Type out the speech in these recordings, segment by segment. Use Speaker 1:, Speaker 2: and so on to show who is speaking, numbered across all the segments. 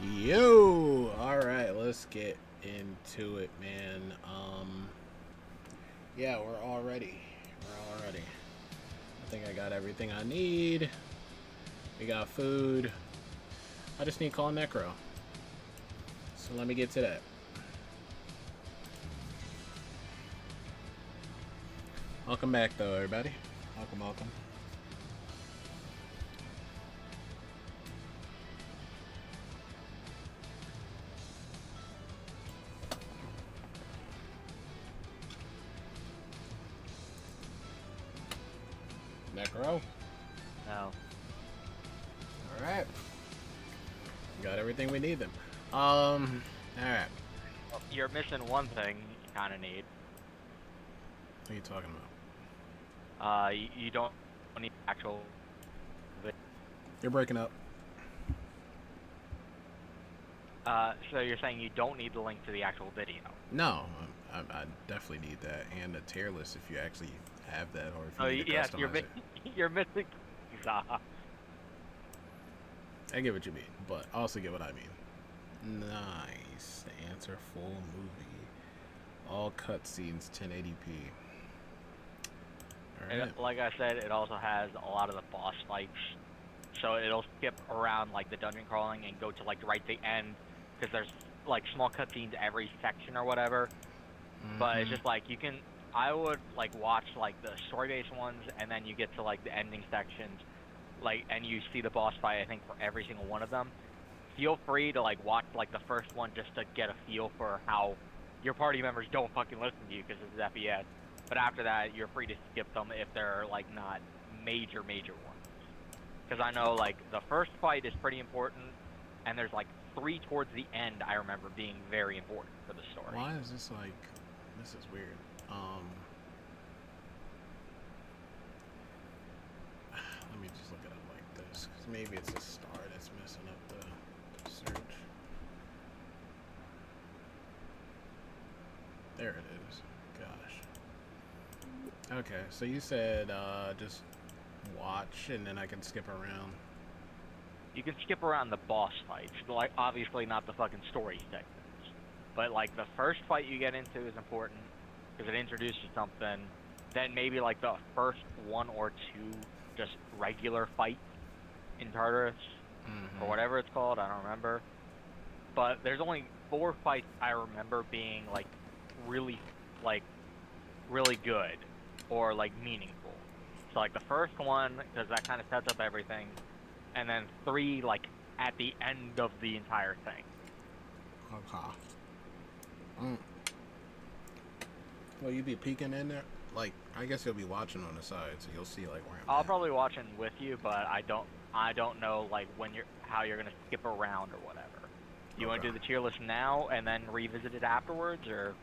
Speaker 1: Yo, all right, let's get into it, man. Yeah, we're all ready. We're all ready. I think I got everything I need. We got food. I just need to call Necro. So let me get to that. Welcome back, though, everybody. Welcome, welcome. Necro.
Speaker 2: No.
Speaker 1: All right. Got everything we need then. All right.
Speaker 2: Well, you're missing one thing you kind of need.
Speaker 1: What are you talking about?
Speaker 2: You don't need actual.
Speaker 1: You're breaking up.
Speaker 2: So you're saying you don't need the link to the actual video.
Speaker 1: No, I definitely need that and a tier list if you actually have that, or if
Speaker 2: Oh,
Speaker 1: you need to
Speaker 2: yes,
Speaker 1: customize it.
Speaker 2: you're missing.
Speaker 1: I get what you mean, but I also get what I mean. Nice. Answer full movie. All cutscenes 1080p. Alright.
Speaker 2: Like I said, it also has a lot of the boss fights. So it'll skip around like the dungeon crawling and go to like right the end because there's like small cutscenes every section or whatever. But it's just like you can. I would like watch like the story-based ones, and then you get to like the ending sections, like, and you see the boss fight. I think for every single one of them. Feel free to like watch like the first one just to get a feel for how your party members don't fucking listen to you because this is FPS. But after that, you're free to skip them if they're like not major ones. Because I know like the first fight is pretty important, and there's like three towards the end I remember being very important for the story.
Speaker 1: Why is this like... This is weird. Let me just look it up like this, because maybe it's a star that's messing up the search. There it is. Gosh. Okay, so you said just watch and then I can skip around.
Speaker 2: You can skip around the boss fights, like obviously not the fucking story segments. But like the first fight you get into is important because it introduces something. Then maybe like the first one or two just regular fights in Tartarus or whatever it's called. I don't remember. But there's only 4 fights I remember being really like really good or like meaningful. So like the first one because that kind of sets up everything, and then 3 like at the end of the entire thing.
Speaker 1: Okay. Well, you be peeking in there? Like, I guess you'll be watching on the side, so you'll see, like, where I'm
Speaker 2: I'll
Speaker 1: at.
Speaker 2: probably watch it with you, but I don't know like when you're how you're gonna skip around or whatever. Do you want to
Speaker 1: Okay.
Speaker 2: do the tier list now and then revisit it afterwards, or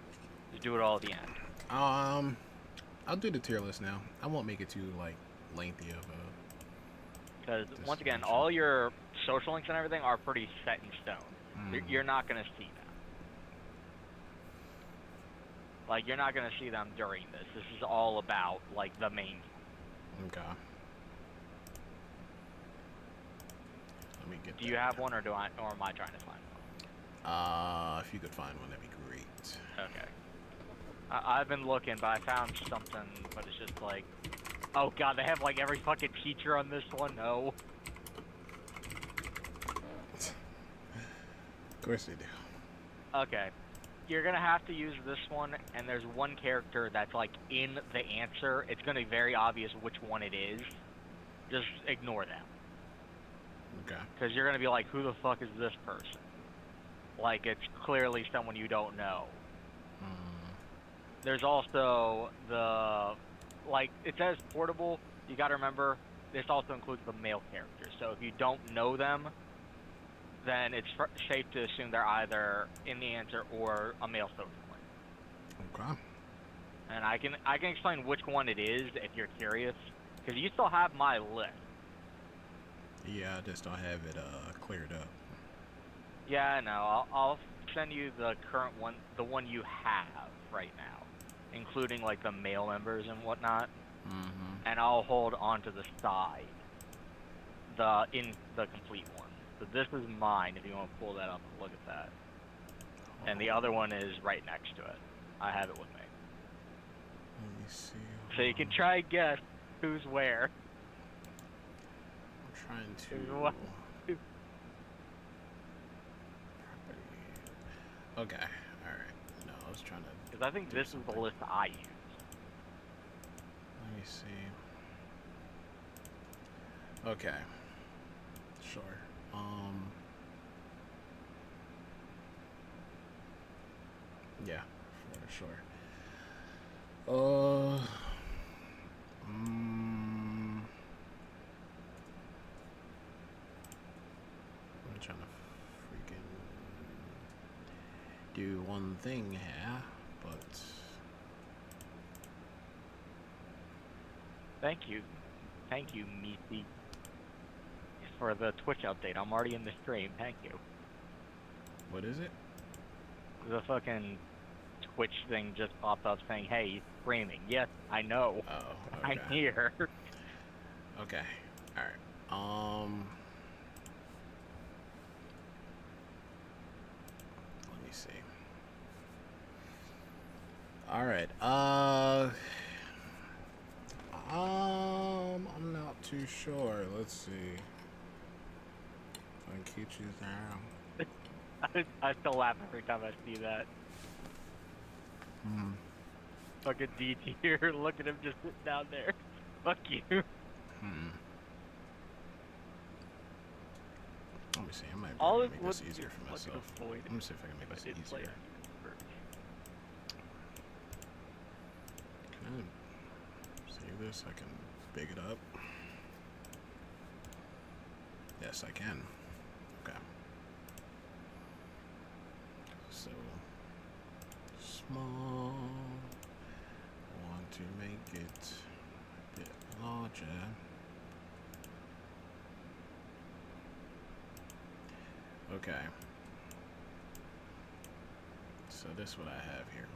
Speaker 2: just do it all at the end?
Speaker 1: Um, I'll do the tier list now. I won't make it too, like, lengthy of
Speaker 2: Because
Speaker 1: a
Speaker 2: once again,
Speaker 1: destination.
Speaker 2: all your social links and everything are pretty set in stone. You're not gonna see them. Like you're not gonna see them during this. This is all about like the main.
Speaker 1: Okay. Let me get
Speaker 2: Do
Speaker 1: that.
Speaker 2: you have one, or am I trying to find
Speaker 1: If you could find one, that'd be great.
Speaker 2: one? Okay. I've been looking, but I found something, but it's just like, oh god, they have like every fucking feature on this one. No.
Speaker 1: Of course they do.
Speaker 2: Okay. You're gonna have to use this one, and there's one character that's like in the answer. It's gonna be very obvious which one it is. Just ignore them,
Speaker 1: Okay.
Speaker 2: because you're gonna be like, who the fuck is this person? Like it's clearly someone you don't know. There's also like it says portable. You got to remember this also includes the male characters. So if you don't know them, then it's safe to assume they're either in the answer or a male social link.
Speaker 1: Okay.
Speaker 2: And I can explain which one it is if you're curious, because you still have my list.
Speaker 1: Yeah, I just don't have it cleared up.
Speaker 2: Yeah, I know. I'll send you the current one, the one you have right now, including like the male members and whatnot. And I'll hold on to the side, the complete one. So this is mine. If you want to pull that up and look at that, and the other one is right next to it. I have it with me.
Speaker 1: Let me see.
Speaker 2: So you can try and guess who's where.
Speaker 1: I'm trying
Speaker 2: Who's
Speaker 1: to.
Speaker 2: what.
Speaker 1: Okay. All right. No, I was trying to.
Speaker 2: Because I think this is the list I use.
Speaker 1: Let me see. Okay. Sure. Yeah, for sure. I'm trying to freaking do one thing here, but
Speaker 2: Thank you, Meaty, for the Twitch update. I'm already in the stream. Thank you.
Speaker 1: what is it?
Speaker 2: The fucking Twitch thing just popped up saying, "Hey, he's streaming." Yes, I know.
Speaker 1: Oh,
Speaker 2: I'm
Speaker 1: okay.
Speaker 2: here.
Speaker 1: Okay. All right. Let me see. All right. I'm not too sure. Let's see. I keep you down.
Speaker 2: I still laugh every time I see that. Fucking D tier. Look at him just sitting down there. Fuck you.
Speaker 1: Let me see. I might be
Speaker 2: All
Speaker 1: able
Speaker 2: it
Speaker 1: to make
Speaker 2: would
Speaker 1: this easier for myself.
Speaker 2: avoid.
Speaker 1: Let me see if I can make this
Speaker 2: It's like
Speaker 1: easier. Can I save this? I can big it up. Yes, I can. Okay. So small. I want to make it a bit larger. Okay. So this is what I have here.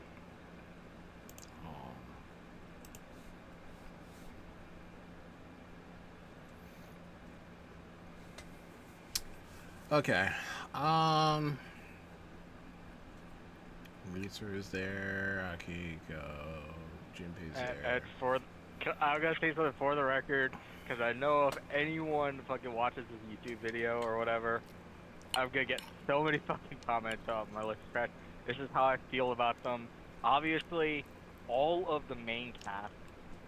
Speaker 1: Okay. Lisa is there. Akiko. Jinpei's there.
Speaker 2: And I'm gonna say something for the record, because I know if anyone fucking watches this YouTube video or whatever, I'm gonna get so many fucking comments on my list. This is how I feel about them. Obviously, all of the main cast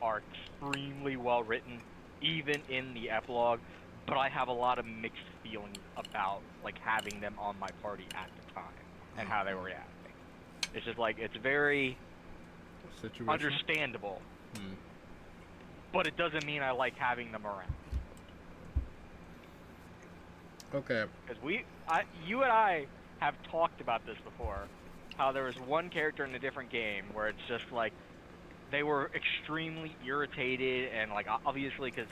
Speaker 2: are extremely well written, even in the epilogue. But I have a lot of mixed feelings about like having them on my party at the time and how they were reacting. It's just like it's very understandable, but it doesn't mean I like having them around.
Speaker 1: Okay.
Speaker 2: Because you and I have talked about this before, how there was one character in a different game where it's just like they were extremely irritated and like obviously because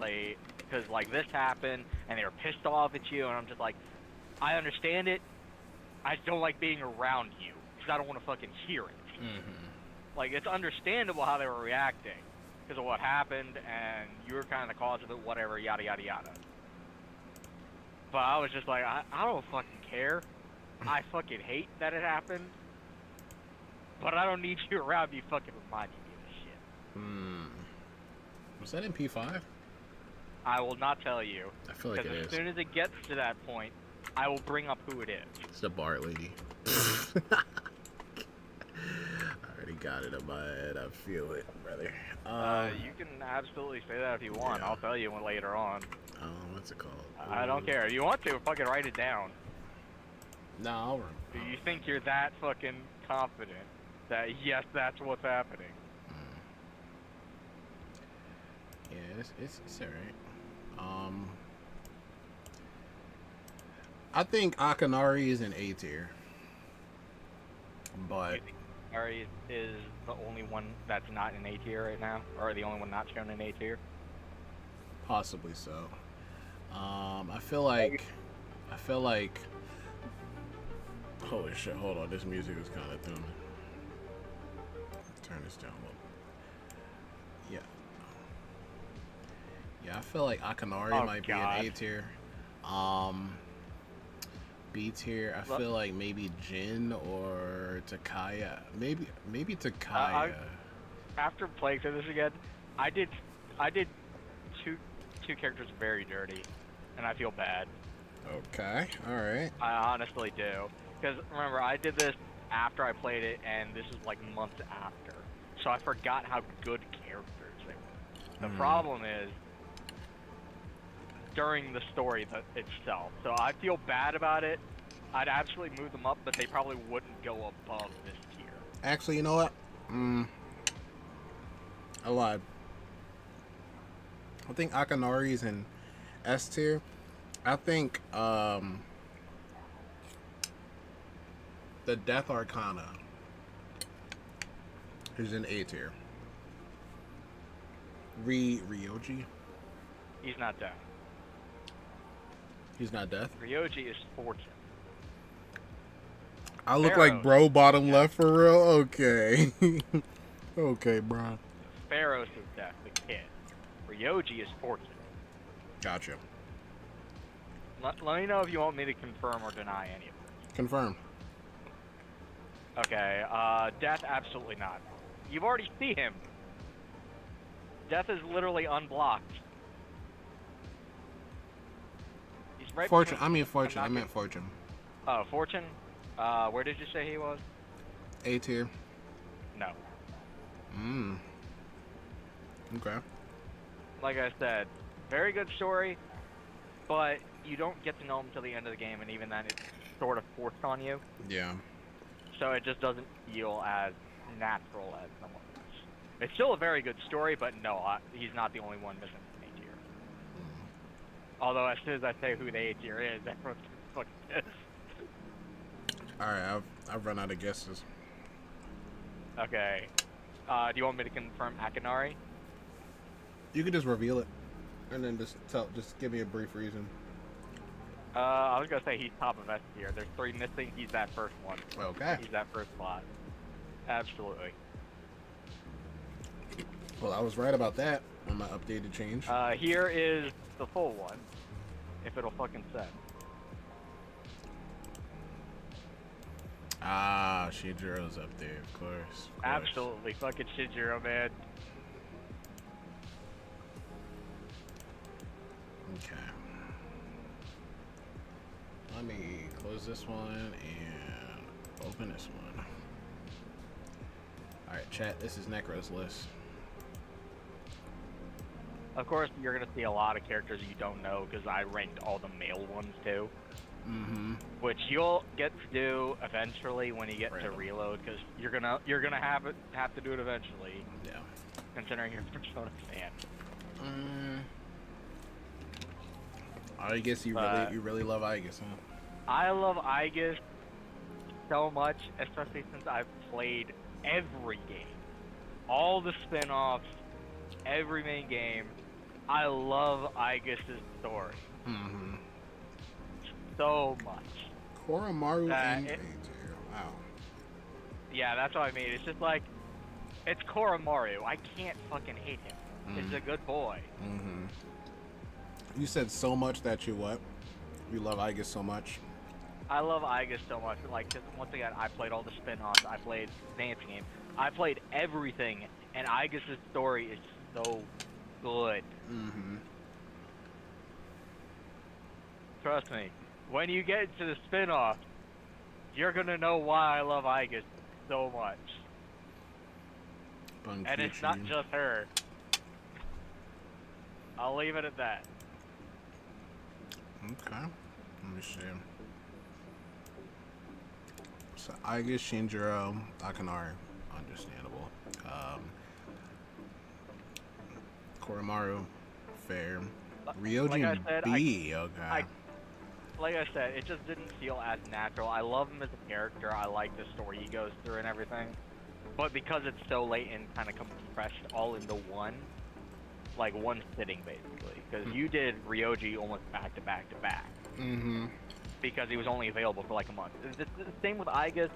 Speaker 2: like this happened and they were pissed off at you, and I'm just like, I understand it. I don't like being around you because I don't want to fucking hear it. Like, it's understandable how they were reacting because of what happened, and you were kind of the cause of it, whatever, yada, yada, yada. But I was just like, I don't fucking care. I fucking hate that it happened. But I don't need you around me fucking reminding me of this shit.
Speaker 1: Was that in P5?
Speaker 2: I will not tell you.
Speaker 1: I feel like it is.
Speaker 2: As soon as it gets to that point, I will bring up who it is.
Speaker 1: It's the Bart lady. I already got it in my head. I feel it, brother.
Speaker 2: You can absolutely say that if you want.
Speaker 1: Yeah.
Speaker 2: I'll tell you later on.
Speaker 1: What's it called?
Speaker 2: I don't care. If you want to, fucking write it down.
Speaker 1: No, I'll
Speaker 2: Do you think you're that fucking confident that, yes, that's what's happening?
Speaker 1: Yeah, it's alright. I think Akanari is an A tier. But
Speaker 2: Ari is the only one that's not in A tier right now, or the only one not shown in A tier.
Speaker 1: possibly so. I feel like holy shit, hold on, this music is kinda thumbing. Turn this down a little. Yeah, I feel like Akanari might be an A tier. B tier. I
Speaker 2: Look,
Speaker 1: feel like maybe Jin or Takaya. Maybe
Speaker 2: I,
Speaker 1: Takaya.
Speaker 2: after playing through this again, I did two two characters very dirty, and I feel bad.
Speaker 1: Okay. All right.
Speaker 2: I honestly do. Because remember, I did this after I played it, and this is like months after. So I forgot how good characters they were. The
Speaker 1: Mm.
Speaker 2: problem is during the story itself. So I feel bad about it. I'd absolutely move them up, but they probably wouldn't go above this tier.
Speaker 1: Actually, you know what? I lied. I think Akanari's in S tier. I think the Death Arcana is in A tier. Ryoji.
Speaker 2: He's not dead.
Speaker 1: He's not death.
Speaker 2: Ryoji is fortune.
Speaker 1: I look like bro bottom left for real. Okay. Okay, bro.
Speaker 2: Pharaoh's is death, the kid. Ryoji is fortune.
Speaker 1: Gotcha.
Speaker 2: Let me know if you want me to confirm or deny any of this.
Speaker 1: Confirm.
Speaker 2: Okay, Death, absolutely not. You've already seen him. Death is literally unblocked. He's right
Speaker 1: Fortune.
Speaker 2: between-
Speaker 1: I mean fortune. I
Speaker 2: I'm not
Speaker 1: meant fortune.
Speaker 2: Oh, Fortune? Where did you say he was?
Speaker 1: A tier.
Speaker 2: No.
Speaker 1: Okay.
Speaker 2: Like I said, very good story, but you don't get to know him till the end of the game, and even then it's sort of forced on you.
Speaker 1: Yeah.
Speaker 2: So it just doesn't feel as natural as someone else. It's still a very good story, but no, he's not the only one missing from A tier. Although as soon as I say who the A tier is, everyone's fucking pissed.
Speaker 1: Alright, I've run out of guesses.
Speaker 2: Okay. Do you want me to confirm Akinari?
Speaker 1: You could just reveal it. And then just give me a brief reason.
Speaker 2: I was gonna say he's top of S tier. There's 3 missing. He's that first one.
Speaker 1: Okay.
Speaker 2: He's that first slot. Absolutely.
Speaker 1: Well, I was right about that on my updated change.
Speaker 2: Here is the full one. If it'll fucking send.
Speaker 1: Ah, Shijiro's up there, of course.
Speaker 2: Absolutely. Fucking Shinjiro, man.
Speaker 1: Okay. Let me close this one and open this one. Alright, chat, this is Necro's list.
Speaker 2: Of course, you're gonna see a lot of characters you don't know because I ranked all the male ones too.
Speaker 1: Mm-hmm.
Speaker 2: Which you'll get to do eventually when you get to reload, because you're gonna have to do it eventually.
Speaker 1: Yeah.
Speaker 2: Considering you're a Persona fan.
Speaker 1: I guess you really love Aegis, huh?
Speaker 2: I love Aegis so much, especially since I've played every game, all the spin-offs, every main game. I love Aegis' story.
Speaker 1: Mm-hmm.
Speaker 2: So much.
Speaker 1: Koromaru and A tier. Wow.
Speaker 2: Yeah, that's what I mean. It's just like, it's Koromaru. I can't fucking hate him. He's a good boy.
Speaker 1: Mm-hmm. You said so much that you what? You love Aegis so much?
Speaker 2: I love Aegis so much. Like, just, once again, I played all the spin-offs. I played Dance Game. I played everything, and Aegis' story is so good.
Speaker 1: Mm-hmm.
Speaker 2: Trust me. When you get into the spin-off, you're gonna know why I love Aegis so much.
Speaker 1: Bunkichi.
Speaker 2: And it's not just her. I'll leave it at that.
Speaker 1: Okay. Let me see. So Aegis, Shinjiro, Akanari. Understandable. Koromaru. Fair. Ryoji
Speaker 2: like I
Speaker 1: and
Speaker 2: said,
Speaker 1: B. Okay.
Speaker 2: Like I said, it just didn't feel as natural. I love him as a character. I like the story he goes through and everything. But because it's so late and kind of compressed all into one sitting, basically. Because you did Ryoji almost back to back to back.
Speaker 1: Mm-hmm.
Speaker 2: Because he was only available for like a month. It's the same with Aegis,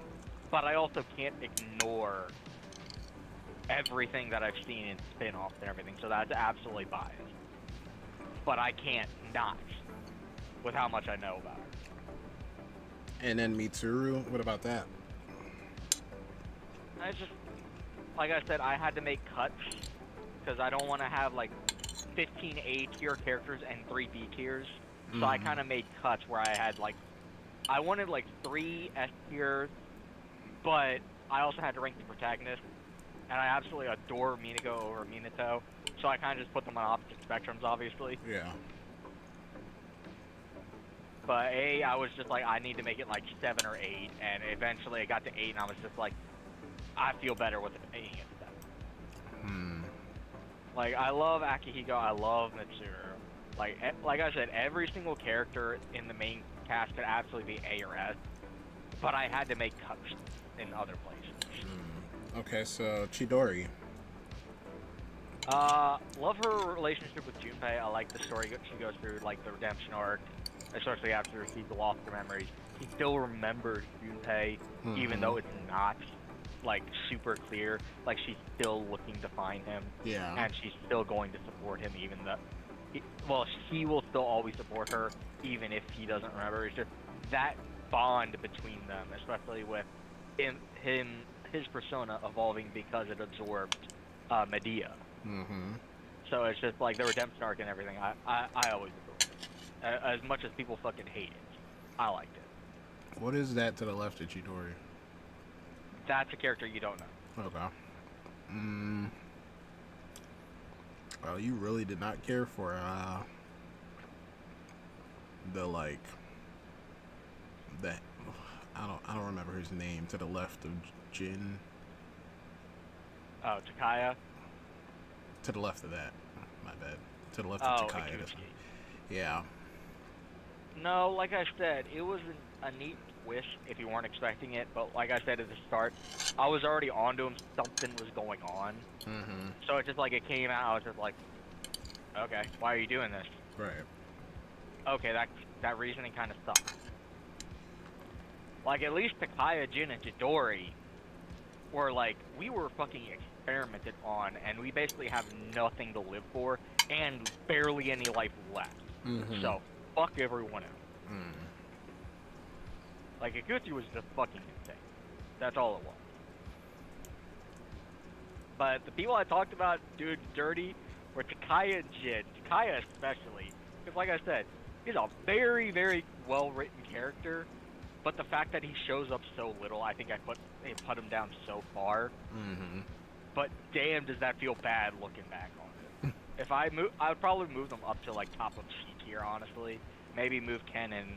Speaker 2: but I also can't ignore everything that I've seen in spin-offs and everything. So that's absolutely biased. But I can't not with how much I know about her.
Speaker 1: And then Mitsuru, what about that?
Speaker 2: I just, like I said, I had to make cuts because I don't want to have like 15 A tier characters and 3 B tiers. So I kind of made cuts where I had like, I wanted like 3 S tiers, but I also had to rank the protagonist, and I absolutely adore Minako over Minato. So I kind of just put them on opposite spectrums, obviously.
Speaker 1: Yeah.
Speaker 2: But A, I was just like, I need to make it like 7 or 8, and eventually I got to 8, and I was just like, I feel better with it being at 7. Like, I love Akihiko, I love Mitsuru. Like I said, every single character in the main cast could absolutely be A or S, but I had to make cuts in other places.
Speaker 1: Okay, so Chidori.
Speaker 2: Love her relationship with Junpei. I like the story she goes through, like the redemption arc, especially after she's lost her memories. She still remembers Junpei, even though it's not like super clear. Like she's still looking to find him.
Speaker 1: Yeah.
Speaker 2: And she's still going to support him, even though, well, he will still always support her, even if he doesn't remember. It's just that bond between them, especially with his persona evolving because it absorbed Medea. So it's just like the redemption arc and everything. I always adored it. As much as people fucking hate it, I liked it.
Speaker 1: What is that to the left of Chidori?
Speaker 2: That's a character you don't know.
Speaker 1: Okay. Well, you really did not care for the like that. I don't remember his name. To the left of Jin.
Speaker 2: Oh, Takaya.
Speaker 1: To the left of that. My bad. To the left of Takaya. Yeah.
Speaker 2: No, like I said, it was a neat twist if you weren't expecting it. But like I said at the start, I was already onto him. Something was going on. So it's just like it came out. I was just like, okay, why are you doing this?
Speaker 1: Right.
Speaker 2: Okay, that reasoning kind of sucks. Like at least Takaya, Jin, and Chidori were like, we were fucking experimented on, and we basically have nothing to live for and barely any life left. So fuck everyone else. Like Iguchi was just fucking insane. That's all it was. But the people I talked about doing dirty were Takaya and Jin. Takaya especially, because like I said, he's a very, very well written character. But the fact that he shows up so little, I think they put him down so far. But damn, does that feel bad looking back on it. If I would probably move them up to like top of C tier, honestly. Maybe move Ken and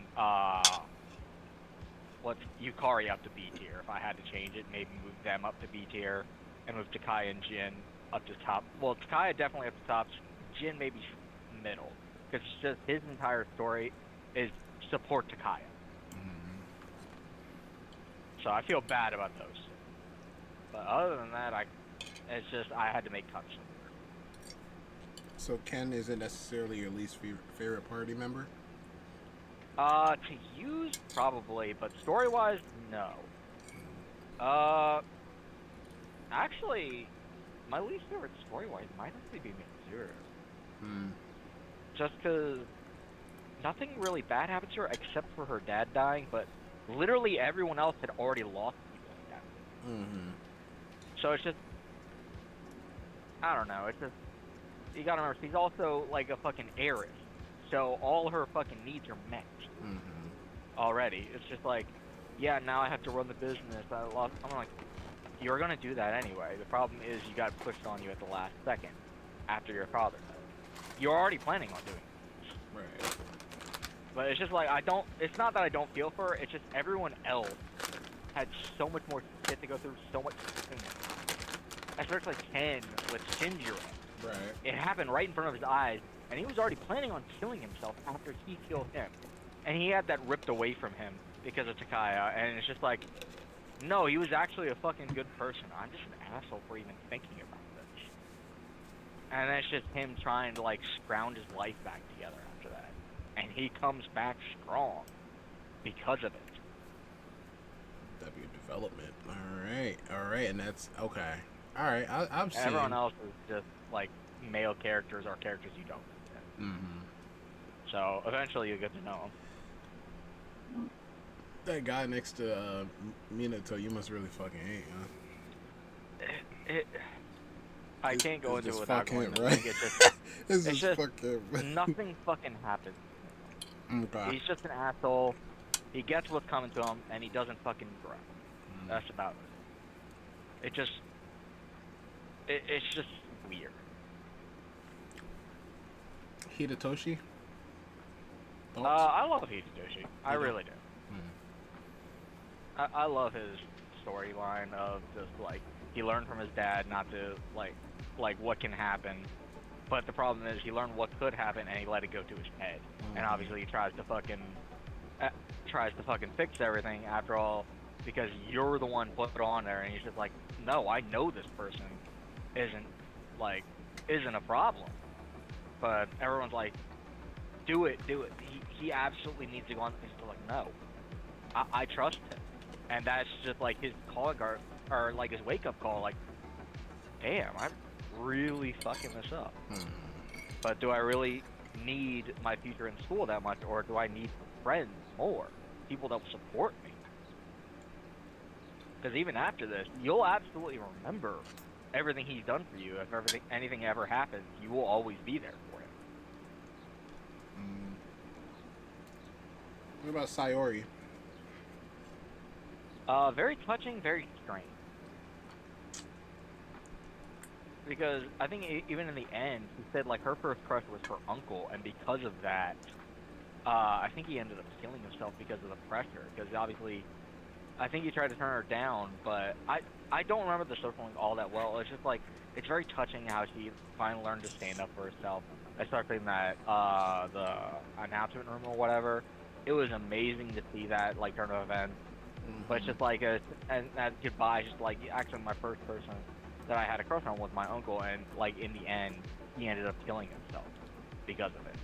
Speaker 2: Yukari up to B tier. If I had to change it, maybe move them up to B tier, and move Takaya and Jin up to top. Well, Takaya definitely up to top. Jin maybe middle, because it's just his entire story is support Takaya. So I feel bad about those. But other than that, I had to make cuts.
Speaker 1: So Ken isn't necessarily your least favorite party member?
Speaker 2: To use, probably, but story-wise, no. Actually, my least favorite story-wise might actually be Mitsuru. Just because nothing really bad happens to her except for her dad dying, but literally everyone else had already lost people like that. So it's just, I don't know, it's just, you gotta remember, she's also like a fucking heiress. So all her fucking needs are met already. It's just like, yeah, now I have to run the business. I'm like, you're gonna do that anyway. The problem is you got pushed on you at the last second after your father died. You're already planning on doing this.
Speaker 1: Right.
Speaker 2: But it's just like, it's not that I don't feel for her, it's just everyone else had so much more shit to go through, so much sooner. Especially Ken with Shinjiro.
Speaker 1: Right.
Speaker 2: It happened right in front of his eyes, and he was already planning on killing himself after he killed him. And he had that ripped away from him because of Takaya, and it's just like, no, he was actually a fucking good person. I'm just an asshole for even thinking about this. And that's just him trying to, like, scrounge his life back together after that. And he comes back strong because of it.
Speaker 1: W development. All right, and that's okay. All right, I'm seeing.
Speaker 2: Everyone else is just like male characters or characters you don't know. So eventually you get to know them.
Speaker 1: That guy next to Minato, you must really fucking hate, huh?
Speaker 2: I can't go into it without going
Speaker 1: him,
Speaker 2: into
Speaker 1: right?
Speaker 2: it's
Speaker 1: It's
Speaker 2: just
Speaker 1: fuck him.
Speaker 2: nothing fucking happens.
Speaker 1: Okay.
Speaker 2: He's just an asshole. He gets what's coming to him, and he doesn't fucking grow. That's about it. It's just weird.
Speaker 1: Hidetoshi?
Speaker 2: I love Hitoshi. I really do.
Speaker 1: Hmm.
Speaker 2: I love his storyline of just like he learned from his dad not to like what can happen, but the problem is he learned what could happen and he let it go to his head, and obviously he tries to fucking fix everything after all because you're the one put it on there, and he's just like, no, I know this person isn't a problem, but everyone's like, do it. He absolutely needs to go on. He's still like, no, I trust him. And that's just like his calling card, or like his wake up call, like, damn, I'm really fucking this up. But do I really need my future in school that much, or do I need friends more? People that will support me? Because even after this, you'll absolutely remember everything he's done for you. If anything ever happens, you will always be there for him.
Speaker 1: What about Sayori?
Speaker 2: Very touching, very strange. Because I think even in the end, he said like her first crush was her uncle, and because of that, I think he ended up killing himself because of the pressure. Because obviously, I think he tried to turn her down, but I don't remember the storyline all that well. It's just like it's very touching how she finally learned to stand up for herself. Especially in that the announcement room or whatever. It was amazing to see that like turn of events. But it's just like and that goodbye, just like actually my first person that I had a crush on was my uncle, and like in the end, he ended up killing himself because of it.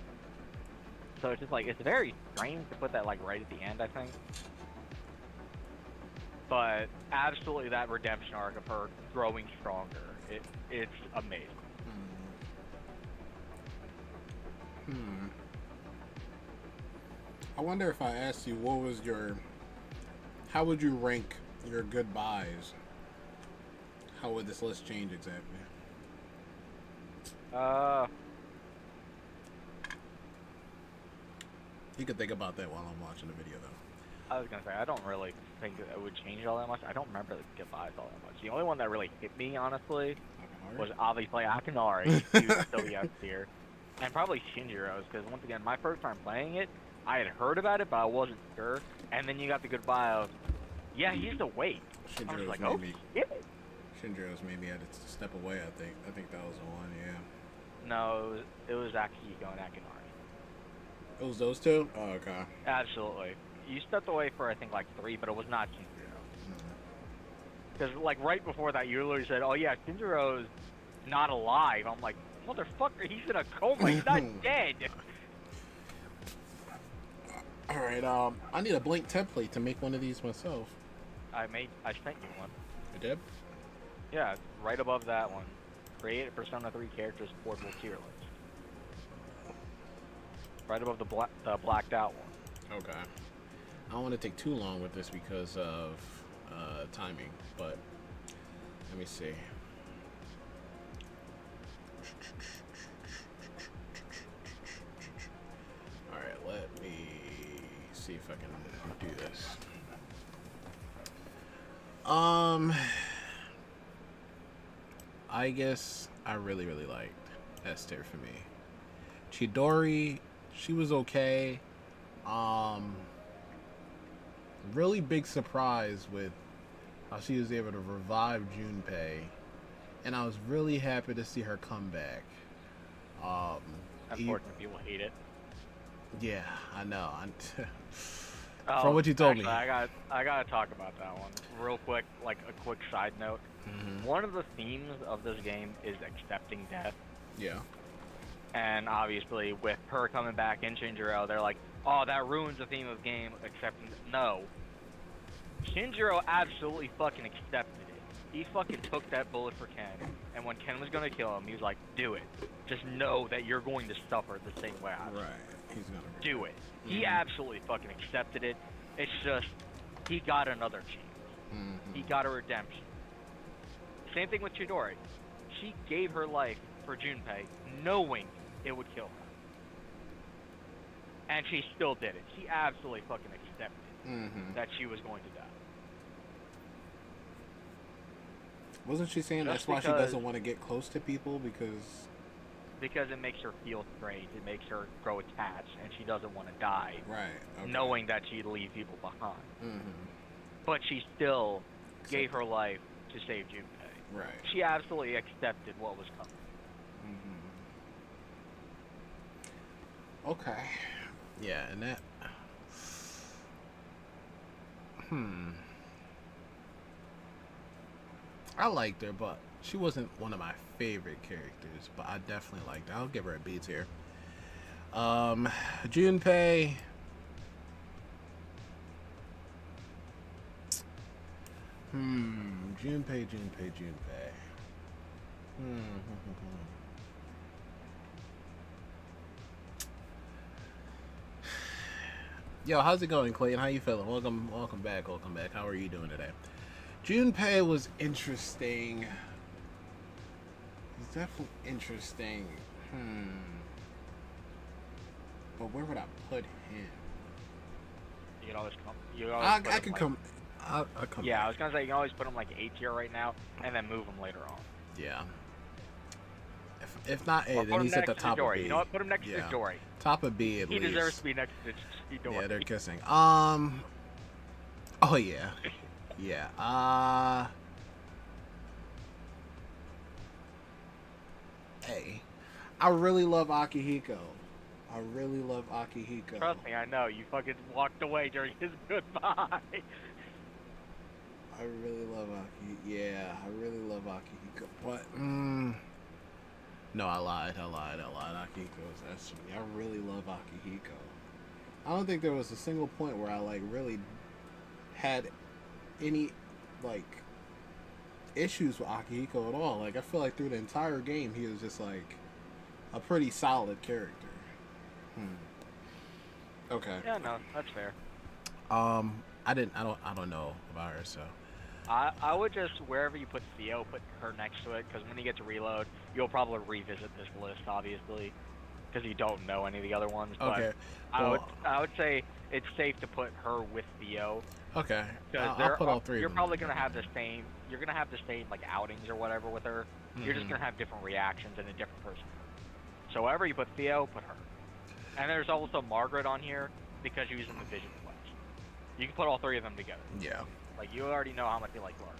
Speaker 2: So it's just like it's very strange to put that like right at the end, I think. But absolutely, that redemption arc of her growing stronger, it's amazing.
Speaker 1: I wonder if I asked you how would you rank your goodbyes? How would this list change exactly? You could think about that while I'm watching the video, though.
Speaker 2: I was gonna say I don't really think that it would change all that much. I don't remember the goodbyes all that much. The only one that really hit me, honestly, was obviously Akinari, who's still the S tier, and probably Shinjiro's, because once again, my first time playing it, I had heard about it, but I wasn't sure. And then you got the goodbye of, yeah, he's awake. I was like, oh shit.
Speaker 1: Shinjiro's made me had to step away. I think that was the one. Yeah.
Speaker 2: No, it was Akihiko and Akinari.
Speaker 1: It was those two? Oh, okay.
Speaker 2: Absolutely. You stepped away for I think like 3, but it was not Shinjiro. Because like right before that, you literally said, "Oh yeah, Shinjiro's not alive." I'm like, motherfucker, he's in a coma. He's not dead.
Speaker 1: All right. I need a blank template to make one of these myself.
Speaker 2: I sent you one.
Speaker 1: You did?
Speaker 2: Yeah, it's right above that one. Create a Persona 3 characters portable tier list. Right above the blacked out one.
Speaker 1: Okay. I don't want to take too long with this because of timing, but let me see. All right, let me see if I can do this. I guess I really liked S tier for me. Chidori, she was okay. Really big surprise with how she was able to revive Junpei, and I was really happy to see her come back.
Speaker 2: Unfortunately, people hate it.
Speaker 1: Yeah, I know. From what you told me,
Speaker 2: I gotta talk about that one real quick. Like a quick side note. One of the themes of this game is accepting death.
Speaker 1: Yeah.
Speaker 2: And obviously, with her coming back in Shinjiro, they're like, "Oh, that ruins the theme of the game." Accepting no. Shinjiro absolutely fucking accepted it. He fucking took that bullet for Ken, and when Ken was gonna kill him, he was like, "Do it. Just know that you're going to suffer the same way I am."
Speaker 1: Right. He's gonna
Speaker 2: do it. He absolutely fucking accepted it. It's just he got another chance. He
Speaker 1: Mm-hmm.
Speaker 2: got a redemption. Same thing with Chidori. She gave her life for Junpei, knowing it would kill her. And she still did it. She absolutely fucking accepted
Speaker 1: Mm-hmm.
Speaker 2: that she was going to die.
Speaker 1: Wasn't she saying
Speaker 2: Just
Speaker 1: that's why she
Speaker 2: because
Speaker 1: doesn't want to get close to people because?
Speaker 2: because it makes her feel strange. It makes her grow attached, and she doesn't want to die,
Speaker 1: Right. Okay.
Speaker 2: knowing that she'd leave people behind.
Speaker 1: Mm-hmm.
Speaker 2: But she still gave
Speaker 1: Except,
Speaker 2: her life to save Junpei.
Speaker 1: right.
Speaker 2: She absolutely accepted what was coming.
Speaker 1: Mm-hmm. Okay. Yeah, and that. I liked her, but she wasn't one of my favorite characters. But I definitely liked her. I'll give her a B tier. Junpei. Junpei. Yo, how's it going, Clayton? How you feeling? Welcome back. How are you doing today? Junpei was interesting. He's definitely interesting. But where would I put him?
Speaker 2: You can always come. You can always
Speaker 1: I could come. I'll come.
Speaker 2: Yeah,
Speaker 1: back.
Speaker 2: I was gonna say you can always put him like A tier right now, and then move him later on.
Speaker 1: Yeah. If not A,
Speaker 2: Or
Speaker 1: then he's at the top of B.
Speaker 2: You know what? Put him next to Dory.
Speaker 1: Top of B at
Speaker 2: He
Speaker 1: least.
Speaker 2: deserves to be next to Dory.
Speaker 1: Yeah, they're kissing. Oh yeah. Yeah. Hey, I really love Akihiko.
Speaker 2: Trust me, I know. You fucking walked away during his goodbye.
Speaker 1: I really love Akihiko. But no, I lied. Akihiko's that's me. I really love Akihiko. I don't think there was a single point where I like really had any like issues with Akihiko at all. Like I feel like through the entire game he was just like a pretty solid character. Okay.
Speaker 2: Yeah, no, that's fair.
Speaker 1: I don't know about her, so
Speaker 2: I would just, wherever you put Theo, put her next to it, because when you get to reload, you'll probably revisit this list, obviously, because you don't know any of the other ones. But
Speaker 1: okay.
Speaker 2: I would say it's safe to put her with Theo.
Speaker 1: Okay.
Speaker 2: Because
Speaker 1: I'll put all three.
Speaker 2: You're
Speaker 1: of them
Speaker 2: probably
Speaker 1: together.
Speaker 2: gonna have the same. You're gonna have the same like outings or whatever with her. You're just gonna have different reactions and a different person. So wherever you put Theo, put her. And there's also Margaret on here because she was in the Vision Quest. You can put all three of them together.
Speaker 1: Yeah.
Speaker 2: Like you already know how much you like Margaret.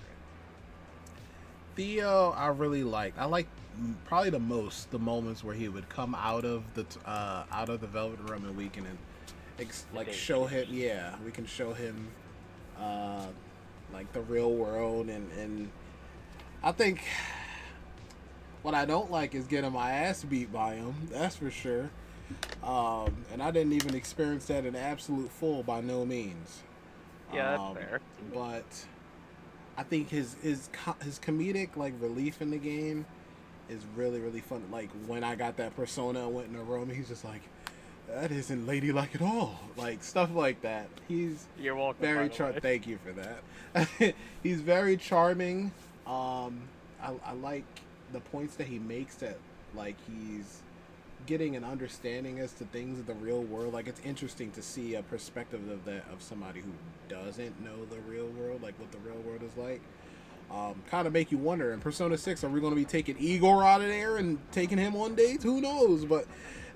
Speaker 1: Theo, I really liked. I like probably the most the moments where he would come out of the Velvet Room and we can show him. Yeah, we can show him like the real world and I think what I don't like is getting my ass beat by him. That's for sure. And I didn't even experience that in absolute full by no means.
Speaker 2: Yeah, that's fair.
Speaker 1: But I think his comedic like relief in the game is really really fun. Like when I got that persona and went in a room, he's just like, that isn't ladylike at all. Like stuff like that.
Speaker 2: You're welcome.
Speaker 1: Very charming. Thank you for that. He's very charming. I like the points that he makes that like he's getting an understanding as to things of the real world. Like it's interesting to see a perspective of somebody who doesn't know the real world, like what the real world is like. Kind of make you wonder. In Persona 6, are we going to be taking Igor out of there and taking him on dates? Who knows? But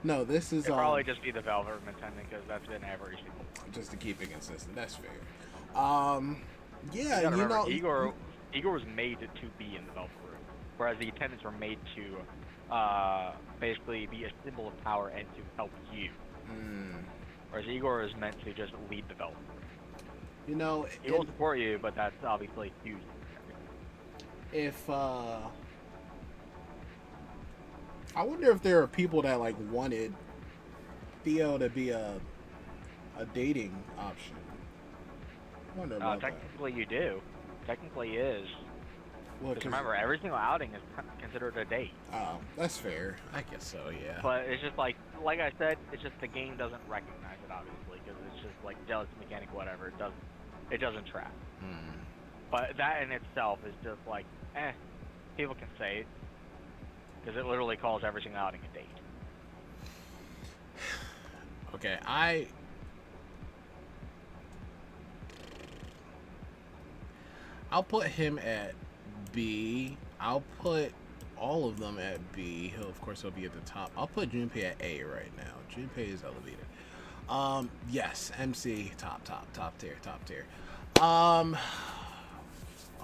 Speaker 1: no, this is
Speaker 2: it'll probably just be the Velvet attendant because that's been every single one.
Speaker 1: Just to keep it consistent. That's fair.
Speaker 2: Yeah, you know, Igor was made to be in the Velvet Room, whereas the attendants were made to basically be a symbol of power and to help you. Whereas Igor is meant to just lead the Velvet Room.
Speaker 1: You know,
Speaker 2: he will support you, but that's obviously huge.
Speaker 1: If I wonder if there are people that like wanted Theo to be a dating option. I wonder about
Speaker 2: technically you do. Technically is.
Speaker 1: Well,
Speaker 2: because remember, every single outing is considered a date.
Speaker 1: Oh, that's fair. I guess so, yeah.
Speaker 2: But it's just like I said, it's just the game doesn't recognize it, obviously, because it's just like jealous mechanic, whatever. It doesn't. It doesn't track.
Speaker 1: Hmm.
Speaker 2: But that in itself is just like, people can say it because it literally calls everything out in a date.
Speaker 1: Okay, I'll put him at B. I'll put all of them at B. Of course, he'll be at the top. I'll put Junpei at A right now. Junpei is elevated. Yes, MC, top tier. Um,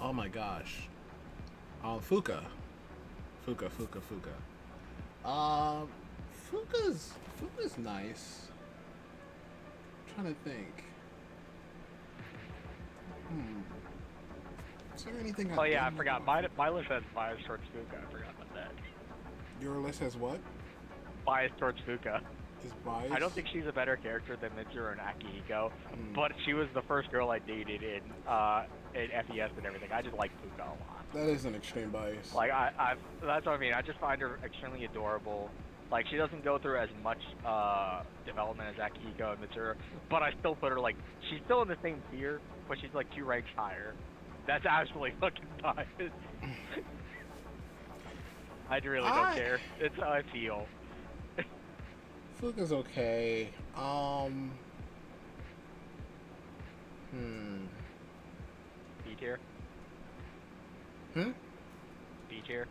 Speaker 1: oh my gosh. Fuka. Um, Fuka's nice. I'm trying to think. Is there anything
Speaker 2: Oh yeah, I forgot. My list has bias towards Fuka. I forgot about that.
Speaker 1: Your list has what?
Speaker 2: Bias towards Fuka.
Speaker 1: Is bias?
Speaker 2: I don't think she's a better character than Mitsuru and Akihiko, but she was the first girl I dated in FES and everything. I just like Fuka a lot.
Speaker 1: That is an extreme bias.
Speaker 2: Like that's what I mean. I just find her extremely adorable. Like she doesn't go through as much development as Akihiko and Mitsuru, but I still put her like she's still in the same tier, but she's like 2 ranks higher. That's absolutely fucking biased. I really don't care. It's how I feel.
Speaker 1: Fuka's okay.
Speaker 2: B tier.
Speaker 1: B
Speaker 2: tier.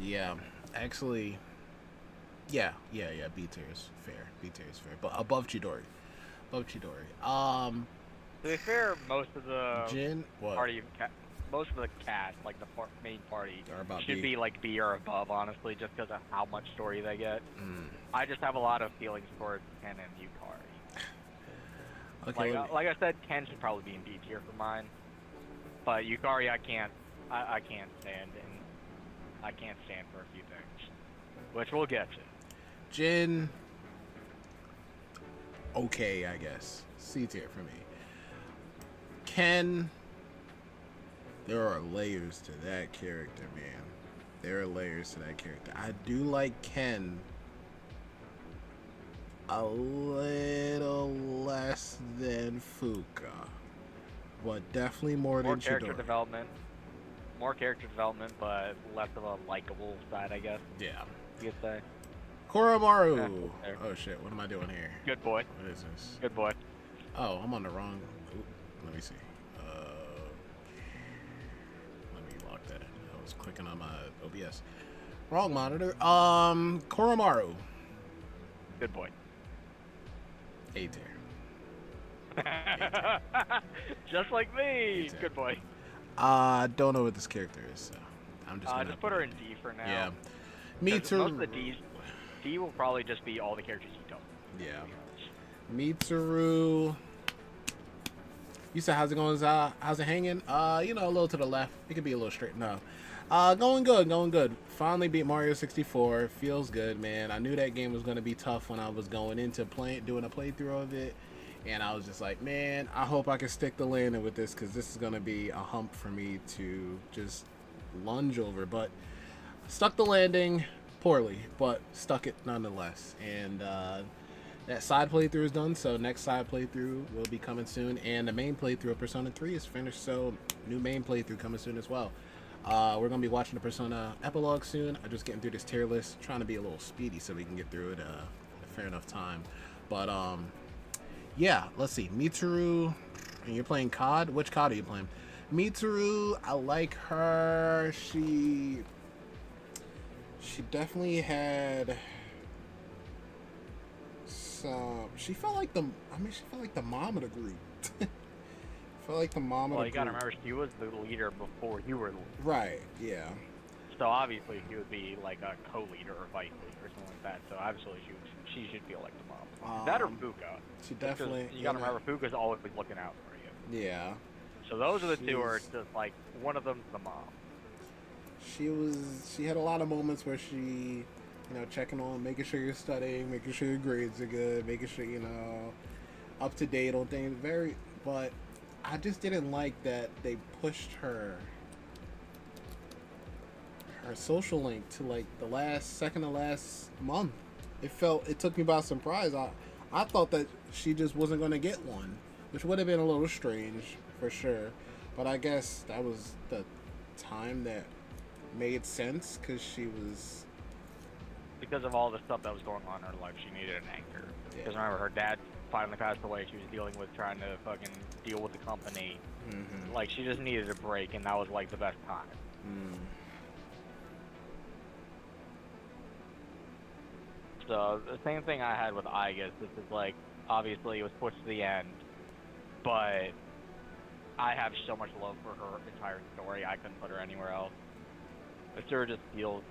Speaker 1: Yeah. Actually. Yeah. B tier is fair. But above Chidori.
Speaker 2: To be fair, most of the party, most of the cast, like the main party, should be like B or above, honestly, just because of how much story they get. I just have a lot of feelings for Ken and Yukari. Okay, like I said, Ken should probably be in B tier for mine, but Yukari I can't stand, and I can't stand for a few things, which we'll get to.
Speaker 1: Jin, okay, I guess. C tier for me. Ken, there are layers to that character, man. There are layers to that character. I do like Ken a little less than Fuka, but definitely more than Chidori.
Speaker 2: More character development, but less of a likable side, I guess.
Speaker 1: Yeah.
Speaker 2: You could say.
Speaker 1: Koromaru. Oh shit, what am I doing here?
Speaker 2: Good boy.
Speaker 1: What is this?
Speaker 2: Good boy.
Speaker 1: Oh, I'm on the wrong. Let me see. Let me lock that in. I was clicking on my OBS. Wrong monitor. Koromaru.
Speaker 2: Good boy.
Speaker 1: A tier.
Speaker 2: Just like me. Good boy.
Speaker 1: Don't know what this character is, so I'm just gonna
Speaker 2: just put her in D for now.
Speaker 1: Yeah. Me too.
Speaker 2: Most of the D will probably just be all the characters you don't.
Speaker 1: Yeah. Mitsuru. You said how's it going? How's it hanging? A little to the left. It could be a little straight. No. Going good. Finally beat Mario 64. Feels good, man. I knew that game was gonna be tough when I was going into doing a playthrough of it. And I was just like, man, I hope I can stick the landing with this, because this is going to be a hump for me to just lunge over. But stuck the landing poorly, but stuck it nonetheless. And that side playthrough is done, so next side playthrough will be coming soon. And the main playthrough of Persona 3 is finished, so new main playthrough coming soon as well. We're going to be watching the Persona Epilogue soon. I'm just getting through this tier list, trying to be a little speedy so we can get through it in a fair enough time. But, yeah, let's see. Mitsuru, and you're playing COD? Which COD are you playing? Mitsuru, I like her. She definitely had some. She felt like the mom of the group. Felt like the mom of the group.
Speaker 2: Well, you gotta remember, she was the leader before you were the leader.
Speaker 1: Right. Yeah.
Speaker 2: So obviously she would be like a co-leader or vice leader or something like that. So absolutely she should feel like the mom. That or Fuka.
Speaker 1: She definitely.
Speaker 2: You gotta remember, Fuka's always looking out for you.
Speaker 1: Yeah.
Speaker 2: So those are the two are just like, one of them's the mom.
Speaker 1: She had a lot of moments where she, checking on, making sure you're studying, making sure your grades are good, making sure, up to date on things. But I just didn't like that they pushed her her social link to like the last second of last month. It took me by surprise. I thought that she just wasn't gonna get one, which would have been a little strange for sure. But I guess that was the time that made sense because she was.
Speaker 2: Because of all the stuff that was going on in her life, she needed an anchor. Because remember, her dad finally passed away. She was dealing with trying to fucking deal with the company.
Speaker 1: Mm-hmm.
Speaker 2: Like, she just needed a break, and that was like the best time.
Speaker 1: Mm.
Speaker 2: So the same thing I had with Aigis. This is like, obviously it was pushed to the end, but I have so much love for her entire story. I couldn't put her anywhere else. It sort of just feels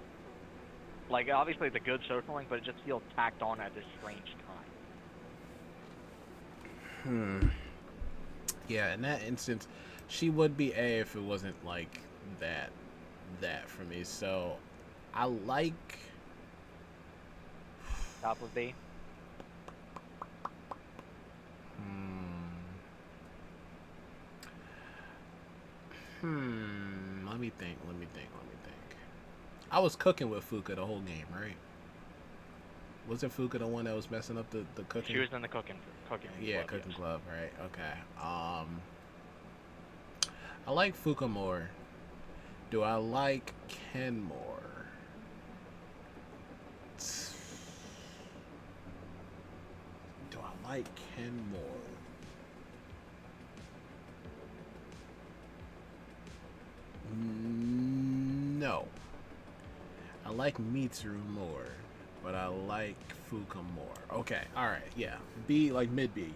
Speaker 2: like, obviously it's a good social link, but it just feels tacked on at this strange time.
Speaker 1: Yeah, in that instance, she would be A if it wasn't like that for me. So I like.
Speaker 2: Top of B.
Speaker 1: Let me think. I was cooking with Fuka the whole game, right? Wasn't Fuka the one that was messing up the cooking?
Speaker 2: She was in the cooking.
Speaker 1: Yeah,
Speaker 2: club,
Speaker 1: cooking
Speaker 2: yes.
Speaker 1: club, right? Okay. I like Fuka more. Do I like Ken more? Do I like Ken more? No. I like Mitsuru more, but I like Fuka more. Okay, alright, yeah. B, like mid B.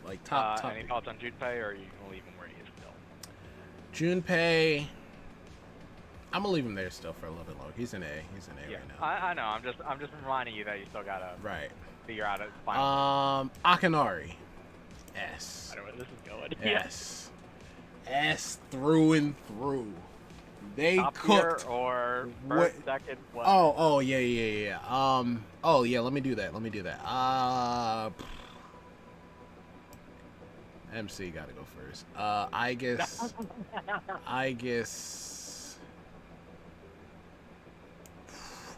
Speaker 1: Like top
Speaker 2: Any
Speaker 1: B.
Speaker 2: thoughts on Junpei, or are you gonna leave him where he is still?
Speaker 1: Junpei, I'm gonna leave him there still for a little bit longer. He's an A. Right now.
Speaker 2: I know. I'm just reminding you that you still gotta figure out his final.
Speaker 1: Akinari, S.
Speaker 2: I don't know where this is going.
Speaker 1: S. S through and through. They
Speaker 2: Top
Speaker 1: cooked.
Speaker 2: tier or first, second, what?
Speaker 1: Oh, yeah. Oh, yeah, let me do that. MC gotta go first. I guess.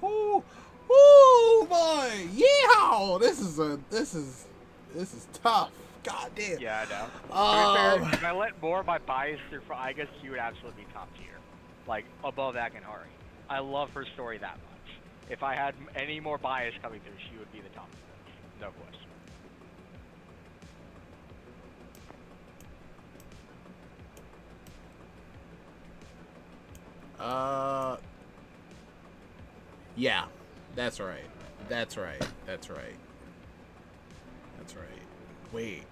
Speaker 1: Woo, boy, yeah. This is tough. God damn.
Speaker 2: Yeah, I know. To be fair, if I let more of my bias through for I guess she would absolutely be top tier. Like, above Akinari. I love her story that much. If I had any more bias coming through, she would be the top. No question.
Speaker 1: Yeah, that's right. Wait,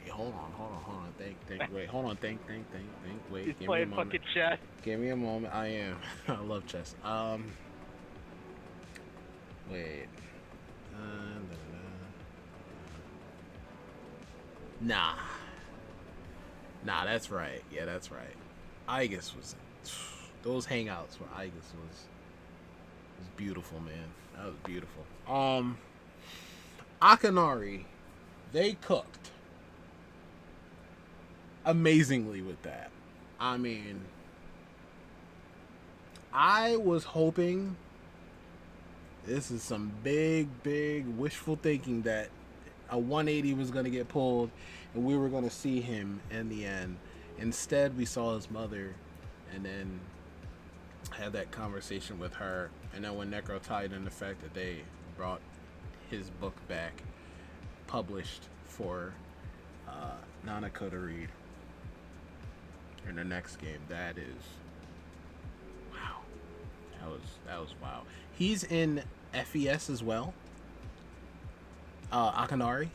Speaker 1: hold on. Think. Wait, hold on. Think. Wait,
Speaker 2: He's
Speaker 1: give
Speaker 2: playing
Speaker 1: me a moment.
Speaker 2: fucking chess.
Speaker 1: Give me a moment. I am. I love chess. Wait. Nah, that's right. Yeah, that's right. Aigis was those hangouts where Aigis was beautiful, man. That was beautiful. Akinari, they cooked amazingly with that. I mean, I was hoping this is some big wishful thinking that a 180 was going to get pulled and we were going to see him in the end. Instead, we saw his mother and then had that conversation with her. And then when Necro tied in the fact that they brought his book back, published for Nanako to read in the next game, that is wow. That was wow. He's in FES as well. Akinari,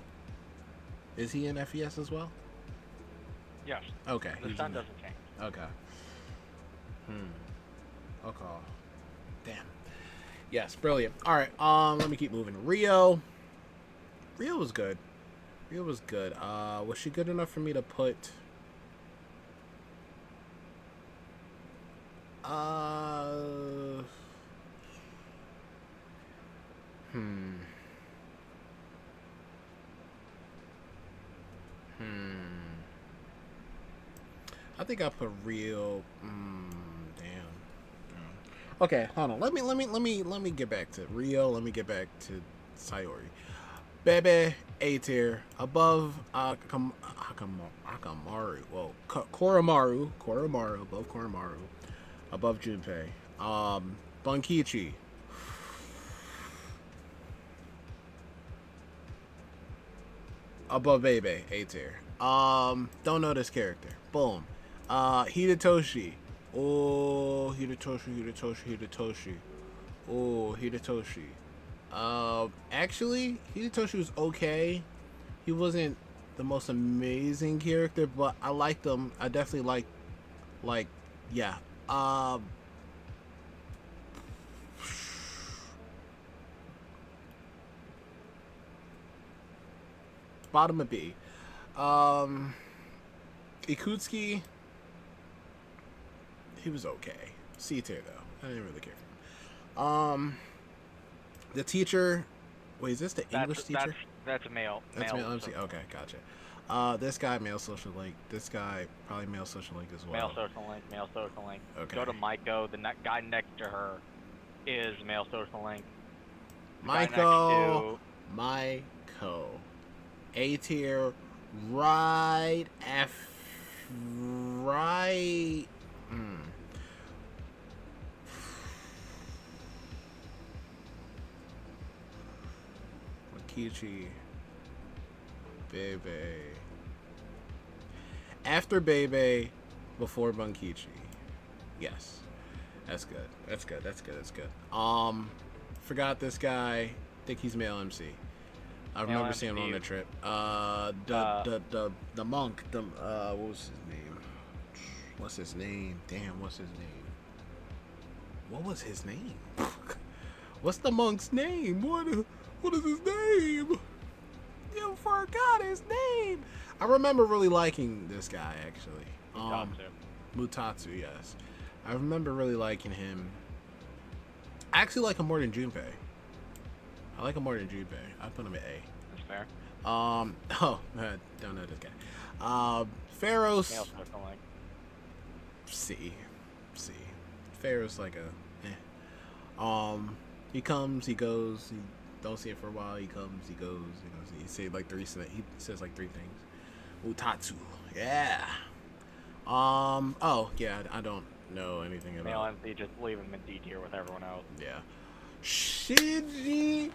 Speaker 1: is he in FES as well?
Speaker 2: Yes.
Speaker 1: Okay.
Speaker 2: The sun doesn't change.
Speaker 1: Okay. Okay. Damn. Yes, brilliant. All right. Let me keep moving. Rio was good. Was she good enough for me to put? I think I put Rio. Damn. Okay, hold on. Let me get back to Rio. Let me get back to Sayori. Bebe A tier above Akamaru. Well, Koromaru above Koromaru, above Junpei. Bunkichi above Bebe A tier. Don't know this character. Boom. Hidetoshi. Oh, Hidetoshi. Oh, Hidetoshi. Actually, Hidetoshi was okay. He wasn't the most amazing character, but I liked him. I definitely like, yeah. Bottom of B. Ikutsuki, he was okay. C tier though. I didn't really care for him. The teacher. Wait, is this the English teacher?
Speaker 2: That's a male.
Speaker 1: That's male MC. Okay, gotcha. This guy male social link. This guy probably male social link as well.
Speaker 2: Male social link.
Speaker 1: Okay.
Speaker 2: Go to Maiko. The guy next to her is male social link.
Speaker 1: Maiko. A tier. Right. Kichi, Bebe. After Bebe, before Bunkichi. Yes. That's good. Forgot this guy. Think he's male MC. I remember seeing him on the trip. The monk. What was his name? What's his name? Damn, what's his name? What was his name? What's the monk's name? What is his name? You forgot his name. I remember really liking this guy actually. Mutatsu, yes. I remember really liking him. I actually like him more than Junpei. I like him more than Junpei. I put him at A.
Speaker 2: That's fair.
Speaker 1: I don't know this guy. Pharaoh's C. Pharaoh's like a he comes, he goes, he don't see it for a while, he comes, he goes, he says like three things. Utatsu. Yeah. Oh yeah, I don't know anything about
Speaker 2: male MC, just leave him in D tier with everyone else.
Speaker 1: Yeah. Shinji,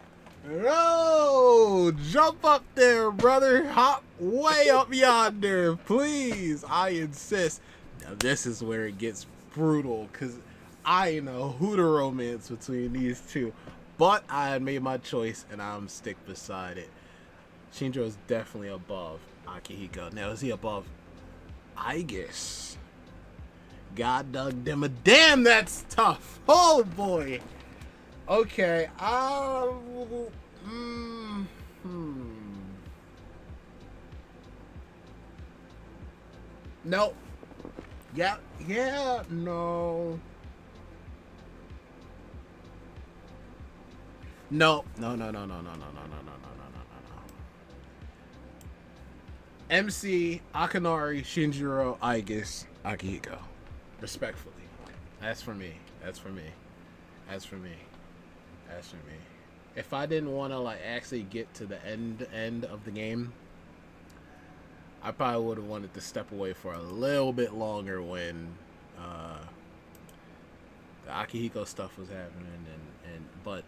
Speaker 1: no, jump up there, brother. Hop way up yonder, please. I insist. Now this is where it gets brutal, because I know who the romance between these two. But I had made my choice, and I'm stick beside it. Shinjo is definitely above Akihiko. Now, is he above Aigis? God dug them a damn, that's tough. Oh, boy. Okay, No. Yeah, no. No. MC, Akanari, Shinjiro, Aigis, Akihiko. Respectfully. That's for me. If I didn't want to actually get to the end of the game, I probably would have wanted to step away for a little bit longer when the Akihiko stuff was happening, but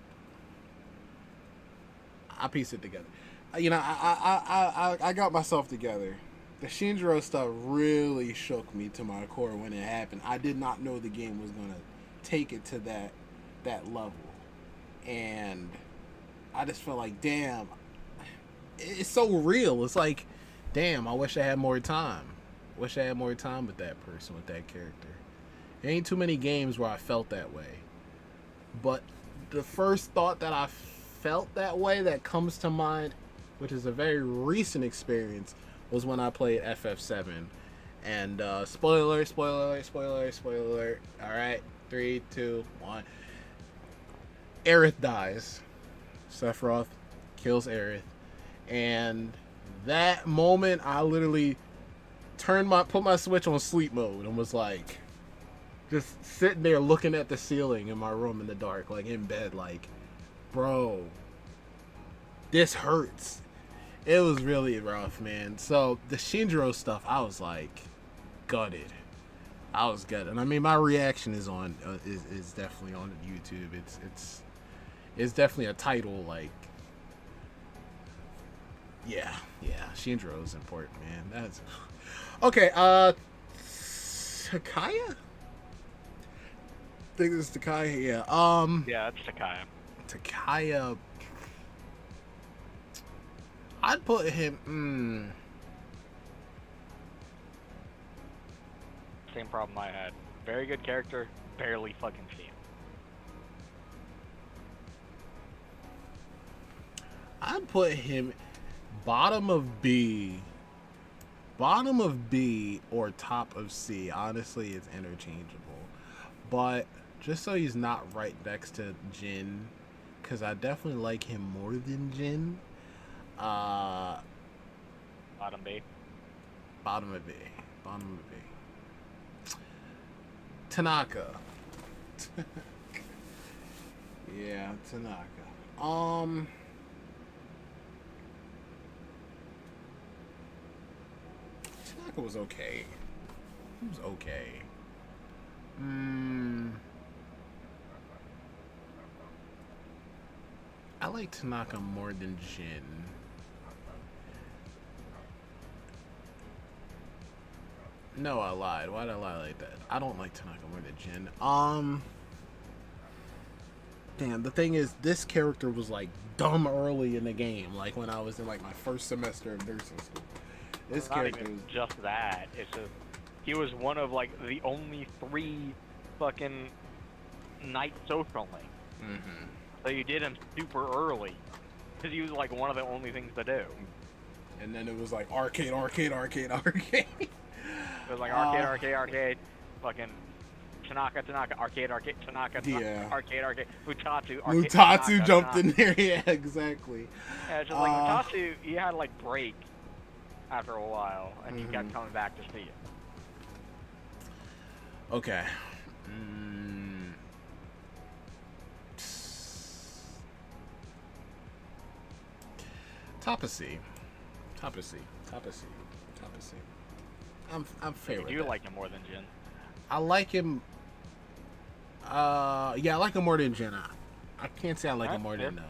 Speaker 1: I pieced it together. I got myself together. The Shinjiro stuff really shook me to my core when it happened. I did not know the game was gonna take it to that level, and I just felt like, damn, it's so real. It's like, damn, I wish I had more time. Wish I had more time with that person, with that character. There ain't too many games where I felt that way. But the first thought that I felt that way that comes to mind, which is a very recent experience, was when I played FF7. And spoiler alert. Alright, 3, 2, 1. Aerith dies. Sephiroth kills Aerith. And that moment, I literally put my Switch on sleep mode and was like, just sitting there looking at the ceiling in my room in the dark, like in bed, like, bro, this hurts. It was really rough, man. So the Shinjiro stuff, I was like gutted. I was gutted. I mean, my reaction is on is definitely on YouTube. It's definitely a title like, yeah. Shinjiro is important, man. That's okay. Takaya. I think this is Takaya. Yeah.
Speaker 2: Yeah, it's Takaya.
Speaker 1: Takaya. I'd put him.
Speaker 2: Same problem I had. Very good character, barely fucking see him.
Speaker 1: I'd put him bottom of B. Bottom of B or top of C. Honestly, it's interchangeable. But just so he's not right next to Jin, because I definitely like him more than Jin.
Speaker 2: Bottom B.
Speaker 1: Bottom of B. Bottom of B. Tanaka. Yeah, Tanaka. Tanaka was okay. He was okay. I like Tanaka more than Jin. No, I lied. Why did I lie like that? I don't like Tanaka more than Jin. Damn, the thing is, this character was like dumb early in the game, like when I was in like my first semester of nursing school. This
Speaker 2: Not
Speaker 1: character
Speaker 2: even
Speaker 1: was
Speaker 2: just that. It's just he was one of like the only 3 fucking night social links. So you did him super early because he was like one of the only things to do.
Speaker 1: And then it was like arcade.
Speaker 2: It was like arcade, fucking Tanaka, arcade, Tanaka,
Speaker 1: Yeah.
Speaker 2: arcade, Mutatsu,
Speaker 1: Mutatsu jumped in there, yeah, exactly.
Speaker 2: Yeah, it's just like Mutatsu, he had like break after a while, and he kept coming back to see it.
Speaker 1: Okay. Top of C. I'm fair with
Speaker 2: You
Speaker 1: that.
Speaker 2: like him more than Jin.
Speaker 1: I like him. Yeah, I like him more than Jin. I can't say I like him more than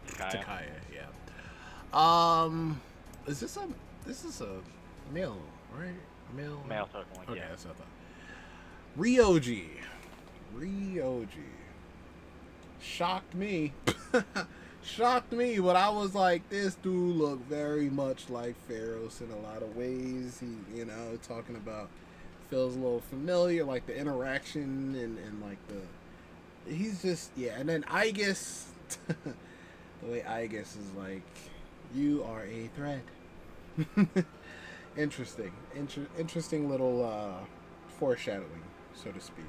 Speaker 1: Takaya. Yeah. Is this a male, right?
Speaker 2: Male token link,
Speaker 1: Okay,
Speaker 2: yeah.
Speaker 1: that's what I thought. Ryoji shocked me. Shocked me, but I was like, this dude looked very much like Pharaohs in a lot of ways. He, talking about feels a little familiar, like the interaction and like he's just, yeah. And then Aegis, the way Aegis is like, you are a threat. Interesting little foreshadowing, so to speak,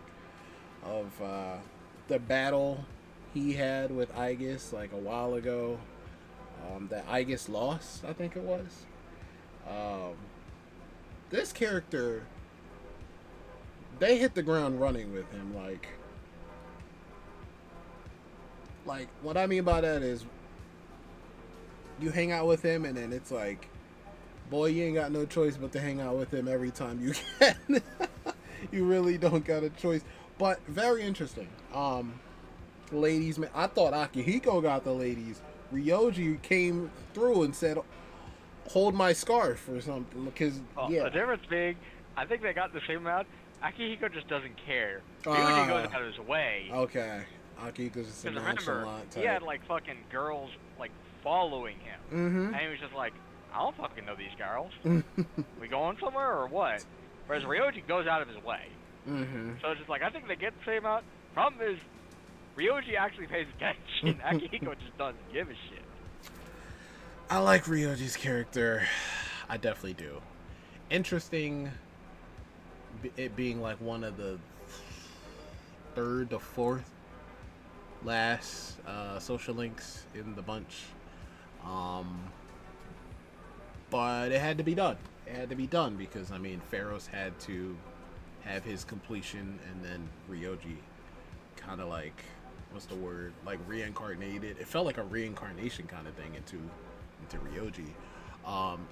Speaker 1: of the battle he had with Aegis like a while ago, that Aegis lost, I think it was. This character, they hit the ground running with him. Like what I mean by that is, you hang out with him, and then it's like, boy, you ain't got no choice but to hang out with him every time you can. You really don't got a choice. But very interesting. Ladies, man, I thought Akihiko got the ladies. Ryoji came through and said, hold my scarf or something, because
Speaker 2: The difference being, I think they got the same amount. Akihiko just doesn't care. Ryoji goes out of his way.
Speaker 1: Okay. Akihiko's just a nonchalant type.
Speaker 2: He had like fucking girls like following him. And he was just like, I don't fucking know these girls. We going somewhere or what? Whereas Ryoji goes out of his way. So it's just like, I think they get the same amount. Problem is, Ryoji actually pays attention. Akihiko just doesn't give a shit.
Speaker 1: I like Ryoji's character. I definitely do. Interesting, it being like one of the third to fourth last social links in the bunch. But it had to be done. It had to be done because, I mean, Pharaohs had to have his completion, and then Ryoji kind of like, what's the word, like reincarnated. It felt like a reincarnation kind of thing into Ryoji. Um,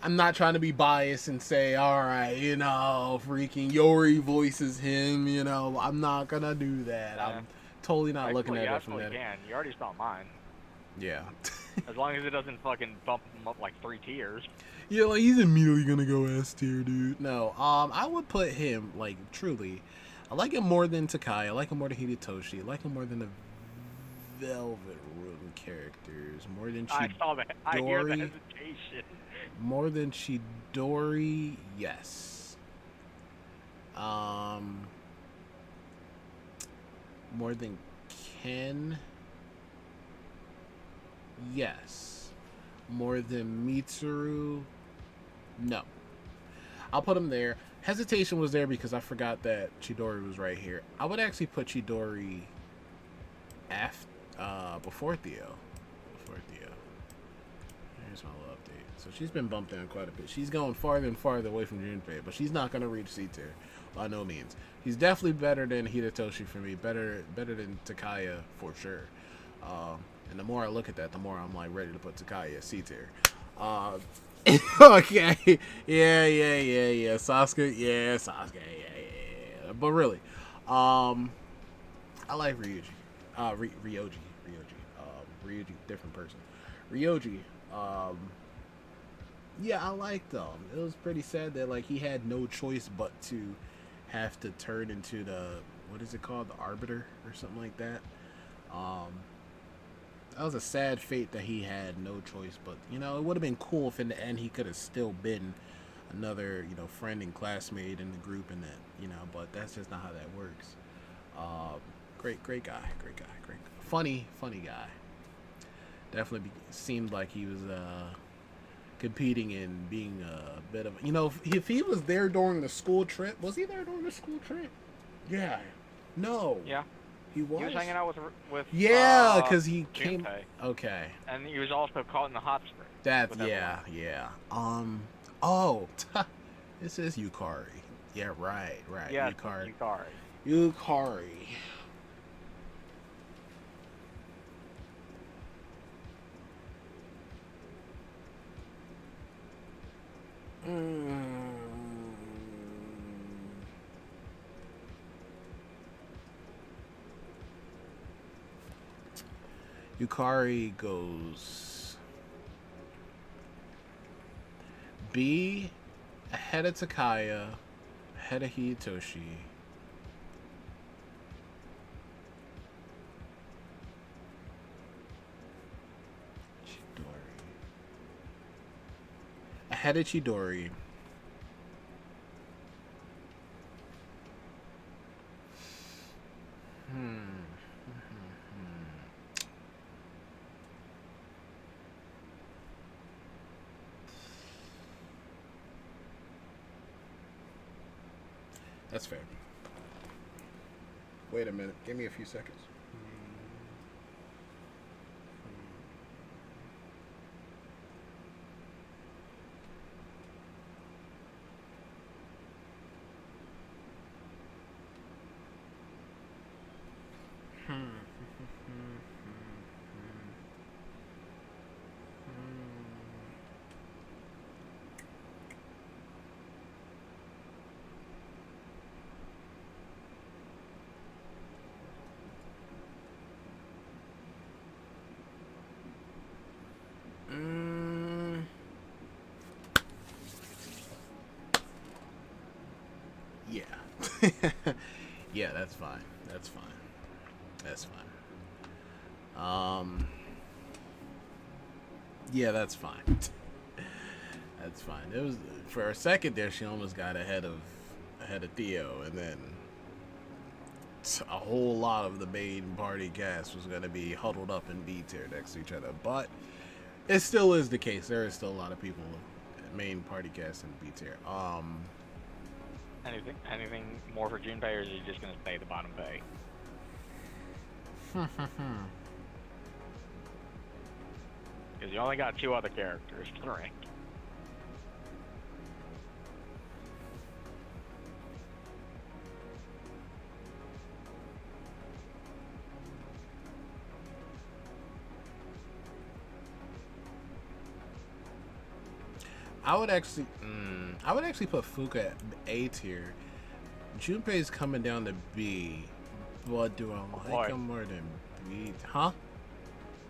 Speaker 1: I'm not trying to be biased and say, all right, freaking Yori voices him. I'm not gonna do that.
Speaker 2: Yeah.
Speaker 1: I'm totally not looking
Speaker 2: Actually,
Speaker 1: at
Speaker 2: you
Speaker 1: it from that.
Speaker 2: absolutely can. You already saw mine.
Speaker 1: Yeah.
Speaker 2: As long as it doesn't fucking bump him up like 3 tiers.
Speaker 1: Yeah, like he's immediately gonna go S tier, dude. No, I would put him like truly. I like him more than Takai. I like him more than Hidetoshi. I like him more than the Velvet Room characters. More than
Speaker 2: I saw that. I hear the
Speaker 1: Chidori.
Speaker 2: hesitation.
Speaker 1: More than Chidori, yes. More than Ken, yes. More than Mitsuru, no. I'll put him there. Hesitation was there because I forgot that Chidori was right here. I would actually put Chidori before Theo. Here's my little update. So she's been bumped down quite a bit. She's going farther and farther away from Junpei, but she's not going to reach C tier by no means. He's definitely better than Hidetoshi for me. Better than Takaya for sure. And the more I look at that, the more I'm like ready to put Takaya C tier. Okay. Yeah. Sasuke. Yeah. But really, I like Ryuji. Ryoji. Ryuji, different person. Ryoji. Yeah, I liked him. It was pretty sad that like he had no choice but to have to turn into what is it called, the Arbiter or something like that. That was a sad fate that he had no choice, but it would have been cool if in the end he could have still been another friend and classmate in the group, and that but that's just not how that works. Great guy. Funny guy. Definitely seemed like he was competing and being a bit of if he was there during the school trip. Was he there during the school trip? Yeah. No.
Speaker 2: Yeah.
Speaker 1: He was.
Speaker 2: He was hanging out with
Speaker 1: yeah, because he came.
Speaker 2: Junpei.
Speaker 1: Okay.
Speaker 2: And he was also caught in the hot spring.
Speaker 1: That's yeah. Oh, this is Yukari. Yeah, right.
Speaker 2: Yeah,
Speaker 1: Yukari. Yukari goes B, ahead of Takaya, ahead of Hitoshi. Ahead of Chidori. That's fair. Wait a minute. Give me a few seconds. Yeah. Yeah, that's fine. Yeah, that's fine. That's fine. It was for a second there. She almost got ahead of Theo, and then a whole lot of the main party cast was going to be huddled up in B tier next to each other. But it still is the case. There is still a lot of people, main party cast in B tier.
Speaker 2: Anything more for Junpei, or is he just gonna stay the bottom pay? Because you only got 2 other characters to rank.
Speaker 1: I would actually put Fuka at A tier. Junpei's coming down to B, but do I like him more than B? Huh?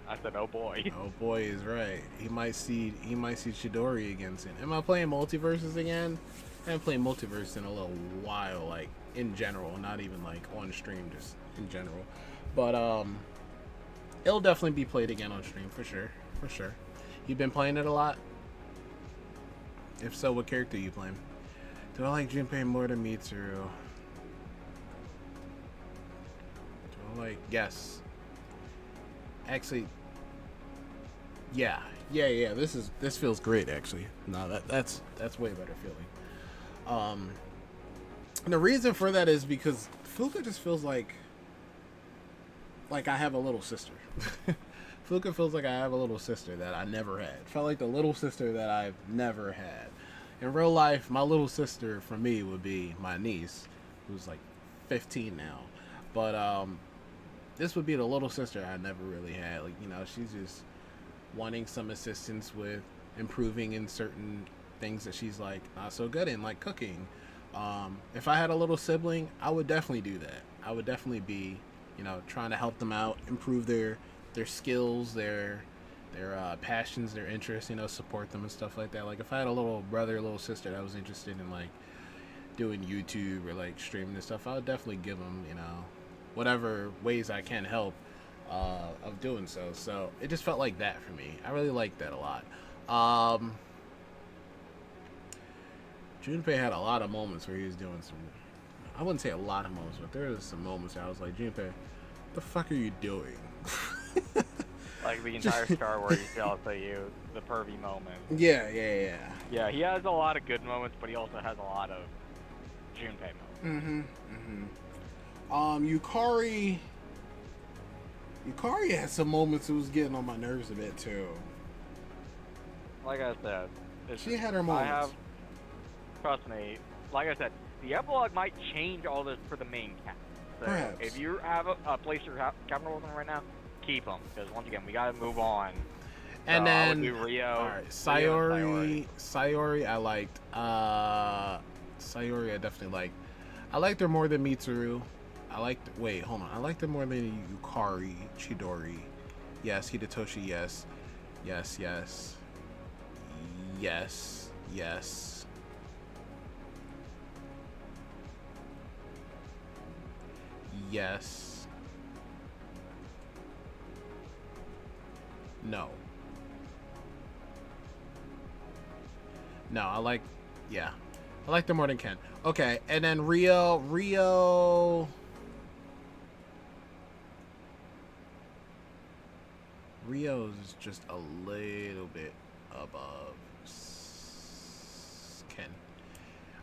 Speaker 2: I said, oh boy.
Speaker 1: Oh boy is right. He might see Chidori against it. Am I playing multiverses again? I haven't played multiverse in a little while, like in general, not even like on stream, just in general. But it'll definitely be played again on stream for sure. For sure. You've been playing it a lot? If so, what character are you playing? Do I like Junpei more than Mitsuru? Do I like... Yes. Actually... Yeah. This feels great, actually. No, that's way better feeling. And the reason for that is because Fuka just feels like I have a little sister. Fuka feels like I have a little sister that I never had. Felt like the little sister that I've never had. In real life, my little sister for me would be my niece, who's like 15 now. But this would be the little sister I never really had. Like, you know, she's just wanting some assistance with improving in certain things that she's like not so good in, like cooking. If I had a little sibling, I would definitely do that. I would definitely be, you know, trying to help them out, improve their skills, their passions, their interests, you know, support them and stuff like that. Like if I had a little brother, a little sister that was interested in like doing YouTube or like streaming and stuff, I would definitely give them, you know, whatever ways I can help of doing so. So it just felt like that for me. I really liked that a lot. Junpei had a lot of moments where he was doing some, I wouldn't say a lot of moments, but there was some moments where I was like, Junpei, what the fuck are you doing?
Speaker 2: Like the entire Star Wars also you, the pervy moment.
Speaker 1: Yeah.
Speaker 2: Yeah, he has a lot of good moments, but he also has a lot of Junpei moments.
Speaker 1: Yukari had some moments that was getting on my nerves a bit too.
Speaker 2: Like I said,
Speaker 1: she had her moments.
Speaker 2: Trust me, like I said, the epilogue might change all this for the main cast. So
Speaker 1: Perhaps.
Speaker 2: If you have a place you're comfortable with them right now, keep them. Because once again, we gotta move on.
Speaker 1: And
Speaker 2: so
Speaker 1: then,
Speaker 2: I would do Rio.
Speaker 1: Alright, Sayori I liked. Sayori I definitely liked. I liked her more than Mitsuru. I liked her more than Yukari, Chidori. Yes, Hidetoshi, yes. Yes. No, I like them more than Ken. Okay, and then Rio's just a little bit above Ken.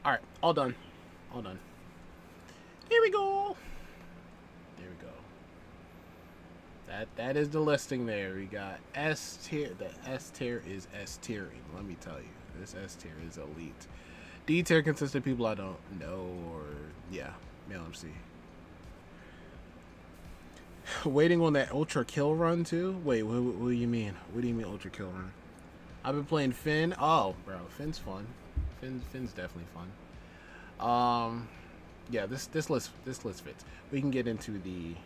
Speaker 1: Alright, all done. Here we go. That is the listing there. We got S tier. The S tier is S tiering. Let me tell you, this S tier is elite. D tier consists of people I don't know, or yeah, male MC. Waiting on that ultra kill run too. Wait, what do you mean? What do you mean ultra kill run? I've been playing Finn. Oh, bro, Finn's fun. Finn's definitely fun. Yeah, this list fits. We can get into the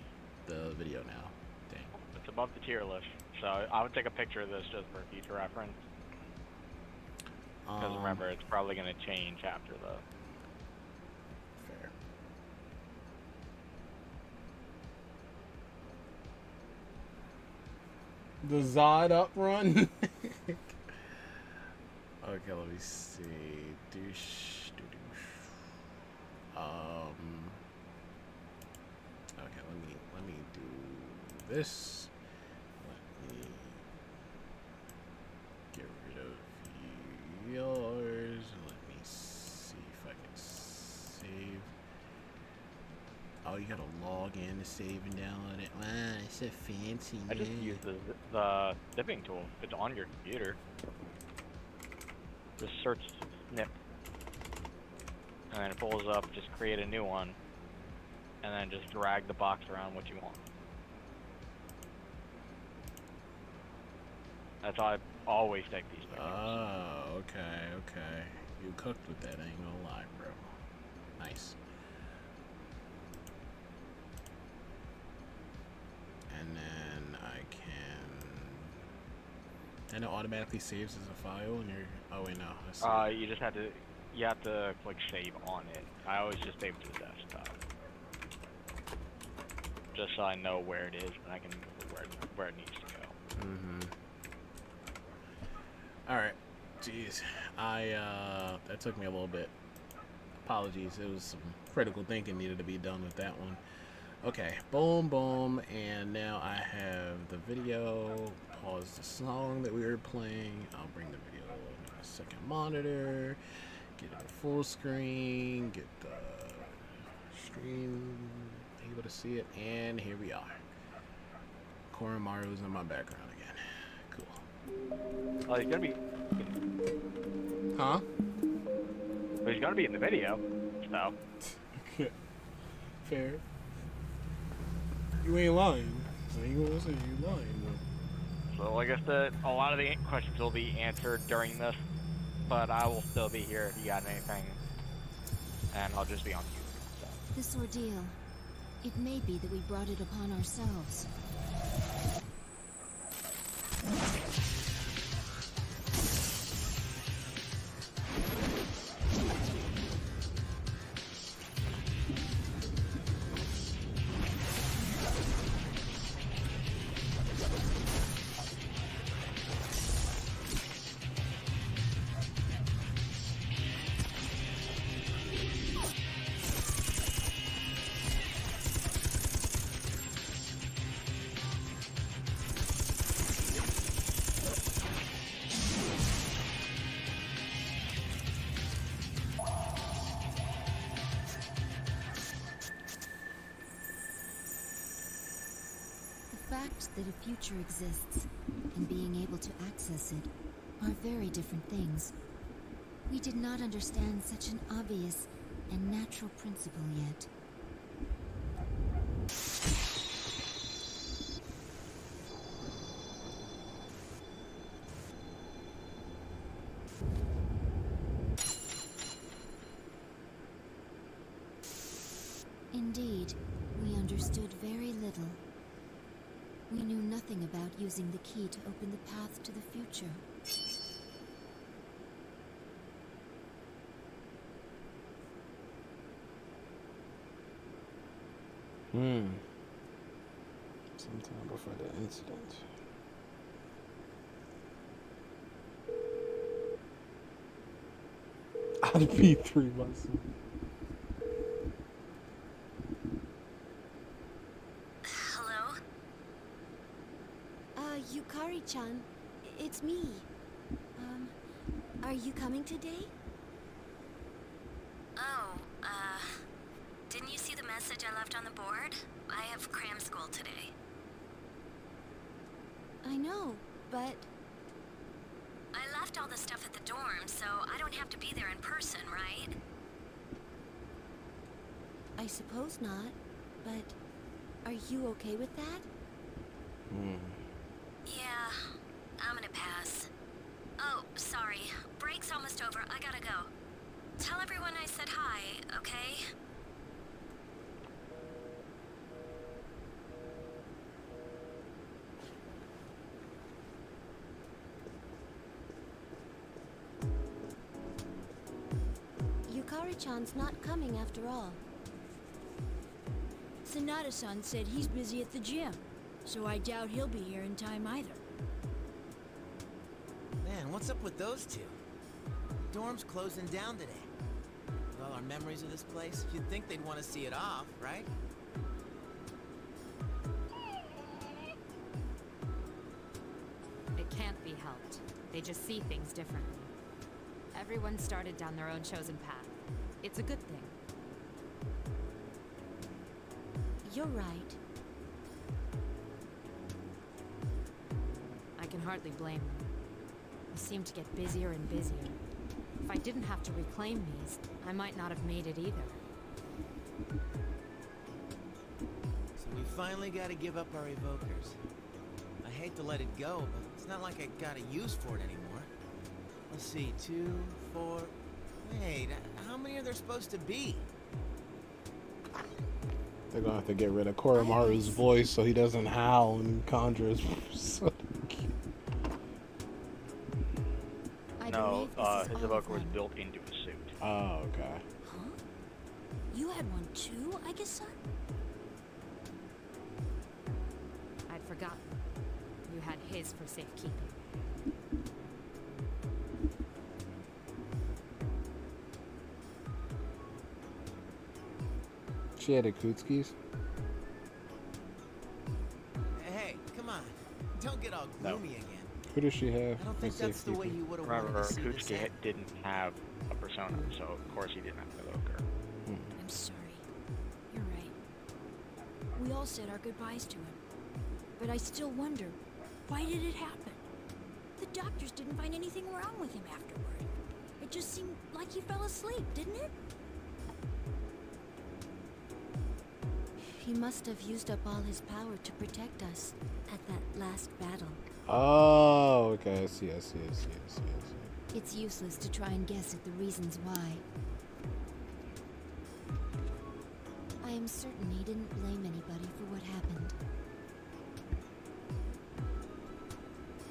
Speaker 1: video now. Dang.
Speaker 2: It's above the tier list, so I would take a picture of this just for future reference. Because remember, it's probably going to change after the...
Speaker 1: Fair. The Zod up run? Okay, let me see. Okay, let me do this. Let me get rid of yours. Let me see if I can save. Oh, you gotta log in to save and download it. Wow, it's so fancy.
Speaker 2: I just use the snipping tool. It's on your computer. Just search snip. And then it pulls up, just create a new one. And then just drag the box around what you want. That's always take these pictures.
Speaker 1: Oh, okay, okay. You cooked with that, I ain't gonna lie, bro. Nice. And then I can... And it automatically saves as a file and you're... Oh wait, no. I see.
Speaker 2: You just have to, click save on it. I always just save it to the desktop. Just so I know where it is and I can move it where it needs to go.
Speaker 1: Mm-hmm. Alright. Jeez. That took me a little bit. Apologies. It was some critical thinking needed to be done with that one. Okay. Boom, boom. And now I have the video. Pause the song that we were playing. I'll bring the video to my second monitor. Get it full screen. Get the stream able to see it. And here we are. Koromaru's in my background again. Cool.
Speaker 2: Oh, he's gonna be.
Speaker 1: Huh?
Speaker 2: But he's gonna be in the video, so.
Speaker 1: Fair. You ain't lying. I ain't gonna say you lying, though.
Speaker 2: So I guess a lot of the questions will be answered during this, but I will still be here if you got anything, and I'll just be on mute. So.
Speaker 3: This ordeal, it may be that we brought it upon ourselves. The fact that a future exists and being able to access it are very different things. We did not understand such an obvious and natural principle yet. Indeed, we understood very little. We knew nothing about using the key to open the path to the future.
Speaker 1: Sometime before the incident. I'd be 3 months.
Speaker 3: Hello? Yukari-chan, it's me. Are you coming today?
Speaker 4: Oh, didn't you see the message I left on the board? I have cram school today.
Speaker 3: I know, but...
Speaker 4: I left all the stuff at the dorm, so I don't have to be there in person, right?
Speaker 3: I suppose not, but... Are you okay with that?
Speaker 4: Yeah, I'm gonna pass. Oh, sorry. Break's almost over. I gotta go. Tell everyone I said hi, okay?
Speaker 3: Yukari-chan's not coming after all.
Speaker 5: Sanada-san said he's busy at the gym, so I doubt he'll be here in time either.
Speaker 6: Man, what's up with those two? Dorm's closing down today. With all our memories of this place, you'd think they'd want to see it off, right?
Speaker 7: It can't be helped. They just see things differently. Everyone started down their own chosen path. It's a good thing.
Speaker 3: You're right.
Speaker 7: I can hardly blame them. They seem to get busier and busier. If I didn't have to reclaim these, I might not have made it either.
Speaker 6: So we finally gotta give up our evokers. I hate to let it go, but it's not like I got a use for it anymore. Let's see, 2, 4... Wait, how many are there supposed to be?
Speaker 1: They're gonna have to get rid of Koromaru's voice so he doesn't howl and conjure his so cute.
Speaker 2: No,
Speaker 3: believe this is
Speaker 2: his
Speaker 3: all of
Speaker 2: evoker was
Speaker 3: them.
Speaker 2: built into his suit.
Speaker 1: Oh, okay.
Speaker 5: Huh? You had one too, I guess, son?
Speaker 7: I'd forgotten. You had his for safekeeping.
Speaker 1: She had Akutsuki's.
Speaker 6: Hey, come on. Don't get all
Speaker 2: No.
Speaker 6: gloomy again.
Speaker 1: Who does she have?
Speaker 6: I don't think
Speaker 1: for
Speaker 6: that's the way
Speaker 1: safekeeping?
Speaker 6: you would have wanted
Speaker 2: Remember,
Speaker 6: to see this
Speaker 2: Kutsuki
Speaker 6: end.
Speaker 2: didn't have a persona, so of course he didn't have an evoker.
Speaker 5: I'm sorry. You're right. We all said our goodbyes to him. But I still wonder, why did it happen? The doctors didn't find anything wrong with him afterward. It just seemed like he fell asleep, didn't it?
Speaker 3: He must have used up all his power to protect us at that last battle.
Speaker 1: Oh, okay. I see.
Speaker 3: It's useless to try and guess at the reasons why. I am certain he didn't blame anybody for what happened.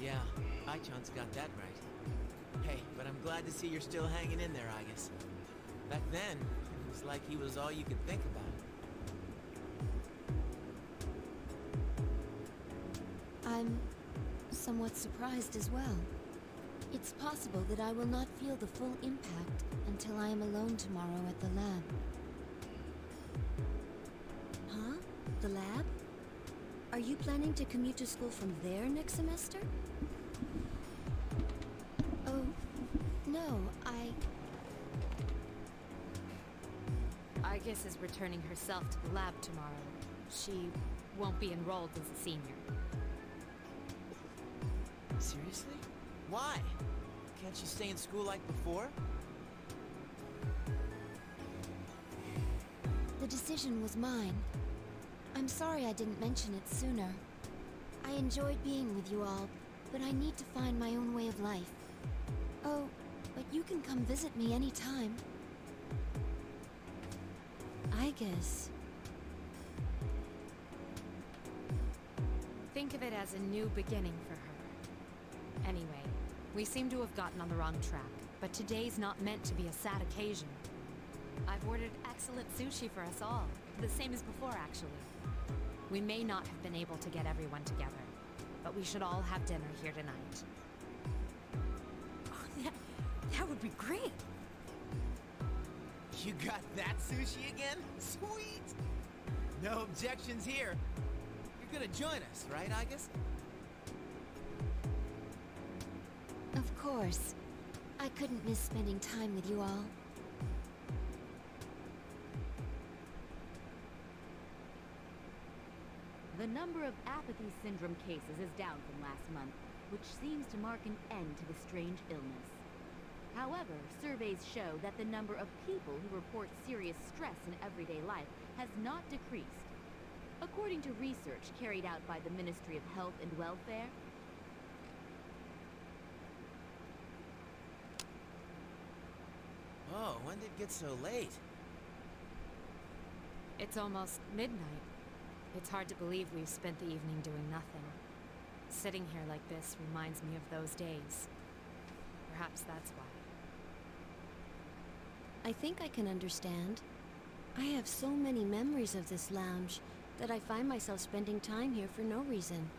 Speaker 6: Yeah, Ai-chan's got that right. Hey, but I'm glad to see you're still hanging in there, Agus. Back then, it was like he was all you could think about.
Speaker 3: I'm somewhat surprised as well. It's possible that I will not feel the full impact until I am alone tomorrow at the lab. Huh? The lab? Are you planning to commute to school from there next semester? Oh, no,
Speaker 7: Argus is returning herself to the lab tomorrow. She won't be enrolled as a senior.
Speaker 6: Seriously? Why? Can't you stay in school like before?
Speaker 3: The decision was mine. I'm sorry I didn't mention it sooner. I enjoyed being with you all, but I need to find my own way of life. Oh, but you can come visit me anytime. I guess.
Speaker 7: Think of it as a new beginning for her. Anyway, we seem to have gotten on the wrong track, but today's not meant to be a sad occasion. I've ordered excellent sushi for us all, the same as before actually. We may not have been able to get everyone together, but we should all have dinner here tonight.
Speaker 5: Oh, that would be great.
Speaker 6: You got that sushi again? Sweet! No objections here. You're gonna join us, right, Agus?
Speaker 3: Of course. I couldn't miss spending time with you all.
Speaker 8: The number of apathy syndrome cases is down from last month, which seems to mark an end to the strange illness. However, surveys show that the number of people who report serious stress in everyday life has not decreased. According to research carried out by the Ministry of Health and Welfare,
Speaker 6: Oh, when did it get so late?
Speaker 7: It's almost midnight. It's hard to believe we've spent the evening doing nothing. Sitting here like this reminds me of those days. Perhaps that's why.
Speaker 3: I think I can understand. I have so many memories of this lounge that I find myself spending time here for no reason.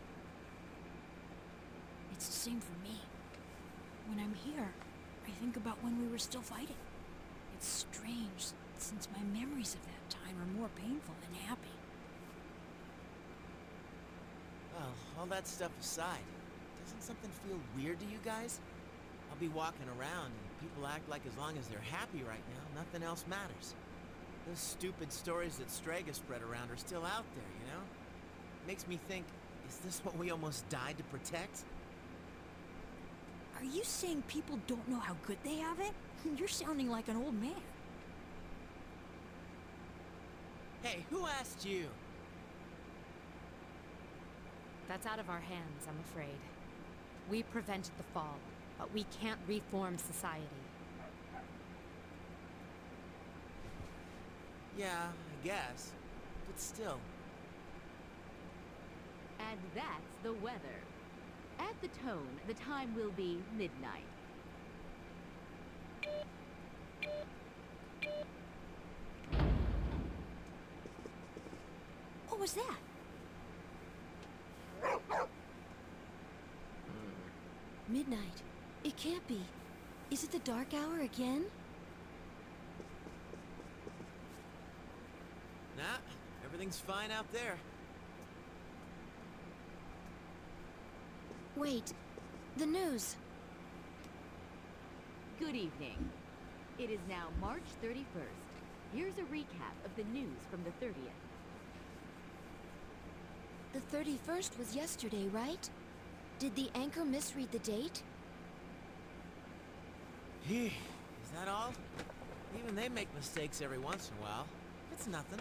Speaker 5: It's the same for me. When I'm here, I think about when we were still fighting. It's strange, since my memories of that time are more painful than happy.
Speaker 6: Well, all that stuff aside, doesn't something feel weird to you guys? I'll be walking around and people act like as long as they're happy right now, nothing else matters. Those stupid stories that Strega spread around are still out there, you know? Makes me think, is this what we almost died to protect?
Speaker 5: Are you saying people don't know how good they have it? You're sounding like an old man.
Speaker 6: Hey, who asked you?
Speaker 7: That's out of our hands, I'm afraid. We prevented the fall, but we can't reform society.
Speaker 6: Yeah, I guess. But still.
Speaker 8: And that's the weather. At the tone, the time will be midnight.
Speaker 5: What was that? Midnight. It can't be. Is it the dark hour again?
Speaker 6: Nah, everything's fine out there.
Speaker 5: Wait. The news.
Speaker 8: Good evening. It is now March 31st. Here's a recap of the news from the 30th.
Speaker 5: The 31st was yesterday, right? Did the anchor misread the date?
Speaker 6: Is that all? Even they make mistakes every once in a while. It's nothing.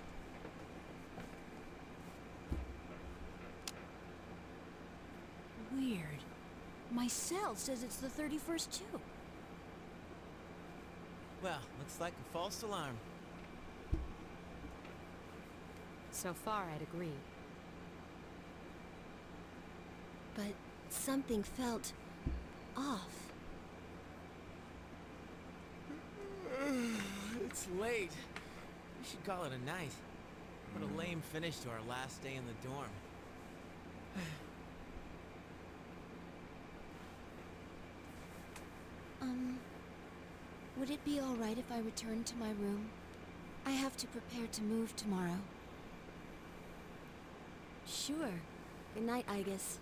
Speaker 5: Weird. My cell says it's the 31st too.
Speaker 6: Well, looks like a false alarm.
Speaker 7: So far, I'd agree.
Speaker 5: But something felt off.
Speaker 6: It's late. We should call it a night. What a lame finish to our last day in the dorm.
Speaker 5: Would it be all right if I returned to my room? I have to prepare to move tomorrow. Sure. Good night, Igus.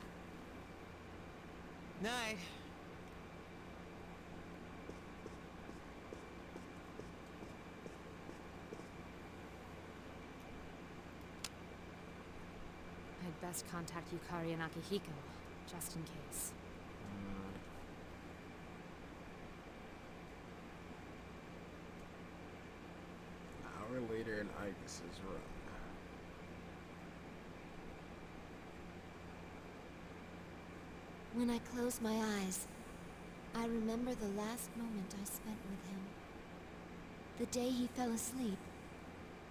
Speaker 6: Night.
Speaker 7: I'd best contact Yukari and Akihiko, just in case.
Speaker 1: An hour later in Igus's room.
Speaker 5: When I close my eyes, I remember the last moment I spent with him. The day he fell asleep,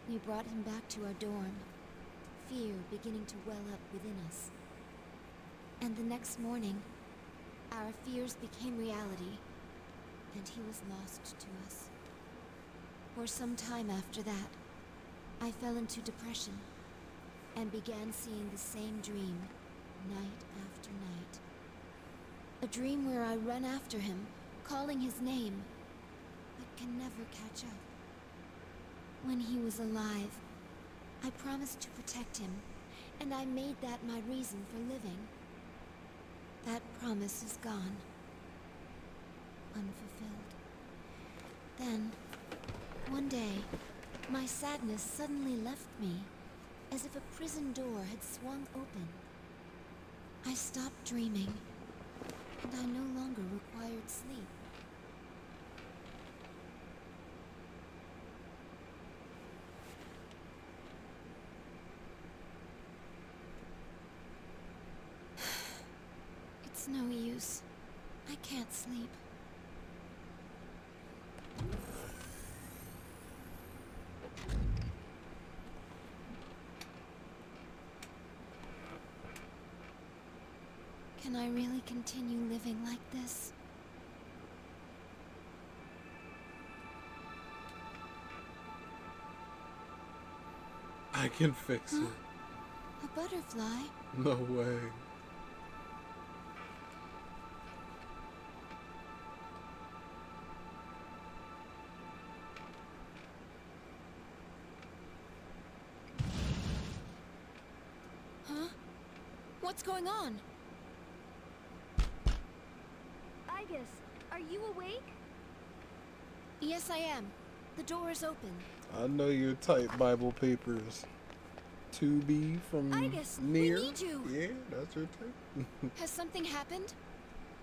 Speaker 5: we brought him back to our dorm, fear beginning to well up within us. And the next morning, our fears became reality, and he was lost to us. For some time after that, I fell into depression, and began seeing the same dream, night after night. A dream where I run after him, calling his name, but can never catch up. When he was alive, I promised to protect him, and I made that my reason for living. That promise is gone. Unfulfilled. Then, one day, my sadness suddenly left me, as if a prison door had swung open. I stopped dreaming, and I no longer required sleep. It's no use. I can't sleep. Can I really continue living like this?
Speaker 1: I can fix it.
Speaker 5: A butterfly?
Speaker 1: No way.
Speaker 5: Huh? What's going on?
Speaker 8: Igus, are you awake?
Speaker 5: Yes, I am. The door is open.
Speaker 1: I know you type Bible papers. To be from
Speaker 5: Igus,
Speaker 1: near.
Speaker 5: we need you.
Speaker 1: Yeah, that's her type.
Speaker 5: Has something happened?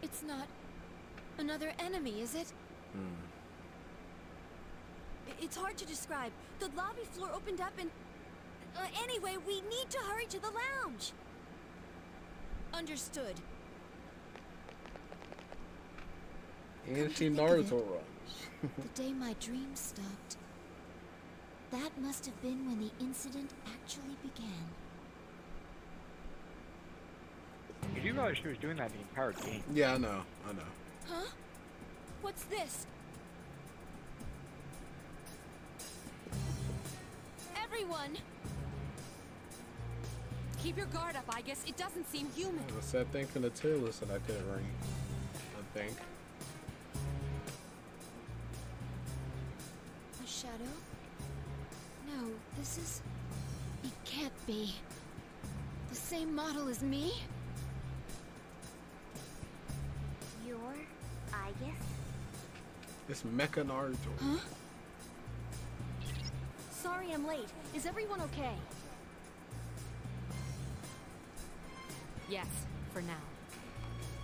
Speaker 5: It's not another enemy, is it? It's hard to describe. The lobby floor opened up and... anyway, we need to hurry to the lounge. Understood.
Speaker 1: And
Speaker 3: Come
Speaker 1: she
Speaker 3: to think of
Speaker 1: Naruto
Speaker 3: it,
Speaker 1: runs.
Speaker 3: the day my dreams stopped. That must have been when the incident actually began.
Speaker 2: You do realize she was doing that the entire game.
Speaker 1: Yeah, I know.
Speaker 5: Huh? What's this? Everyone!
Speaker 7: Keep your guard up, I guess. It doesn't seem human.
Speaker 1: It's that thing from the tier list that I couldn't ring. I think.
Speaker 3: A shadow? No, this is... It can't be. The same model as me?
Speaker 4: You're, I guess?
Speaker 1: It's Mecha Naruto.
Speaker 3: Huh?
Speaker 5: Sorry I'm late. Is everyone okay?
Speaker 7: Yes, for now.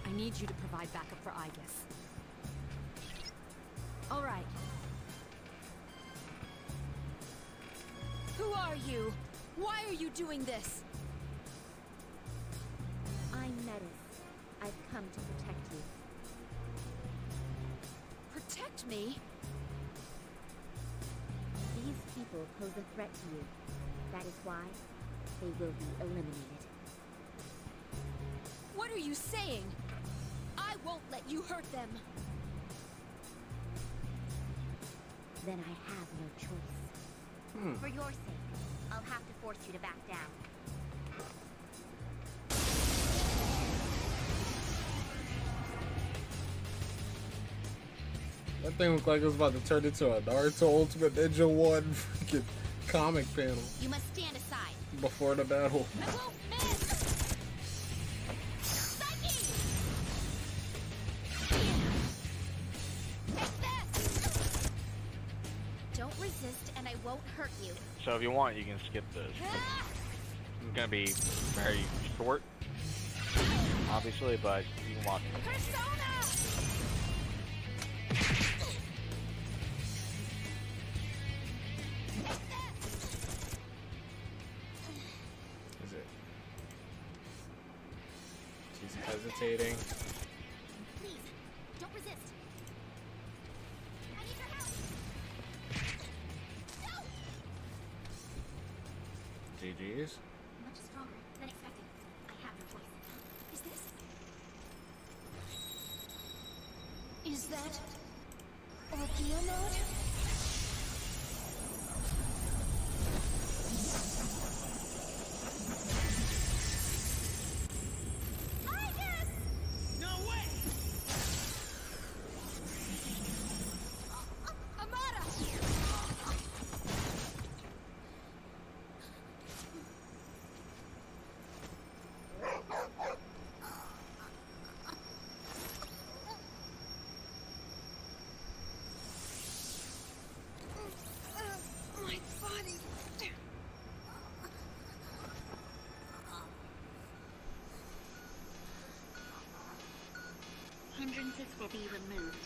Speaker 7: I need you to provide backup for Igus.
Speaker 5: All right. Who are you? Why are you doing this?
Speaker 8: I'm Metis. I've come to protect you.
Speaker 5: Protect me?
Speaker 8: These people pose a threat to you. That is why they will be eliminated.
Speaker 5: What are you saying? I won't let you hurt them.
Speaker 8: Then I have no choice.
Speaker 4: For your sake, I'll have to force you to back down.
Speaker 1: That thing looked like it was about to turn into a Naruto Ultimate Ninja 1 freaking comic panel
Speaker 4: You must stand aside.
Speaker 1: before the battle.
Speaker 5: I won't miss!
Speaker 4: Psyche!
Speaker 5: Take this!
Speaker 4: Don't resist and I won't hurt you.
Speaker 2: So if you want, you can skip this.
Speaker 5: Ah!
Speaker 2: It's gonna be very short, obviously, but you can watch it.
Speaker 5: Persona!
Speaker 1: Is it? She's hesitating.
Speaker 4: Please, don't resist. I need your help. No!
Speaker 1: GG's.
Speaker 4: Much stronger than expected. I have no choice. Is this?
Speaker 3: Is that... Orkia mode?
Speaker 6: No way!
Speaker 5: Amada! My body.
Speaker 4: 'Hindrances will be removed.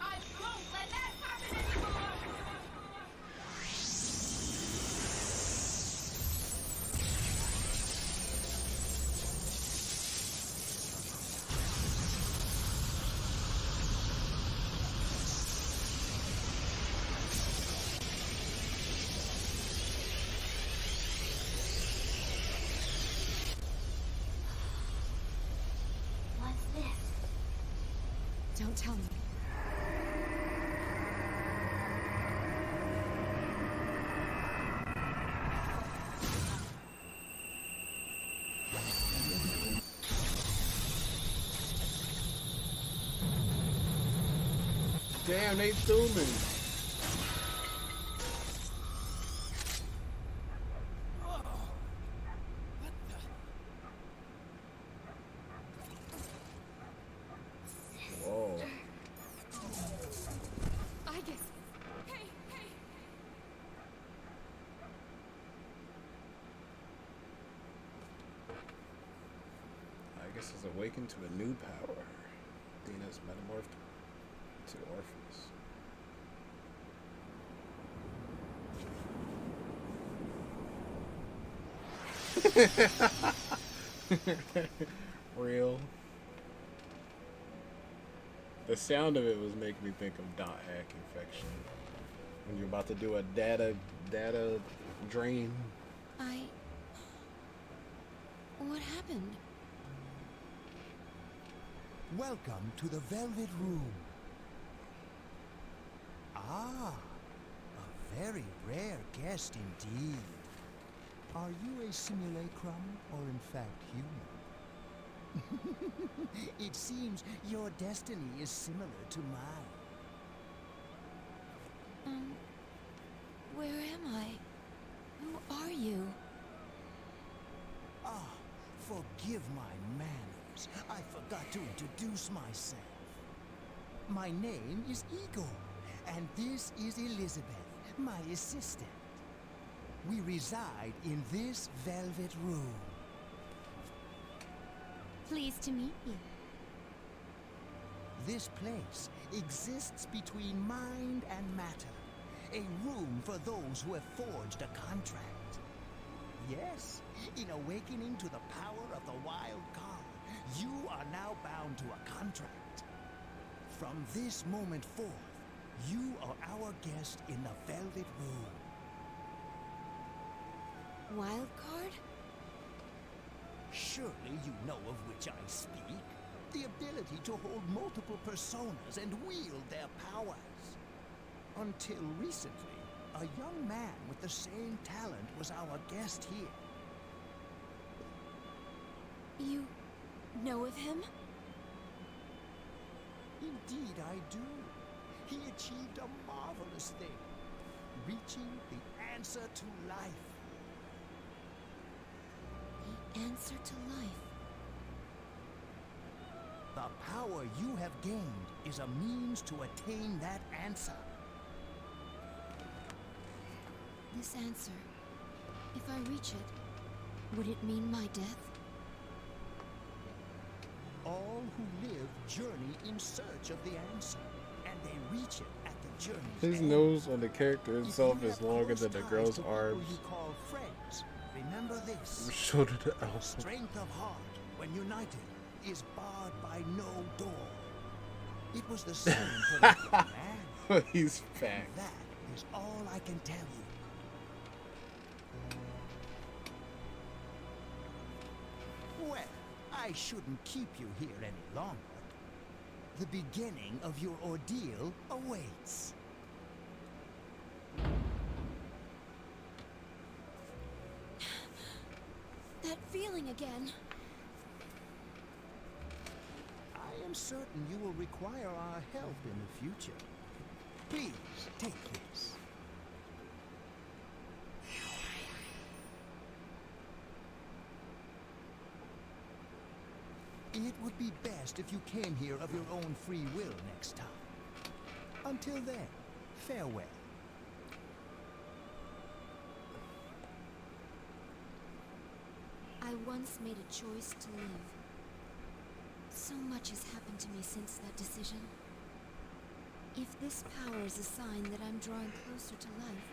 Speaker 5: I won't let that happen anymore!
Speaker 4: What's this?
Speaker 7: Don't tell me.
Speaker 1: Damn, they threw me. Whoa.
Speaker 5: I guess. Hey, hey!
Speaker 1: has awakened to a new power. Dina is metamorphed to Orpheus. Real. The sound of it was making me think of dot hack infection. When you're about to do a data drain.
Speaker 3: What happened?
Speaker 9: Welcome to the Velvet Room. Ah, a very rare guest indeed. Are you a simulacrum or in fact human? It seems your destiny is similar to mine.
Speaker 3: Where am I? Who are you?
Speaker 9: Ah, forgive my manners. I forgot to introduce myself. My name is Igor, and this is Elizabeth, my assistant. We reside in this velvet room.
Speaker 3: Pleased to meet you.
Speaker 9: This place exists between mind and matter, a room for those who have forged a contract. Yes, in awakening to the power of the wild card, you are now bound to a contract. From this moment forth, you are our guest in the Velvet Room.
Speaker 3: Wild card?
Speaker 9: Surely you know of which I speak. The ability to hold multiple personas and wield their powers. Until recently, a young man with the same talent was our guest here.
Speaker 3: You know of him?
Speaker 9: Indeed I do. He achieved a marvelous thing, reaching the answer to life.
Speaker 3: The answer to life.
Speaker 9: The power you have gained is a means to attain that answer.
Speaker 3: This answer, if I reach it, would it mean my death?
Speaker 9: All who live journey in search of the answer, and they reach it at the journey's
Speaker 1: His
Speaker 9: end.
Speaker 1: nose on the character itself
Speaker 9: If you
Speaker 1: is
Speaker 9: have
Speaker 1: longer
Speaker 9: close
Speaker 1: than the
Speaker 9: ties
Speaker 1: girl's
Speaker 9: to people
Speaker 1: arms.
Speaker 9: you call friends, remember this.
Speaker 1: Shoulder to elbow.
Speaker 9: Strength of heart, when united, is barred by no door. It was the same for the young man.
Speaker 1: He's fat.
Speaker 9: That is all I can tell you. Well, I shouldn't keep you here any longer. The beginning of your ordeal awaits.
Speaker 3: That feeling again.
Speaker 9: I am certain you will require our help in the future. Please, take this. It would be best if you came here of your own free will next time. Until then, farewell.
Speaker 3: I once made a choice to live. So much has happened to me since that decision. If this power is a sign that I'm drawing closer to life,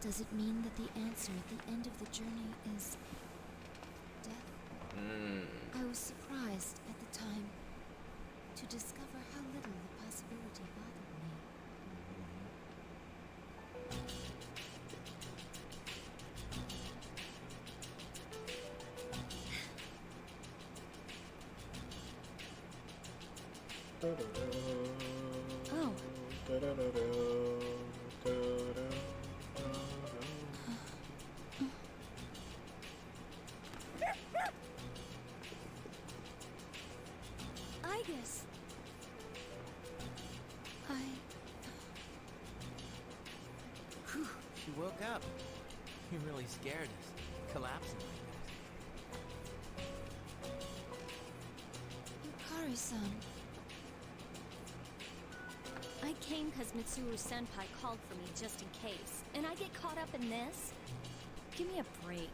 Speaker 3: does it mean that the answer at the end of the journey is death? I was surprised at the time to discover how little the possibility bothered me. Oh. I guess
Speaker 6: She woke up. You really scared us. Collapsing like
Speaker 3: Yukari-san.
Speaker 10: I came because Mitsuru-senpai called for me just in case, and I get caught up in this? Give me a break.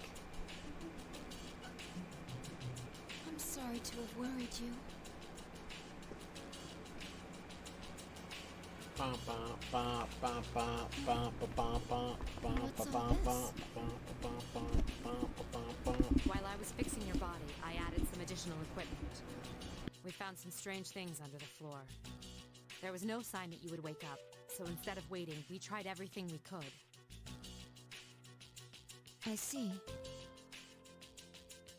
Speaker 3: I'm sorry to have worried you.
Speaker 7: While I was fixing your body, I added some additional equipment. We found some strange things under the floor. There was no sign that you would wake up, so instead of waiting, we tried everything we could.
Speaker 3: I see.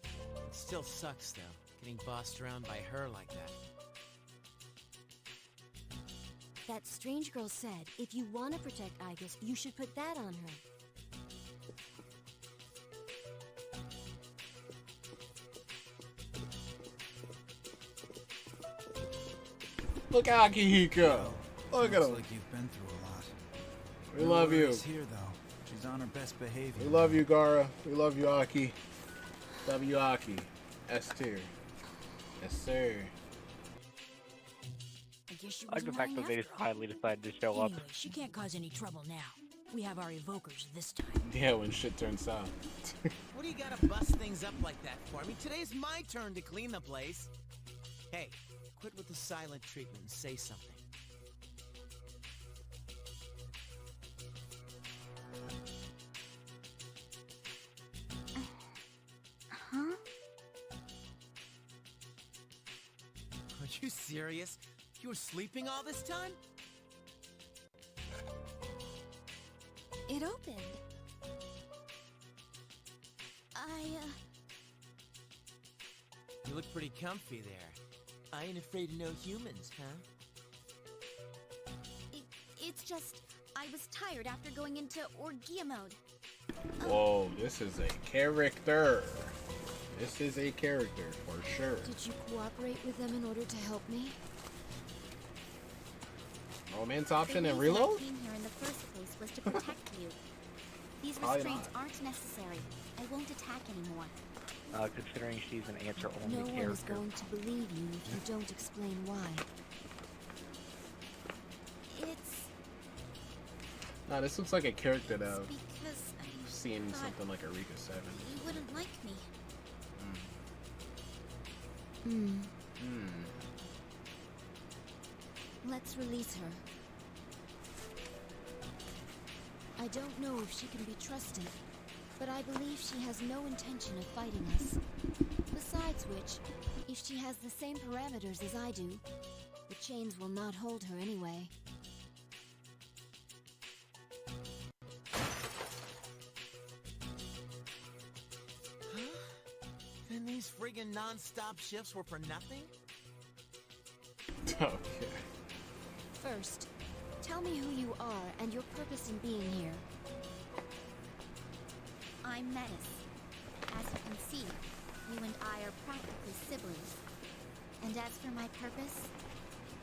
Speaker 6: It still sucks, though, getting bossed around by her like that.
Speaker 10: That strange girl said if you want to protect Igus, you should put that on her.
Speaker 1: Look at Akihiko. Look at
Speaker 11: Looks
Speaker 1: him.
Speaker 11: like you've been through a lot.
Speaker 1: We love you.
Speaker 11: She's here though. She's on her best behavior.
Speaker 1: We love you, Gara. We love you, Aki. Love you, Aki. S tier. Yes, sir.
Speaker 5: I guess she
Speaker 2: I like
Speaker 5: wasn't
Speaker 2: the fact
Speaker 5: lying
Speaker 2: that they
Speaker 5: after
Speaker 2: just
Speaker 5: all.
Speaker 2: finally decided to show up.
Speaker 5: Anyway, she can't cause any trouble now. We have our evokers this time.
Speaker 1: Yeah, when shit turns south.
Speaker 6: What do you gotta bust things up like that for? I mean, today's my turn to clean the place. Hey, quit with the silent treatment and say something.
Speaker 10: Huh?
Speaker 6: Are you serious? You were sleeping all this time?
Speaker 10: It opened.
Speaker 6: You look pretty comfy there. I ain't afraid of no humans, huh?
Speaker 10: It's just, I was tired after going into Orgia mode.
Speaker 1: Whoa, this is a character. This is a character for sure.
Speaker 3: Did you cooperate with them in order to help me?
Speaker 1: Romance option
Speaker 10: The
Speaker 1: and
Speaker 10: reason
Speaker 1: reload?
Speaker 10: I came here in the first place was to protect you. These
Speaker 1: Probably
Speaker 10: restraints
Speaker 1: not.
Speaker 10: aren't necessary. I won't attack anymore.
Speaker 2: Considering she's an
Speaker 3: No
Speaker 2: answer-only
Speaker 3: one is
Speaker 2: character.
Speaker 3: going to believe you if you don't explain why.
Speaker 10: It's
Speaker 1: Nah, this looks like a character that I've
Speaker 10: because I
Speaker 1: seen
Speaker 10: thought
Speaker 1: something like Eureka 7.
Speaker 10: you wouldn't like me.
Speaker 3: Hmm.
Speaker 10: Let's release her.
Speaker 3: I don't know if she can be trusted, but I believe she has no intention of fighting us. Besides which, if she has the same parameters as I do, the chains will not hold her anyway.
Speaker 6: Then these friggin' non-stop shifts were for nothing?
Speaker 1: Okay.
Speaker 3: First, tell me who you are and your purpose in being here.
Speaker 10: I'm Metis. As you can see, you and I are practically siblings. And as for my purpose,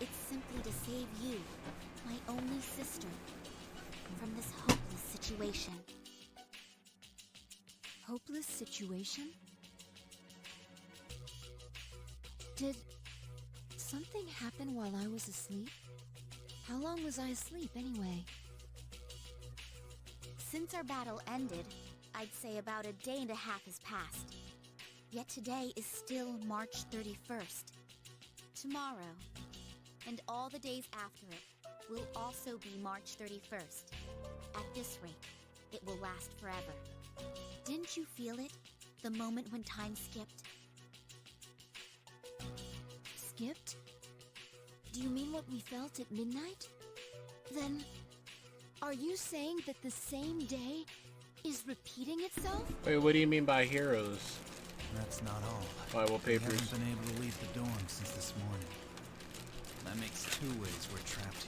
Speaker 10: it's simply to save you, my only sister, from this hopeless situation.
Speaker 3: Hopeless situation? Did something happen while I was asleep? How long was I asleep anyway?
Speaker 10: Since our battle ended, I'd say about a day and a half has passed. Yet today is still March 31st. Tomorrow, and all the days after it, will also be March 31st. At this rate, it will last forever. Didn't you feel it? The moment when time skipped?
Speaker 3: Skipped? Do you mean what we felt at midnight? Then, are you saying that the same day is repeating itself?
Speaker 1: Wait, what do you mean by heroes?
Speaker 11: That's not all.
Speaker 1: Bible
Speaker 11: We
Speaker 1: papers.
Speaker 11: haven't been able to leave the dorm since this morning. That makes 2 ways we're trapped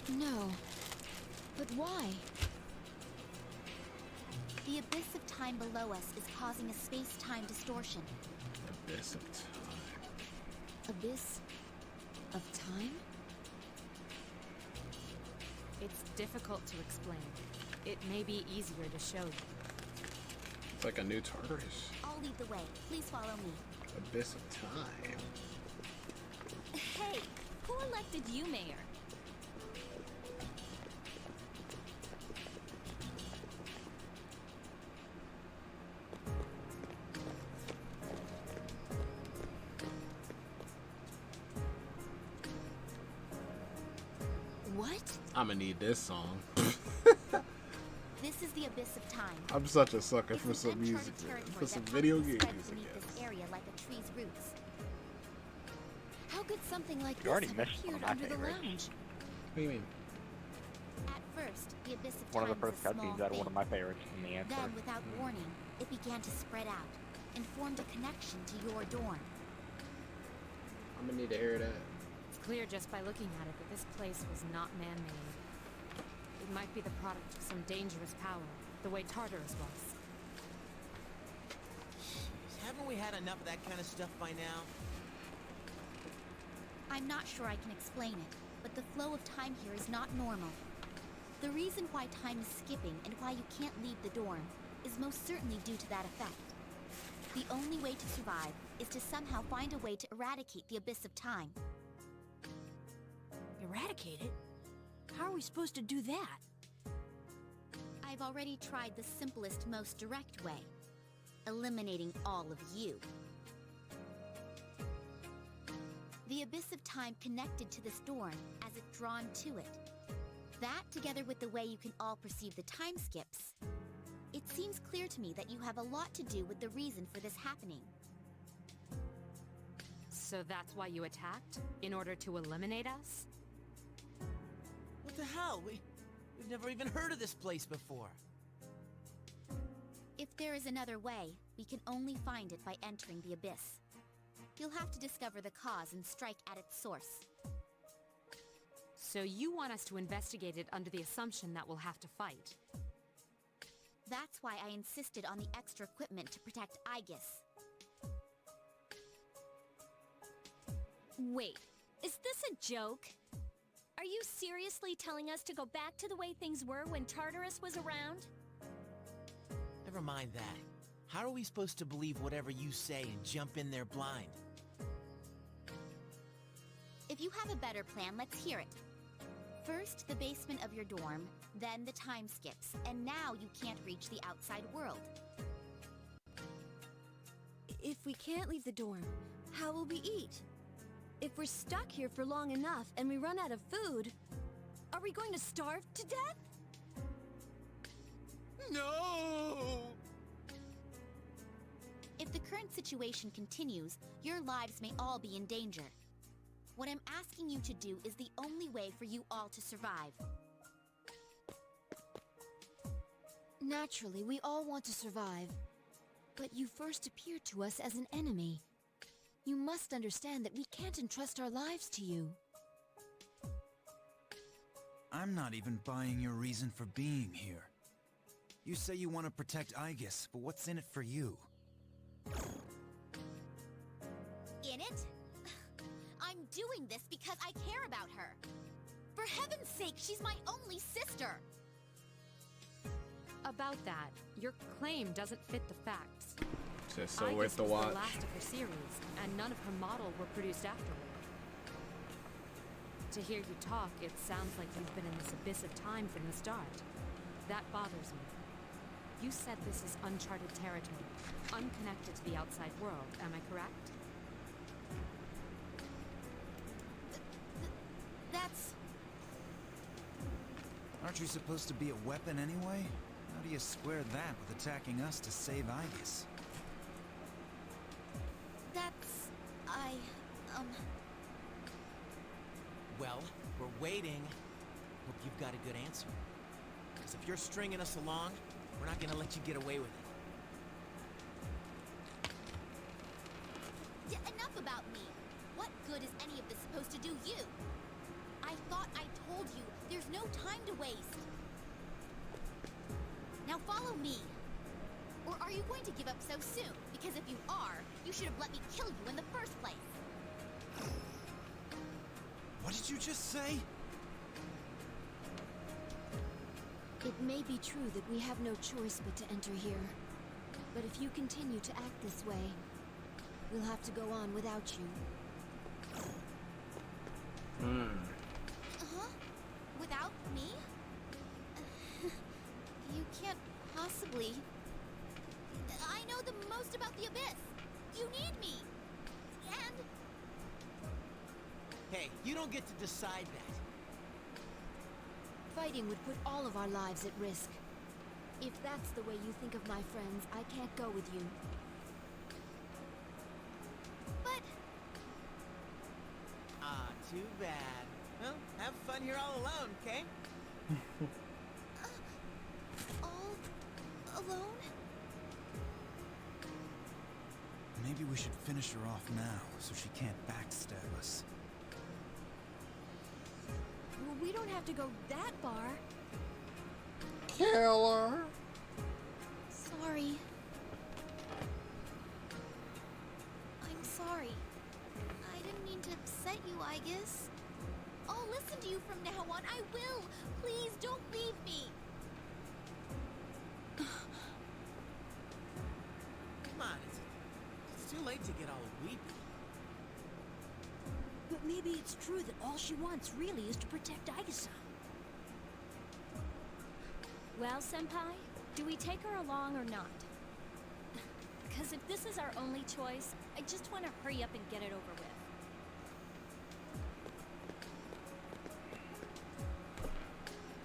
Speaker 11: here.
Speaker 3: No. But why?
Speaker 10: The abyss of time below us is causing a space-time distortion.
Speaker 1: Abyss of time.
Speaker 3: Abyss of time?
Speaker 7: It's difficult to explain. It may be easier to show you.
Speaker 1: It's like a new Tartarus.
Speaker 10: I'll lead the way. Please follow me.
Speaker 1: Abyss of time.
Speaker 10: Hey, who elected you mayor?
Speaker 1: I'ma need this song.
Speaker 10: This is the Abyss of Time.
Speaker 1: I'm such a sucker
Speaker 10: It's
Speaker 1: for
Speaker 10: an
Speaker 1: some music,
Speaker 10: uncharted territory
Speaker 1: for some
Speaker 10: that
Speaker 1: video
Speaker 10: possibly
Speaker 1: game
Speaker 10: spreads
Speaker 1: music.
Speaker 10: beneath this area like a tree's roots.
Speaker 5: How could something like
Speaker 2: You
Speaker 5: this
Speaker 2: already
Speaker 5: have
Speaker 2: missed one of
Speaker 5: appeared
Speaker 2: my
Speaker 5: under the
Speaker 2: favorites.
Speaker 5: lounge?
Speaker 1: What do you mean?
Speaker 10: At first, the Abyss of
Speaker 2: One of
Speaker 10: Time
Speaker 2: the
Speaker 10: was
Speaker 2: first
Speaker 10: a small
Speaker 2: cutscenes out of one of
Speaker 10: thing.
Speaker 2: my favorites in the answer.
Speaker 10: Then, without warning, it began to spread out and formed a connection to your dorm.
Speaker 1: I'm gonna need to hear that.
Speaker 7: It's clear just by looking at it that this place was not man-made. It might be the product of some dangerous power, the way Tartarus was.
Speaker 6: Haven't we had enough of that kind of stuff by now?
Speaker 10: I'm not sure I can explain it, but the flow of time here is not normal. The reason why time is skipping and why you can't leave the dorm is most certainly due to that effect. The only way to survive is to somehow find a way to eradicate the Abyss of Time.
Speaker 5: Eradicate it? How are we supposed to do that?
Speaker 10: I've already tried the simplest, most direct way. Eliminating all of you. The Abyss of Time connected to this dorm as if drawn to it. That, together with the way you can all perceive the time skips, it seems clear to me that you have a lot to do with the reason for this happening.
Speaker 7: So that's why you attacked? In order to eliminate us?
Speaker 6: What the hell? We've never even heard of this place before.
Speaker 10: If there is another way, we can only find it by entering the Abyss. You'll have to discover the cause and strike at its source.
Speaker 7: So you want us to investigate it under the assumption that we'll have to fight?
Speaker 10: That's why I insisted on the extra equipment to protect Aegis.
Speaker 12: Wait, is this a joke? Are you seriously telling us to go back to the way things were when Tartarus was around?
Speaker 6: Never mind that. How are we supposed to believe whatever you say and jump in there blind?
Speaker 10: If you have a better plan, let's hear it. First, the basement of your dorm, then the time skips, and now you can't reach the outside world.
Speaker 5: If we can't leave the dorm, how will we eat? If we're stuck here for long enough and we run out of food, are we going to starve to death?
Speaker 6: No!
Speaker 10: If the current situation continues, your lives may all be in danger. What I'm asking you to do is the only way for you all to survive.
Speaker 5: Naturally, we all want to survive. But you first appeared to us as an enemy. You must understand that we can't entrust our lives to you.
Speaker 11: I'm not even buying your reason for being here. You say you want to protect Aegis, but what's in it for you?
Speaker 10: In it? I'm doing this because I care about her. For heaven's sake, she's my only sister!
Speaker 7: About that, your claim doesn't fit the facts.
Speaker 1: Just so
Speaker 7: Aegis
Speaker 1: worth the
Speaker 7: was
Speaker 1: watch.
Speaker 7: the last of her series, and none of her model were produced afterward. To hear you talk, it sounds like you've been in this abyss of time from the start. That bothers me. You said this is uncharted territory, unconnected to the outside world, am I correct?
Speaker 10: That's...
Speaker 11: Aren't you supposed to be a weapon anyway? How do you square that with attacking us to save Aegis?
Speaker 10: that's...
Speaker 6: Well, we're waiting. Hope you've got a good answer. Because if you're stringing us along, we're not gonna let you get away with it.
Speaker 10: Enough about me. What good is any of this supposed to do you? I thought I told you there's no time to waste. Now follow me. Or are you going to give up so soon? Because if you are, you should have let me kill you in the first place.
Speaker 11: What did you just say?
Speaker 5: It may be true that we have no choice but to enter here. But if you continue to act this way, we'll have to go on without you.
Speaker 10: Huh? Without me? You can't possibly... I know the most about the Abyss. You need me. And...
Speaker 6: Hey, you don't get to decide that.
Speaker 5: fighting would put all of our lives at risk. If that's the way you think of my friends, I can't go with you.
Speaker 10: But
Speaker 6: Ah, too bad. Well, have fun here all alone, okay?
Speaker 10: all alone?
Speaker 11: Maybe we should finish her off now, so she can't backstab us.
Speaker 5: Well, we don't have to go that far.
Speaker 1: Killer.
Speaker 10: Sorry. I'm sorry. I didn't mean to upset you, I guess. I'll listen to you from now on. I will. Please don't leave me.
Speaker 6: Come on, it's too late to get all weepy.
Speaker 5: But maybe it's true that all she wants really is to protect Aigasa.
Speaker 12: Well, Senpai, do we take her along or not? Because if this is our only choice, I just want to hurry up and get it over with.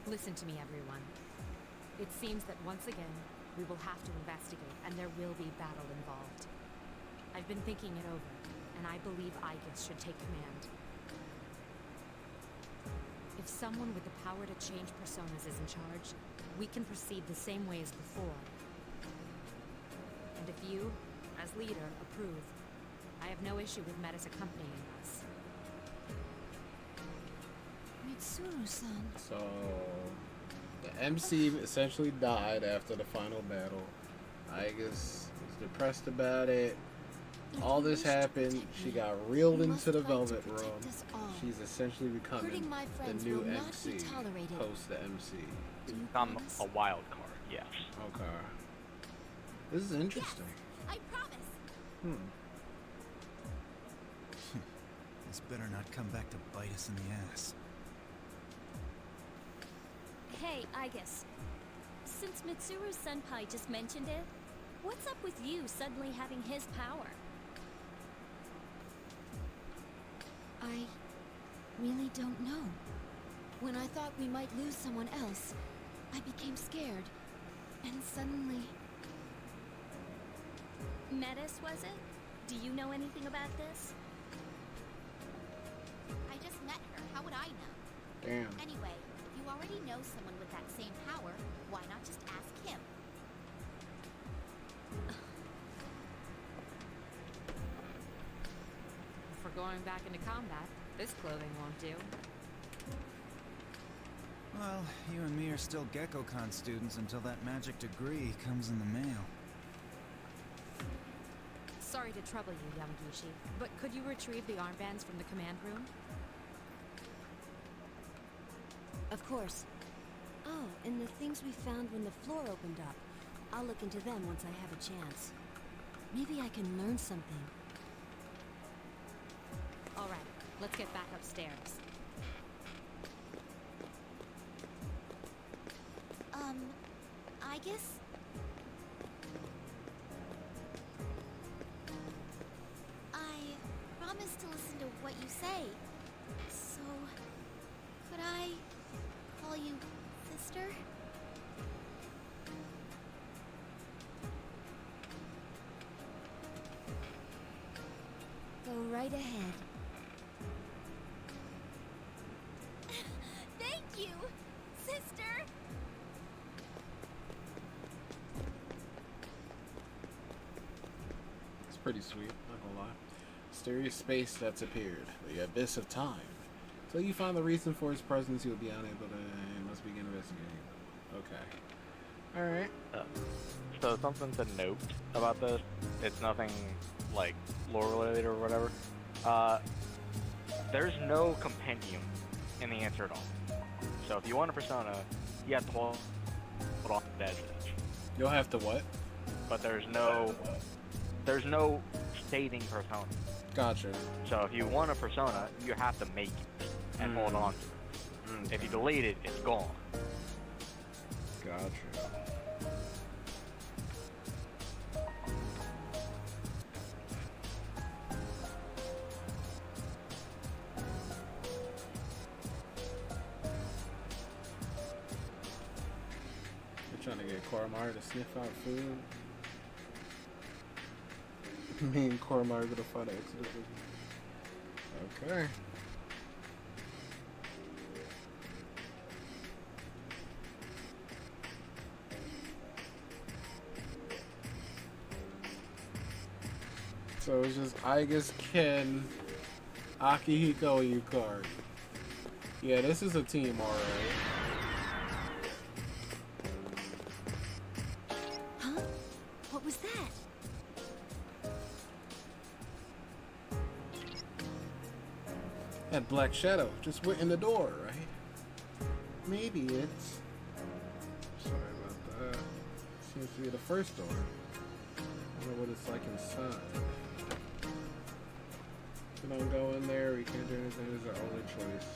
Speaker 7: Listen to me, everyone. It seems that once again, we will have to investigate, and there will be battle involved. I've been thinking it over, and I believe Aigis should take command. If someone with the power to change personas is in charge, we can proceed the same way as before. And if you, as leader, approve, I have no issue with Metis accompanying us.
Speaker 10: Mitsuru-san.
Speaker 1: So, the MC essentially died after the final battle. Aigis was depressed about it. All this happened. She got reeled into the Velvet Room. She's essentially becoming the new MC post the MC.
Speaker 2: Become a wild card, yes.
Speaker 1: Okay. This is interesting.
Speaker 10: I promise.
Speaker 11: This better not come back to bite us in the ass.
Speaker 12: Hey, Aigis. Since Mitsuru Senpai just mentioned it, what's up with you suddenly having his power?
Speaker 5: I really don't know. When I thought we might lose someone else, I became scared. And suddenly...
Speaker 12: Metis, was it? Do you know anything about this?
Speaker 10: I just met her. How would I know?
Speaker 1: Damn.
Speaker 10: Anyway, if you already know someone with that same power, why not just ask him?
Speaker 7: If we're going back into combat, this clothing won't do.
Speaker 11: Well, you and me are still GeckoCon students until that magic degree comes in the mail.
Speaker 7: Sorry to trouble you, Yamagishi, but could you retrieve the armbands from the command room?
Speaker 5: Of course. Oh, and the things we found when the floor opened up. I'll look into them once I have a chance. Maybe I can learn something.
Speaker 7: All right, let's get back upstairs.
Speaker 10: I guess... I promise to listen to what you say. So, could I call you sister?
Speaker 5: Go right ahead.
Speaker 10: Thank you, sister!
Speaker 1: It's pretty sweet, not gonna lie. Mysterious space that's appeared. The abyss of time. Till you find the reason for his presence, you'll be unable to... must begin investigating. Okay. Alright.
Speaker 2: So something to note about this, it's nothing like lore related or whatever. There's no compendium in the answer at all. So if you want a persona, you have to hold on to that.
Speaker 1: You'll have to what?
Speaker 2: But there's no stating persona.
Speaker 1: Gotcha.
Speaker 2: So if you want a persona, you have to make it and hold on to it. If you delete it, it's gone.
Speaker 1: Gotcha. Trying to get Koromar to sniff out food. Me and Koromar are gonna find an exit. Okay. So it's just Igus, Ken, Akihiko, and Yukari. Yeah, this is a team, alright.
Speaker 5: Huh? What was that?
Speaker 1: That black shadow just went in the door, right? Maybe it's... Sorry about that. Seems to be the first door. I wonder what it's like inside. We don't go in there, we can't do anything, it's our only choice.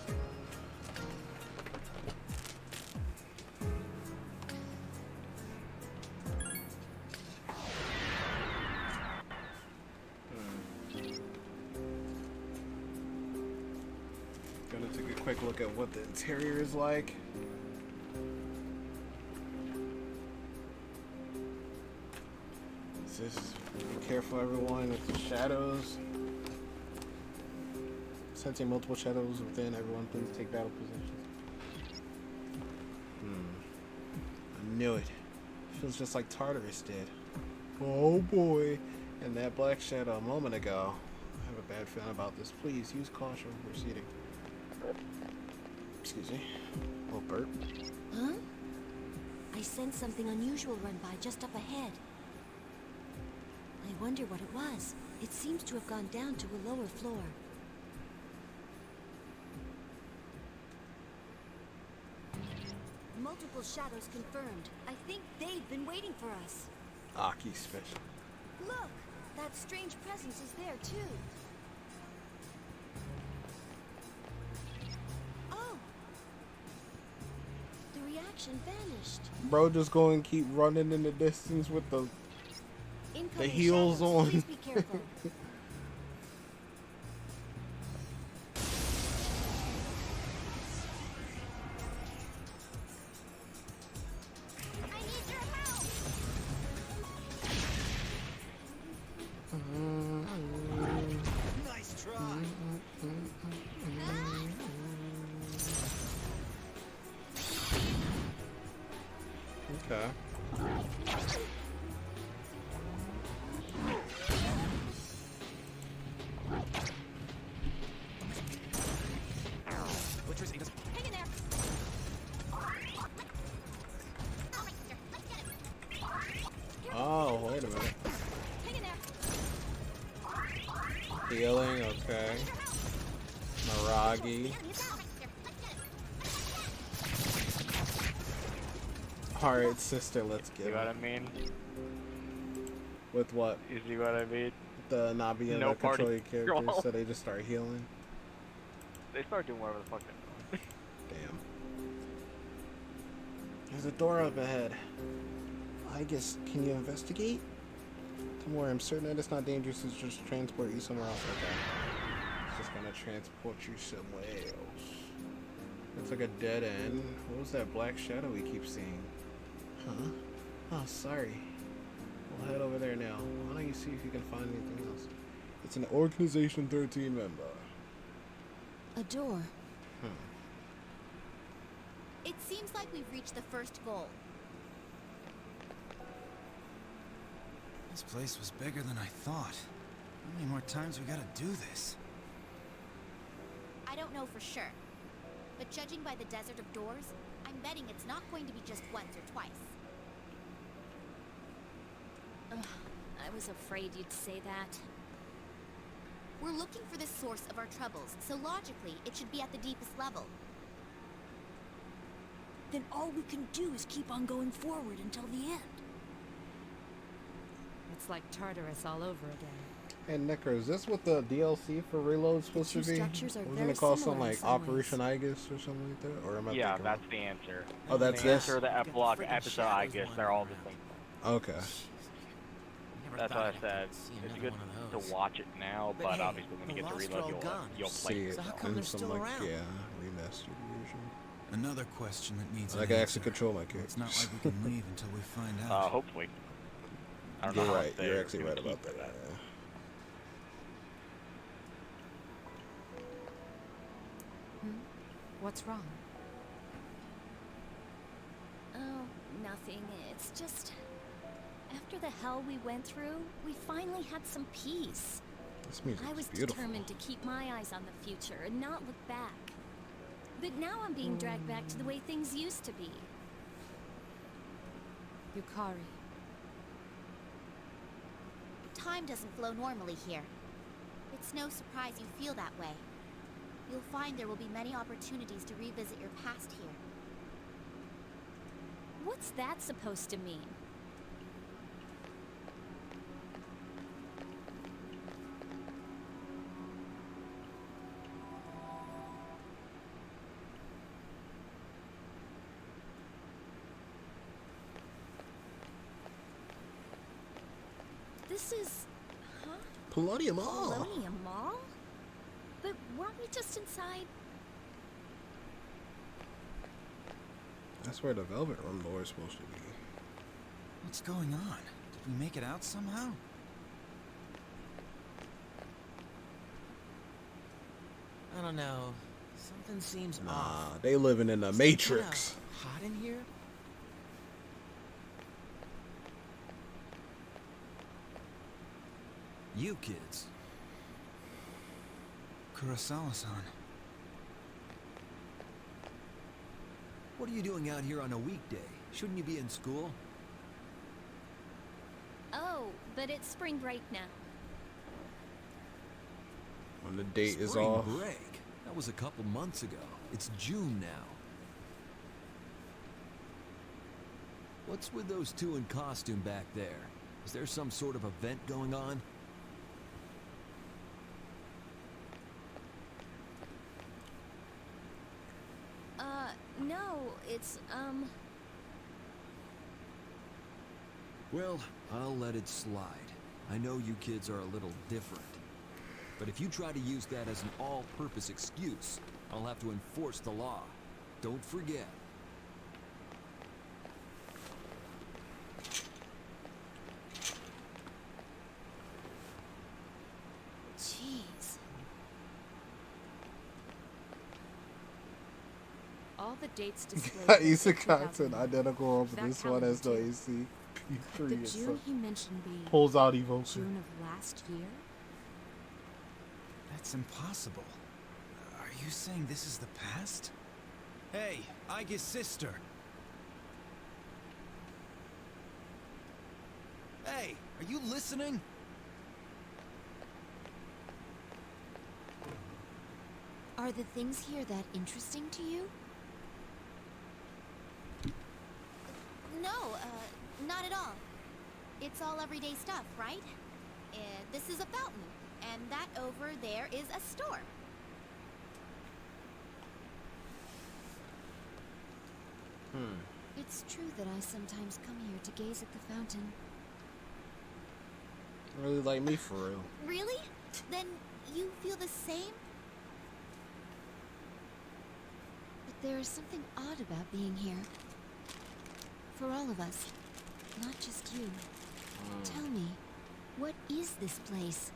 Speaker 1: Gonna take a quick look at what the interior is like. Just be careful, everyone, with the shadows. Sensing multiple shadows within, everyone please take battle positions. I knew it. Feels just like Tartarus did. Oh boy. And that black shadow a moment ago. I have a bad feeling about this. Please use caution when proceeding. Excuse me. A little burp.
Speaker 5: Huh? I sensed something unusual run by just up ahead. I wonder what it was. It seems to have gone down to a lower floor. Multiple shadows confirmed. I think they've been waiting for us.
Speaker 1: Aki special.
Speaker 5: Look! That strange presence is there, too. Oh! The reaction vanished.
Speaker 1: Bro, just go and keep running in the distance with the
Speaker 5: Incoming
Speaker 1: heels
Speaker 5: shadows.
Speaker 1: on.
Speaker 5: Please be careful.
Speaker 9: Nice try.
Speaker 1: Okay.
Speaker 12: Hang in there.
Speaker 1: Oh, wait a minute.
Speaker 12: Hang in there.
Speaker 1: Healing, okay. Miragi. Alright, sister, let's get
Speaker 2: You know what I
Speaker 1: it.
Speaker 2: mean?
Speaker 1: With what?
Speaker 2: You see what I mean?
Speaker 1: The not being
Speaker 2: No
Speaker 1: able to control
Speaker 2: party
Speaker 1: your characters,
Speaker 2: control.
Speaker 1: so they just start healing.
Speaker 2: They start doing whatever the fuck they want.
Speaker 1: Damn. There's a door up ahead. I guess, can you investigate? Don't worry, I'm certain that it's not dangerous to just transport you somewhere else. Okay. It's just gonna transport you somewhere else. It's like a dead end. What was that black shadow we keep seeing? Huh? Oh, sorry. We'll head over there now. Why don't you see if you can find anything else? It's an Organization 13 member.
Speaker 5: A door.
Speaker 10: It seems like we've reached the first goal.
Speaker 11: This place was bigger than I thought. How many more times we gotta do this?
Speaker 10: I don't know for sure. But judging by the desert of doors, I'm betting it's not going to be just once or twice.
Speaker 12: I was afraid you'd say that.
Speaker 10: We're looking for the source of our troubles, so logically, it should be at the deepest level.
Speaker 5: Then all we can do is keep on going forward until the end.
Speaker 7: It's like Tartarus all over again.
Speaker 1: Hey, Nicker, is this what the DLC for Reload's supposed to
Speaker 5: two
Speaker 1: be?
Speaker 5: structures are
Speaker 1: Wasn't
Speaker 5: very
Speaker 1: it called
Speaker 5: similar
Speaker 1: something
Speaker 5: in
Speaker 1: like
Speaker 5: some
Speaker 1: Operation Igus or something like that? Or am I
Speaker 2: Yeah,
Speaker 1: thinking
Speaker 2: that's
Speaker 1: wrong?
Speaker 2: the answer.
Speaker 1: Oh, that's
Speaker 2: the
Speaker 1: this?
Speaker 2: answer, the epilogue,
Speaker 6: Freaking
Speaker 2: episode, I
Speaker 6: shadows
Speaker 2: guess
Speaker 6: wandering
Speaker 2: they're all the
Speaker 6: around.
Speaker 2: same.
Speaker 1: Okay.
Speaker 6: Never
Speaker 2: That's
Speaker 6: thought
Speaker 2: what I
Speaker 6: I'd
Speaker 2: said.
Speaker 6: see
Speaker 2: It's
Speaker 6: another
Speaker 2: good
Speaker 6: one of
Speaker 2: to
Speaker 6: those.
Speaker 2: watch it now, but
Speaker 6: hey,
Speaker 2: obviously when you
Speaker 6: the
Speaker 2: get to
Speaker 6: Lost are
Speaker 2: reload,
Speaker 6: all gone.
Speaker 2: you'll
Speaker 1: See
Speaker 2: play
Speaker 1: it
Speaker 2: it.
Speaker 6: So how come
Speaker 1: in
Speaker 6: they're
Speaker 1: some
Speaker 6: still
Speaker 1: like
Speaker 6: around?
Speaker 1: remastered version.
Speaker 11: Another question that needs
Speaker 1: I
Speaker 11: an
Speaker 1: can
Speaker 11: answer.
Speaker 1: actually control my characters.
Speaker 11: It's not like we can leave until we find out.
Speaker 2: Hopefully. I don't
Speaker 1: You're
Speaker 2: know how
Speaker 1: right.
Speaker 2: much
Speaker 1: You're
Speaker 2: they're
Speaker 1: actually
Speaker 2: gonna
Speaker 1: right about
Speaker 2: keep for
Speaker 1: that.
Speaker 7: What's wrong?
Speaker 12: Oh, nothing. It's just. After the hell we went through, we finally had some peace.
Speaker 1: This music
Speaker 12: I
Speaker 1: is
Speaker 12: was
Speaker 1: beautiful.
Speaker 12: determined to keep my eyes on the future and not look back. But now I'm being dragged back to the way things used to be.
Speaker 7: Yukari.
Speaker 10: Time doesn't flow normally here. It's no surprise you feel that way. You'll find there will be many opportunities to revisit your past here.
Speaker 12: What's that supposed to mean? This is... huh?
Speaker 1: Polonium Mall.
Speaker 12: Polonium Mall? But weren't we just inside?
Speaker 1: That's where the Velvet Room door is supposed to be.
Speaker 11: What's going on? Did we make it out somehow?
Speaker 6: I don't know. Something seems
Speaker 1: Nah,
Speaker 6: off.
Speaker 1: they living in the
Speaker 6: Is it
Speaker 1: Matrix.
Speaker 6: kinda hot in here?
Speaker 11: You kids. Kurosawa-san.
Speaker 13: What are you doing out here on a weekday? Shouldn't you be in school?
Speaker 12: Oh, but it's spring break now.
Speaker 1: When the date is
Speaker 13: Spring
Speaker 1: off.
Speaker 13: break? That was a couple months ago. It's June now. What's with those two in costume back there? Is there some sort of event going on?
Speaker 12: No, it's,
Speaker 13: Well, I'll let it slide. I know you kids are a little different. But if you try to use that as an all-purpose excuse, I'll have to enforce the law. Don't forget.
Speaker 12: jeez.
Speaker 7: All the dates displayed.
Speaker 1: Easy content identical of
Speaker 7: That
Speaker 1: this one as the
Speaker 7: calendar,
Speaker 1: AC.
Speaker 7: The
Speaker 1: P3 is
Speaker 7: June he mentioned being
Speaker 1: pulls out emotion.
Speaker 7: June of last year?
Speaker 11: That's impossible. Are you saying this is the past? Hey, Aige's sister.
Speaker 13: Hey, are you listening?
Speaker 3: Are the things here that interesting to you?
Speaker 10: No, not at all. It's all everyday stuff, right? This is a fountain, and that over there is a store.
Speaker 3: It's true that I sometimes come here to gaze at the fountain.
Speaker 1: Really like me for real.
Speaker 10: Really? Then you feel the same?
Speaker 3: But there is something odd about being here. For all of us. Not just you. Tell me, what is this place?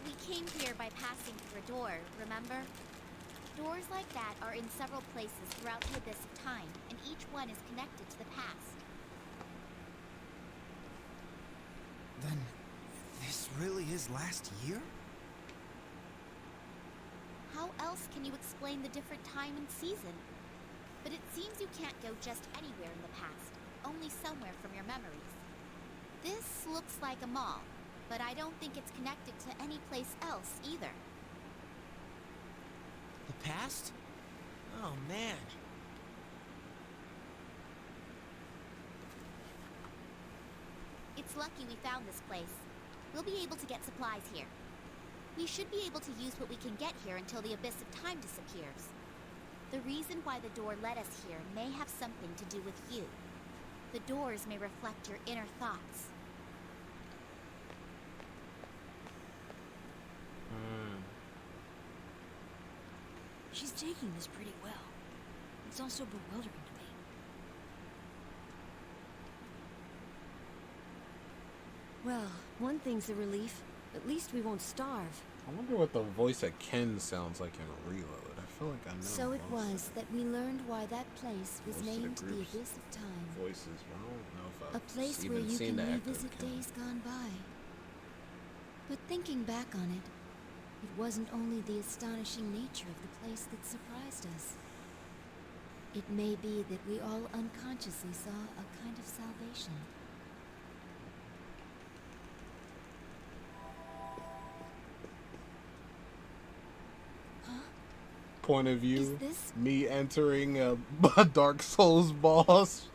Speaker 10: We came here by passing through a door, remember? Doors like that are in several places throughout the abyss of time, and each one is connected to the past.
Speaker 11: Then, this really is last year?
Speaker 10: How else can you explain the different time and season? But it seems you can't go just anywhere in the past, only somewhere from your memories. This looks like a mall, but I don't think it's connected to any place else either.
Speaker 6: The past? Oh, man.
Speaker 10: It's lucky we found this place. We'll be able to get supplies here. We should be able to use what we can get here until the abyss of time disappears. The reason why the door led us here may have something to do with you. The doors may reflect your inner thoughts.
Speaker 5: She's taking this pretty well. It's also bewildering to me.
Speaker 14: Well, one thing's a relief. At least we won't starve.
Speaker 1: I wonder what the voice of Ken sounds like in Reload. I feel like I know.
Speaker 3: So it was that we learned why that place was
Speaker 1: Most of the
Speaker 3: named the
Speaker 1: group's
Speaker 3: Abyss of Time.
Speaker 1: voices, but I don't know if
Speaker 3: A
Speaker 1: I've
Speaker 3: place
Speaker 1: even
Speaker 3: where you
Speaker 1: seen
Speaker 3: can
Speaker 1: the actor
Speaker 3: revisit
Speaker 1: Ken.
Speaker 3: days gone by. But thinking back on it, it wasn't only the astonishing nature of the place that surprised us. It may be that we all unconsciously saw a kind of salvation.
Speaker 1: Point of view,
Speaker 3: Is this-
Speaker 1: me entering a Dark Souls boss.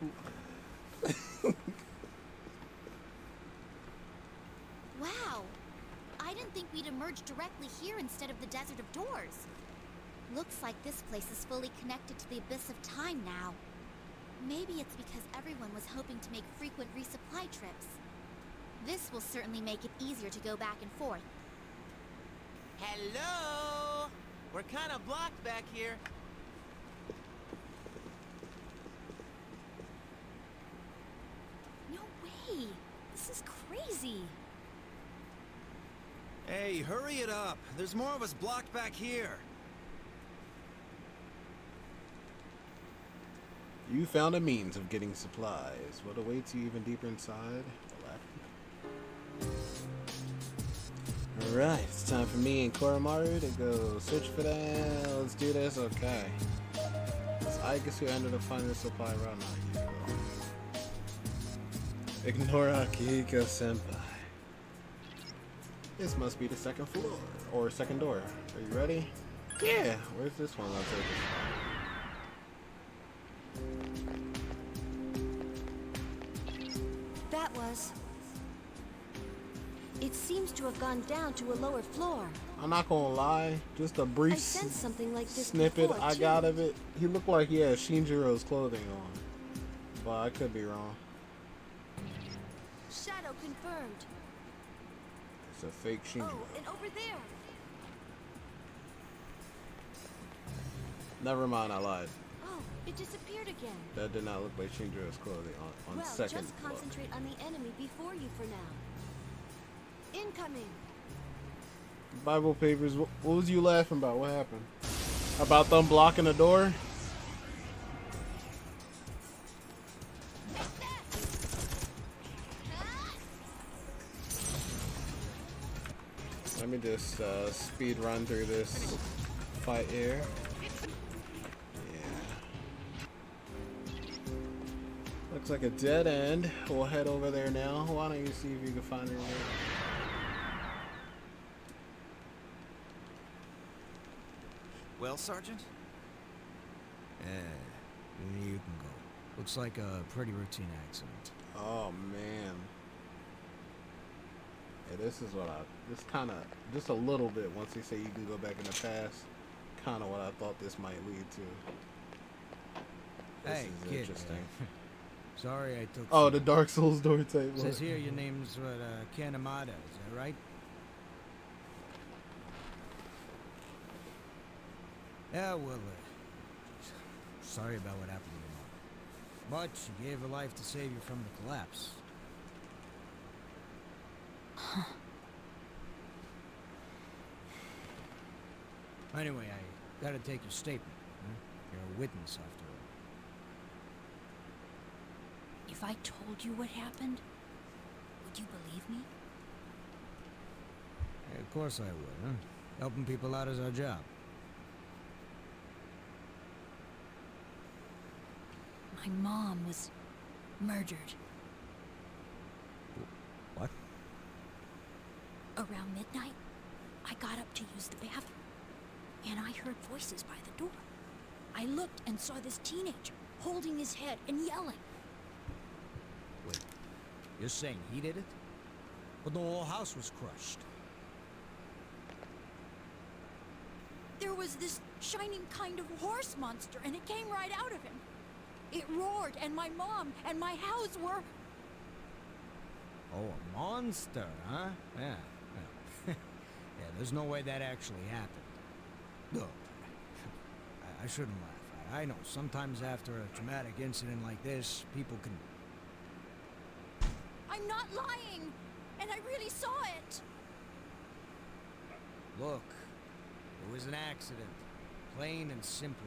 Speaker 10: Wow! I didn't think we'd emerge directly here instead of the Desert of Doors. Looks like this place is fully connected to the Abyss of Time now. Maybe it's because everyone was hoping to make frequent resupply trips. This will certainly make it easier to go back and forth.
Speaker 6: Hello? We're kind of blocked back here.
Speaker 12: No way! This is crazy!
Speaker 11: Hey, hurry it up. There's more of us blocked back here.
Speaker 1: You found a means of getting supplies. What awaits you even deeper inside? Alright, it's time for me and Koromaru to go search for that. Let's do this. Okay. It's Igus who ended up finding the supply route, not you. Ignore Akihiko Senpai. This must be the second floor. Or second door. Are you ready? Yeah. Where's this one? I'll take it.
Speaker 14: That was... It seems to have gone down to a lower floor.
Speaker 1: I'm not gonna lie, just a brief
Speaker 14: I sensed something like this
Speaker 1: snippet
Speaker 14: before,
Speaker 1: I
Speaker 14: too.
Speaker 1: got of it. He looked like he had Shinjiro's clothing on, but I could be wrong.
Speaker 14: Shadow confirmed.
Speaker 1: It's a fake Shinjiro.
Speaker 14: Oh, and over there.
Speaker 1: Never mind, I lied.
Speaker 14: Oh, it disappeared again.
Speaker 1: That did not look like Shinjiro's clothing on
Speaker 14: Well,
Speaker 1: second
Speaker 14: just
Speaker 1: look.
Speaker 14: concentrate on the enemy before you for now. Incoming.
Speaker 1: Bible papers. What was you laughing about? What happened? About them blocking the door? Let me just speed run through this fight here. Yeah. Looks like a dead end. We'll head over there now. Why don't you see if you can find it?
Speaker 11: Well, Sergeant?
Speaker 15: You can go. Looks like a pretty routine accident.
Speaker 1: Oh man. Yeah, this is what this kind of, just a little bit, once they say you can go back in the past, kind of what I thought this might lead to. This
Speaker 15: Hey,
Speaker 1: is
Speaker 15: kid.
Speaker 1: interesting.
Speaker 15: Sorry I took...
Speaker 1: Oh, the Dark Souls door type.
Speaker 15: Says here your name's, Ken Amada, is that right? Yeah, well, sorry about what happened to your mom. But she gave her life to save you from the collapse. Anyway, I gotta take your statement. Huh? You're a witness, after all.
Speaker 5: If I told you what happened, would you believe me?
Speaker 15: Yeah, of course I would, huh? Helping people out is our job.
Speaker 5: My mom was murdered.
Speaker 15: What?
Speaker 5: Around midnight, I got up to use the bathroom, and I heard voices by the door. I looked and saw this teenager holding his head and yelling.
Speaker 15: Wait, you're saying he did it? But the whole house was crushed.
Speaker 5: There was this shining kind of horse monster, and it came right out of him. It roared, and my mom and my house were...
Speaker 15: Oh, a monster, huh? Yeah. Yeah, there's no way that actually happened. Look, I shouldn't laugh. I know sometimes after a traumatic incident like this, people can...
Speaker 5: I'm not lying! And I really saw it!
Speaker 15: Look, it was an accident. Plain and simple.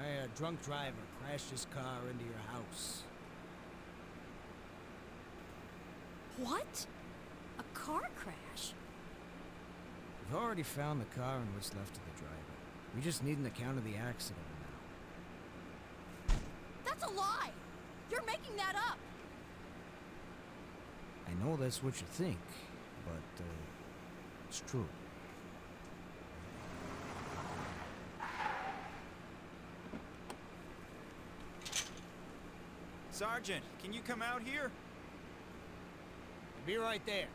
Speaker 15: A drunk driver crashed his car into your house.
Speaker 5: What? A car crash?
Speaker 15: We've already found the car and what's left of the driver. We just need an account of the accident now.
Speaker 5: That's a lie! You're making that up!
Speaker 15: I know that's what you think, but, it's true.
Speaker 11: Sergeant, can you come out here?
Speaker 15: I'll be right there.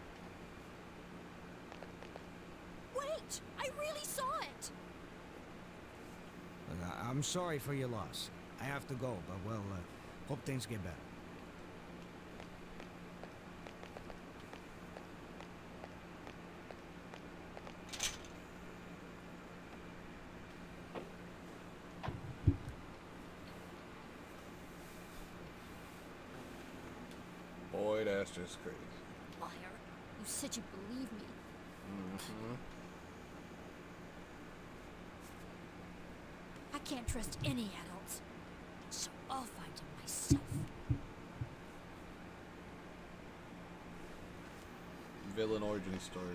Speaker 5: Wait! I really saw it!
Speaker 15: Look, I'm sorry for your loss. I have to go, but, well, hope things get better.
Speaker 1: Boy, that's just crazy.
Speaker 12: Liar. You said you believe me.
Speaker 1: Mm-hmm.
Speaker 5: I can't trust any adults, so I'll find him myself.
Speaker 1: Villain origin story.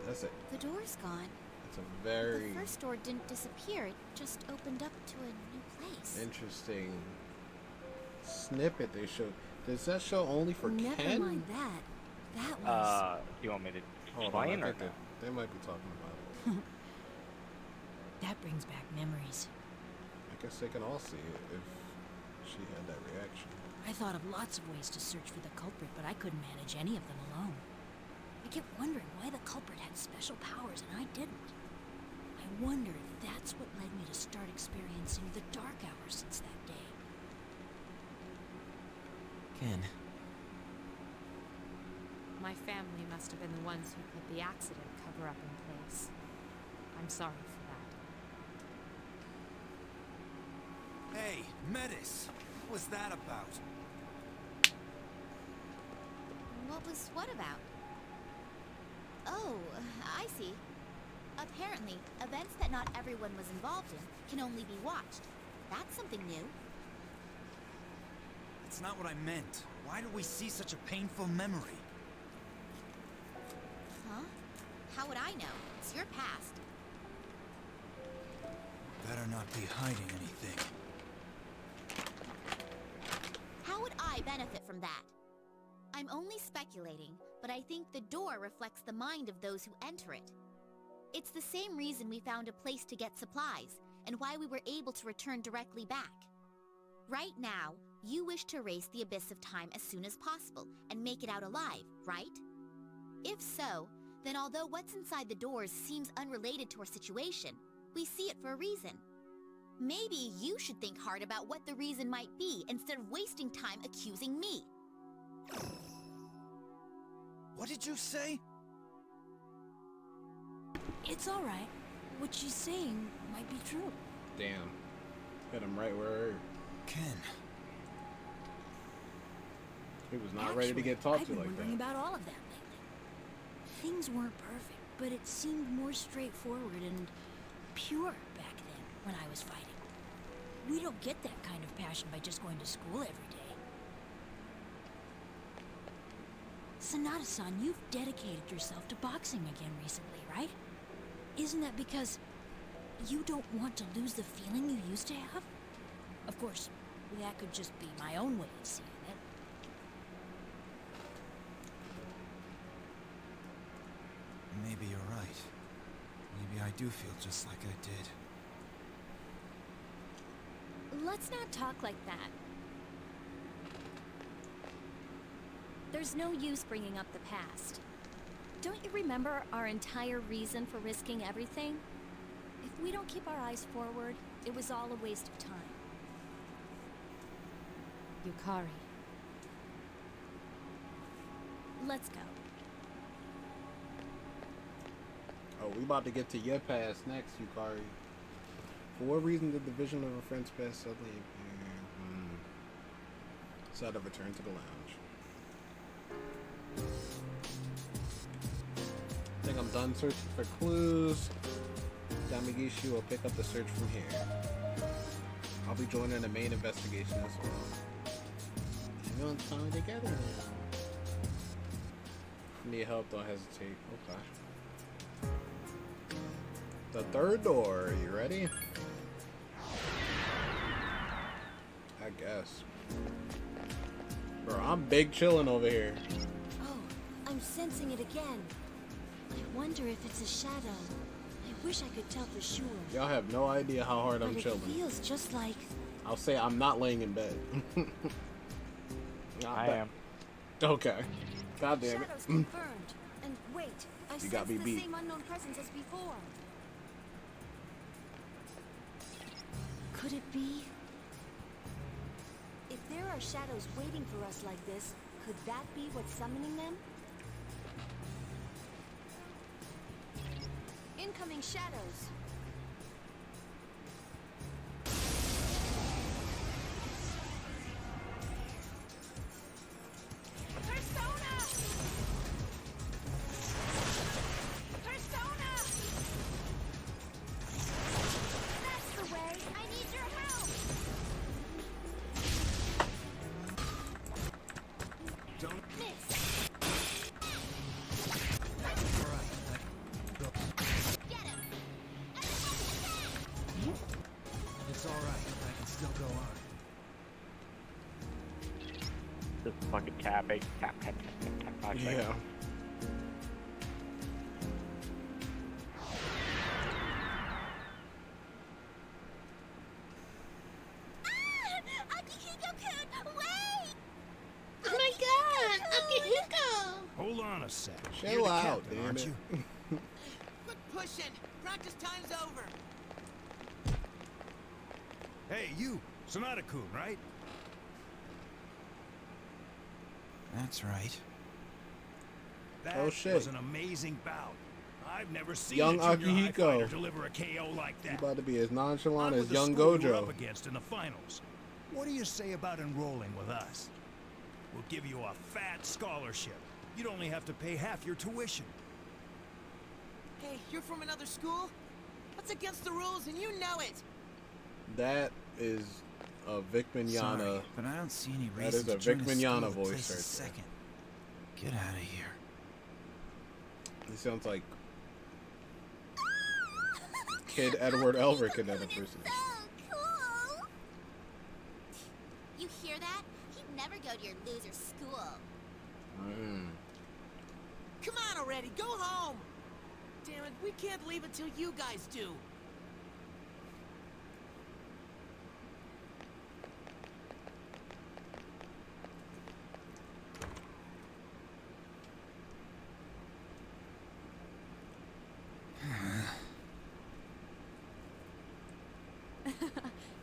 Speaker 1: That's it.
Speaker 10: The door's gone.
Speaker 1: It's a very
Speaker 10: The first door didn't disappear, it just opened up to a new place.
Speaker 1: interesting snippet they showed. Does that show only for
Speaker 5: Never
Speaker 1: Ken?
Speaker 5: mind that. That was...
Speaker 2: You want me to
Speaker 1: Hold on, I
Speaker 2: explain or
Speaker 1: think
Speaker 2: no?
Speaker 1: they might be talking about it.
Speaker 5: That brings back memories.
Speaker 1: I guess they can all see it if she had that reaction.
Speaker 5: I thought of lots of ways to search for the culprit, but I couldn't manage any of them alone. I kept wondering why the culprit had special powers and I didn't. I wonder if that's what led me to start experiencing the dark hours since that day.
Speaker 6: Ken,
Speaker 7: My family must have been the ones who put the accident cover-up in place. I'm sorry for that.
Speaker 11: Hey, Metis! What was that about?
Speaker 10: What was what about? Oh, I see. Apparently, events that not everyone was involved in can only be watched. That's something new.
Speaker 11: That's not what I meant. Why do we see such a painful memory?
Speaker 10: Huh? How would I know? It's your past.
Speaker 11: Better not be hiding anything.
Speaker 10: How would I benefit from that? I'm only speculating, but I think the door reflects the mind of those who enter it. It's the same reason we found a place to get supplies, and why we were able to return directly back. Right now, you wish to erase the abyss of time as soon as possible, and make it out alive, right? If so, then although what's inside the doors seems unrelated to our situation, we see it for a reason. Maybe you should think hard about what the reason might be instead of wasting time accusing me.
Speaker 11: What did you say?
Speaker 5: It's all right. What she's saying might be true.
Speaker 1: Damn. Hit him right where it hurt.
Speaker 11: Ken.
Speaker 1: He was not ready to get talked
Speaker 5: I've
Speaker 1: to
Speaker 5: been
Speaker 1: like
Speaker 5: wondering
Speaker 1: that.
Speaker 5: about all of that lately. Things weren't perfect, but it seemed more straightforward and pure back then when I was fighting. We don't get that kind of passion by just going to school every day. Sanada-san, you've dedicated yourself to boxing again recently, right? Isn't that because you don't want to lose the feeling you used to have? Of course, that could just be my own way of seeing it.
Speaker 11: Maybe you're right. Maybe I do feel just like I did.
Speaker 12: Let's not talk like that. There's no use bringing up the past. Don't you remember our entire reason for risking everything? If we don't keep our eyes forward, it was all a waste of time.
Speaker 7: Yukari.
Speaker 12: Let's go.
Speaker 1: Oh, we about to get to your past next, Yukari. For what reason did the vision of a friend's past suddenly appear? Sada returned to the lounge. I think I'm done searching for clues. Damigishi will pick up the search from here. I'll be joining the main investigation as well. Everyone's coming together now. Need help, don't hesitate. Okay. The third door, you ready? I guess. Bro, I'm big chilling over here.
Speaker 5: Oh, I'm sensing it again. I wonder if it's a shadow. I wish I could tell for sure.
Speaker 1: Y'all have no idea how hard I'm chilling.
Speaker 5: It feels just like...
Speaker 1: I'll say I'm not laying in bed.
Speaker 2: I am.
Speaker 1: Okay. God damn it.
Speaker 5: Shadows confirmed. And wait, I sense
Speaker 1: got me
Speaker 5: the
Speaker 1: beat.
Speaker 5: same unknown presence as before. Could it be? If there are shadows waiting for us like this, could that be what's summoning them? Incoming shadows. Persona! Persona! That's the way. I need your help.
Speaker 11: Don't.
Speaker 5: Miss. Get him.
Speaker 11: It's alright. I can still go on.
Speaker 2: Just fucking tapping. Tap, tap, tap, tap, tap. 5 seconds.
Speaker 1: Yeah.
Speaker 10: Akihiko-kun, wait! Oh my god, Akihiko!
Speaker 9: Hold on a sec.
Speaker 1: Chill
Speaker 9: You're the
Speaker 1: out,
Speaker 9: captain,
Speaker 1: damn
Speaker 9: aren't
Speaker 1: it.
Speaker 9: you?
Speaker 6: Quit pushing! Practice time's over!
Speaker 9: Hey, you! Sonata-kun, right? That's right. That
Speaker 1: Oh, shit.
Speaker 9: was an amazing bout. I've never seen
Speaker 1: Young
Speaker 9: a junior high
Speaker 1: Akihiko.
Speaker 9: fighter deliver a KO like
Speaker 1: You
Speaker 9: that.
Speaker 1: about to be as nonchalant
Speaker 9: I'm
Speaker 1: as
Speaker 9: with the
Speaker 1: young
Speaker 9: school you were up
Speaker 1: Gojo.
Speaker 9: against in the finals. What do you say about enrolling with us? We'll give you a fat scholarship. You'd only have to pay half your tuition.
Speaker 6: Hey, you're from another school? What's against the rules and you know it?
Speaker 1: That is a Vic Mignogna.
Speaker 11: Sorry, but I don't see any
Speaker 1: That
Speaker 11: reason
Speaker 1: is
Speaker 11: to
Speaker 1: a
Speaker 11: join
Speaker 1: Vic
Speaker 11: a school
Speaker 1: Mignogna
Speaker 11: that
Speaker 1: voice
Speaker 11: places
Speaker 1: right there.
Speaker 11: second. Get out of here.
Speaker 1: He sounds like Kid Edward Elric in that impersonation.
Speaker 10: So cool! You hear that? He'd never go to your loser school.
Speaker 6: Come on already, go home! Damn it, we can't leave until you guys do.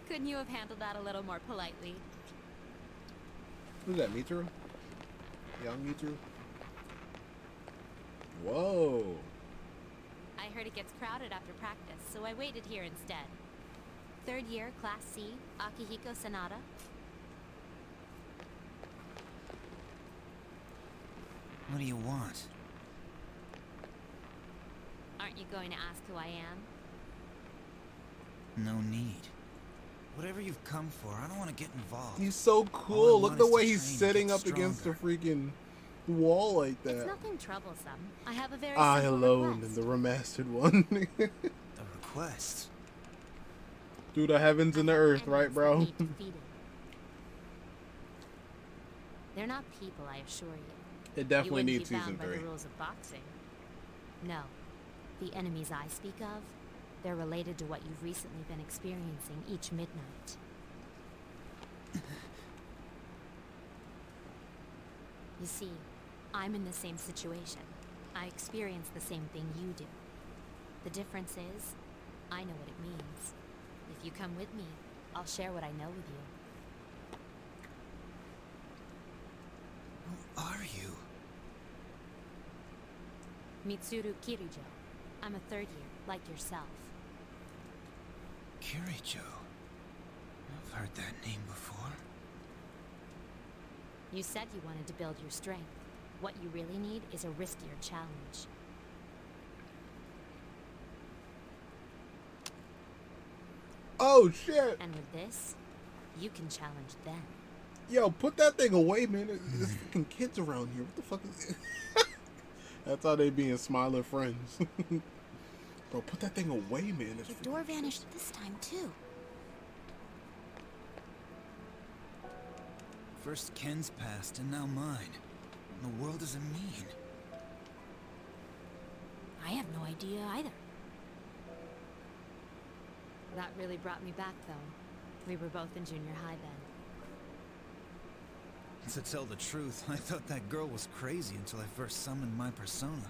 Speaker 7: Couldn't you have handled that a little more politely?
Speaker 1: Who's that, Mitsuru? Young Mitsuru? Whoa.
Speaker 7: I heard it gets crowded after practice, so I waited here instead. Third year, Class C, Akihiko Sanada.
Speaker 11: What do you want?
Speaker 7: Aren't you going to ask who I am?
Speaker 11: No need. Whatever you've come for, I don't want to get involved.
Speaker 1: He's so
Speaker 11: All
Speaker 1: cool.
Speaker 11: I
Speaker 1: Look
Speaker 11: want
Speaker 1: the
Speaker 11: is to
Speaker 1: way he's
Speaker 11: train and
Speaker 1: sitting
Speaker 11: get
Speaker 1: up against the
Speaker 11: stronger.
Speaker 1: freaking wall like
Speaker 7: It's
Speaker 1: that.
Speaker 7: nothing troublesome. I have a very
Speaker 1: I
Speaker 7: simple
Speaker 1: alone
Speaker 7: request.
Speaker 1: in the remastered one.
Speaker 11: A request?
Speaker 1: Do the heavens and the earth, right,
Speaker 7: Enemies
Speaker 1: bro?
Speaker 7: that need defeated. They're not people, I assure you.
Speaker 1: It
Speaker 7: You
Speaker 1: definitely
Speaker 7: wouldn't
Speaker 1: needs
Speaker 7: be
Speaker 1: season
Speaker 7: bound by
Speaker 1: 3.
Speaker 7: the rules of boxing. No. The enemies I speak of, they're related to what you've recently been experiencing each midnight. You see, I'm in the same situation. I experience the same thing you do. The difference is, I know what it means. If you come with me, I'll share what I know with you.
Speaker 11: Who are you?
Speaker 7: Mitsuru Kirijo. I'm a third year, like yourself.
Speaker 11: Kirijo. I've heard that name before.
Speaker 7: You said you wanted to build your strength. What you really need is a riskier challenge.
Speaker 1: Oh shit!
Speaker 7: And with this, you can challenge them.
Speaker 1: Yo, put that thing away, man. There's fucking kids around here. What the fuck is it? That's how they being smiling friends. Bro, put that thing away, man.
Speaker 10: The door vanished this time, too.
Speaker 11: First Ken's past and now mine. The world is a mean.
Speaker 5: I have no idea either.
Speaker 7: That really brought me back, though. We were both in junior high then.
Speaker 11: To tell the truth, I thought that girl was crazy until I first summoned my persona.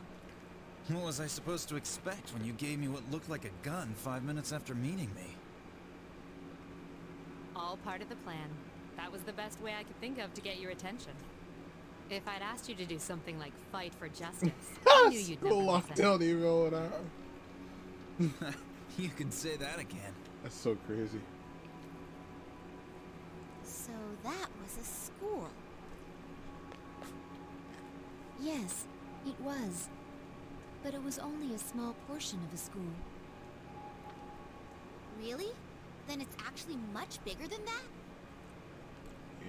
Speaker 11: What was I supposed to expect when you gave me what looked like a gun 5 minutes after meeting me?
Speaker 7: All part of the plan. That was the best way I could think of to get your attention. If I'd asked you to do something like fight for justice, I knew you'd never listen.
Speaker 1: Don't even know what
Speaker 11: You can say that again.
Speaker 1: That's so crazy.
Speaker 10: So that was a school. Yes, it was. But it was only a small portion of a school.
Speaker 4: Really? Then it's actually much bigger than that?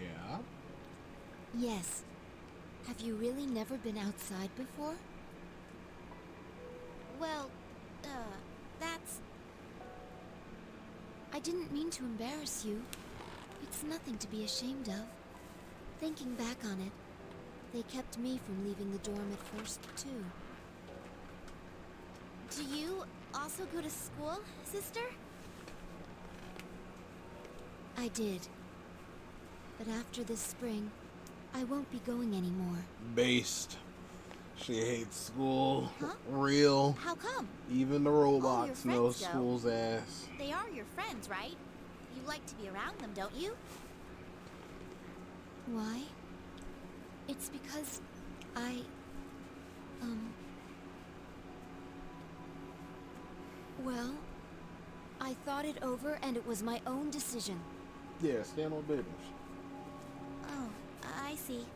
Speaker 1: Yeah.
Speaker 3: Yes. Have you really never been outside before?
Speaker 10: Well, that's...
Speaker 3: I didn't mean to embarrass you. It's nothing to be ashamed of. Thinking back on it, they kept me from leaving the dorm at first, too.
Speaker 10: Do you also go to school, sister?
Speaker 3: I did. But after this spring, I won't be going anymore.
Speaker 1: Based. She hates school.
Speaker 10: Huh?
Speaker 1: Real.
Speaker 10: How come?
Speaker 1: Even the robots know
Speaker 10: friends, though.
Speaker 1: school's ass.
Speaker 10: They are your friends, right? You like to be around them, don't you?
Speaker 3: Why? It's because well, I thought it over and it was my own decision.
Speaker 1: Yeah, stand on business.
Speaker 10: Oh, I see.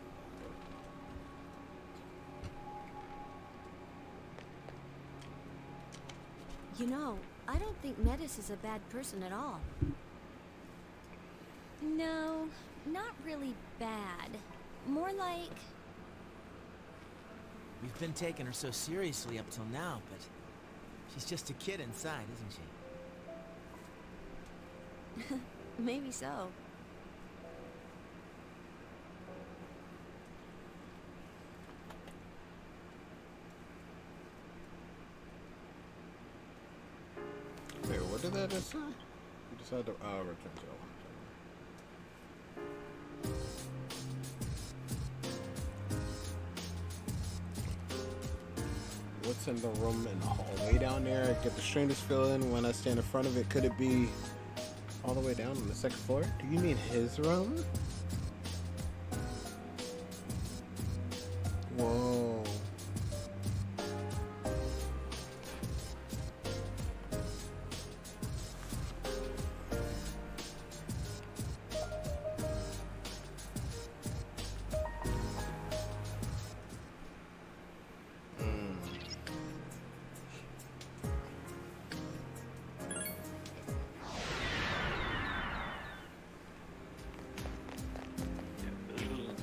Speaker 14: You know, I don't think Metis is a bad person at all.
Speaker 12: No, not really bad. More like...
Speaker 6: We've been taking her so seriously up till now, but she's just a kid inside, isn't she?
Speaker 14: Maybe so.
Speaker 1: Wait, what did that just say? You decided to return to what's in the room in the hallway down there? Get the strangest feeling when I stand in front of it. Could it be all the way down on the second floor? Do you mean his room? Whoa.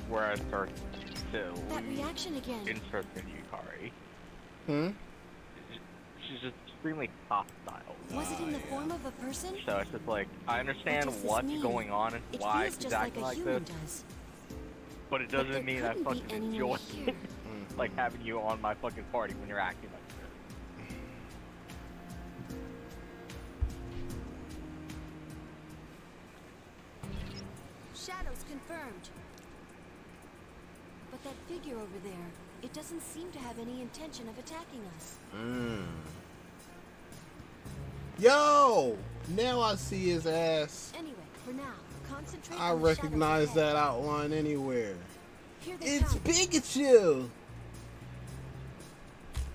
Speaker 2: Where I start to
Speaker 14: That reaction again.
Speaker 2: interest in Yukari.
Speaker 1: Hmm?
Speaker 2: She's just extremely hostile.
Speaker 14: Was it in the form of a person?
Speaker 2: So it's just like, I understand
Speaker 14: What does this
Speaker 2: what's
Speaker 14: mean?
Speaker 2: going on and
Speaker 14: It
Speaker 2: why
Speaker 14: feels
Speaker 2: she's
Speaker 14: just like
Speaker 2: acting
Speaker 14: a
Speaker 2: like
Speaker 14: human
Speaker 2: this,
Speaker 14: does.
Speaker 2: but it
Speaker 14: But
Speaker 2: doesn't mean I
Speaker 14: couldn't be
Speaker 2: fucking
Speaker 14: anyone
Speaker 2: enjoy
Speaker 14: here.
Speaker 2: it. Like having you on my fucking party when you're acting like
Speaker 14: Shadows confirmed. But that figure over there, it doesn't seem to have any intention of attacking us.
Speaker 1: Yo! Now I see his ass.
Speaker 14: Anyway, for now, concentrate
Speaker 1: I
Speaker 14: on the shadows
Speaker 1: recognize
Speaker 14: ahead.
Speaker 1: that outline anywhere.
Speaker 14: Here they
Speaker 1: It's
Speaker 14: come.
Speaker 1: Pikachu!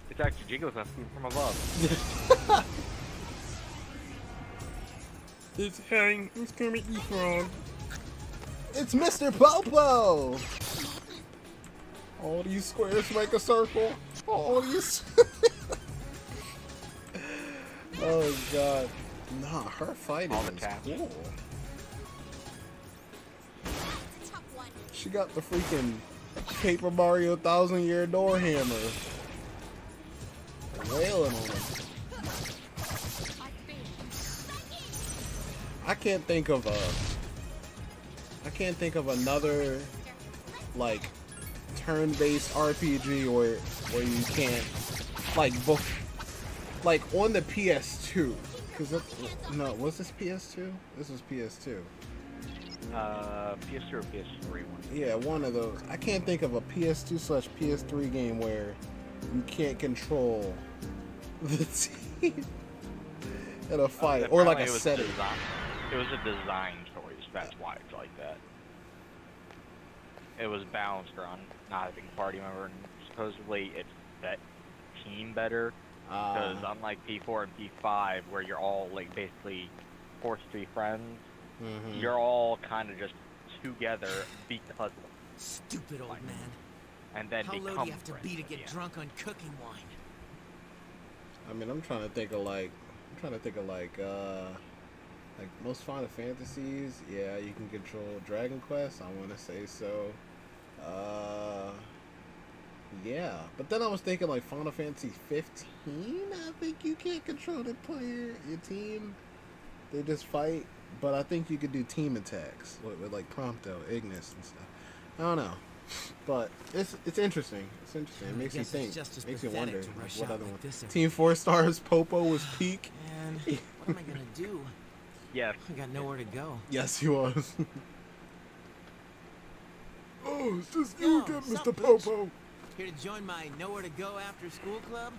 Speaker 2: It's Dr. Jigglypuff from above.
Speaker 1: It's Kermit the Frog.
Speaker 16: It's Mr. Popo! All these squares make a circle. All these... Oh, God. Nah, her fighting is cool. She got the freaking Paper Mario 1,000-year door hammer. Wailing on him. I can't think of another like turn-based RPG where you can't like like on the PS2, because no, was this PS2? This was PS2.
Speaker 2: PS2 or PS3 one.
Speaker 16: Yeah, one of those. I can't think of a PS2/PS3 game where you can't control the team in a fight or like a setting.
Speaker 2: It was a design choice. That's why it's like that. It was balanced around not having a party member, and supposedly it set team better. Because unlike P4 and P5, where you're all like basically forced to be friends, you're all kind of just together because of
Speaker 6: stupid old man.
Speaker 2: And then
Speaker 6: how low do you have to be to get drunk on cooking wine?
Speaker 16: I mean, I'm trying to think of like most Final Fantasies. Yeah, you can control Dragon Quest. I want to say so. Yeah, but then I was thinking like Final Fantasy 15. I think you can't control the player, your team. They just fight. But I think you could do team attacks with like Prompto, Ignis, and stuff. I don't know, but it's interesting. It's interesting. It makes you think. Makes you wonder what other one. Team 4 Stars Popo was peak.
Speaker 6: Man, what am I gonna do?
Speaker 2: Yeah,
Speaker 6: I got nowhere to go.
Speaker 16: Yes, he was. Oh, it's just you again, Mr. Popo.
Speaker 6: Here to join my nowhere to go after school club?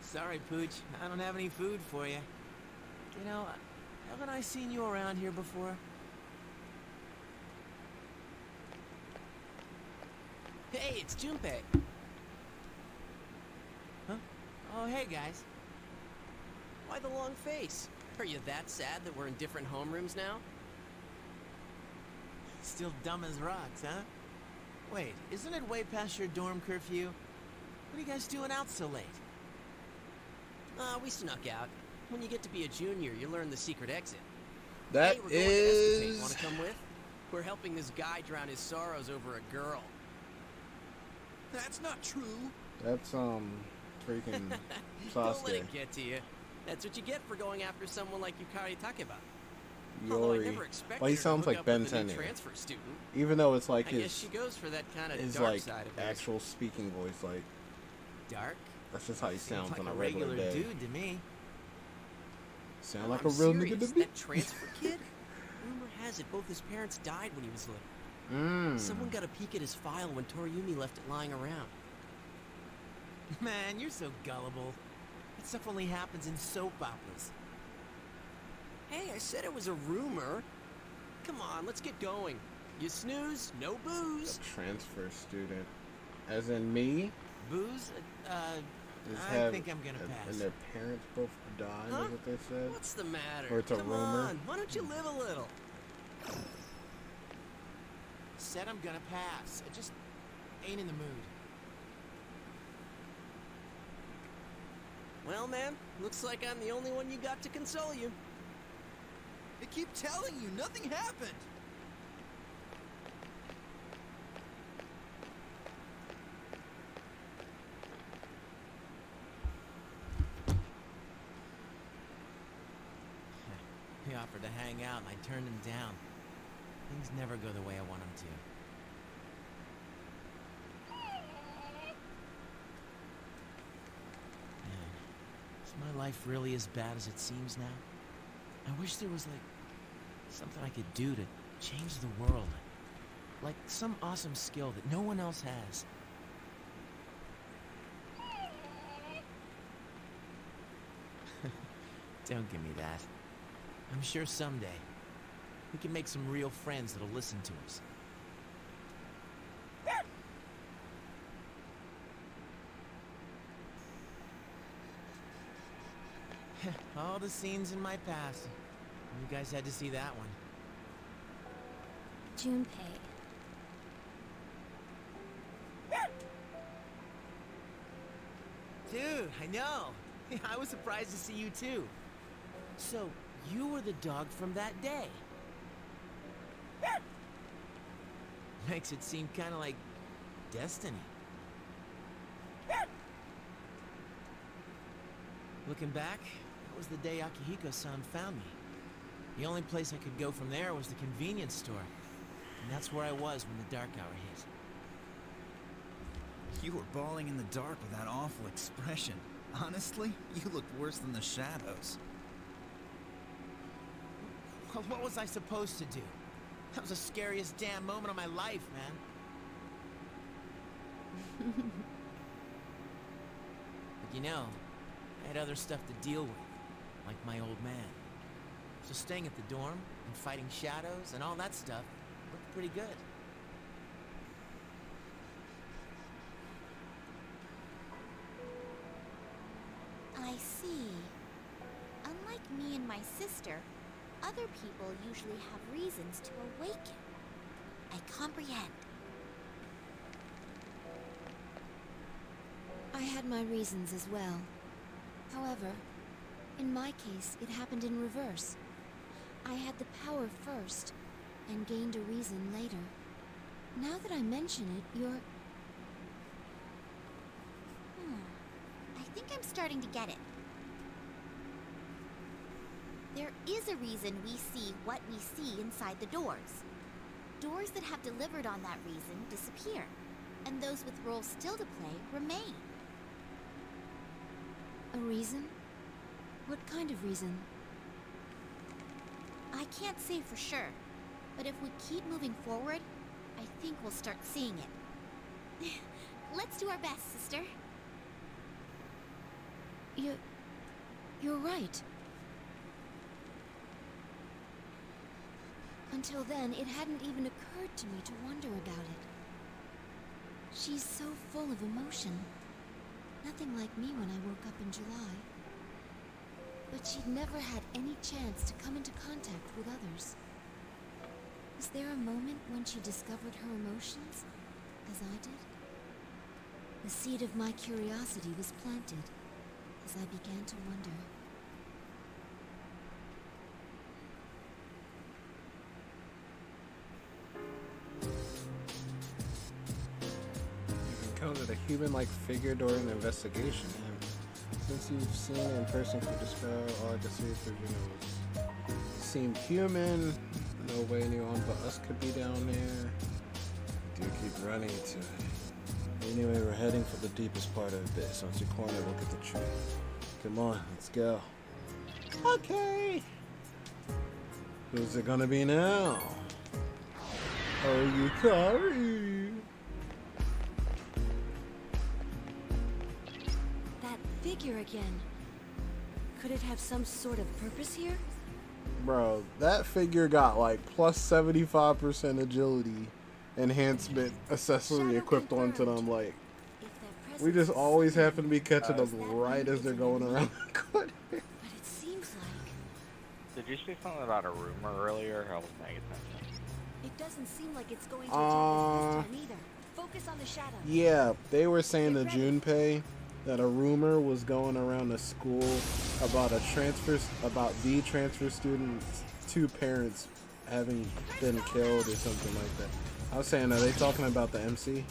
Speaker 6: Sorry, Pooch. I don't have any food for you. You know, haven't I seen you around here before? Hey, it's Junpei. Huh? Oh, hey, guys. Why the long face? Are you that sad that we're in different homerooms now? Still dumb as rocks, huh? Wait, isn't it way past your dorm curfew? What are you guys doing out so late? We snuck out. When you get to be a junior, you learn the secret exit.
Speaker 16: That
Speaker 6: hey, we're going to Escapade. Want to come with? We're helping this guy drown his sorrows over a girl. That's not true.
Speaker 16: That's freaking Sasuke.
Speaker 6: Don't let it get to you. That's what you get for going after someone like Yukari Takeba.
Speaker 16: Yori. Well, he sounds like Ben 10 here. Even though it's like his,
Speaker 6: she goes for that kind of
Speaker 16: his
Speaker 6: dark
Speaker 16: like
Speaker 6: side of
Speaker 16: actual speaking voice, like
Speaker 6: dark.
Speaker 16: That's just how he sounds
Speaker 6: like
Speaker 16: on a regular day.
Speaker 6: Dude to me.
Speaker 16: Sound like a real nigga to me.
Speaker 6: That transfer kid. Rumor has it both his parents died when he was little. Someone got a peek at his file when Toriumi left it lying around. Man, you're so gullible. That stuff only happens in soap operas. Hey, I said it was a rumor. Come on, let's get going. You snooze, no booze.
Speaker 16: A transfer student. As in me?
Speaker 6: Booze? I think I'm gonna pass.
Speaker 16: And their parents both died, is what they said?
Speaker 6: What's the matter?
Speaker 16: Or it's a rumor?
Speaker 6: On, why don't you live a little? Said I'm gonna pass. I just ain't in the mood. Well, man, looks like I'm the only one you got to console you.
Speaker 9: They keep telling you nothing happened.
Speaker 6: He offered to hang out and I turned him down. Things never go the way I want them to. Man, is my life really as bad as it seems now? I wish there was, like, something I could do to change the world. Like some awesome skill that no one else has. Don't give me that. I'm sure someday We can make some real friends that'll listen to us. All the scenes in my past. You guys had to see that one.
Speaker 12: Junpei.
Speaker 6: Dude, I know. I was surprised to see you too. So, you were the dog from that day. Makes it seem kind of like destiny. Looking back, that was the day Akihiko-san found me. The only place I could go from there was the convenience store. And that's where I was when the dark hour hit.
Speaker 11: You were bawling in the dark with that awful expression. Honestly, you looked worse than the shadows.
Speaker 6: Well, what was I supposed to do? That was the scariest damn moment of my life, man. But you know, I had other stuff to deal with, like my old man. So staying at the dorm and fighting shadows and all that stuff looked pretty good.
Speaker 10: I see. Unlike me and my sister, other people usually have reasons to awaken. I comprehend.
Speaker 3: I had my reasons as well. However, in my case, it happened in reverse. I had the power first, and gained a reason later. Now that I mention it, you're...
Speaker 10: I think I'm starting to get it. There is a reason we see what we see inside the doors. Doors that have delivered on that reason disappear, and those with roles still to play remain.
Speaker 3: A reason? What kind of reason?
Speaker 10: I can't say for sure, but if we keep moving forward, I think we'll start seeing it. Let's do our best, sister.
Speaker 3: You're right. Until then, it hadn't even occurred to me to wonder about it. She's so full of emotion. Nothing like me when I woke up in July. But she'd never had any chance to come into contact with others. Was there a moment when she discovered her emotions, as I did? The seed of my curiosity was planted, as I began to wonder.
Speaker 16: You encountered a human-like figure during the investigation. Since you've seen it in person, could describe all I can see through your nose. Seemed human. No way anyone but us could be down there. Do keep running to it. Anyway, we're heading for the deepest part of this. Once you corner, look at the tree. Come on, let's go. Okay. Who's it gonna be now? Oh, you sorry.
Speaker 14: That figure again. Could it have some sort of purpose here?
Speaker 16: Bro, that figure got like plus 75% agility enhancement accessory equipped onto them. Like, we just always happen to be catching them right as they're going around the corner.
Speaker 14: But it seems like...
Speaker 2: Did you say something about a rumor earlier? I wasn't paying attention.
Speaker 14: It doesn't seem like it's going to attack us this time either. Focus on the shadow.
Speaker 16: Yeah, they were saying to Junpei that a rumor was going around the school about the transfer student's two parents having been killed or something like that. I was saying, are they talking about the MC?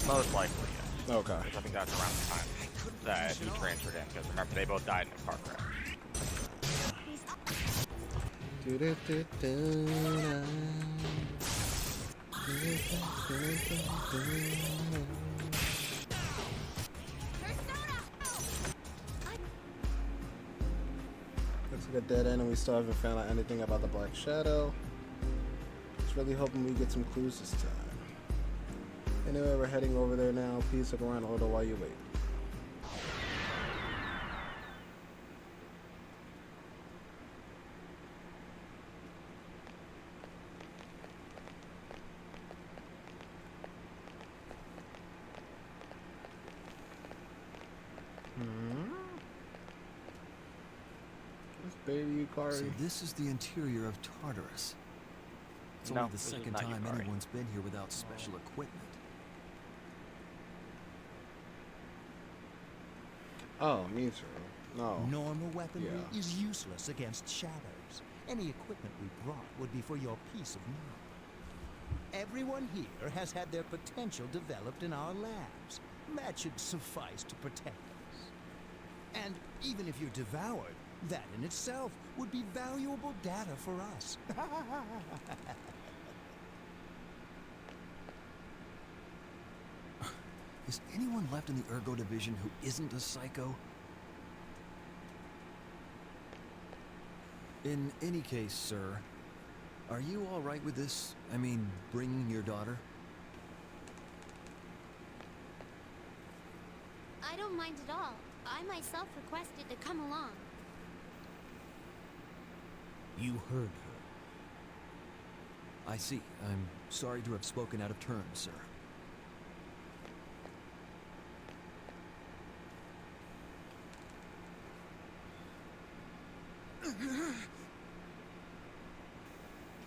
Speaker 2: Most likely, yes.
Speaker 16: Okay.
Speaker 2: Because I think that's around the time that he transferred in. Because remember, they both died in a car crash.
Speaker 16: Looks like a dead end, and we still haven't found out anything about the Black Shadow. Just really hoping we get some clues this time. Anyway, we're heading over there now. Please look around a little while you wait. Baby Yukari.
Speaker 13: So this is the interior of Tartarus. It's
Speaker 2: No,
Speaker 13: only the
Speaker 2: this is
Speaker 13: second
Speaker 2: not
Speaker 13: time
Speaker 2: Yukari.
Speaker 13: anyone's been here without special equipment.
Speaker 16: Oh, Mitsuru. No.
Speaker 9: Normal weaponry
Speaker 16: Yeah.
Speaker 9: is useless against shadows. Any equipment we brought would be for your peace of mind. Everyone here has had their potential developed in our labs. That should suffice to protect us. And even if you're devoured, that in itself would be valuable data for us.
Speaker 13: Is anyone left in the Ergo division who isn't a psycho? In any case, sir, are you all right with this? I mean, bringing your daughter?
Speaker 10: I don't mind at all. I myself requested to come along.
Speaker 15: You heard her.
Speaker 13: I see. I'm sorry to have spoken out of turn, sir.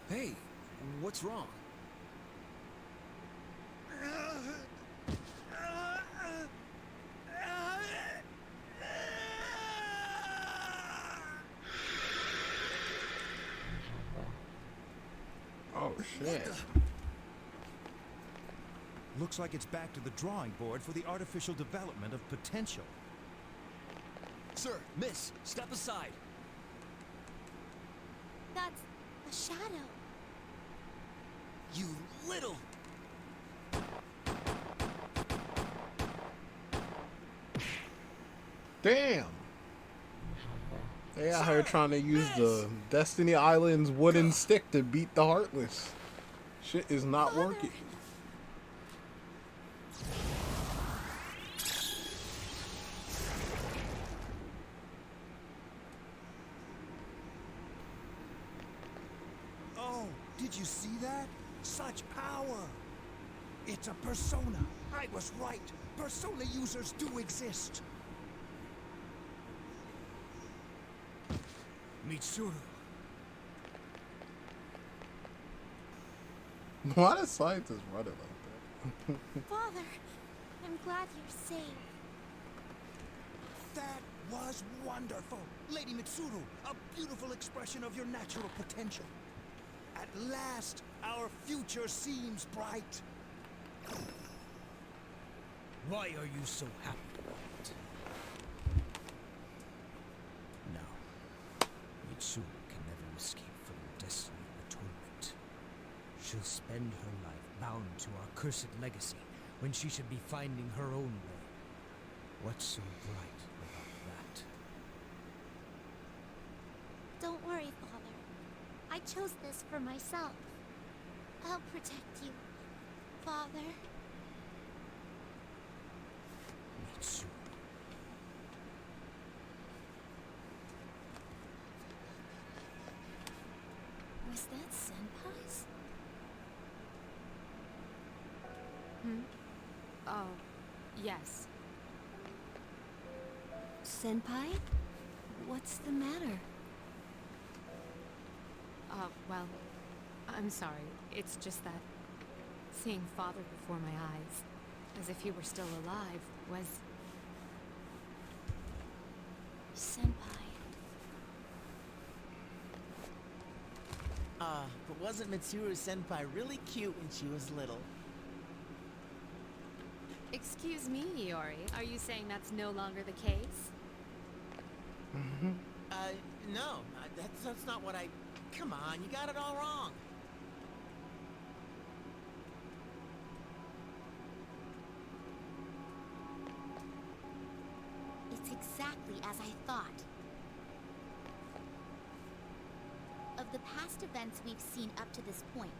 Speaker 13: Hey, what's wrong?
Speaker 16: Oh, shit.
Speaker 9: Looks like it's back to the drawing board for the artificial development of potential.
Speaker 13: Sir, miss, step aside.
Speaker 10: That's a shadow.
Speaker 13: You little...
Speaker 16: Damn. They out here trying to use the Destiny Island's wooden stick to beat the Heartless. Shit is not working.
Speaker 9: Oh, did you see that? Such power! It's a persona. I was right. Persona users do exist. Mitsuru.
Speaker 16: Why does scientists run it like that?
Speaker 10: Father, I'm glad you're safe.
Speaker 9: That was wonderful. Lady Mitsuru, a beautiful expression of your natural potential. At last, our future seems bright.
Speaker 15: Why are you so happy about it? No. Mitsuru can never escape from the destiny of atonement. She'll spend her life bound to our cursed legacy when she should be finding her own way. What's so bright about that?
Speaker 10: Don't worry, Father. I chose this for myself. I'll protect you, Father.
Speaker 15: Mitsuru.
Speaker 12: Was that Senpai's?
Speaker 7: Oh, yes.
Speaker 14: Senpai? What's the matter?
Speaker 7: Well, I'm sorry. It's just that seeing Father before my eyes, as if he were still alive, was...
Speaker 12: Senpai.
Speaker 6: But wasn't Mitsuru Senpai really cute when she was little?
Speaker 7: Excuse me, Iori. Are you saying that's no longer the case?
Speaker 6: No. That's not what I... Come on, you got it all wrong.
Speaker 10: It's exactly as I thought. Of the past events we've seen up to this point,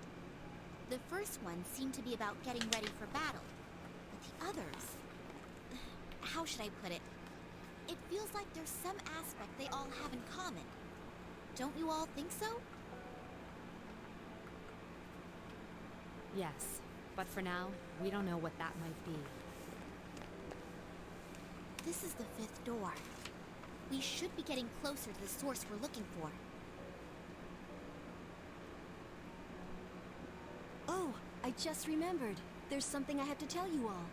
Speaker 10: the first one seemed to be about getting ready for battle. But the others... How should I put it? It feels like there's some aspect they all have in common. Don't you all think so?
Speaker 7: Yes, but for now, we don't know what that might be.
Speaker 10: This is the fifth door. We should be getting closer to the source we're looking for.
Speaker 14: Oh, I just remembered. There's something I have to tell you all.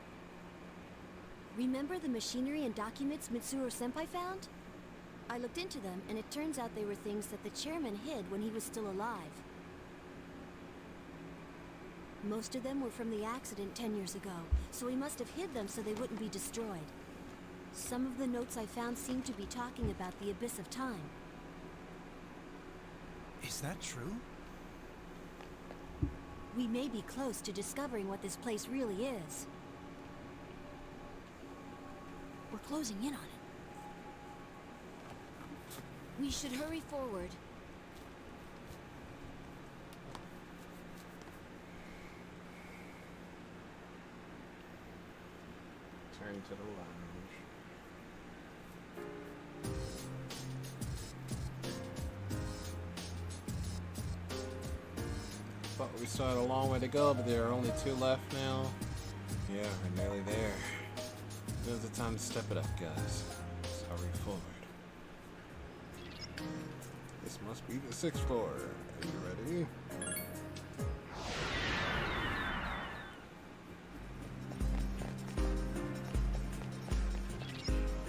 Speaker 14: Remember the machinery and documents Mitsuru-senpai found? I looked into them, and it turns out they were things that the chairman hid when he was still alive. Most of them were from the accident 10 years ago, so he must have hid them so they wouldn't be destroyed. Some of the notes I found seem to be talking about the abyss of time.
Speaker 11: Is that true?
Speaker 14: We may be close to discovering what this place really is.
Speaker 5: We're closing in on it.
Speaker 14: We should hurry forward.
Speaker 16: Turn to the lounge. Thought we still had a long way to go, but there are only 2 left now. Yeah, we're nearly there. Now's the time to step it up, guys. Let's hurry forward. This must be the 6th floor. Are you ready?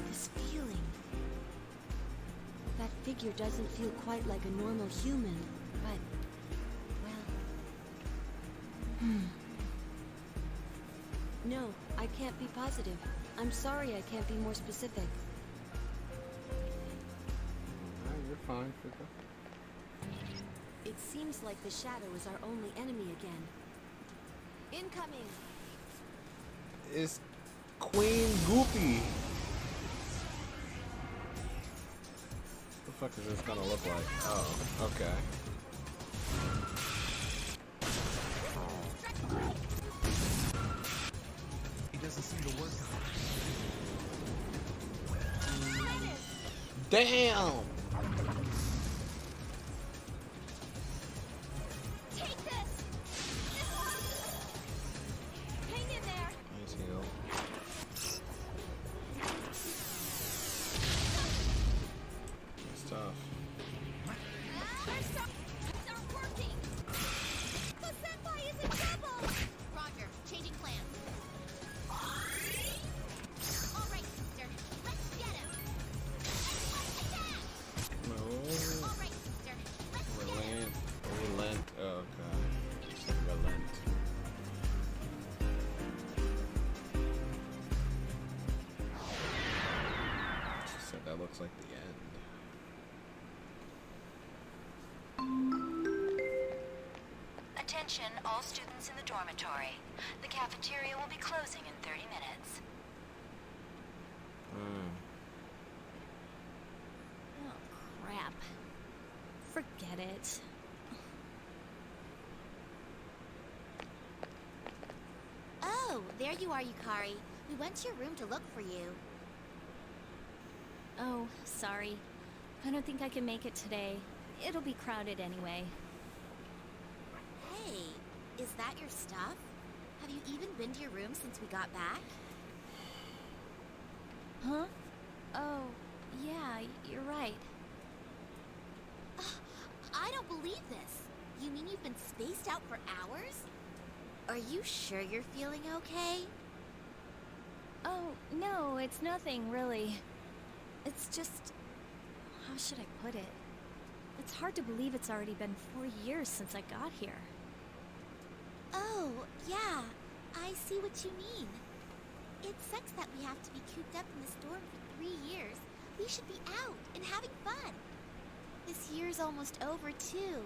Speaker 14: This feeling. That figure doesn't feel quite like a normal human, but, well... No, I can't be positive. I'm sorry I can't be more specific.
Speaker 16: You're fine, Fika.
Speaker 14: It seems like the shadow is our only enemy again. Incoming!
Speaker 16: It's Queen Goopy. What the fuck is this gonna look like? Oh, okay.
Speaker 11: He doesn't seem to work on it.
Speaker 16: Damn!
Speaker 10: Take this! Hang in there!
Speaker 16: Nice heal. That's tough.
Speaker 10: It's not working! The senpai is in trouble! Roger, changing plans. All right, sister, let's get him!
Speaker 16: No.
Speaker 10: All right, sister, let's get him!
Speaker 16: Relent. Oh, God. Just relent. She said that looks like the end.
Speaker 17: Attention, all students in the dormitory. The cafeteria will be closing in 30 minutes.
Speaker 12: Oh, crap. Forget it.
Speaker 10: Oh, there you are, Yukari. We went to your room to look for you.
Speaker 12: Oh, sorry. I don't think I can make it today. It'll be crowded anyway.
Speaker 10: Hey, is that your stuff? Have you even been to your room since we got back?
Speaker 12: Huh? Oh, yeah, you're right.
Speaker 10: I don't believe this. You mean you've been spaced out for hours? Are you sure you're feeling okay?
Speaker 12: Oh, no, it's nothing, really. It's just... how should I put it? It's hard to believe it's already been 4 years since I got here.
Speaker 10: Oh, yeah. I see what you mean. It sucks that we have to be cooped up in this dorm for 3 years. We should be out and having fun. This year's almost over, too.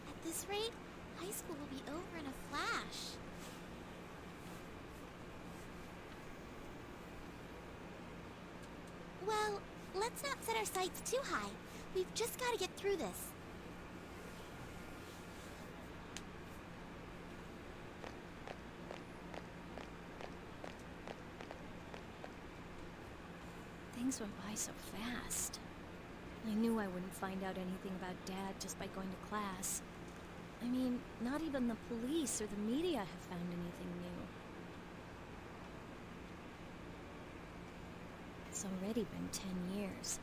Speaker 10: At this rate, high school will be over in a flash. Well, let's not set our sights too high. We've just got to get through this.
Speaker 12: Things went by so fast. I knew I wouldn't find out anything about Dad just by going to class. I mean, not even the police or the media have found anything new. It's already been 10 years.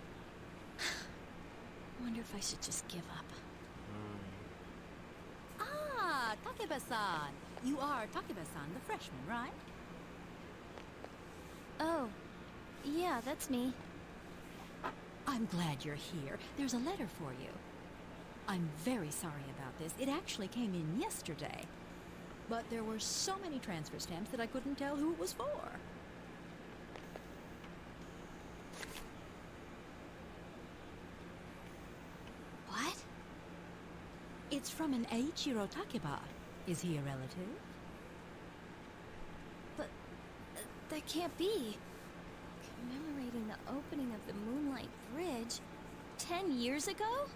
Speaker 12: wonder if I should just give up.
Speaker 8: Ah, Takeba-san. You are Takeba-san, the freshman, right?
Speaker 12: Oh, yeah, that's me.
Speaker 5: I'm glad you're here. There's a letter for you. I'm very sorry about this. It actually came in yesterday. But there were so many transfer stamps that I couldn't tell who it was for.
Speaker 12: What?
Speaker 5: It's from an Eiichiro Takeba. Is he a relative?
Speaker 12: But that can't be. Commemorating the opening of the Moonlight Bridge 10 years ago?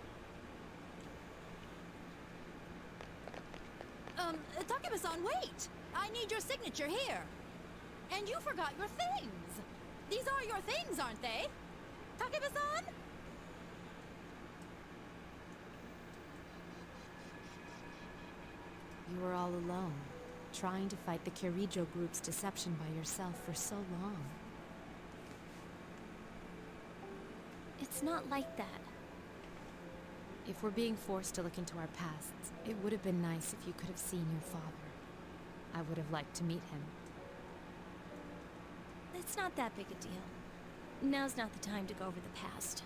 Speaker 5: Takeba-san, wait! I need your signature here. And you forgot your things. These are your things, aren't they? Takeba-san?
Speaker 7: You were all alone, trying to fight the Kirijo group's deception by yourself for so long.
Speaker 12: It's not like that.
Speaker 7: If we're being forced to look into our pasts, it would have been nice if you could have seen your father. I would have liked to meet him.
Speaker 12: It's not that big a deal. Now's not the time to go over the past.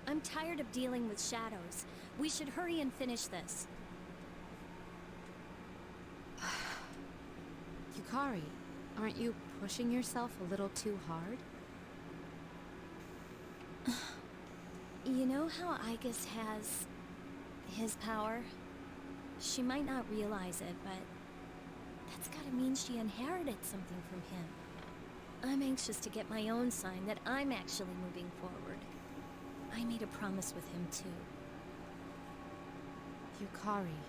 Speaker 12: I'm tired of dealing with shadows. We should hurry and finish this.
Speaker 7: Yukari, aren't you pushing yourself a little too hard?
Speaker 12: You know how Igus has his power? She might not realize it, but that's gotta mean she inherited something from him. I'm anxious to get my own sign that I'm actually moving forward. I made a promise with him, too.
Speaker 7: Yukari.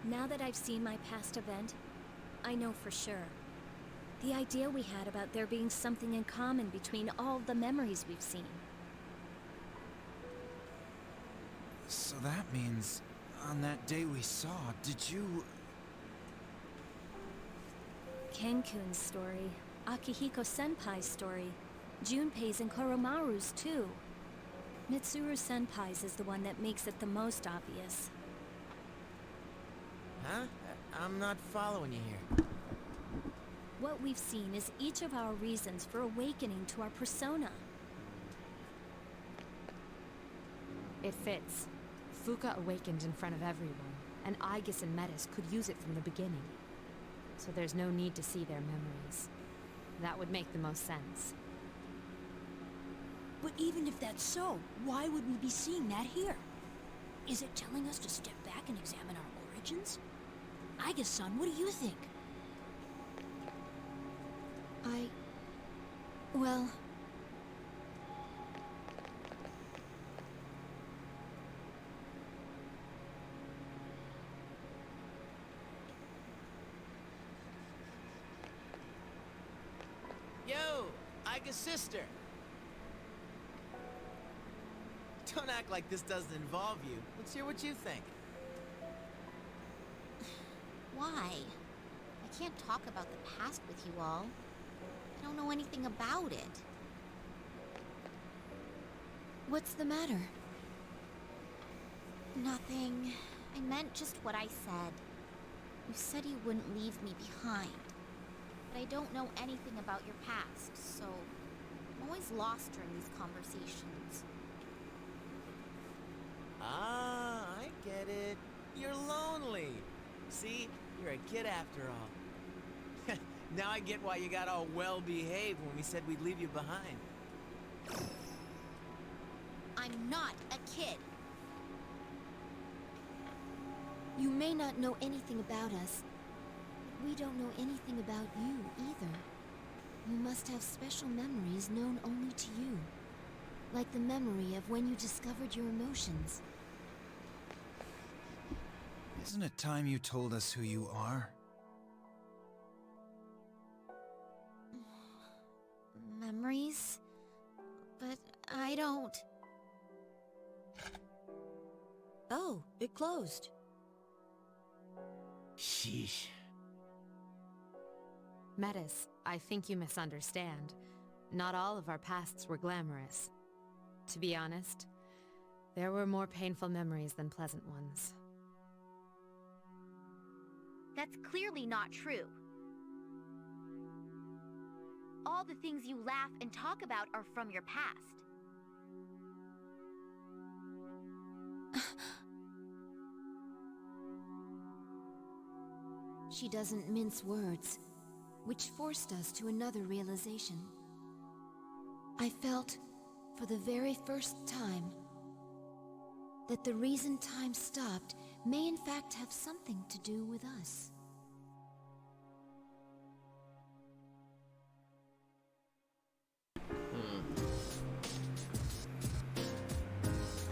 Speaker 12: Now that I've seen my past event, I know for sure. The idea we had about there being something in common between all the memories we've seen.
Speaker 11: So that means, on that day we saw, did you...
Speaker 12: Kenkun's story, Akihiko Senpai's story, Junpei's and Koromaru's too. Mitsuru Senpai's is the one that makes it the most obvious.
Speaker 6: Huh? I'm not following you here.
Speaker 12: What we've seen is each of our reasons for awakening to our persona.
Speaker 7: It fits. Fuka awakened in front of everyone, and Igus and Metis could use it from the beginning. So there's no need to see their memories. That would make the most sense.
Speaker 5: But even if that's so, why would we be seeing that here? Is it telling us to step back and examine our origins? Igus-san, what do you think?
Speaker 12: Well...
Speaker 6: Yo, Igus sister. Don't act like this doesn't involve you. Let's hear what you think.
Speaker 10: Why? I can't talk about the past with you all. I don't know anything about it.
Speaker 12: What's the matter?
Speaker 10: Nothing. I meant just what I said. You said you wouldn't leave me behind. But I don't know anything about your past, so I'm always lost during these conversations.
Speaker 6: Ah, I get it. You're lonely. See? You're a kid after all. Now I get why you got all well-behaved when we said we'd leave you behind.
Speaker 10: I'm not a kid.
Speaker 12: You may not know anything about us, but we don't know anything about you either. You must have special memories known only to you. Like the memory of when you discovered your emotions.
Speaker 11: Isn't it time you told us who you are?
Speaker 10: Memories? But I don't...
Speaker 5: Oh, it closed.
Speaker 6: Sheesh.
Speaker 7: Metis, I think you misunderstand. Not all of our pasts were glamorous. To be honest, there were more painful memories than pleasant ones.
Speaker 17: That's clearly not true. All the things you laugh and talk about are from your past.
Speaker 3: She doesn't mince words, which forced us to another realization. I felt, for the very first time, that the reason time stopped may in fact have something to do with us.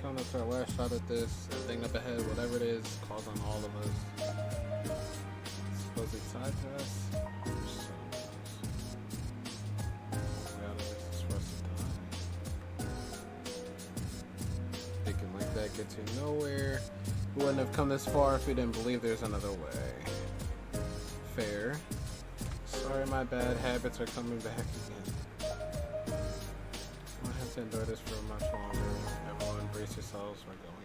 Speaker 16: Coming up to our last shot at this. The thing up ahead, whatever it is, calls on all of us. Supposedly tied to us. Thinking like that gets you nowhere. We wouldn't have come this far if we didn't believe there's another way. Fair. Sorry, my bad habits are coming back again. I have to endure this for much longer. Everyone brace yourselves, we're going
Speaker 3: in.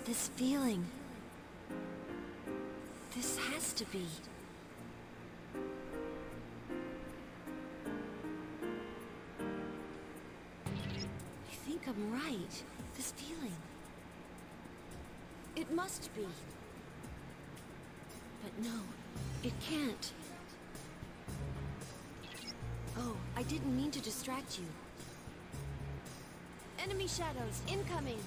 Speaker 3: This feeling. This has to be. I think I'm right. This feeling. It must be. But no, it can't. Oh, I didn't mean to distract you. Enemy shadows incoming!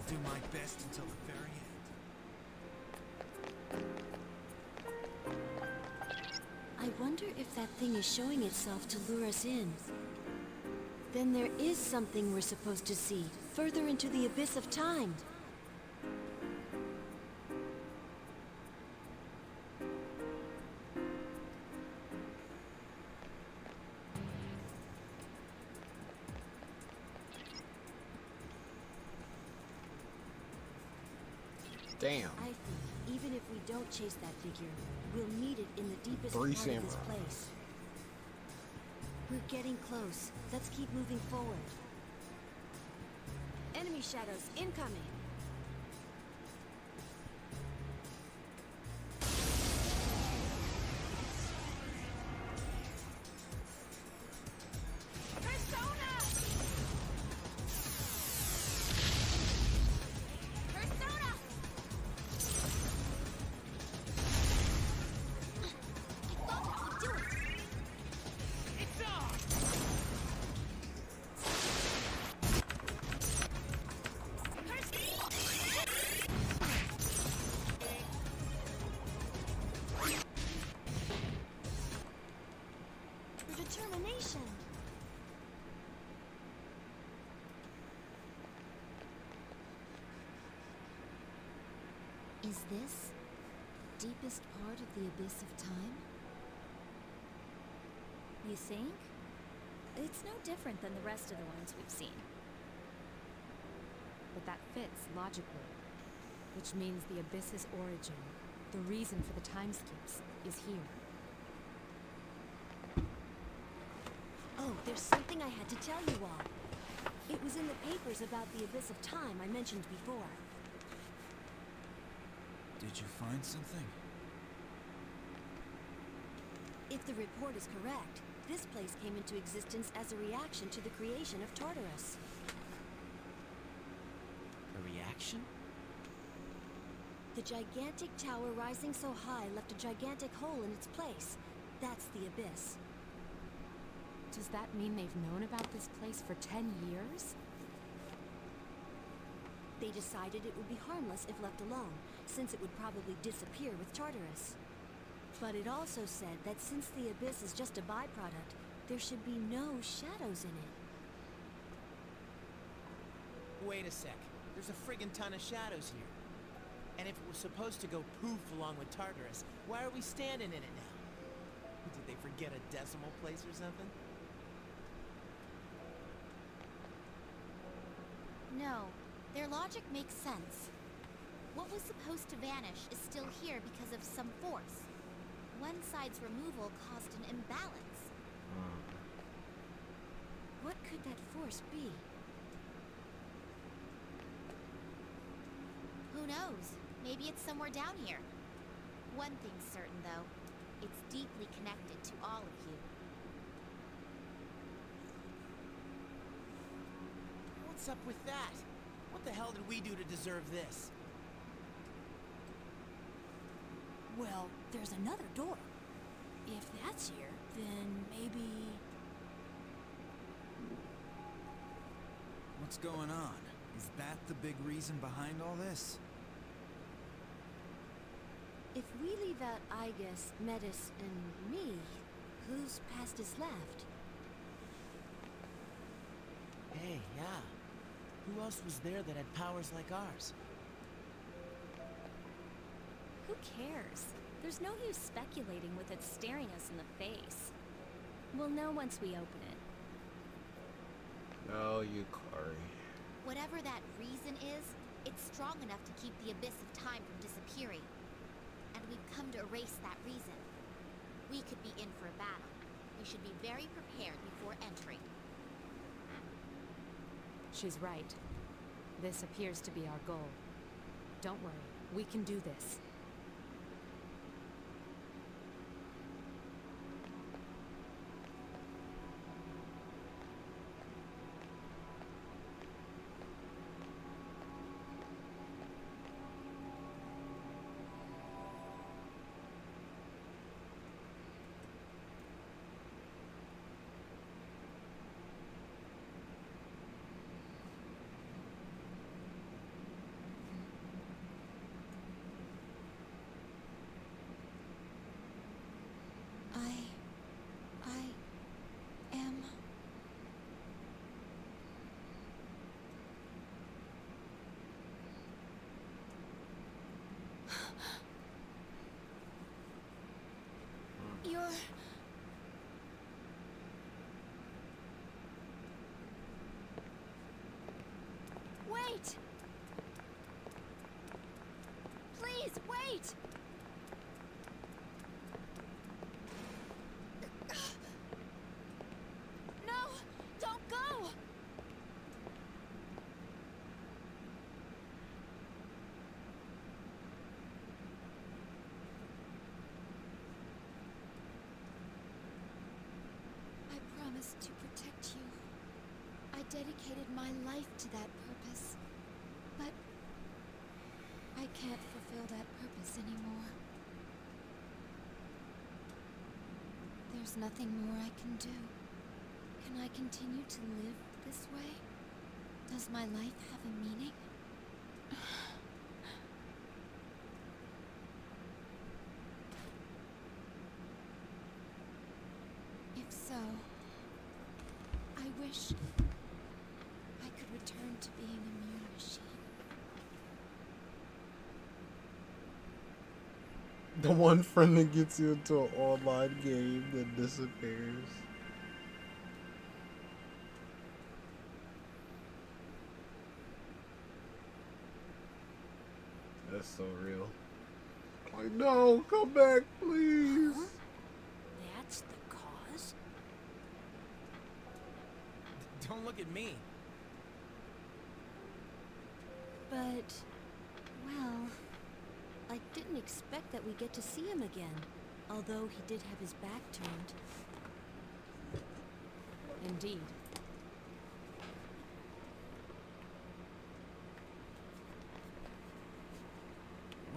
Speaker 6: Do my best until the very end.
Speaker 3: I wonder if that thing is showing itself to lure us in. Then there is something we're supposed to see, further into the abyss of time.
Speaker 16: Damn.
Speaker 3: I think even if we don't chase that figure, we'll meet it in the deepest
Speaker 16: Three
Speaker 3: part of this
Speaker 16: samurai.
Speaker 3: place. We're getting close. Let's keep moving forward. Enemy shadows incoming. Determination. Is this deepest part of the abyss of time?
Speaker 12: You think? It's no different than the rest of the ones we've seen.
Speaker 7: But that fits logically, which means the abyss's origin, the reason for the time skips, is here.
Speaker 3: Oh, there's something I had to tell you all. It was in the papers about the abyss of time I mentioned before.
Speaker 11: Did you find something?
Speaker 3: If the report is correct, this place came into existence as a reaction to the creation of Tartarus.
Speaker 6: A reaction?
Speaker 5: The gigantic tower rising so high left a gigantic hole in its place. That's the abyss.
Speaker 7: Does that mean they've known about this place for 10 years?
Speaker 5: They decided it would be harmless if left alone, since it would probably disappear with Tartarus. But it also said that since the abyss is just a byproduct, there should be no shadows in it.
Speaker 6: Wait a sec. There's a friggin' ton of shadows here. And if it was supposed to go poof along with Tartarus, why are we standing in it now? Did they forget a decimal place or something?
Speaker 10: No, their logic makes sense. What was supposed to vanish is still here because of some force. One side's removal caused an imbalance.
Speaker 5: What could that force be?
Speaker 10: Who knows? Maybe it's somewhere down here. One thing's certain, though. It's deeply connected to all of you.
Speaker 6: What's up with that? What the hell did we do to deserve this?
Speaker 5: Well, there's another door. If that's here, then maybe...
Speaker 11: What's going on? Is that the big reason behind all this?
Speaker 5: If we leave out Igus, Metis, and me, whose past is left?
Speaker 6: Hey, yeah. Who else was there that had powers like ours?
Speaker 12: Who cares? There's no use speculating with it staring us in the face. We'll know once we open it.
Speaker 16: No, Yukari.
Speaker 10: Whatever that reason is, it's strong enough to keep the abyss of time from disappearing. And we've come to erase that reason. We could be in for a battle. We should be very prepared before entering.
Speaker 7: She's right. This appears to be our goal. Don't worry, we can do this.
Speaker 5: I am...
Speaker 10: You're... Wait! Please, wait! No! Don't go!
Speaker 5: I promised to protect you. I dedicated my life to that purpose. But I can't fulfill that purpose anymore. There's nothing more I can do. Can I continue to live this way? Does my life have a meaning? If so, I wish I could return to being a mere machine.
Speaker 16: The one friend that gets you into an online game that disappears. That's so real. Like, no, come back, please.
Speaker 5: Huh? That's the cause?
Speaker 6: Don't look at me.
Speaker 5: But, well, I didn't expect that we'd get to see him again, although he did have his back turned.
Speaker 7: Indeed.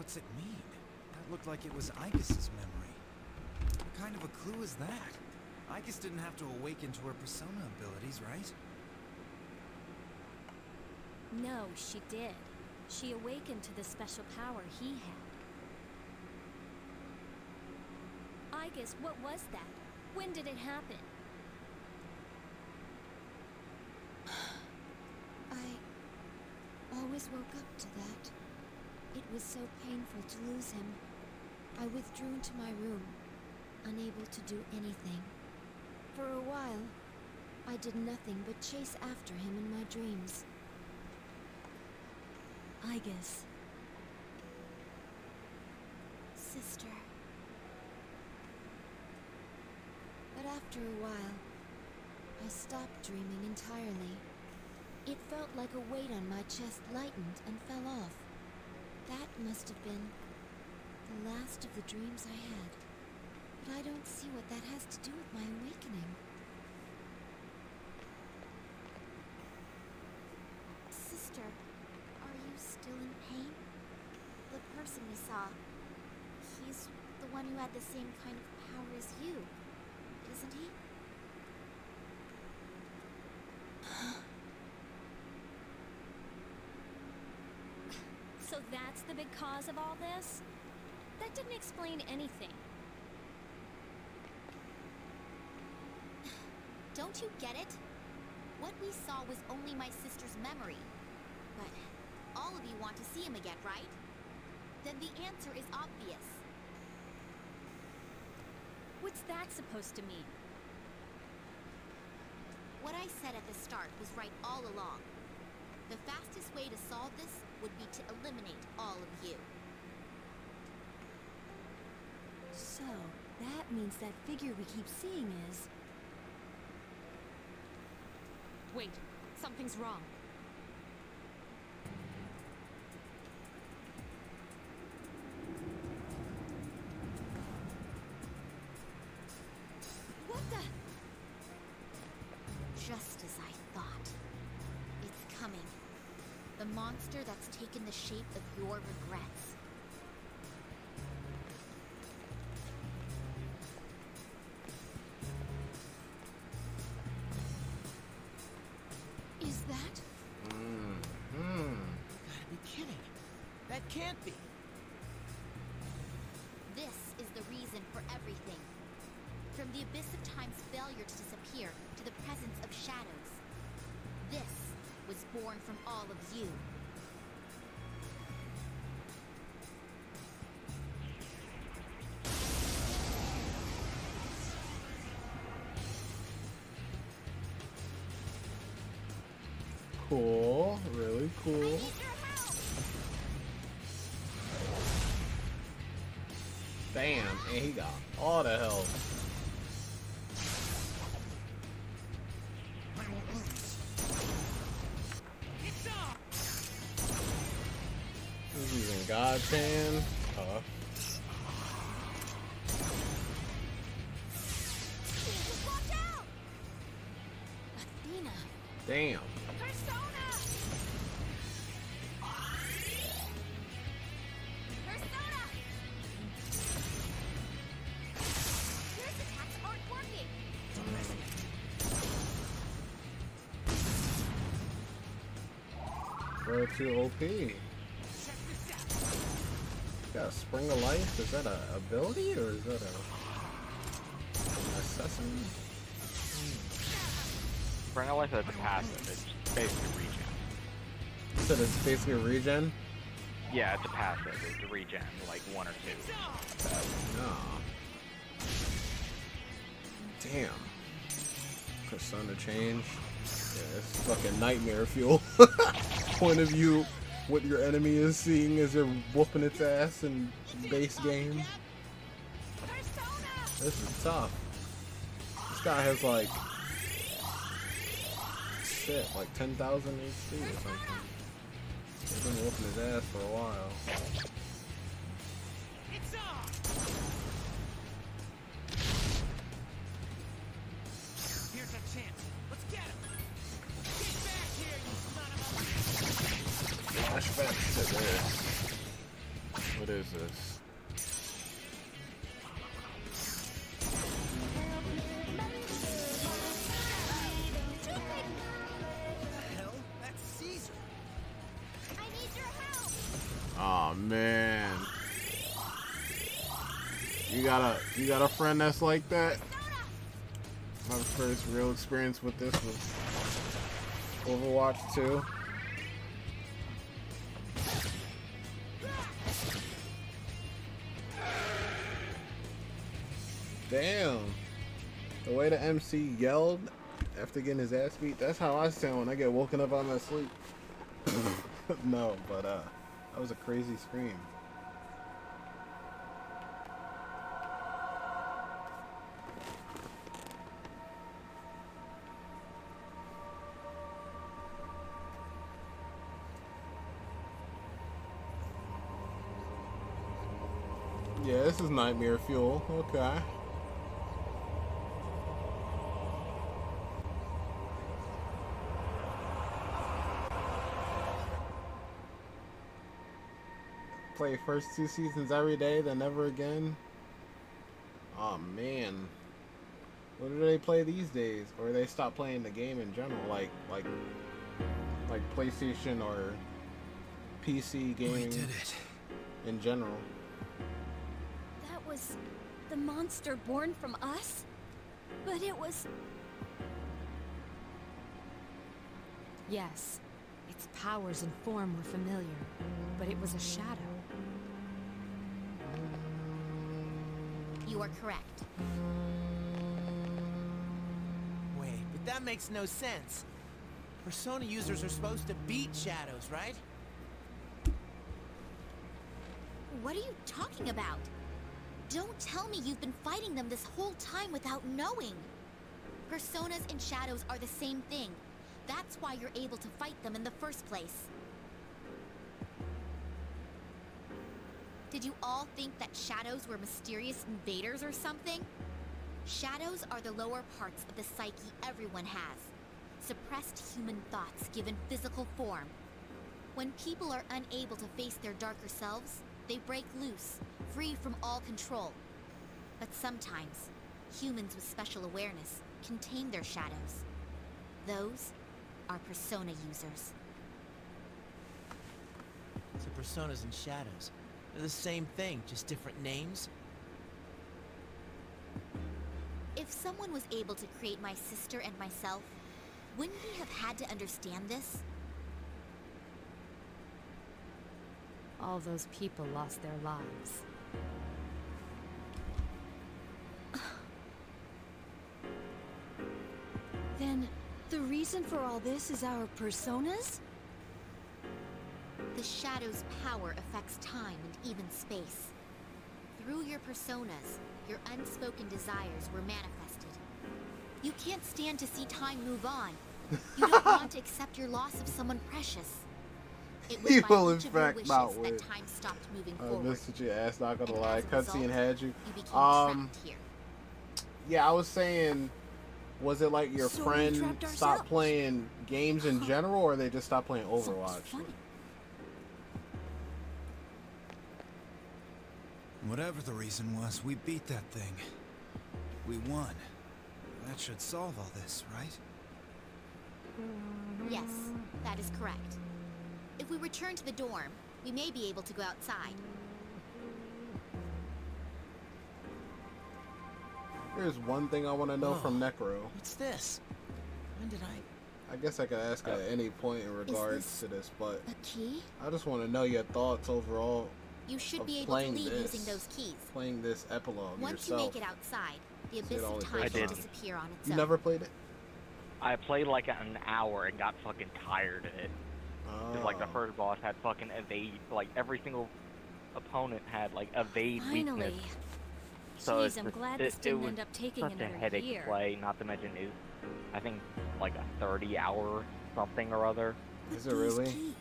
Speaker 11: What's it mean? That looked like it was Icus's memory. What kind of a clue is that? Icus didn't have to awaken to her persona abilities, right?
Speaker 12: No, she did. She awakened to the special power he had. Icus, what was that? When did it happen?
Speaker 3: I always woke up to that. It was so painful to lose him. I withdrew into my room, unable to do anything. For a while, I did nothing but chase after him in my dreams.
Speaker 12: Icus.
Speaker 3: Sister. But after a while, I stopped dreaming entirely. It felt like a weight on my chest lightened and fell off. That must have been the last of the dreams I had. But I don't see what that has to do with my awakening.
Speaker 10: Sister, are you still in pain? The person we saw, he's the one who had the same kind of power as you, isn't he?
Speaker 12: So that's the big cause of all this? That didn't explain anything.
Speaker 10: Don't you get it? What we saw was only my sister's memory. But all of you want to see him again, right? Then the answer is obvious.
Speaker 12: What's that supposed to mean?
Speaker 10: What I said at the start was right all along. The fastest way to solve this would be to eliminate all of you.
Speaker 5: So, that means that figure we keep seeing is...
Speaker 7: Wait, something's wrong.
Speaker 10: What the? Just as I thought. It's coming. The monster that's taken the shape of your regrets.
Speaker 3: Is that?
Speaker 6: Gotta be kidding. That can't be.
Speaker 10: This is the reason for everything. From the abyss of time's failure to disappear to the presence of shadows. This was born from all of you.
Speaker 16: Cool, really cool. Damn, and he got all the help. He's using God's hand.
Speaker 10: Watch out! Athena!
Speaker 16: Damn.
Speaker 10: Persona! Persona! Yours attacks aren't working!
Speaker 16: We're too OP. Got a spring of life? Is that a ability or is that a necessity?
Speaker 2: Spring of life is a passive. It's basically regen.
Speaker 16: You said it's basically a regen?
Speaker 2: Yeah, it's a passive. It's a regen, like 1 or 2.
Speaker 16: No. Damn. Persona change. Yeah, it's fucking nightmare fuel. Point of view, what your enemy is seeing as they're whooping its ass in base game. This is tough. This guy has like shit, like 10,000 HP or something. He's been whooping his ass for a while.
Speaker 6: Here's a chance. Let's get him. Get back here, you son of a...
Speaker 16: Flashback shit there. With is this? Oh man. You got a friend that's like that? My first real experience with this was Overwatch 2. Damn. The way the MC yelled after getting his ass beat, that's how I sound when I get woken up out of my sleep. No, but that was a crazy scream. Yeah, this is nightmare fuel. Okay. Play first 2 seasons every day, then never again. Oh man. What do they play these days? Or they stop playing the game in general, like PlayStation or PC gaming.
Speaker 15: We did it.
Speaker 16: In general.
Speaker 12: That was the monster born from us? But it was...
Speaker 7: Yes, its powers and form were familiar, but it was a shadow.
Speaker 10: You are correct.
Speaker 6: Wait, but that makes no sense. Persona users are supposed to beat shadows, right?
Speaker 10: What are you talking about? Don't tell me you've been fighting them this whole time without knowing. Personas and shadows are the same thing. That's why you're able to fight them in the first place. Did you all think that shadows were mysterious invaders or something? Shadows are the lower parts of the psyche everyone has. Suppressed human thoughts given physical form. When people are unable to face their darker selves, they break loose, free from all control. But sometimes, humans with special awareness can tame their shadows. Those are persona users.
Speaker 6: So personas and shadows, they're the same thing, just different names?
Speaker 10: If someone was able to create my sister and myself, wouldn't he have had to understand this?
Speaker 7: All those people lost their lives.
Speaker 5: Then, the reason for all this is our personas?
Speaker 10: The shadow's power affects time and even space. Through your personas, your unspoken desires were manifested. You can't stand to see time move on. You don't want to accept your loss of someone precious. It was by
Speaker 16: will in
Speaker 10: each of your
Speaker 16: fact
Speaker 10: wishes
Speaker 16: not
Speaker 10: that
Speaker 16: win.
Speaker 10: time stopped moving
Speaker 16: I
Speaker 10: forward.
Speaker 16: missed your ass, not gonna
Speaker 10: And
Speaker 16: lie.
Speaker 10: as a
Speaker 16: Cutscene
Speaker 10: result,
Speaker 16: had you.
Speaker 10: You became trapped here.
Speaker 16: Yeah, I was saying, was it like your
Speaker 5: So we
Speaker 16: friend
Speaker 5: trapped
Speaker 16: stopped
Speaker 5: ourselves.
Speaker 16: playing games in general, or they just stopped playing Overwatch?
Speaker 11: Whatever the reason was, we beat that thing. We won. That should solve all this, right?
Speaker 10: Yes, that is correct. If we return to the dorm, we may be able to go outside.
Speaker 16: Here's one thing I want to know from Necro.
Speaker 6: What's this? When did
Speaker 16: I guess I could ask at any point in regards to this, but
Speaker 10: A key?
Speaker 16: I just want to know your thoughts overall.
Speaker 10: You should
Speaker 16: of
Speaker 10: be able to
Speaker 16: playing
Speaker 10: leave
Speaker 16: this,
Speaker 10: using those keys.
Speaker 16: Playing this epilogue
Speaker 10: Once
Speaker 16: yourself.
Speaker 10: you make it outside, the
Speaker 16: See it
Speaker 10: abyss
Speaker 16: all
Speaker 10: of
Speaker 16: the
Speaker 10: time
Speaker 16: first
Speaker 10: will
Speaker 16: time.
Speaker 10: disappear on its
Speaker 16: You
Speaker 10: own.
Speaker 16: never played it?
Speaker 2: I played like an hour and got fucking tired of it. Cause like the
Speaker 16: Oh.
Speaker 2: first boss had fucking evade, like every single opponent had like evade weakness.
Speaker 12: Finally.
Speaker 2: So
Speaker 12: Jeez,
Speaker 2: it's
Speaker 12: I'm
Speaker 2: just-
Speaker 12: glad
Speaker 2: it,
Speaker 12: this
Speaker 2: it
Speaker 12: didn't
Speaker 2: was
Speaker 12: end up taking
Speaker 2: such a
Speaker 12: another
Speaker 2: headache
Speaker 12: year.
Speaker 2: to play. Not to mention is, I think like a 30-hour something or other.
Speaker 16: Is it really?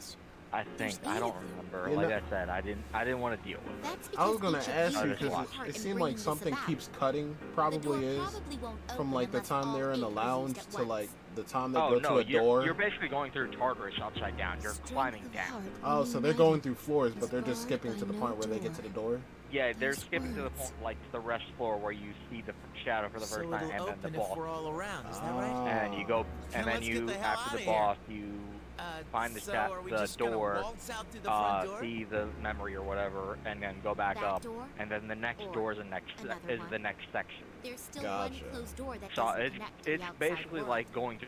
Speaker 2: I think I don't remember.
Speaker 16: You
Speaker 2: Like
Speaker 16: know-
Speaker 2: I said, I didn't want to deal with it.
Speaker 10: That's
Speaker 16: I was
Speaker 10: because
Speaker 16: gonna
Speaker 10: each of
Speaker 16: ask
Speaker 10: you
Speaker 16: you
Speaker 2: just
Speaker 10: has a
Speaker 16: because
Speaker 10: heart
Speaker 16: it
Speaker 10: in
Speaker 16: seemed like
Speaker 10: bringing this
Speaker 16: something
Speaker 10: about.
Speaker 16: keeps cutting.
Speaker 10: The door
Speaker 16: Probably is
Speaker 10: probably won't
Speaker 16: from
Speaker 10: open
Speaker 16: like the
Speaker 10: unless
Speaker 16: time
Speaker 10: all
Speaker 16: they're in the
Speaker 10: 8 are
Speaker 16: lounge
Speaker 10: used
Speaker 16: to
Speaker 10: at
Speaker 16: like
Speaker 10: once.
Speaker 16: the time they
Speaker 2: Oh
Speaker 16: go
Speaker 2: no,
Speaker 16: to a door.
Speaker 2: you're basically going through Tartarus upside down. You're climbing down.
Speaker 16: Oh, so they're going through floors, but they're just skipping to the point where they get to the door.
Speaker 2: Yeah, they're skipping to the point like to the rest floor where you see the shadow for the
Speaker 6: So
Speaker 2: first time,
Speaker 6: it'll
Speaker 2: and then
Speaker 6: open
Speaker 2: the
Speaker 6: if
Speaker 2: boss.
Speaker 6: we're all around, is that right?
Speaker 2: And you go, and then
Speaker 6: Let's get
Speaker 2: you
Speaker 6: the hell
Speaker 2: after
Speaker 6: outta
Speaker 2: the
Speaker 6: here.
Speaker 2: boss, you find the
Speaker 6: So are we
Speaker 2: the
Speaker 6: just gonna
Speaker 2: door,
Speaker 6: waltz out through the front door?
Speaker 2: see the memory or whatever, and then go back
Speaker 10: Back
Speaker 2: up,
Speaker 10: door,
Speaker 2: and then the next
Speaker 10: or
Speaker 2: door is the next
Speaker 10: another
Speaker 2: is
Speaker 10: one.
Speaker 2: the next section.
Speaker 10: There's still
Speaker 16: Gotcha.
Speaker 10: one closed door that
Speaker 2: So
Speaker 10: doesn't
Speaker 2: it's
Speaker 10: connect to the outside
Speaker 2: basically
Speaker 10: world.
Speaker 2: like going to.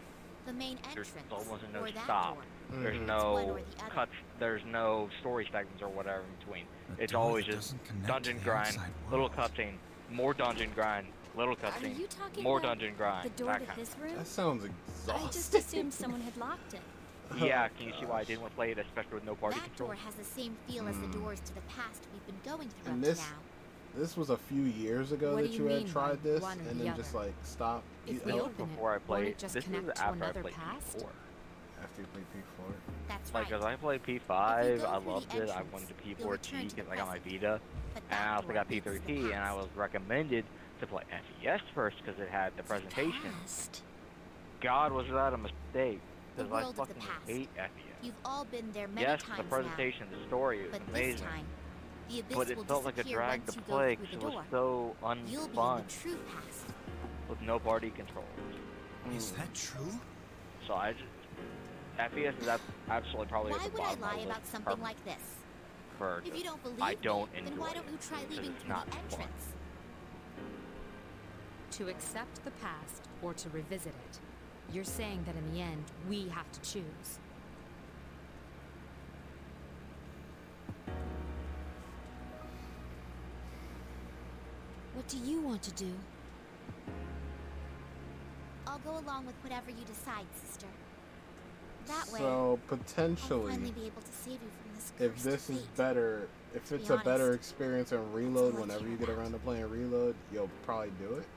Speaker 10: The main
Speaker 2: There's
Speaker 10: entrance,
Speaker 2: almost no
Speaker 10: or that
Speaker 2: stop.
Speaker 10: door.
Speaker 2: There's
Speaker 16: Mhm.
Speaker 10: It's one
Speaker 2: no
Speaker 10: or the other.
Speaker 2: cuts. There's no story segments or whatever in between.
Speaker 11: A
Speaker 2: It's
Speaker 11: door
Speaker 2: always
Speaker 11: that
Speaker 2: just
Speaker 11: doesn't connect
Speaker 2: dungeon
Speaker 11: to the
Speaker 2: grind,
Speaker 11: outside
Speaker 2: little
Speaker 11: world.
Speaker 2: cutscene, more dungeon grind, little
Speaker 12: Are
Speaker 2: cutscene,
Speaker 12: you talking
Speaker 2: more
Speaker 12: about
Speaker 2: dungeon grind.
Speaker 12: the door
Speaker 2: that
Speaker 12: to
Speaker 2: kind of
Speaker 12: his room?
Speaker 16: That sounds
Speaker 12: I
Speaker 16: exhausting.
Speaker 12: just assumed someone had locked it.
Speaker 2: Yeah, can you see why I didn't want to play it, especially with no party
Speaker 10: That
Speaker 2: control?
Speaker 10: door has the same feel as the
Speaker 16: Hmm.
Speaker 10: doors to the past we've been going through
Speaker 16: And
Speaker 10: up
Speaker 16: this-
Speaker 10: to now.
Speaker 16: This was a few years ago
Speaker 7: What
Speaker 16: that
Speaker 7: do
Speaker 16: you
Speaker 7: you
Speaker 16: had
Speaker 7: mean
Speaker 16: tried
Speaker 7: by
Speaker 16: this,
Speaker 7: one or
Speaker 16: and
Speaker 7: the
Speaker 16: then just
Speaker 7: other?
Speaker 16: like stop.
Speaker 7: If
Speaker 16: You-
Speaker 7: we
Speaker 16: oh,
Speaker 7: open
Speaker 2: Before I
Speaker 7: it, won't
Speaker 2: played,
Speaker 7: it just
Speaker 2: this is
Speaker 7: connect to
Speaker 2: after I
Speaker 7: another
Speaker 2: played
Speaker 7: past?
Speaker 2: P4.
Speaker 16: after you play P4.
Speaker 10: That's
Speaker 2: Like,
Speaker 10: right.
Speaker 2: cause I played
Speaker 10: If you
Speaker 2: P5,
Speaker 10: go
Speaker 2: I
Speaker 10: through
Speaker 2: loved
Speaker 10: the
Speaker 2: it. I
Speaker 10: entrance,
Speaker 2: went to
Speaker 10: you'll
Speaker 2: P4G
Speaker 10: return to the
Speaker 2: because I got my
Speaker 10: present.
Speaker 2: Vita,
Speaker 10: But
Speaker 2: and I
Speaker 10: that
Speaker 2: also
Speaker 10: door
Speaker 2: got
Speaker 10: leads to the
Speaker 2: P3P, and I
Speaker 10: past.
Speaker 2: was recommended to play FES first because it had the presentation.
Speaker 10: Past.
Speaker 2: God, was that a mistake?
Speaker 10: The
Speaker 2: Because I
Speaker 10: world of the
Speaker 2: fucking
Speaker 10: past.
Speaker 2: hate FES.
Speaker 10: You've all been there many
Speaker 2: Yes,
Speaker 10: times
Speaker 2: the presentation, the story was
Speaker 10: now. But
Speaker 2: amazing.
Speaker 10: this time, the abyss
Speaker 2: But it
Speaker 10: will
Speaker 2: felt like a
Speaker 10: disappear
Speaker 2: drag
Speaker 10: once
Speaker 2: to
Speaker 10: you
Speaker 2: play
Speaker 10: go
Speaker 2: because
Speaker 10: through
Speaker 2: it
Speaker 10: the
Speaker 2: was
Speaker 10: door.
Speaker 2: so
Speaker 10: You'll be in
Speaker 2: unfun
Speaker 10: the true past.
Speaker 2: with no party controls.
Speaker 11: Is that true?
Speaker 2: So I just FES is absolutely probably
Speaker 10: Why
Speaker 2: at the
Speaker 10: would I
Speaker 2: bottom of
Speaker 10: lie
Speaker 2: my
Speaker 10: about
Speaker 2: list
Speaker 10: something
Speaker 2: for-
Speaker 10: like this?
Speaker 2: for
Speaker 10: If you don't believe
Speaker 2: I don't
Speaker 10: me,
Speaker 2: enjoy
Speaker 10: then why don't you
Speaker 2: it,
Speaker 10: try
Speaker 2: 'cause
Speaker 10: leaving
Speaker 2: it's
Speaker 10: through
Speaker 2: not
Speaker 10: the
Speaker 2: fun.
Speaker 10: entrance?
Speaker 7: To accept the past or to revisit it, you're saying that in the end, we have to choose.
Speaker 10: What do you want to do? I'll go along with whatever you decide, sister. That way,
Speaker 16: So
Speaker 10: I'll
Speaker 16: potentially,
Speaker 10: finally be able to save you from this
Speaker 16: if
Speaker 10: cursed
Speaker 16: this is
Speaker 10: fate.
Speaker 16: better, if
Speaker 10: To
Speaker 16: it's
Speaker 10: be
Speaker 16: a better
Speaker 10: honest,
Speaker 16: experience on Reload,
Speaker 10: all I
Speaker 16: whenever
Speaker 10: care
Speaker 16: you get
Speaker 10: about.
Speaker 16: around to playing Reload, you'll probably do it.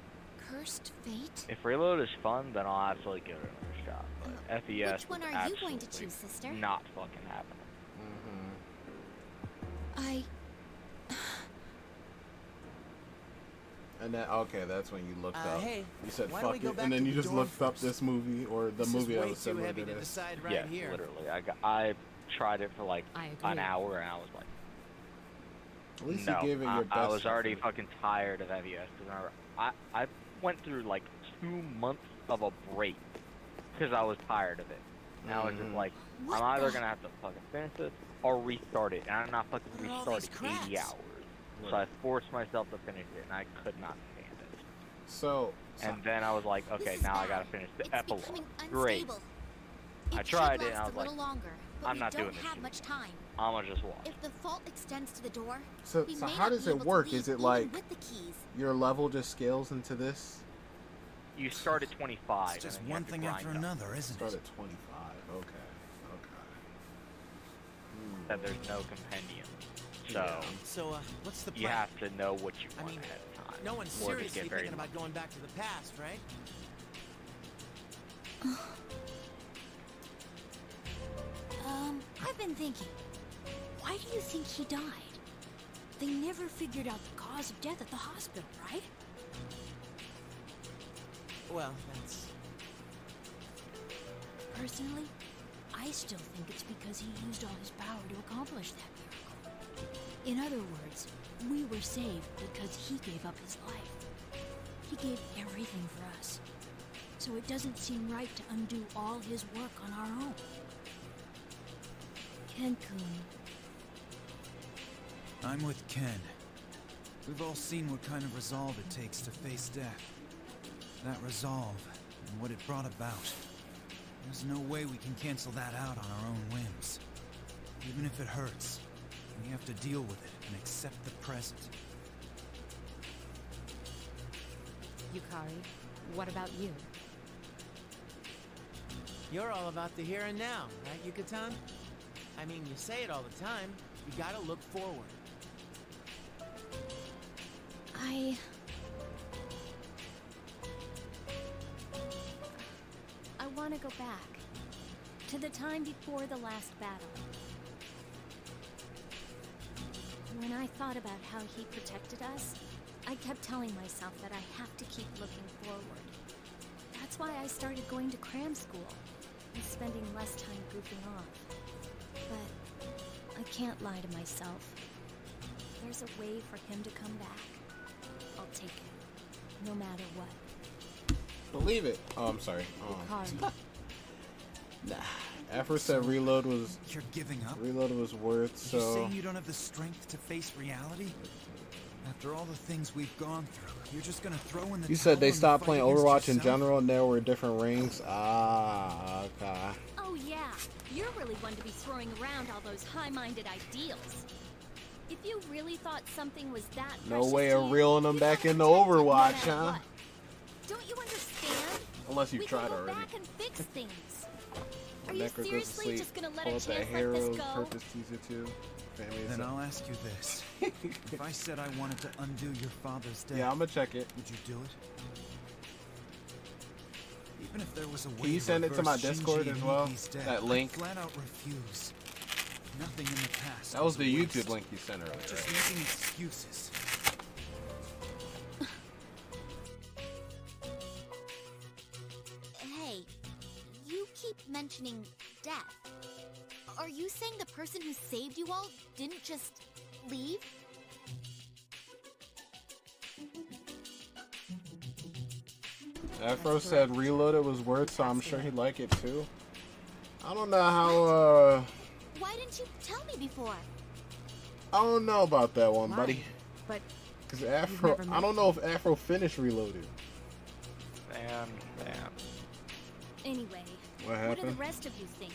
Speaker 10: Cursed fate?
Speaker 2: If Reload is fun, then I'll absolutely give it another shot. But FES
Speaker 10: Which one
Speaker 2: is
Speaker 10: are you going to
Speaker 2: absolutely
Speaker 10: choose, sister?
Speaker 2: not fucking happening.
Speaker 16: Mm-hmm. And then okay, that's when you looked up.
Speaker 6: Hey,
Speaker 16: you said
Speaker 6: why don't we
Speaker 16: fuck
Speaker 6: go
Speaker 16: it,
Speaker 6: back
Speaker 16: and then
Speaker 6: to
Speaker 16: you
Speaker 6: the
Speaker 16: just
Speaker 6: dorm
Speaker 16: looked up
Speaker 6: first?
Speaker 16: this movie or the
Speaker 6: This
Speaker 16: movie
Speaker 6: is
Speaker 16: that
Speaker 6: way
Speaker 16: was
Speaker 6: too
Speaker 16: similar
Speaker 6: heavy
Speaker 16: to
Speaker 6: to
Speaker 16: this.
Speaker 6: decide right
Speaker 2: Yeah,
Speaker 6: here.
Speaker 2: literally. I tried it for like
Speaker 7: I
Speaker 2: an
Speaker 7: agree.
Speaker 2: hour, and I was like,
Speaker 16: At least
Speaker 2: no,
Speaker 16: you gave it your best.
Speaker 2: I was already
Speaker 16: effort.
Speaker 2: fucking tired of FES. Cause I went through like 2 months of a break because I was tired of it. And I was just
Speaker 16: Mhm.
Speaker 2: like,
Speaker 10: What
Speaker 2: I'm either
Speaker 10: the-
Speaker 2: gonna have to fucking finish this or restart it, and I'm not fucking
Speaker 6: What are all these
Speaker 2: restarting 80
Speaker 6: cracks?
Speaker 2: hours. So I forced myself to finish it, and I could not stand it.
Speaker 16: So
Speaker 2: And then I was like,
Speaker 10: This
Speaker 2: okay,
Speaker 10: is
Speaker 2: now I
Speaker 10: bad.
Speaker 2: gotta finish the
Speaker 10: It's
Speaker 2: epilogue.
Speaker 10: becoming
Speaker 2: Great.
Speaker 10: unstable.
Speaker 2: I
Speaker 10: It
Speaker 2: tried
Speaker 10: should
Speaker 2: it, and I
Speaker 10: last
Speaker 2: was
Speaker 10: a little
Speaker 2: like,
Speaker 10: longer, but
Speaker 2: I'm
Speaker 10: we
Speaker 2: not
Speaker 10: don't
Speaker 2: doing this
Speaker 10: have
Speaker 2: shit.
Speaker 10: much time.
Speaker 2: I'm gonna just watch.
Speaker 10: If the fault extends to the door,
Speaker 16: So,
Speaker 10: we
Speaker 16: so
Speaker 10: may
Speaker 16: how
Speaker 10: not
Speaker 16: does
Speaker 10: be
Speaker 16: it
Speaker 10: able to
Speaker 16: work?
Speaker 10: leave
Speaker 16: Is it
Speaker 10: even
Speaker 16: like
Speaker 10: with the keys?
Speaker 16: your level just scales into this?
Speaker 2: You start at 25.
Speaker 11: It's just
Speaker 2: and then you
Speaker 11: one
Speaker 2: have to
Speaker 11: thing after
Speaker 2: grind up.
Speaker 11: another, isn't
Speaker 16: Start
Speaker 11: it?
Speaker 16: at 25. Okay.
Speaker 2: That there's no compendium. So
Speaker 6: So, what's the plan?
Speaker 2: you have to know what you
Speaker 6: I
Speaker 2: want
Speaker 6: mean,
Speaker 2: ahead of time.
Speaker 6: no one's
Speaker 2: or just
Speaker 6: seriously
Speaker 2: get very
Speaker 6: thinking about going back to the past, right?
Speaker 5: I've been thinking. Why do you think he died? They never figured out the cause of death at the hospital, right?
Speaker 6: Well, that's...
Speaker 5: Personally, I still think it's because he used all his power to accomplish that miracle. In other words, we were saved because he gave up his life. He gave everything for us. So it doesn't seem right to undo all his work on our own. Ken-kun,
Speaker 11: I'm with Ken. We've all seen what kind of resolve it takes to face death. That resolve, and what it brought about. There's no way we can cancel that out on our own whims. Even if it hurts, we have to deal with it and accept the present.
Speaker 7: Yukari, what about you?
Speaker 6: You're all about the here and now, right, Yucatan? I mean, you say it all the time. You gotta look forward.
Speaker 12: I want to go back to the time before the last battle. When I thought about how he protected us, I kept telling myself that I have to keep looking forward. That's why I started going to cram school and spending less time goofing off. But I can't lie to myself. There's a way for him to come back. I'll take it, no matter what.
Speaker 16: Believe it. Oh, I'm sorry.
Speaker 12: Yukari.
Speaker 16: Nah. Afro said reload was.
Speaker 11: You're giving up?
Speaker 16: Reload was worth
Speaker 11: Are you
Speaker 16: so.
Speaker 11: saying you don't have the strength to face reality? After all the things we've gone through, you're just gonna throw in the
Speaker 16: You said they
Speaker 11: towel and
Speaker 16: stopped
Speaker 11: fight
Speaker 16: playing
Speaker 11: against
Speaker 16: Overwatch in
Speaker 11: yourself?
Speaker 16: general and there were different rings. Ah, okay.
Speaker 12: Oh yeah, you're really one to be throwing around all those high-minded ideals. If you really thought something was that
Speaker 16: No
Speaker 12: precious
Speaker 16: way
Speaker 12: to
Speaker 16: of
Speaker 12: you,
Speaker 16: reeling them
Speaker 12: you'd
Speaker 16: back
Speaker 12: want to
Speaker 16: into
Speaker 12: protect it no
Speaker 16: Overwatch,
Speaker 12: matter
Speaker 16: huh?
Speaker 12: what. Don't you understand?
Speaker 16: Unless you
Speaker 12: We
Speaker 16: tried
Speaker 12: can go
Speaker 16: already.
Speaker 12: back and fix things. Are
Speaker 16: When
Speaker 12: you
Speaker 16: Necro goes to
Speaker 12: seriously
Speaker 16: sleep,
Speaker 12: just gonna let
Speaker 16: pull
Speaker 12: a
Speaker 16: up that
Speaker 12: chance like
Speaker 16: Hero's
Speaker 12: this go?
Speaker 16: Purpose teaser too. Family is
Speaker 11: Then
Speaker 16: up.
Speaker 11: I'll ask you this. If I said I wanted to undo your father's death,
Speaker 16: Yeah, I'm gonna check it.
Speaker 11: would you do it? Even if there was a way
Speaker 16: Can you
Speaker 11: to
Speaker 16: send it to my
Speaker 11: reverse
Speaker 16: Discord
Speaker 11: Shinji
Speaker 16: as
Speaker 11: and
Speaker 16: well?
Speaker 11: Miki's death,
Speaker 16: That
Speaker 11: I'd
Speaker 16: link?
Speaker 11: flat out refuse. Nothing in the past.
Speaker 16: That was
Speaker 11: a
Speaker 16: the
Speaker 11: waste.
Speaker 16: YouTube link you sent earlier.
Speaker 11: Just
Speaker 16: Right?
Speaker 11: making excuses.
Speaker 10: Hey, you keep mentioning death. Are you saying the person who saved you all didn't just leave?
Speaker 16: Afro said reloaded was worth, so I'm sure he'd like it too. I don't know how.
Speaker 10: Why didn't you tell me before?
Speaker 16: I don't know about that one,
Speaker 7: Why?
Speaker 16: buddy.
Speaker 7: But
Speaker 16: Because Afro,
Speaker 7: never
Speaker 16: I don't know if Afro finished reloaded.
Speaker 2: Damn.
Speaker 12: Anyway,
Speaker 16: What
Speaker 12: what do the
Speaker 16: happened?
Speaker 12: rest of you think?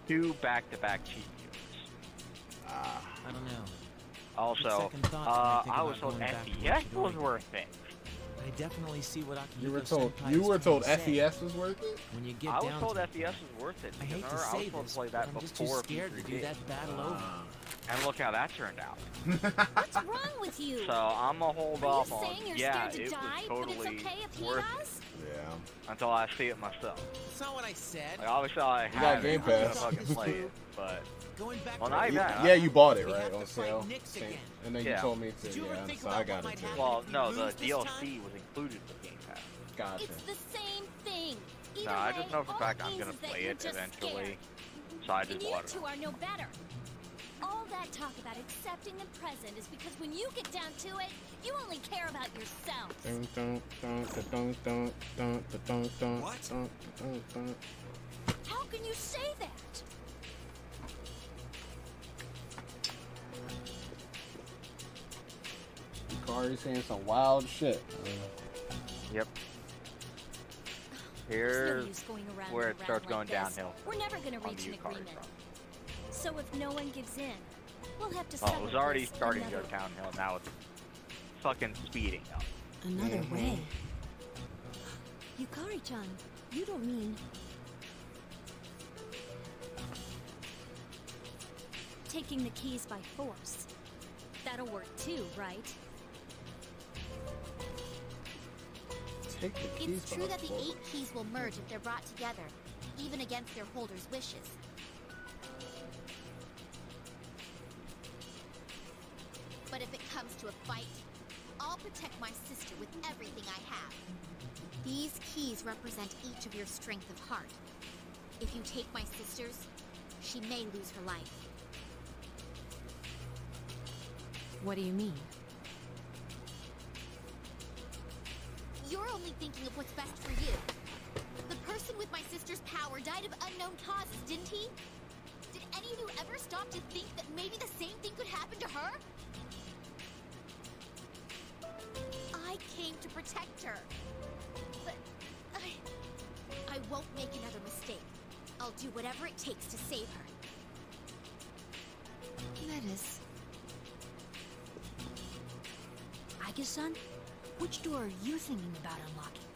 Speaker 2: 2 back-to-back cheat units.
Speaker 6: I don't know.
Speaker 2: Also,
Speaker 6: Second thoughts when I think
Speaker 2: I
Speaker 6: about
Speaker 2: was told
Speaker 6: going back to
Speaker 2: FPS was
Speaker 6: Chidori.
Speaker 2: worth it.
Speaker 6: I definitely see what Akihiko
Speaker 16: You were told.
Speaker 6: Senpai
Speaker 16: You
Speaker 6: is
Speaker 16: were
Speaker 6: trying
Speaker 16: told
Speaker 6: to say.
Speaker 16: FES was worth it.
Speaker 6: When you get
Speaker 2: I was
Speaker 6: down
Speaker 2: told
Speaker 6: to it,
Speaker 2: FPS was worth it.
Speaker 6: I hate to
Speaker 2: because I was
Speaker 6: say
Speaker 2: told
Speaker 6: this,
Speaker 2: to play
Speaker 6: but
Speaker 2: that
Speaker 6: I'm just too
Speaker 2: before
Speaker 6: scared to do
Speaker 2: P3D.
Speaker 6: that battle over.
Speaker 2: And look how that turned out.
Speaker 12: What's wrong with you?
Speaker 2: So I'm gonna hold
Speaker 12: Are
Speaker 2: off
Speaker 12: you
Speaker 2: on.
Speaker 12: saying you're
Speaker 2: Yeah,
Speaker 12: scared to
Speaker 2: it
Speaker 12: die,
Speaker 2: was
Speaker 12: but
Speaker 2: totally
Speaker 12: it's okay if he
Speaker 2: worth
Speaker 12: does?
Speaker 16: Yeah.
Speaker 2: until I see it myself.
Speaker 6: That's not what I said.
Speaker 2: Like obviously I
Speaker 16: got
Speaker 2: have
Speaker 16: Game
Speaker 2: it. I'm gonna
Speaker 16: Pass.
Speaker 2: fucking play it, but
Speaker 6: Going back
Speaker 2: well,
Speaker 6: to
Speaker 2: not
Speaker 6: the-
Speaker 2: even that.
Speaker 16: Yeah, you bought it
Speaker 6: We
Speaker 16: right
Speaker 6: have
Speaker 16: on
Speaker 6: to fight
Speaker 16: sale.
Speaker 6: Nyx again.
Speaker 16: And then you
Speaker 2: Yeah.
Speaker 16: told me
Speaker 6: Did
Speaker 16: to.
Speaker 6: you ever
Speaker 16: Yeah,
Speaker 6: think
Speaker 16: so
Speaker 6: about
Speaker 16: I got
Speaker 6: what
Speaker 16: it
Speaker 6: might
Speaker 16: too.
Speaker 6: happen?
Speaker 2: well,
Speaker 6: if
Speaker 2: no,
Speaker 6: we
Speaker 2: the
Speaker 6: lose this
Speaker 2: DLC
Speaker 6: time?
Speaker 2: was included with Game Pass.
Speaker 16: Gotcha.
Speaker 12: It's the same thing. Either
Speaker 2: No, I
Speaker 12: way,
Speaker 2: just know for a
Speaker 12: all
Speaker 2: fact
Speaker 12: it
Speaker 2: I'm
Speaker 12: means
Speaker 2: gonna
Speaker 12: is that
Speaker 2: play
Speaker 12: you're
Speaker 2: it
Speaker 12: just
Speaker 2: eventually,
Speaker 12: scared.
Speaker 2: so I
Speaker 12: And
Speaker 2: just
Speaker 12: you
Speaker 2: bought it.
Speaker 12: two are no better. All that talk about accepting the present is because when you get down to it, you only care about yourself.
Speaker 16: Dun, dun, dun, dun, dun, dun, dun, dun, dun,
Speaker 11: What?
Speaker 16: dun, dun, dun.
Speaker 12: How can you say that?
Speaker 16: Yukari's saying some wild shit.
Speaker 2: Yep.
Speaker 12: There's no
Speaker 2: Here's
Speaker 12: use going around
Speaker 2: where
Speaker 12: and
Speaker 2: it starts
Speaker 12: around
Speaker 2: going
Speaker 12: like this.
Speaker 2: downhill.
Speaker 12: We're never gonna
Speaker 2: on
Speaker 12: reach
Speaker 2: the
Speaker 12: an
Speaker 2: Yukari
Speaker 12: agreement.
Speaker 2: front.
Speaker 12: So if no one gives in, we'll have to
Speaker 2: Well,
Speaker 12: settle
Speaker 2: it was already
Speaker 12: this
Speaker 2: starting to
Speaker 12: another
Speaker 2: go downhill. Now it's fucking speeding up.
Speaker 5: Another
Speaker 16: Mhm.
Speaker 5: way. Yukari-chan, you don't mean...
Speaker 12: taking the keys by force. That'll work too, right?
Speaker 16: Take the keys
Speaker 10: It's
Speaker 16: by
Speaker 10: true that the
Speaker 16: force.
Speaker 10: 8 keys will merge if they're brought together, even against their holders' wishes. But if it comes to a fight, I'll protect my sister with everything I have. These keys represent each of your strength of heart. If you take my sister's, she may lose her life.
Speaker 7: What do you mean?
Speaker 10: You're only thinking of what's best for you. The person with my sister's power died of unknown causes, didn't he? Did any of you ever stop to think that maybe the same thing could happen to her? I came to protect her. But I won't make another mistake. I'll do whatever it takes to save her.
Speaker 5: Lettuce. Aika-san, which door are you thinking about unlocking?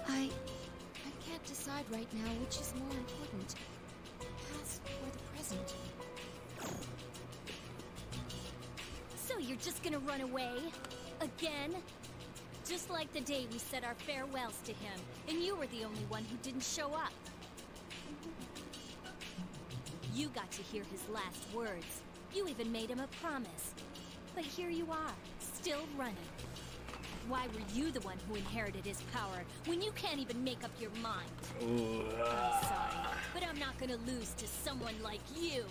Speaker 3: I can't decide right now which is more important. The past or the present.
Speaker 12: So you're just gonna run away? Again? Just like the day we said our farewells to him, and you were the only one who didn't show up. you got to hear his last words. You even made him a promise. But here you are, still running. Why were you the one who inherited his power when you can't even make up your mind? I'm sorry, but I'm not gonna lose to someone like you.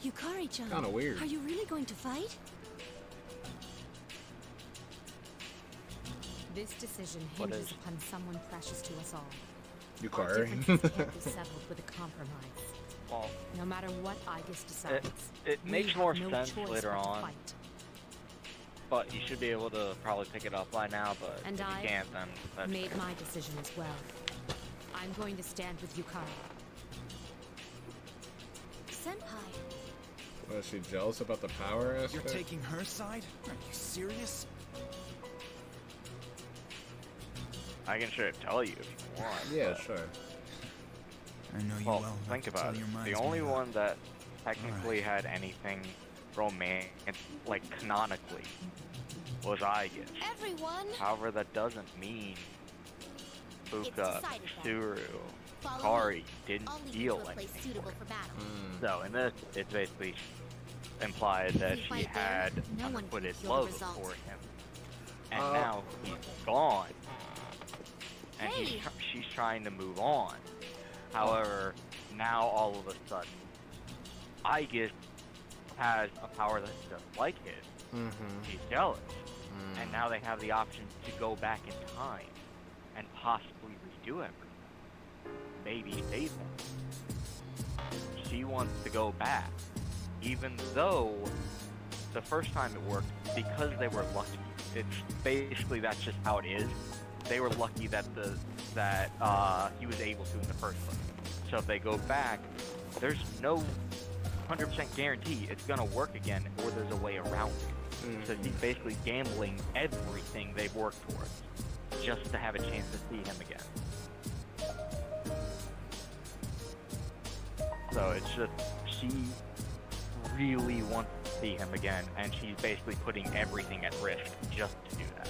Speaker 14: Yukari-chan,
Speaker 16: Kinda weird.
Speaker 14: are you really going to fight?
Speaker 7: This decision
Speaker 2: What
Speaker 7: hinges
Speaker 2: is?
Speaker 7: upon someone precious to us all. Our
Speaker 16: Yukari.
Speaker 7: differences can't be settled with a compromise.
Speaker 2: Well,
Speaker 7: No matter what Aegis decides,
Speaker 2: it
Speaker 7: we
Speaker 2: makes
Speaker 7: have
Speaker 2: more
Speaker 7: no
Speaker 2: sense
Speaker 7: choice
Speaker 2: later
Speaker 7: but to
Speaker 2: on.
Speaker 7: fight.
Speaker 2: But you should be able to probably pick it up by now, but
Speaker 7: And
Speaker 2: if
Speaker 7: I
Speaker 2: you can't, then that's
Speaker 7: made
Speaker 2: fair.
Speaker 7: my decision as well. I'm going to stand with Yukari.
Speaker 14: Senpai,
Speaker 16: Was she jealous about the power
Speaker 11: You're
Speaker 16: aspect?
Speaker 11: taking her side? Are you serious?
Speaker 2: I can sure tell you if you want.
Speaker 16: Yeah,
Speaker 2: but-
Speaker 16: sure.
Speaker 11: I know you
Speaker 2: Well,
Speaker 11: well.
Speaker 2: think
Speaker 11: enough to
Speaker 2: about
Speaker 11: tell
Speaker 2: it.
Speaker 11: your
Speaker 2: The
Speaker 11: mind's
Speaker 2: only
Speaker 11: made up.
Speaker 2: one that technically had anything romantic, like canonically, was Aegis.
Speaker 10: Everyone!
Speaker 2: However, that doesn't mean Fuka,
Speaker 10: decided then.
Speaker 2: Suru,
Speaker 10: Follow
Speaker 2: Kari
Speaker 10: me.
Speaker 2: didn't
Speaker 10: I'll lead you
Speaker 2: feel
Speaker 10: to a place
Speaker 2: anything
Speaker 10: suitable
Speaker 2: for
Speaker 10: for battle.
Speaker 2: So in this, it's basically implied that
Speaker 10: We
Speaker 2: she
Speaker 10: fight there,
Speaker 2: had
Speaker 10: no one can
Speaker 2: unrequited
Speaker 10: feel the
Speaker 2: love
Speaker 10: result.
Speaker 2: for him, and now he's gone, and
Speaker 10: Hey!
Speaker 2: she's trying to move on. However, now all of a sudden, Aegis has a power that's just like his. She's jealous, and now they have the option to go back in time and possibly redo everything. Maybe save him. She wants to go back, even though the first time it worked because they were lucky. It's basically that's just how it is. They were lucky that he was able to in the first place. So if they go back, there's no 100% guarantee it's gonna work again, or there's a way around it. So he's basically gambling everything they've worked towards just to have a chance to see him again. So it's just, she really wants to see him again, and she's basically putting everything at risk just to do that.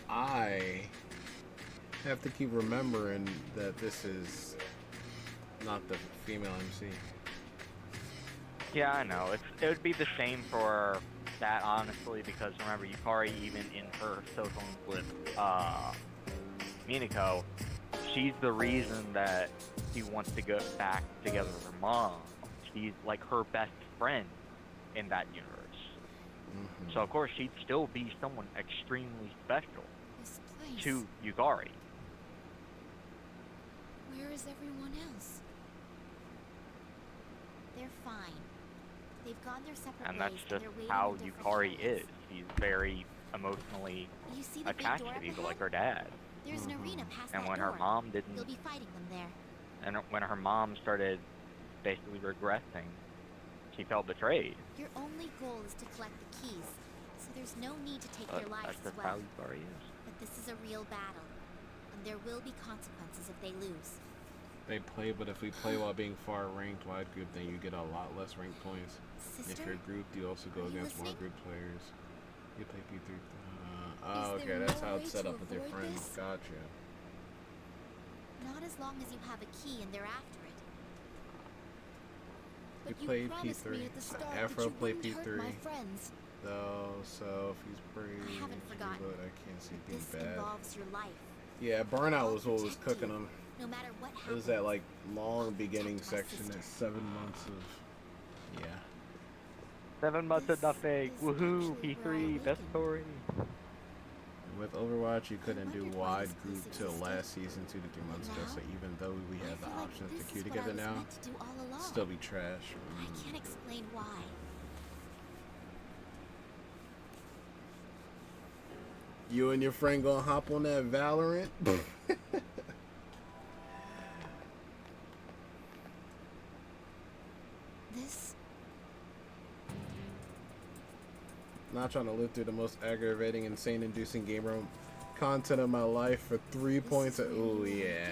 Speaker 16: I have to keep remembering that this is not the female MC.
Speaker 2: Yeah, I know. It would be the same for that, honestly, because remember, Yukari, even in her social with Minako, she's the reason that she wants to go back together with her mom. She's like her best friend in that universe. So of course she'd still be someone extremely special
Speaker 3: This place.
Speaker 2: to Yukari.
Speaker 3: Where is everyone else?
Speaker 10: They're fine. They've gone their separate
Speaker 2: And
Speaker 10: ways,
Speaker 2: that's
Speaker 10: and
Speaker 2: just
Speaker 10: they're waiting
Speaker 2: how
Speaker 10: in different
Speaker 2: Yukari
Speaker 10: areas.
Speaker 2: is. She's very emotionally
Speaker 10: You see the big
Speaker 2: attached
Speaker 10: door
Speaker 2: to
Speaker 10: up
Speaker 2: people
Speaker 10: ahead?
Speaker 2: like her dad.
Speaker 10: There's an arena past
Speaker 2: And
Speaker 10: that
Speaker 2: when
Speaker 10: door.
Speaker 2: her mom didn't,
Speaker 10: You'll be fighting them there.
Speaker 2: and when her mom started basically regressing, she felt betrayed.
Speaker 10: Your only goal is to collect the keys, so there's no need to take
Speaker 2: But
Speaker 10: their lives
Speaker 2: that's
Speaker 10: as
Speaker 2: just
Speaker 10: well.
Speaker 2: how Yukari is.
Speaker 10: But this is a real battle, and there will be consequences if they lose.
Speaker 16: They play, but if we play while being far ranked wide group, then you get a lot less rank points.
Speaker 10: Sister?
Speaker 16: If you're grouped, you also go
Speaker 10: Are you
Speaker 16: against more
Speaker 10: listening?
Speaker 16: group players. You play P3.
Speaker 10: Is
Speaker 16: Okay,
Speaker 10: there
Speaker 16: that's
Speaker 10: no
Speaker 16: how
Speaker 10: way
Speaker 16: it's set
Speaker 10: to
Speaker 16: up with your
Speaker 10: avoid
Speaker 16: friends.
Speaker 10: this?
Speaker 16: Gotcha.
Speaker 10: Not as long as you have a key and they're after it.
Speaker 16: You
Speaker 10: But
Speaker 16: played
Speaker 10: promised me
Speaker 16: P3.
Speaker 10: at the start
Speaker 16: Afro
Speaker 10: that you
Speaker 16: played
Speaker 10: wouldn't hurt
Speaker 16: P3.
Speaker 10: my friends.
Speaker 16: Though, so if he's pretty,
Speaker 10: I haven't forgotten.
Speaker 16: I can't see it being
Speaker 10: This
Speaker 16: bad.
Speaker 10: involves your life.
Speaker 16: Yeah, Burnout was what was cooking them.
Speaker 10: No matter what
Speaker 16: It
Speaker 10: happens.
Speaker 16: was that like long beginning
Speaker 10: protect my
Speaker 16: section, that
Speaker 10: sister.
Speaker 16: 7 months of, yeah.
Speaker 2: 7 months of nothing.
Speaker 10: is
Speaker 2: Woohoo!
Speaker 10: actually where I
Speaker 2: P3, best
Speaker 10: awakened.
Speaker 2: story.
Speaker 16: With Overwatch, you couldn't do
Speaker 10: wondered why
Speaker 16: wide
Speaker 10: this
Speaker 16: group
Speaker 10: place
Speaker 16: till
Speaker 10: existed.
Speaker 16: last season 2 to 3 months ago.
Speaker 10: now,
Speaker 16: So even though we
Speaker 10: I
Speaker 16: have the
Speaker 10: feel like
Speaker 16: options
Speaker 10: this
Speaker 16: to queue
Speaker 10: is what I
Speaker 16: together
Speaker 10: was
Speaker 16: now,
Speaker 10: meant to do all along.
Speaker 16: still be trash.
Speaker 10: I can't explain why.
Speaker 16: You and your friend gonna hop on that Valorant?
Speaker 10: This
Speaker 16: Not trying to live through the most aggravating, insane-inducing game room content of my life for 3 points. Ooh, yeah.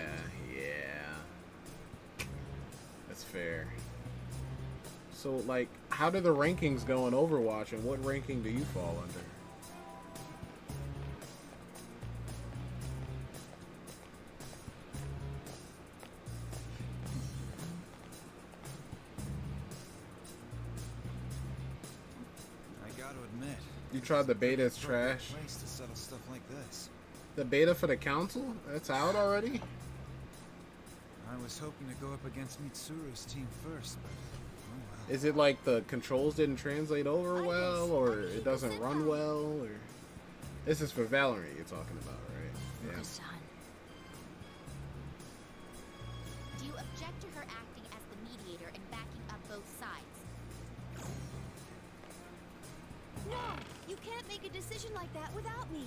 Speaker 16: That's fair. So, like, how do the rankings go in Overwatch, and what ranking do you fall under? You tried the beta, it's trash.
Speaker 11: Place to settle stuff like this.
Speaker 16: The beta for the council? That's out already?
Speaker 11: I was hoping to go up against Mitsuru's team first, but oh well.
Speaker 16: Is it like the controls didn't translate over well, or it doesn't run well, or... This is for Valorant you're talking about, right? Yeah.
Speaker 10: Do you object to her acting as the mediator and backing up both sides?
Speaker 5: No! You can't make a decision like that without me.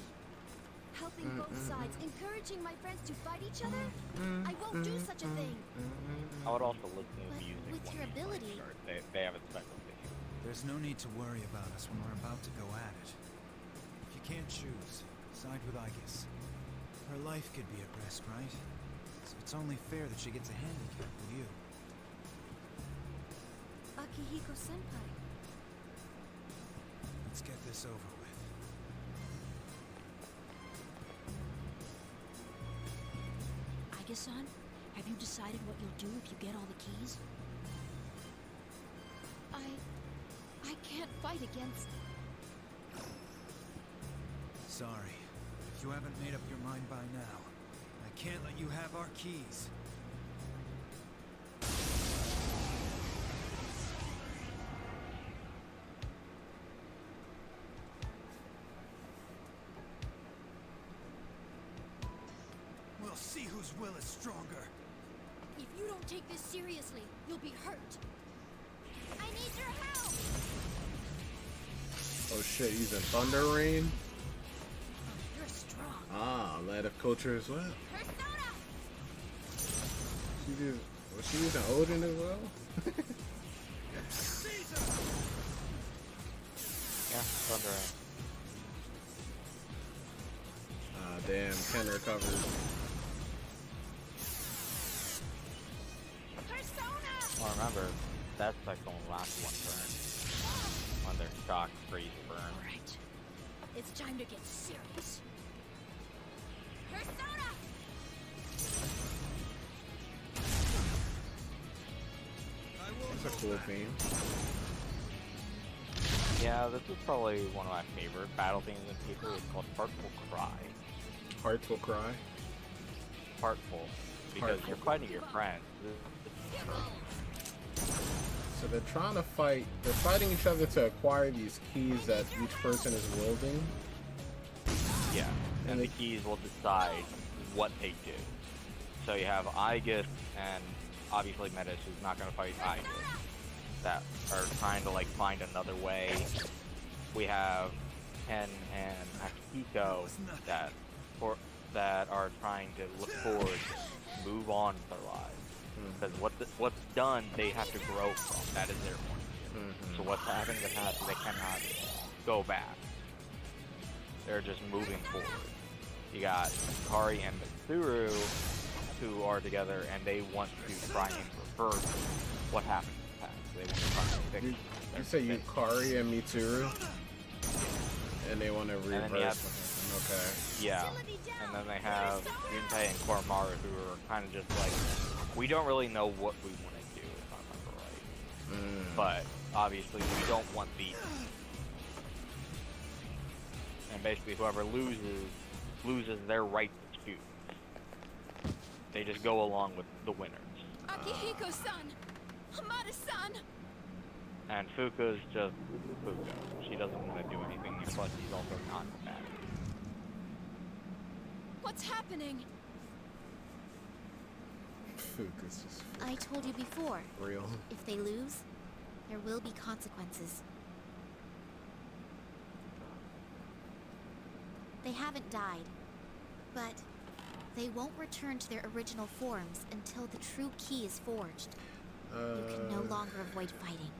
Speaker 5: Helping both sides, encouraging my friends to fight each other? I won't do such a thing.
Speaker 2: I would also listen to the music
Speaker 10: with
Speaker 2: when
Speaker 10: your
Speaker 2: we
Speaker 10: ability-
Speaker 2: start. They have a special thing.
Speaker 11: There's no need to worry about us when we're about to go at it. If you can't choose, side with Aigis. Her life could be at risk, right? So it's only fair that she gets a handicap with you.
Speaker 5: Akihiko-senpai.
Speaker 11: Let's get this over with.
Speaker 5: Aigis-san, have you decided what you'll do if you get all the keys?
Speaker 14: I can't fight against...
Speaker 11: Sorry. If you haven't made up your mind by now, I can't let you have our keys. We'll see whose will is stronger.
Speaker 5: If you don't take this seriously, you'll be hurt.
Speaker 10: I need your help!
Speaker 16: Oh shit, using Thunder Rain?
Speaker 5: You're strong.
Speaker 16: Ah, Lad of Culture as well.
Speaker 10: Persona!
Speaker 16: Was she using Odin as well?
Speaker 2: Yeah, Thunder.
Speaker 16: Ah, damn, Ken recovered.
Speaker 10: Persona!
Speaker 2: Well, remember, that's like only lasts one turn. On their shock, freeze, burn.
Speaker 5: Alright. It's time to get serious.
Speaker 10: Persona!
Speaker 16: That's a cool theme.
Speaker 2: Yeah, this is probably one of my favorite battle themes in people. It's called Heartful Cry.
Speaker 16: Hearts will cry.
Speaker 2: Heartful. Because
Speaker 16: Heartful.
Speaker 2: you're fighting your friends.
Speaker 16: So they're trying to fight, they're fighting each other to acquire these keys that each person is wielding.
Speaker 2: Yeah, and the keys will decide what they do. So you have Aigis and obviously Metis, who's not going to fight Aigis, that are trying to like find another way. We have Ken and Akihiko that are trying to look forward, to move on with their lives. Because what's done, they have to grow from. That is their point of view. So what's happened in the past, they cannot go back. They're just moving forward. You got Kari and Mitsuru, who are together, and they want to try and reverse what happened in the past. They want to try and fix.
Speaker 16: You say Yukari and Mitsuru? And they want to reverse. Okay.
Speaker 2: Yeah. And then they have Junpei and Koromaru, who are kind of just like, we don't really know what we want to do, if I remember right. But obviously, we don't want these. And basically, whoever loses their right to choose. They just go along with the winners.
Speaker 5: Akihiko-san! Hamada-san!
Speaker 2: And Fuka's just Fuka. She doesn't want to do anything, and plus she's also not bad.
Speaker 5: What's happening?
Speaker 16: Fuka's just
Speaker 10: I told you before.
Speaker 16: real.
Speaker 10: If they lose, there will be consequences. They haven't died, but they won't return to their original forms until the true key is forged. You can no longer avoid fighting.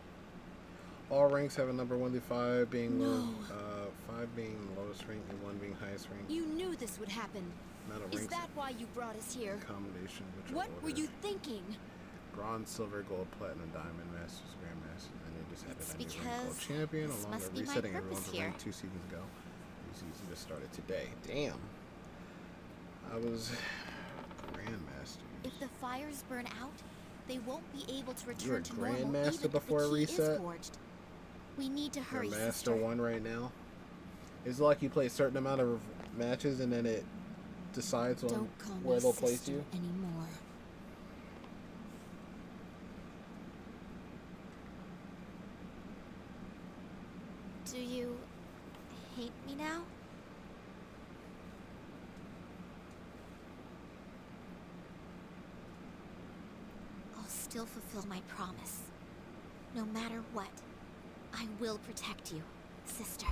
Speaker 16: All ranks have a number 1 to 5 being
Speaker 5: No.
Speaker 16: low, 5 being lowest rank and 1 being highest rank.
Speaker 5: You knew this would happen.
Speaker 16: Amount of
Speaker 5: Is
Speaker 16: ranks
Speaker 5: that why you brought us here?
Speaker 16: combination which
Speaker 5: What were you thinking?
Speaker 16: Bronze, silver, gold, platinum, diamond, masters, grandmasters, and they just had
Speaker 10: It's
Speaker 16: a new rank
Speaker 10: because
Speaker 16: called champion
Speaker 10: this
Speaker 16: along
Speaker 10: must
Speaker 16: with
Speaker 10: be my
Speaker 16: resetting
Speaker 10: purpose
Speaker 16: everyone's
Speaker 10: here.
Speaker 16: rank 2 seasons ago. New season just started today. Damn. I was grandmaster.
Speaker 10: If the fires burn out, they won't be able to
Speaker 16: You're a
Speaker 10: return to normal
Speaker 16: grandmaster
Speaker 10: even if
Speaker 16: before
Speaker 10: the
Speaker 16: a
Speaker 10: key
Speaker 16: reset?
Speaker 10: is forged. We need to
Speaker 16: You're
Speaker 10: hurry,
Speaker 16: master
Speaker 10: sister.
Speaker 16: 1 right now. Is it like you play a certain amount of matches and then it decides on
Speaker 3: Don't call
Speaker 16: where
Speaker 3: me
Speaker 16: they'll place
Speaker 3: sister
Speaker 16: you?
Speaker 3: anymore.
Speaker 10: Do you hate me now? I'll still fulfill my promise. No matter what, I will protect you, sister.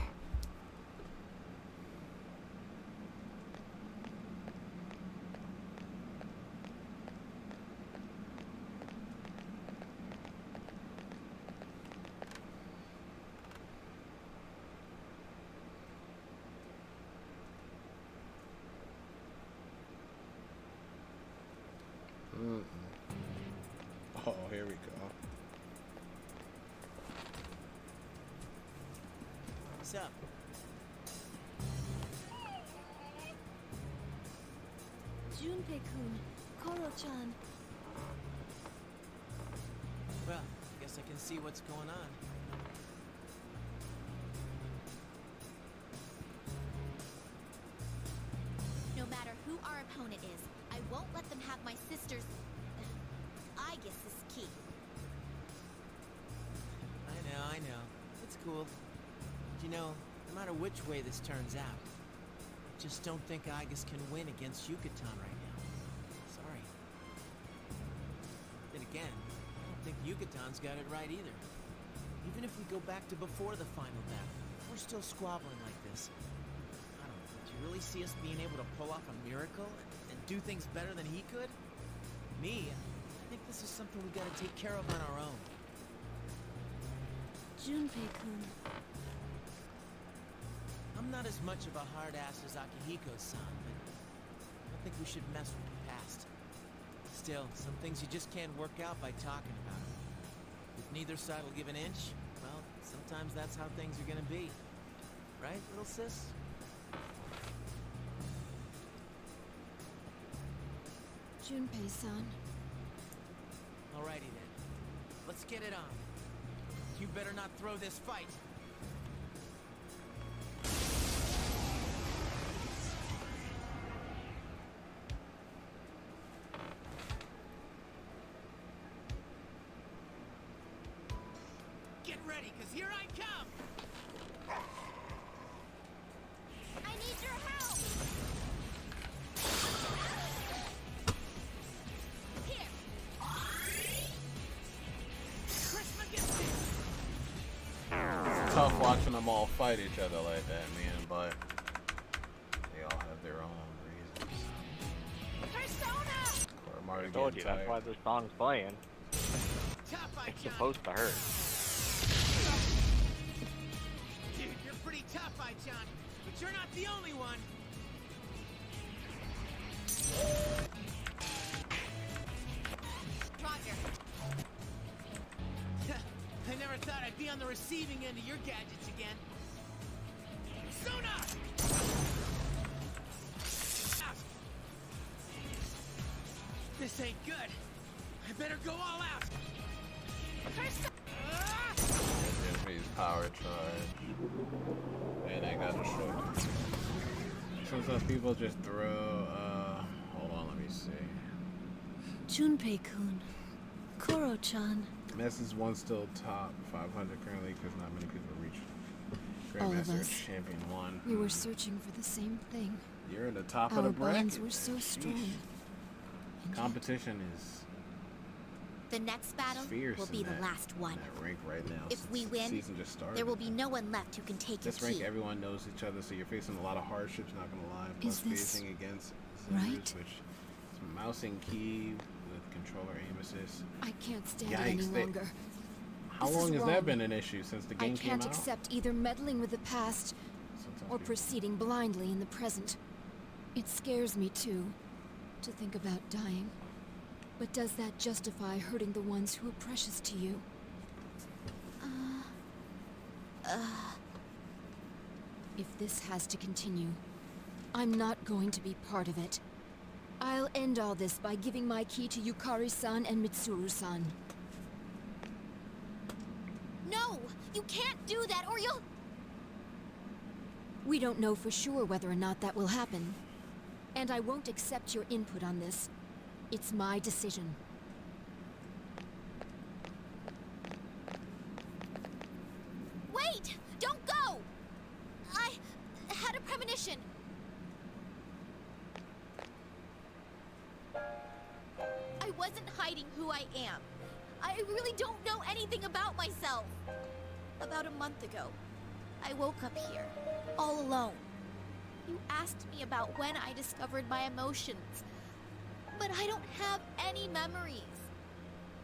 Speaker 16: Oh, here we go.
Speaker 6: What's up?
Speaker 5: Junpei-kun, Koro-chan.
Speaker 6: Well, I guess I can see what's going on.
Speaker 10: No matter who our opponent is, I won't let them have my sister's... I guess is key.
Speaker 6: I know. It's cool. But you know, no matter which way this turns out, I just don't think Aigis can win against Yucatan right now. Sorry. Then again, I don't think Yucatan's got it right either. Even if we go back to before the final battle, we're still squabbling like this. I don't know, do you really see us being able to pull off a miracle and do things better than he could? Me, I think this is something we gotta take care of on our own.
Speaker 5: Junpei-kun.
Speaker 6: I'm not as much of a hard ass as Akihiko-san, but I don't think we should mess with the past. Still, some things you just can't work out by talking about them. If neither side will give an inch, well, sometimes that's how things are gonna be. Right, little sis?
Speaker 5: Junpei-san.
Speaker 6: Alrighty then. Let's get it on. You better not throw this fight. Get ready, because here I come!
Speaker 10: I need your help! Here!
Speaker 16: It's tough watching them all fight each other like that, man, but they all have their own reasons. Or I'm already
Speaker 2: I told you,
Speaker 16: getting
Speaker 2: that's why
Speaker 16: tired.
Speaker 2: this song's playing. It's supposed to hurt.
Speaker 6: Dude, you're pretty tough, Ai-chan, but you're not the only one.
Speaker 10: Roger.
Speaker 6: I never thought I'd be on the receiving end of your gadgets again. Sona! This ain't good. I better go all out.
Speaker 16: Enemy's power charge. Man, I got destroyed. Sometimes people just throw, hold on, let me see.
Speaker 5: Junpei-kun, Koro-chan.
Speaker 16: Ness is one still top 500 currently because not many people reach
Speaker 3: All of
Speaker 16: Grandmaster
Speaker 3: us.
Speaker 16: Champion 1.
Speaker 3: We were searching for the same thing.
Speaker 16: You're in the top
Speaker 3: Our
Speaker 16: of the bracket.
Speaker 3: bonds were so strong.
Speaker 16: Sheesh. Competition is
Speaker 10: The next battle
Speaker 16: fierce
Speaker 10: will be
Speaker 16: in
Speaker 10: the
Speaker 16: that-
Speaker 10: last one.
Speaker 16: that rank right now.
Speaker 10: If
Speaker 16: since
Speaker 10: we
Speaker 16: the
Speaker 10: win,
Speaker 16: season just started.
Speaker 10: there will be no one left who can take your
Speaker 16: This rank,
Speaker 10: key.
Speaker 16: everyone knows each other, so you're facing a lot of hardships, not gonna lie. Plus
Speaker 3: Is this
Speaker 16: facing against
Speaker 3: right?
Speaker 16: Zenders, which is mouse and key with controller aim assist.
Speaker 3: I can't stand
Speaker 16: Yikes,
Speaker 3: it any
Speaker 16: they-
Speaker 3: longer.
Speaker 16: How
Speaker 3: This is
Speaker 16: long has
Speaker 3: wrong.
Speaker 16: that been an issue since the
Speaker 3: I
Speaker 16: game came
Speaker 3: can't
Speaker 16: out?
Speaker 3: accept either meddling with the past
Speaker 16: Sometimes
Speaker 3: or
Speaker 16: people-
Speaker 3: proceeding blindly in the present. It scares me too, to think about dying. But does that justify hurting the ones who are precious to you? If this has to continue, I'm not going to be part of it. I'll end all this by giving my key to Yukari-san and Mitsuru-san.
Speaker 10: No! You can't do that or you'll...
Speaker 5: We don't know for sure whether or not that will happen. And I won't accept your input on this. It's my decision.
Speaker 10: Wait! Don't go! I had a premonition. I wasn't hiding who I am. I really don't know anything about myself. About a month ago, I woke up here, all alone. You asked me about when I discovered my emotions, but I don't have any memories.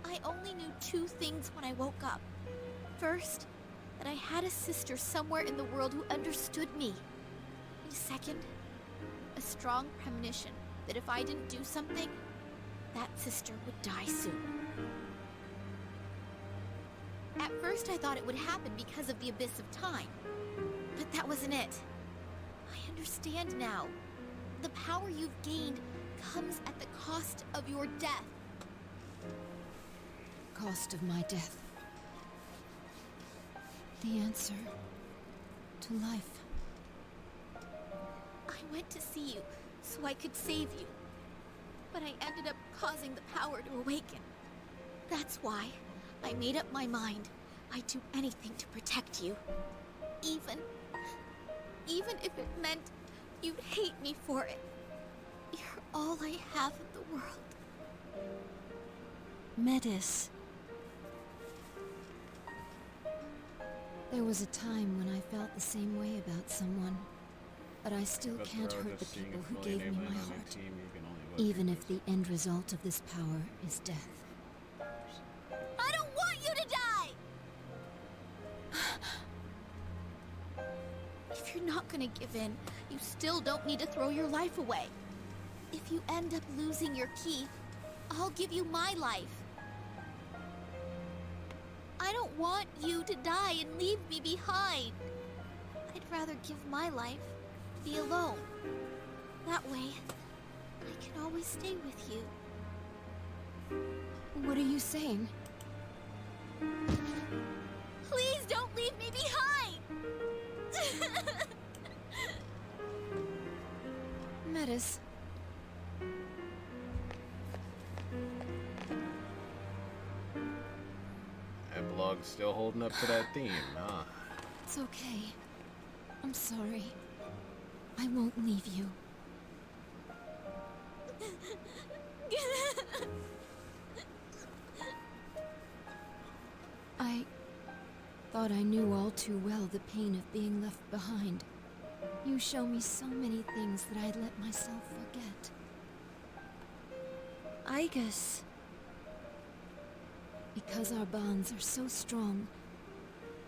Speaker 10: I only knew two things when I woke up. First, that I had a sister somewhere in the world who understood me. And second, a strong premonition that if I didn't do something, that sister would die soon. At first I thought it would happen because of the abyss of time, but that wasn't it. I understand now. The power you've gained comes at the cost of your death.
Speaker 5: Cost of my death. The answer to life.
Speaker 10: I went to see you so I could save you, but I ended up causing the power to awaken. That's why I made up my mind I'd do anything to protect you. Even if it meant you'd hate me for it. You're all I have in the world.
Speaker 5: Metis. There was a time when I felt the same way about someone, but I still can't hurt the people who gave me my heart, even if the end result of this power is death.
Speaker 10: I don't want you to die! If you're not gonna give in, you still don't need to throw your life away. If you end up losing your key, I'll give you my life. I don't want you to die and leave me behind. I'd rather give my life, be alone. That way, I can always stay with you.
Speaker 5: What are you saying?
Speaker 10: Please don't leave me behind!
Speaker 5: Metis.
Speaker 1: Epilogue's still holding up to that theme, huh?
Speaker 5: It's okay. I'm sorry. I won't leave you. I thought I knew all too well the pain of being left behind. You show me so many things that I'd let myself forget. I guess because our bonds are so strong,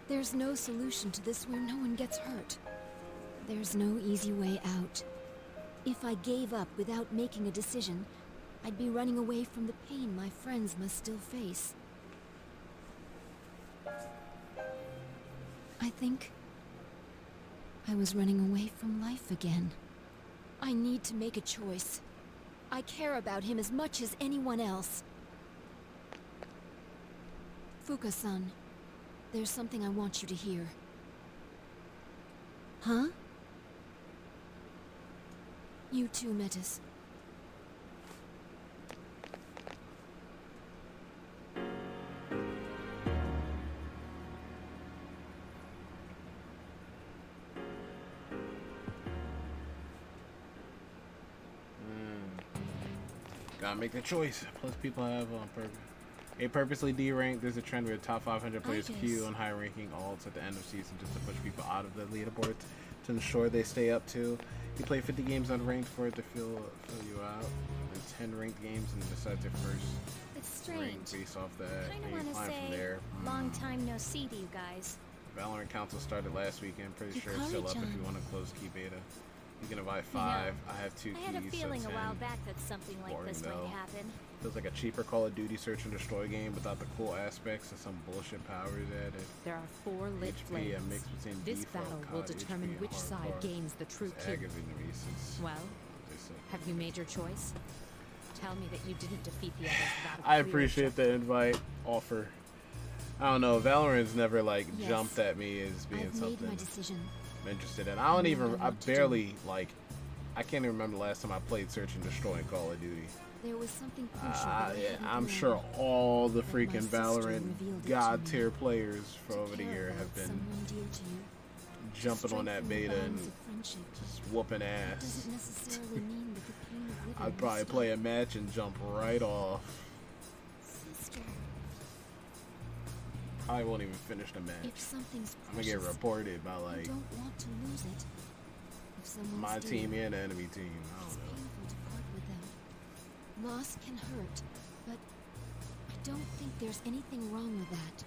Speaker 5: there's no solution to this where no one gets hurt. There's no easy way out. If I gave up without making a decision, I'd be running away from the pain my friends must still face. I think I was running away from life again. I need to make a choice. I care about him as much as anyone else. Fuka-san, there's something I want you to hear. Huh? You too, Metis.
Speaker 1: Gotta make the choice. Plus, people have on purpose. A purposely D rank. There's a trend where top 500 players queue on high ranking alts at the end of season just to push people out of the leaderboards to ensure they stay up too. You play 50 games on ranked for it to fill you out, and 10 ranked games, and decide your first
Speaker 12: It's
Speaker 1: rank
Speaker 12: strange.
Speaker 1: based off that.
Speaker 12: Kinda
Speaker 1: And you
Speaker 12: wanna
Speaker 1: climb from
Speaker 12: say,
Speaker 1: there.
Speaker 12: long time no see to you guys.
Speaker 1: Valorant Council started last weekend. Pretty sure it's still up if you want to close key beta. You can invite 5. I have 2 keys.
Speaker 12: I had a feeling
Speaker 1: so
Speaker 12: a
Speaker 1: 10.
Speaker 12: while back that something like
Speaker 1: Boring
Speaker 12: this
Speaker 1: though.
Speaker 12: might happen.
Speaker 1: Feels like a cheaper Call of Duty search and destroy game without the cool aspects and some bullshit powers added.
Speaker 7: There are 4 lit
Speaker 1: HP, a
Speaker 7: flames.
Speaker 1: mix between
Speaker 7: This
Speaker 1: default,
Speaker 7: battle will
Speaker 1: COD,
Speaker 7: determine
Speaker 1: HP,
Speaker 7: which
Speaker 1: and
Speaker 7: side
Speaker 1: hardcore.
Speaker 7: gains the true
Speaker 1: It's
Speaker 7: coup.
Speaker 1: aggravating reasons.
Speaker 7: Well, have you made your choice? Tell me that you didn't defeat the others without a
Speaker 1: I
Speaker 7: clear
Speaker 1: appreciate the invite offer. I don't know, Valorant's never like
Speaker 5: Yes.
Speaker 1: jumped at me as being
Speaker 5: I've made
Speaker 1: something
Speaker 5: my decision.
Speaker 16: I'm interested in. I barely, like, I can't even remember the last time I played Search and Destroy in Call of Duty.
Speaker 5: There was something crucial that I
Speaker 16: Yeah,
Speaker 5: hadn't
Speaker 16: I'm
Speaker 5: learned,
Speaker 16: sure all the
Speaker 5: but my
Speaker 16: freaking
Speaker 5: sister
Speaker 16: Valorant
Speaker 5: revealed it to
Speaker 16: god
Speaker 5: me.
Speaker 16: tier players for
Speaker 5: To
Speaker 16: over the
Speaker 5: care
Speaker 16: year
Speaker 5: about
Speaker 16: have been
Speaker 5: someone dear to you,
Speaker 16: jumping on that
Speaker 5: strengthen the
Speaker 16: beta and
Speaker 5: bonds of friendship.
Speaker 16: just whooping ass.
Speaker 5: Doesn't necessarily mean that the pain of living
Speaker 16: I'd probably
Speaker 5: will
Speaker 16: play a
Speaker 5: stop.
Speaker 16: match and jump right off.
Speaker 5: Sister,
Speaker 16: I won't even finish the match.
Speaker 5: if something's
Speaker 16: I'm gonna get
Speaker 5: precious,
Speaker 16: reported by
Speaker 5: you
Speaker 16: like
Speaker 5: don't want to lose it. If someone's
Speaker 16: my
Speaker 5: dear,
Speaker 16: team and the enemy team. I
Speaker 5: it's
Speaker 16: don't know.
Speaker 5: painful to part with them. Loss can hurt, but I don't think there's anything wrong with that.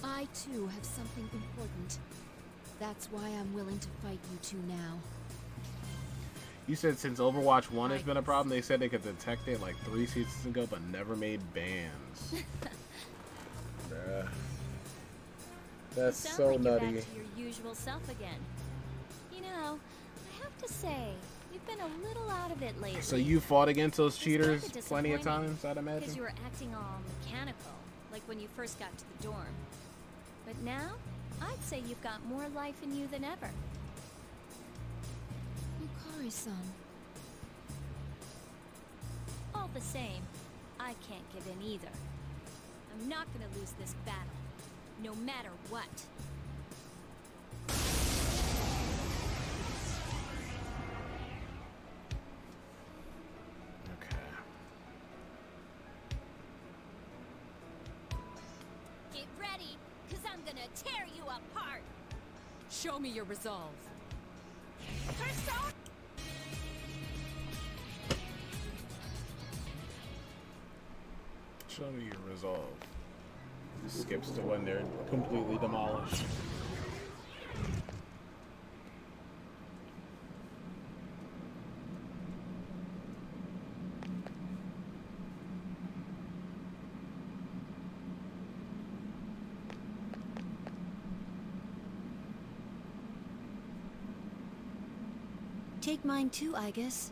Speaker 5: I too have something important. That's why I'm willing to fight you two now.
Speaker 16: You said since Overwatch 1 has been a problem, they said they could detect it like 3 seasons ago, but never made bans. Bruh. That's
Speaker 12: Sounds
Speaker 16: so
Speaker 12: like you're
Speaker 16: nutty.
Speaker 12: back to your usual self again. You know, I have to say, you've been a little out of it lately.
Speaker 16: So you fought against those
Speaker 12: It's kinda
Speaker 16: cheaters plenty of
Speaker 12: disappointing,
Speaker 16: times, I'd
Speaker 12: Because
Speaker 16: imagine?
Speaker 12: you were acting all mechanical, like when you first got to the dorm. But now, I'd say you've got more life in you than ever.
Speaker 5: Yukari-san.
Speaker 12: All the same, I can't give in either. I'm not gonna lose this battle, no matter what.
Speaker 16: Okay.
Speaker 12: Get ready, because I'm gonna tear you apart!
Speaker 7: Show me your resolve.
Speaker 12: Persona!
Speaker 16: Show me your resolve. Skips to when they're completely demolished.
Speaker 5: Take mine too, I guess.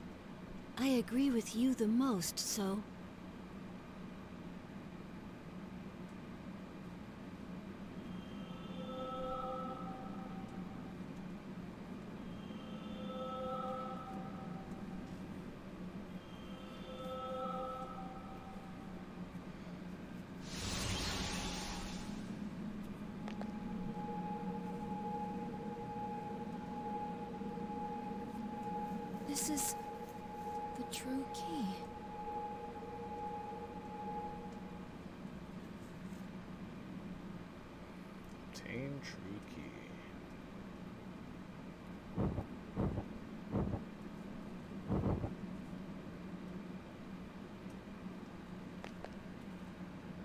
Speaker 5: I agree with you the most, so... This is the true key.
Speaker 16: Obtain true key.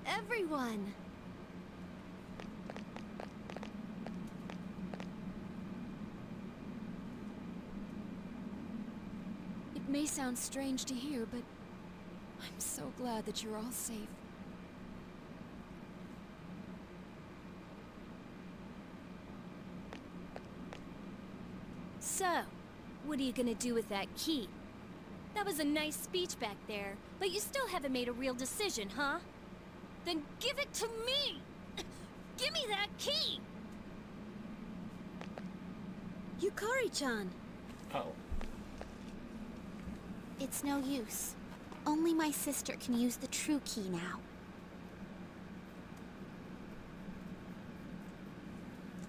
Speaker 5: Everyone! It may sound strange to hear, but I'm so glad that you're all safe.
Speaker 12: So, what are you gonna do with that key? That was a nice speech back there, but you still haven't made a real decision, huh? Then give it to me! Give me that key!
Speaker 5: Yukari-chan!
Speaker 16: Oh.
Speaker 10: It's no use. Only my sister can use the true key now.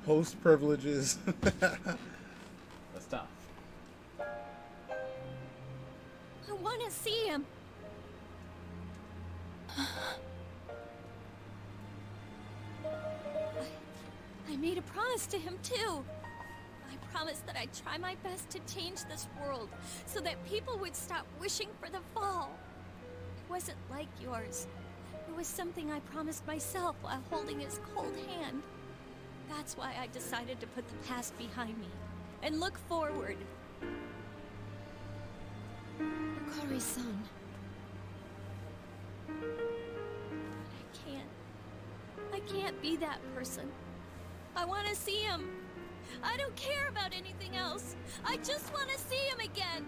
Speaker 16: Host privileges. That's tough.
Speaker 12: I wanna see him! I made a promise to him, too. I promised that I'd try my best to change this world so that people would stop wishing for the fall. It wasn't like yours. It was something I promised myself while holding his cold hand. That's why I decided to put the past behind me and look forward.
Speaker 5: Yukari-san.
Speaker 12: I can't be that person. I want to see him. I don't care about anything else. I just want to see him again.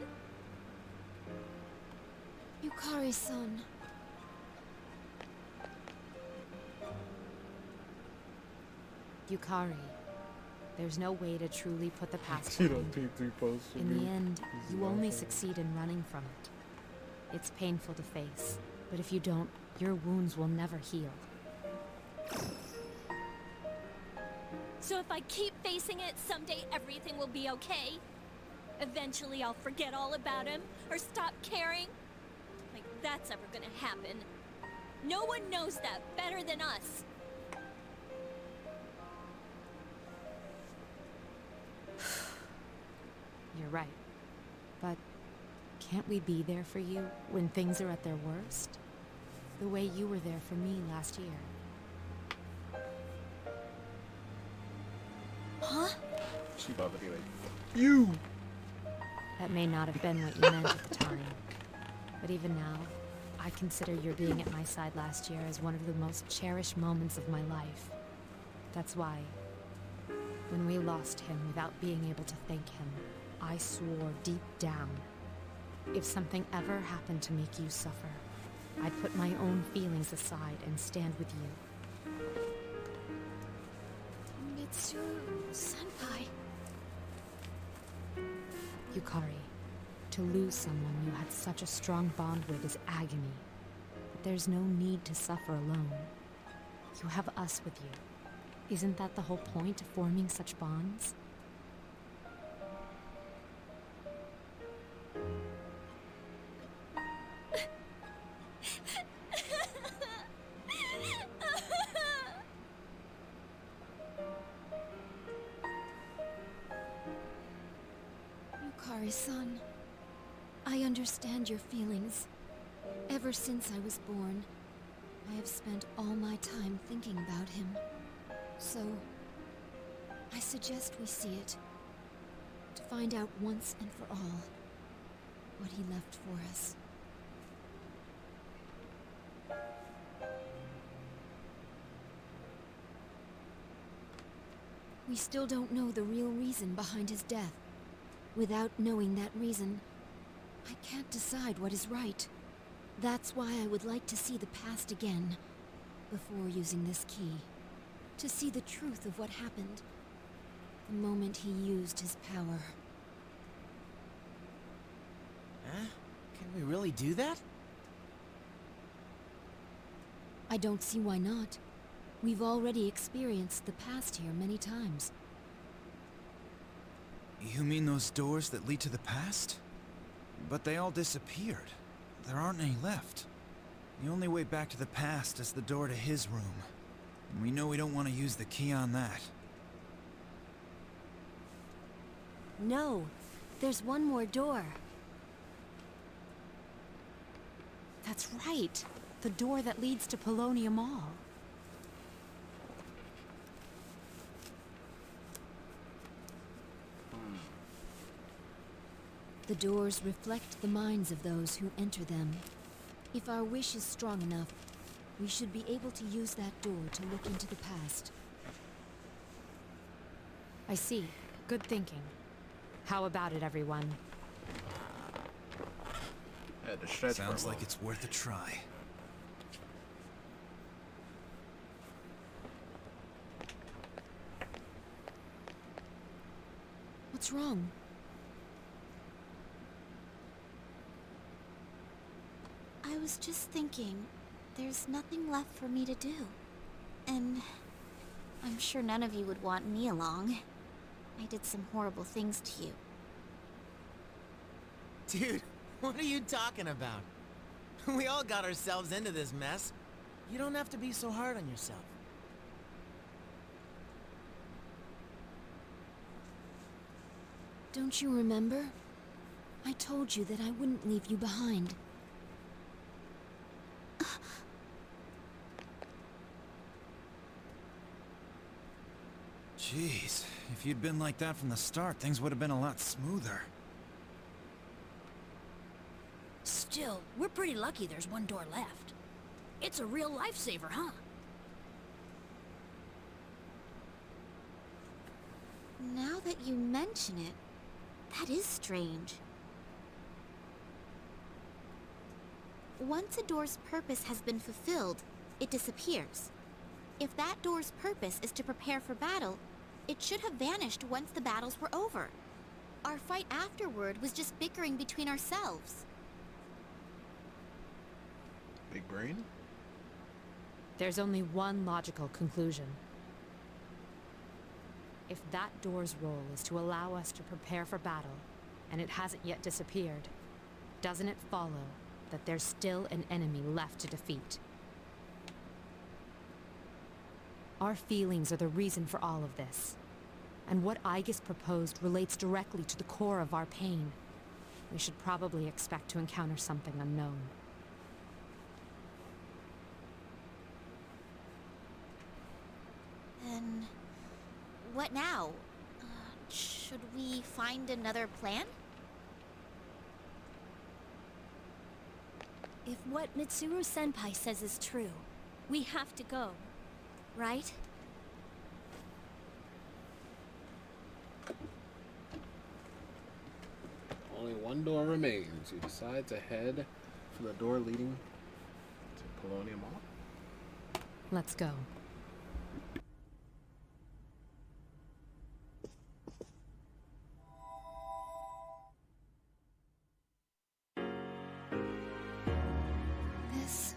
Speaker 5: Yukari-san.
Speaker 7: Yukari, There's no way to truly put the past
Speaker 16: You
Speaker 7: behind.
Speaker 16: don't P3 post for
Speaker 7: In
Speaker 16: me.
Speaker 7: the end,
Speaker 16: This is
Speaker 7: you only
Speaker 16: awful.
Speaker 7: succeed in running from it. It's painful to face, but if you don't, your wounds will never heal.
Speaker 12: So if I keep facing it, someday everything will be okay? Eventually I'll forget all about him, or stop caring? Like that's ever gonna happen. No one knows that better than us.
Speaker 7: You're right. But can't we be there for you when things are at their worst? The way you were there for me last year.
Speaker 12: Huh?
Speaker 16: She about to be like, you!
Speaker 7: That may not have been what you meant at the time. But even now, I consider your being at my side last year as one of the most cherished moments of my life. That's why, when we lost him without being able to thank him, I swore deep down, if something ever happened to make you suffer, I'd put my own feelings aside and stand with you.
Speaker 12: Mitsuru-senpai.
Speaker 7: Yukari, to lose someone you had such a strong bond with is agony. But there's no need to suffer alone. You have us with you. Isn't that the whole point of forming such bonds?
Speaker 5: Yukari-san, I understand your feelings. Ever since I was born, I have spent all my time thinking about him. So, I suggest we see it, to find out once and for all what he left for us. We still don't know the real reason behind his death. Without knowing that reason, I can't decide what is right. That's why I would like to see the past again, before using this key. To see the truth of what happened, the moment he used his power.
Speaker 6: Huh? Can we really do that?
Speaker 5: I don't see why not. We've already experienced the past here many times.
Speaker 11: You mean those doors that lead to the past? But they all disappeared. There aren't any left. The only way back to the past is the door to his room. And we know we don't want to use the key on that.
Speaker 5: No, there's one more door.
Speaker 7: That's right. The door that leads to Polonium Mall.
Speaker 5: The doors reflect the minds of those who enter them. If our wish is strong enough, we should be able to use that door to look into the past.
Speaker 7: I see. Good thinking. How about it, everyone?
Speaker 16: Had to stretch for a
Speaker 11: Sounds like
Speaker 16: moment.
Speaker 11: it's worth a try.
Speaker 5: What's wrong?
Speaker 10: I was just thinking, there's nothing left for me to do. And I'm sure none of you would want me along. I did some horrible things to you.
Speaker 6: Dude, what are you talking about? We all got ourselves into this mess. You don't have to be so hard on yourself.
Speaker 5: Don't you remember? I told you that I wouldn't leave you behind.
Speaker 11: Jeez, if you'd been like that from the start, things would have been a lot smoother.
Speaker 14: Still, we're pretty lucky there's one door left. It's a real lifesaver, huh?
Speaker 10: Now that you mention it, that is strange. Once a door's purpose has been fulfilled, it disappears. If that door's purpose is to prepare for battle, It should have vanished once the battles were over. Our fight afterward was just bickering between ourselves.
Speaker 16: Big brain?
Speaker 7: There's only one logical conclusion. If that door's role is to allow us to prepare for battle, and it hasn't yet disappeared, doesn't it follow that there's still an enemy left to defeat? Our feelings are the reason for all of this. And what Aegis proposed relates directly to the core of our pain. We should probably expect to encounter something unknown.
Speaker 10: Then... what now? Should we find another plan?
Speaker 12: If what Mitsuru-senpai says is true, we have to go, right?
Speaker 1: Only one door remains. You decide to head
Speaker 16: For the door leading to Paulownia Mall?
Speaker 7: Let's go.
Speaker 10: This...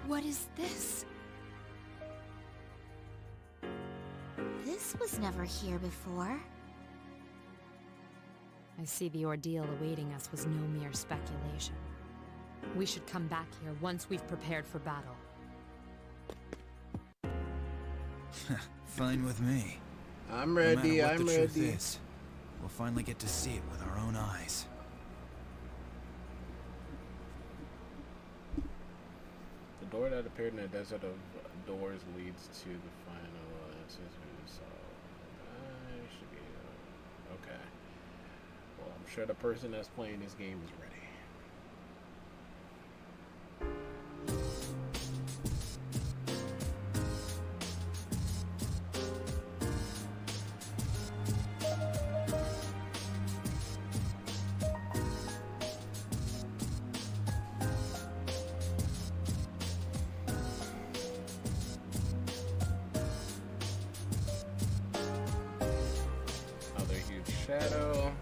Speaker 10: what is this? This was never here before.
Speaker 7: I see the ordeal awaiting us was no mere speculation. We should come back here once we've prepared for battle.
Speaker 11: Fine with me.
Speaker 16: I'm ready,
Speaker 11: No matter what
Speaker 16: I'm
Speaker 11: the truth
Speaker 16: ready.
Speaker 11: is, we'll finally get to see it with our own eyes.
Speaker 1: The door that appeared in the desert of doors leads to the final answers. So I should be okay. Well, I'm sure the person that's playing this game is ready. Shadow.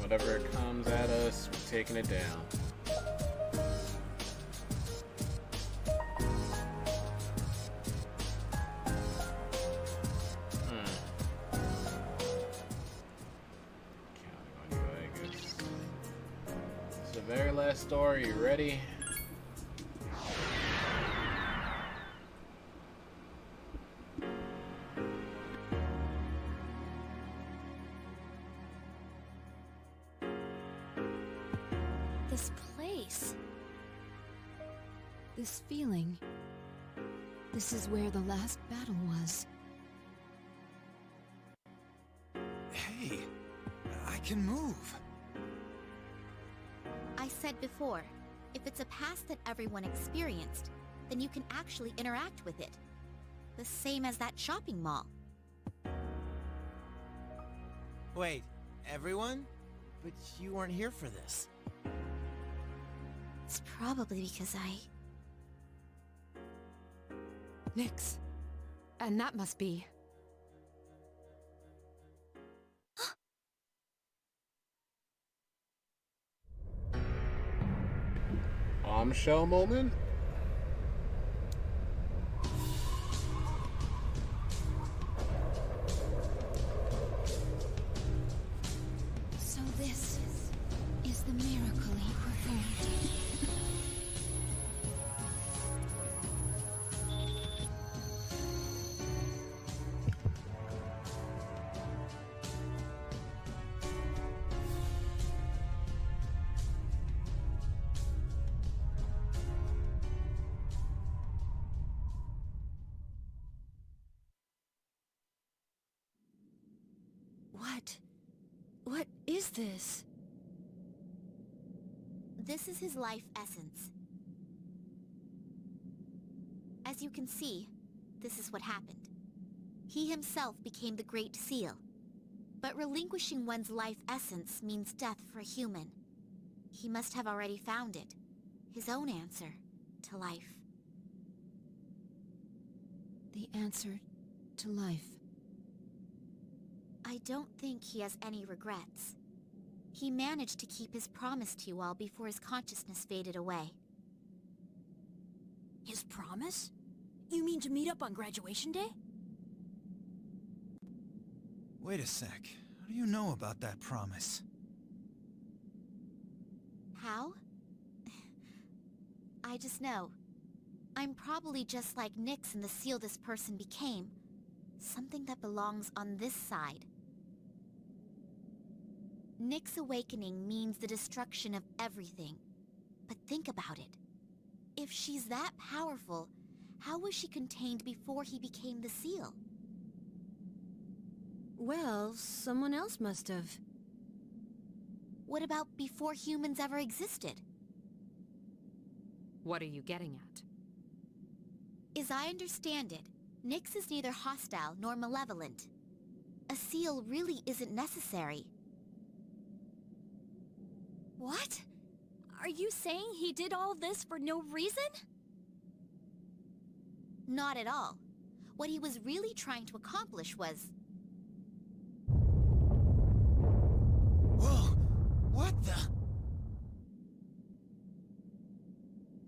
Speaker 1: Whatever comes at us, we're taking it down. Counting on you, I guess. It's the very last story. You ready?
Speaker 12: This place.
Speaker 3: This feeling. This is where the last battle was.
Speaker 11: Hey, I can move.
Speaker 10: I said before, if it's a past that everyone experienced, then you can actually interact with it. The same as that shopping mall.
Speaker 6: Wait, everyone? But you weren't here for this.
Speaker 10: It's probably because I...
Speaker 7: Nyx. And that must be...
Speaker 1: Bombshell moment?
Speaker 3: So this is the miracle he performed.
Speaker 5: What is this?
Speaker 10: This is his life essence. As you can see, this is what happened. He himself became the Great Seal. But relinquishing one's life essence means death for a human. He must have already found it. His own answer to life.
Speaker 3: The answer to life.
Speaker 10: I don't think he has any regrets. He managed to keep his promise to you all before his consciousness faded away.
Speaker 5: His promise? You mean to meet up on graduation day?
Speaker 11: Wait a sec. How do you know about that promise?
Speaker 10: How? I just know. I'm probably just like Nyx and the seal this person became. Something that belongs on this side. Nyx's awakening means the destruction of everything. But think about it. If she's that powerful, how was she contained before he became the seal?
Speaker 5: Well, someone else must have.
Speaker 10: What about before humans ever existed?
Speaker 7: What are you getting at?
Speaker 10: As I understand it, Nyx is neither hostile nor malevolent. A seal really isn't necessary.
Speaker 12: What? Are you saying he did all this for no reason?
Speaker 10: Not at all. What he was really trying to accomplish was...
Speaker 6: Whoa! What the?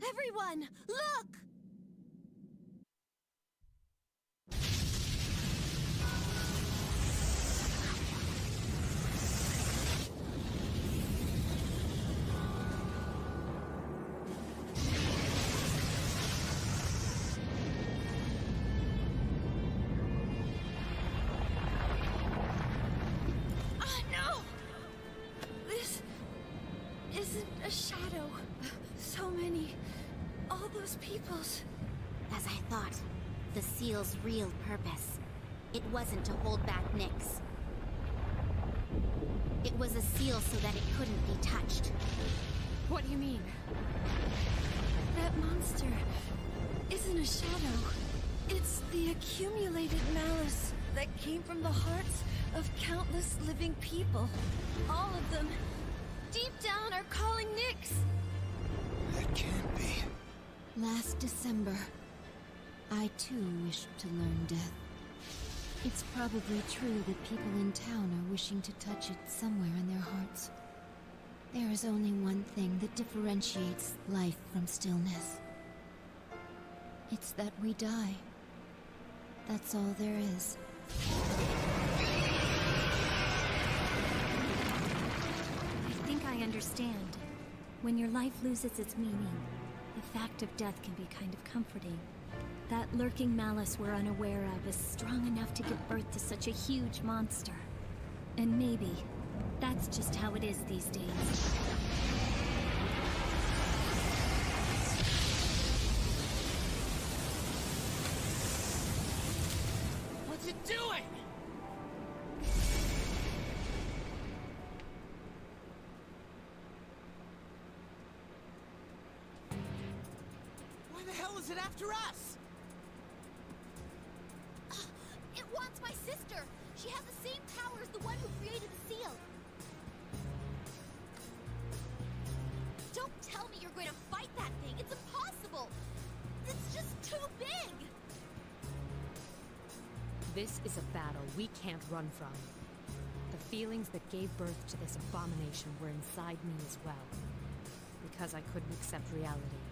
Speaker 12: Everyone, look! A shadow. So many. All those peoples.
Speaker 10: As I thought, the seal's real purpose. It wasn't to hold back Nyx. It was a seal so that it couldn't be touched.
Speaker 7: What do you mean?
Speaker 12: That monster isn't a shadow. It's the accumulated malice that came from the hearts of countless living people. All of them, deep down, are calling Nyx.
Speaker 11: That can't be.
Speaker 3: Last December, I too wished to learn death. It's probably true that people in town are wishing to touch it somewhere in their hearts. There is only one thing that differentiates life from stillness. It's that we die. That's all there is.
Speaker 12: I think I understand. When your life loses its meaning, the fact of death can be kind of comforting. That lurking malice we're unaware of is strong enough to give birth to such a huge monster. And maybe that's just how it is these days.
Speaker 6: What's it doing? Why the hell is it after us?
Speaker 10: It wants my sister! She has the same power as the one who created the seal! Don't tell me you're going to fight that thing! It's impossible! It's just too big!
Speaker 7: This is a battle we can't run from. The feelings that gave birth to this abomination were inside me as well. Because I couldn't accept reality.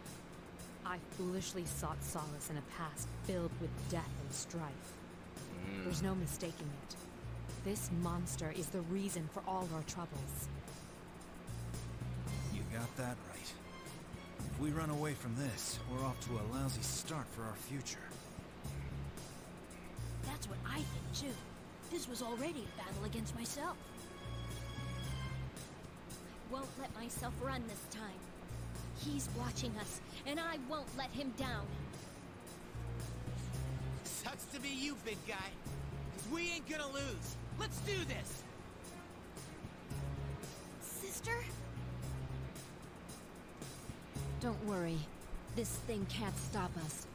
Speaker 7: I foolishly sought solace in a past filled with death and strife. There's no mistaking it. This monster is the reason for all our troubles.
Speaker 11: You got that right. If we run away from this, we're off to a lousy start for our future.
Speaker 5: That's what I think, too. This was already a battle against myself.
Speaker 12: I won't let myself run this time. He's watching us, and I won't let him down.
Speaker 6: Sucks to be you, big guy. 'Cause we ain't gonna lose. Let's do this!
Speaker 10: Sister?
Speaker 3: Don't worry. This thing can't stop us.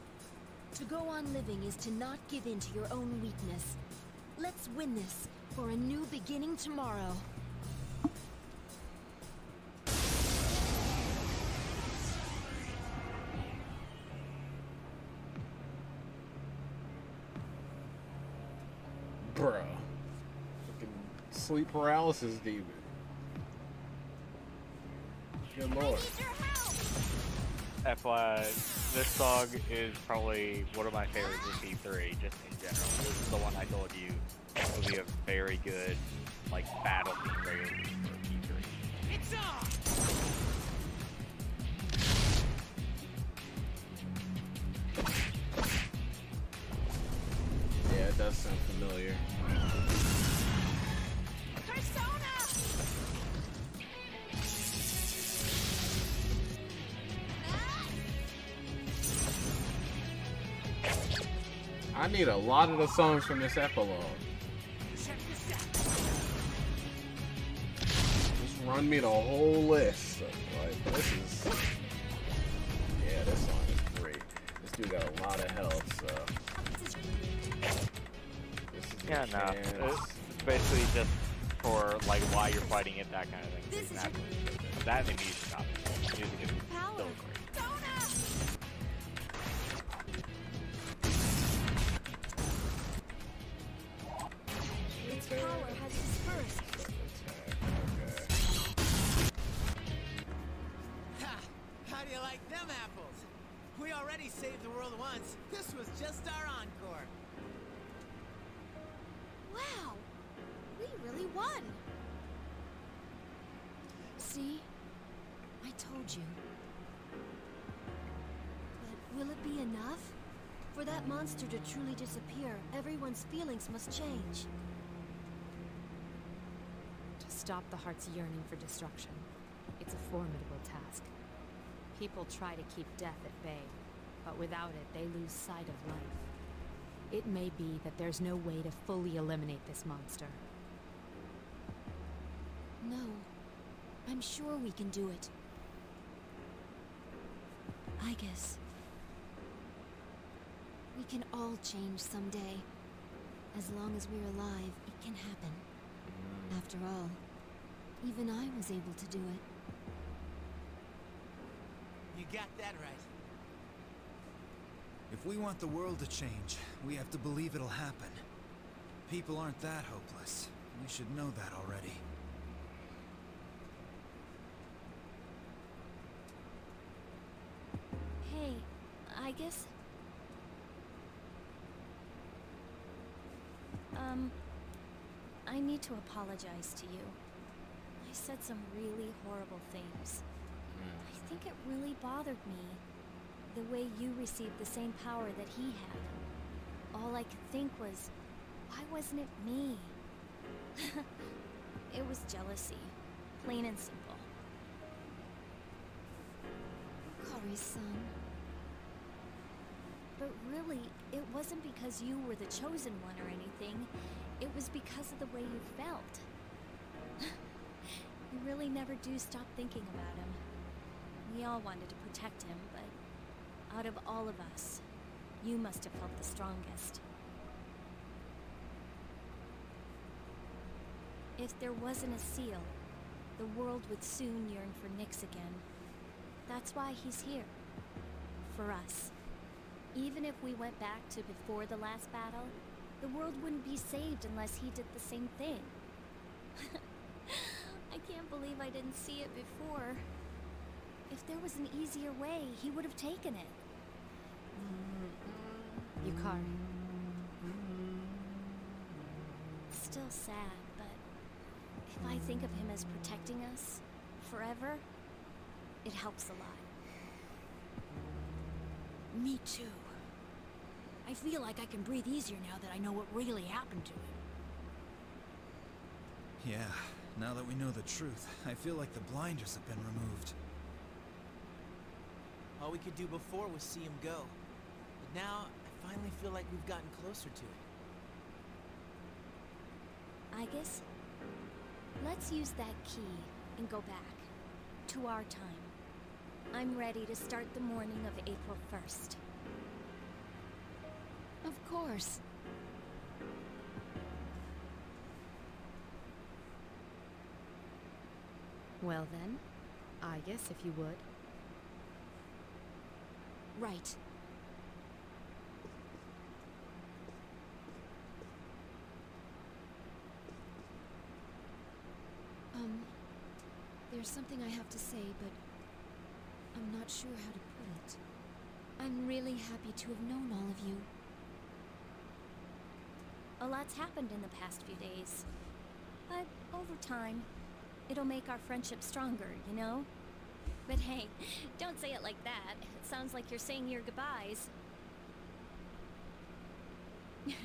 Speaker 3: To go on living is to not give in to your own weakness. Let's win this for a new beginning tomorrow.
Speaker 16: Bro. Fucking sleep paralysis demon. Good lord.
Speaker 2: FYI, this song is probably one of my favorites of E3, just in general. This is the one I told you would be a very good, like, battle theme radio for E3.
Speaker 6: It's on!
Speaker 16: Yeah, it does sound familiar. I need a lot of the songs from this epilogue. Just run me the whole list. Like, this is... Yeah, this song is great. This dude got a lot of health, so... This is
Speaker 2: Yeah, no. It's basically just for, like, why you're fighting it, that kind of thing. Exactly. That and the music, obviously. Music is still great.
Speaker 5: Its power has dispersed.
Speaker 6: Ha! How do you like them apples? We already saved the world once. This was just our encore.
Speaker 5: Wow! We really won! See? I told you. But will it be enough? For that monster to truly disappear, everyone's feelings must change.
Speaker 7: To stop the heart's yearning for destruction, it's a formidable task. People try to keep death at bay, but without it, they lose sight of life. It may be that there's no way to fully eliminate this monster.
Speaker 5: No. I'm sure we can do it. I guess. We can all change someday. As long as we're alive, it can happen. After all, even I was able to do it.
Speaker 6: You got that right.
Speaker 11: If we want the world to change, we have to believe it'll happen. People aren't that hopeless. We should know that already.
Speaker 12: Hey, I guess... I need to apologize to you. I said some really horrible things. I think it really bothered me, the way you received the same power that he had. All I could think was, why wasn't it me? It was jealousy, plain and simple.
Speaker 5: Kari's son.
Speaker 12: But really, it wasn't because you were the chosen one or anything. It was because of the way you felt. You really never do stop thinking about him. We all wanted to protect him, but out of all of us, you must have felt the strongest. If there wasn't a seal, the world would soon yearn for Nyx again. That's why he's here. For us. Even if we went back to before the last battle, the world wouldn't be saved unless he did the same thing. I can't believe I didn't see it before. If there was an easier way, he would have taken it.
Speaker 7: Yukari.
Speaker 12: Still sad, but if I think of him as protecting us forever, it helps a lot.
Speaker 5: Me too. I feel like I can breathe easier now that I know what really happened to him.
Speaker 11: Yeah, now that we know the truth, I feel like the blinders have been removed.
Speaker 6: All we could do before was see him go. But now, I finally feel like we've gotten closer to it.
Speaker 12: I guess let's use that key and go back to our time. I'm ready to start the morning of April 1st.
Speaker 5: Of course.
Speaker 7: Well then, I guess if you would.
Speaker 5: Right. There's something I have to say, but I'm not sure how to put it. I'm really happy to have known all of you.
Speaker 12: A lot's happened in the past few days. But over time, it'll make our friendship stronger, you know? But hey, don't say it like that. It sounds like you're saying your goodbyes.
Speaker 5: You're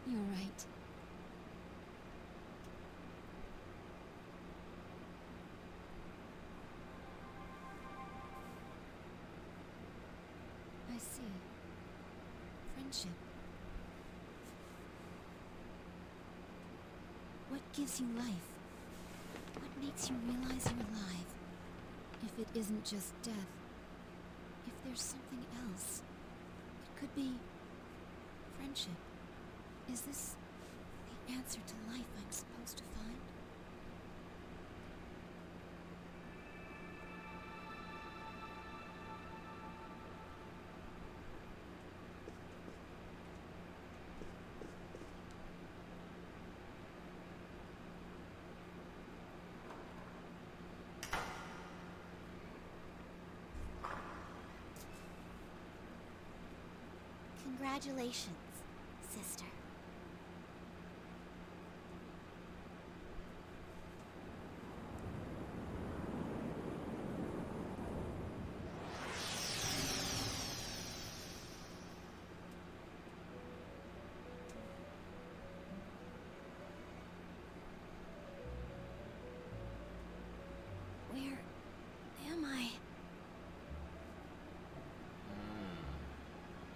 Speaker 5: right. I see. Friendship. What gives you life? What makes you realize you're alive? If it isn't just death, if there's something else, it could be friendship. Is this the answer to life I'm supposed to find?
Speaker 10: Congratulations, sister.
Speaker 12: Where am I?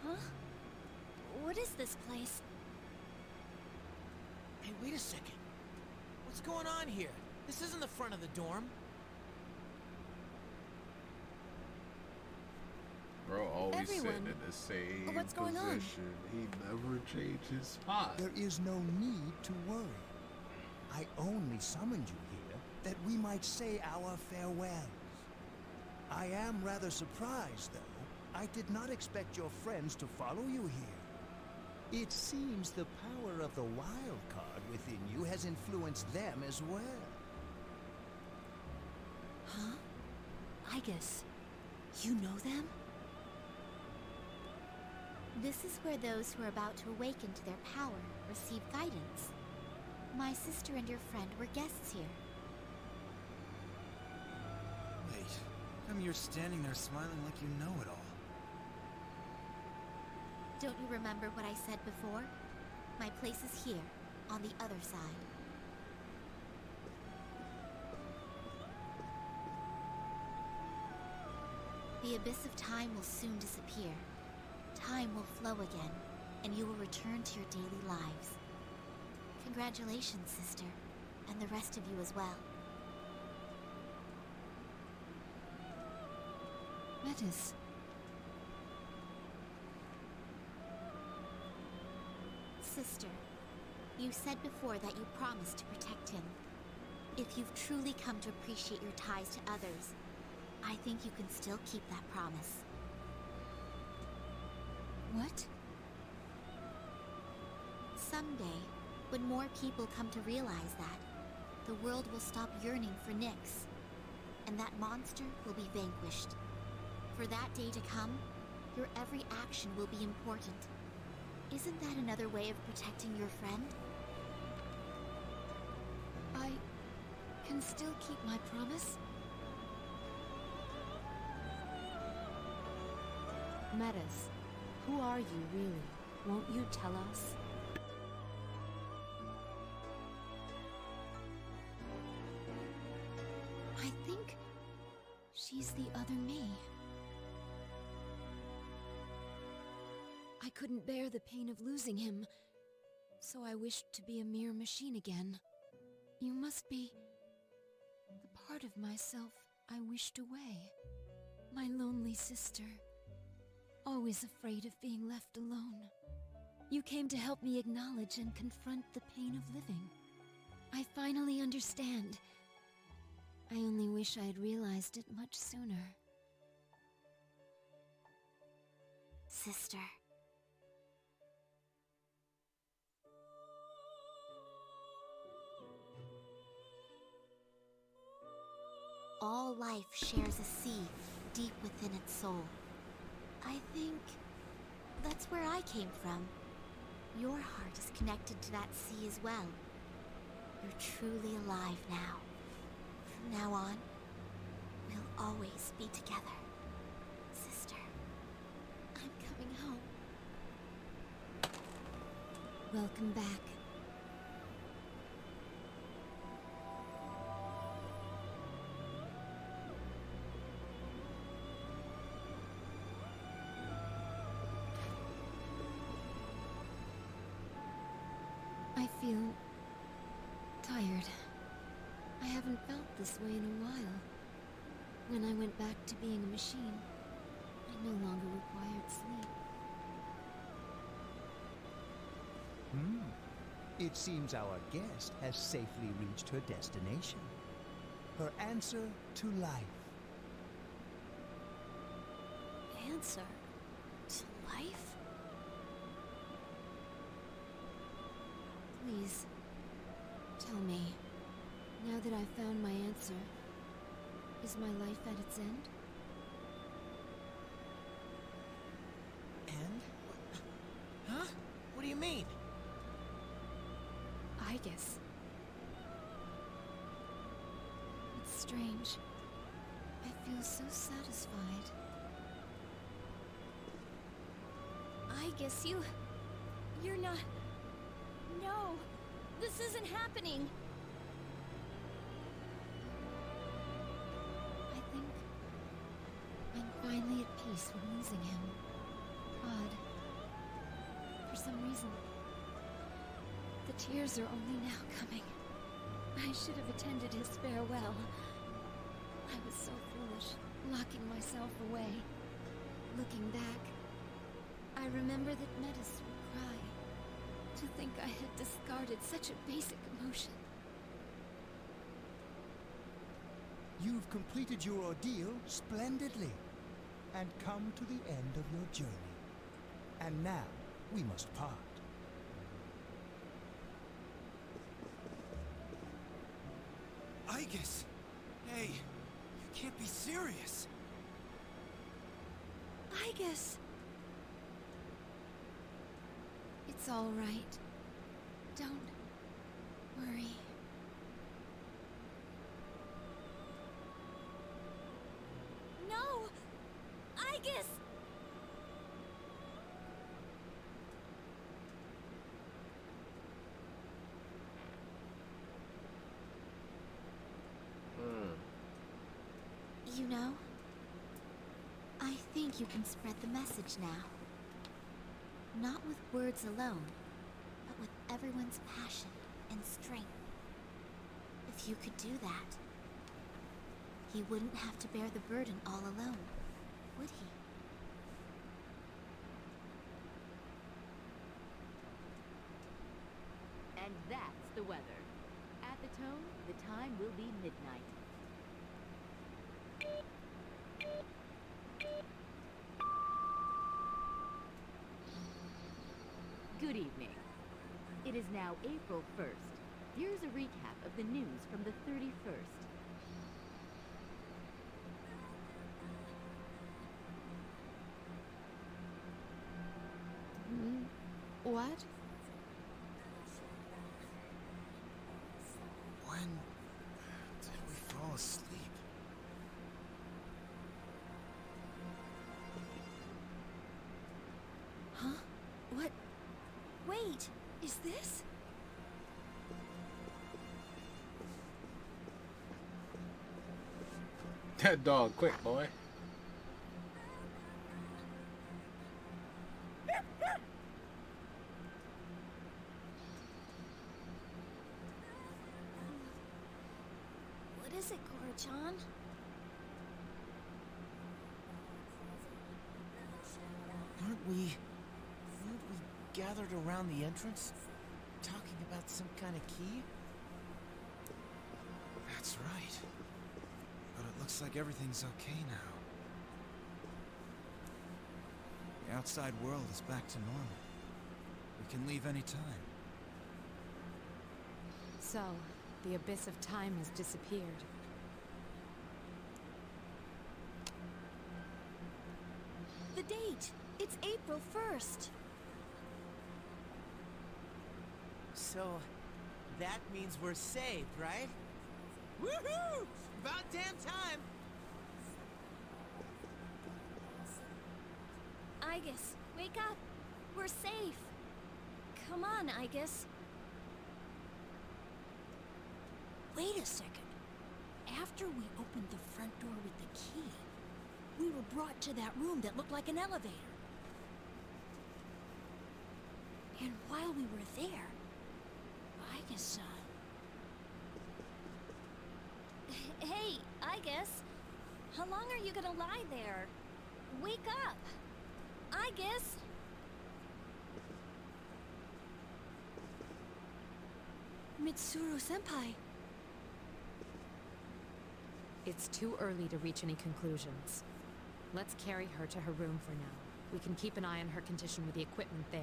Speaker 12: Huh? What is this place?
Speaker 6: Hey, wait a second. What's going on here? This isn't the front of the dorm.
Speaker 16: Bro always
Speaker 5: Everyone.
Speaker 16: sitting in the same
Speaker 5: What's going on?
Speaker 16: position. He never changed his spot.
Speaker 9: There is no need to worry. I only summoned you here that we might say our farewells. I am rather surprised, though. I did not expect your friends to follow you here. It seems the power of the wild card within you has influenced them as well.
Speaker 5: Huh? Igus, you know them?
Speaker 10: This is where those who are about to awaken to their power receive guidance. My sister and your friend were guests here.
Speaker 11: Wait, how come you're standing there smiling like you know it all?
Speaker 10: Don't you remember what I said before? My place is here, on the other side. The abyss of time will soon disappear. Time will flow again, and you will return to your daily lives. Congratulations, sister, and the rest of you as well.
Speaker 5: Metis.
Speaker 10: Sister, you said before that you promised to protect him. If you've truly come to appreciate your ties to others, I think you can still keep that promise.
Speaker 5: What?
Speaker 10: Someday, when more people come to realize that, the world will stop yearning for Nyx, and that monster will be vanquished. For that day to come, your every action will be important. Isn't that another way of protecting your friend?
Speaker 5: I can still keep my promise?
Speaker 7: Metis, who are you really? Won't you tell us?
Speaker 5: I think she's the other me. I couldn't bear the pain of losing him, so I wished to be a mere machine again. You must be the part of myself I wished away. My lonely sister, always afraid of being left alone. You came to help me acknowledge and confront the pain of living. I finally understand. I only wish I had realized it much sooner.
Speaker 10: Sister. all life shares a sea deep within its soul. I think that's where I came from. Your heart is connected to that sea as well. You're truly alive now. From now on, we'll always be together. Sister, I'm coming home.
Speaker 3: Welcome back. I feel tired. I haven't felt this way in a while. When I went back to being a machine, I no longer required sleep.
Speaker 9: It seems our guest has safely reached her destination. Her answer to life.
Speaker 12: Answer to life?
Speaker 3: Please, tell me, now that I've found my answer, is my life at its end?
Speaker 6: And? Huh? What do you mean?
Speaker 3: I guess. It's strange. I feel so satisfied.
Speaker 12: I guess you're not... No, this isn't happening.
Speaker 3: I think I'm finally at peace with losing him. Odd. For some reason, the tears are only now coming. I should have attended his farewell. I was so foolish, locking myself away. Looking back, I remember that Metis would cry. To think I had discarded such a basic emotion.
Speaker 9: You've completed your ordeal splendidly and come to the end of your journey. And now we must part.
Speaker 11: Aegis! Hey, you can't be serious!
Speaker 3: Aegis! It's all right. Don't worry.
Speaker 12: No! Aegis!
Speaker 10: You know, I think you can spread the message now. Not with words alone, but with everyone's passion and strength. If you could do that, he wouldn't have to bear the burden all alone, would he?
Speaker 8: And that's the weather. At the tone, the time will be midnight. Good evening. It is now April 1st. Here's a recap of the news from the 31st.
Speaker 3: What?
Speaker 11: When did we fall asleep?
Speaker 3: Huh? What?
Speaker 12: Wait, is this?
Speaker 1: That dog, quick, boy.
Speaker 12: What is it, Koro-chan?
Speaker 6: Aren't we gathered around the entrance? Talking about some kind of key?
Speaker 11: That's right. But it looks like everything's okay now. The outside world is back to normal. We can leave any time.
Speaker 7: So, the abyss of time has disappeared.
Speaker 5: date. It's April 1st.
Speaker 6: So, that means we're safe, right? Woohoo! About damn time!
Speaker 12: Igus, wake up! We're safe! Come on, Igus.
Speaker 5: Wait a second. After we opened the front door with the key, we were brought to that room that looked like an elevator. And while we were there, Igus,
Speaker 12: Hey, Igus. How long are you gonna lie there? Wake up! Igus!
Speaker 5: Mitsuru-senpai.
Speaker 7: It's too early to reach any conclusions. Let's carry her to her room for now. We can keep an eye on her condition with the equipment there.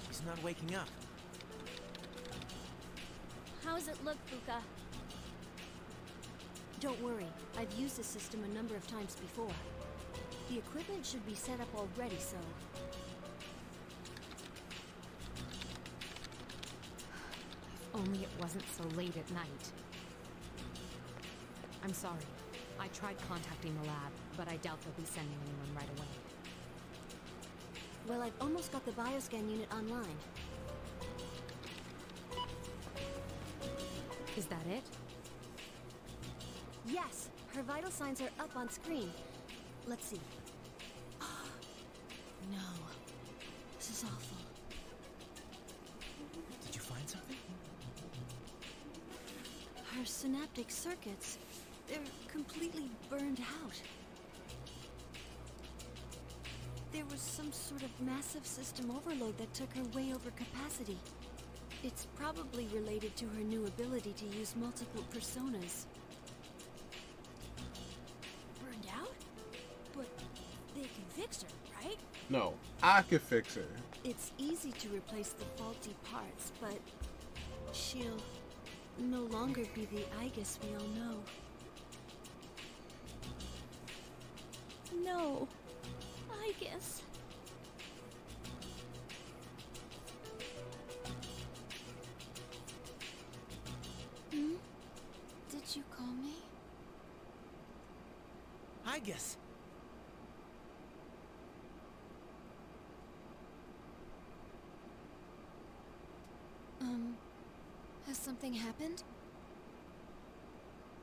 Speaker 6: He's not waking up.
Speaker 12: How's it look, Fuka?
Speaker 5: Don't worry, I've used the system a number of times before. The equipment should be set up already, so...
Speaker 7: If only it wasn't so late at night. I'm sorry. I tried contacting the lab, but I doubt they'll be sending anyone right away.
Speaker 5: Well, I've almost got the bioscan unit online.
Speaker 7: Is that it?
Speaker 5: Yes, her vital signs are up on screen. Let's see. No. This is awful.
Speaker 6: Did you find something?
Speaker 5: Her synaptic circuits, they're completely burned out. There was some sort of massive system overload that took her way over capacity. It's probably related to her new ability to use multiple personas. Burned out? But they can fix her, right?
Speaker 16: No, I could fix her.
Speaker 5: It's easy to replace the faulty parts, but she'll no longer be the Igus we all know.
Speaker 12: No. Igus.
Speaker 3: Hmm? Did you call me?
Speaker 6: Igus.
Speaker 3: Has something happened?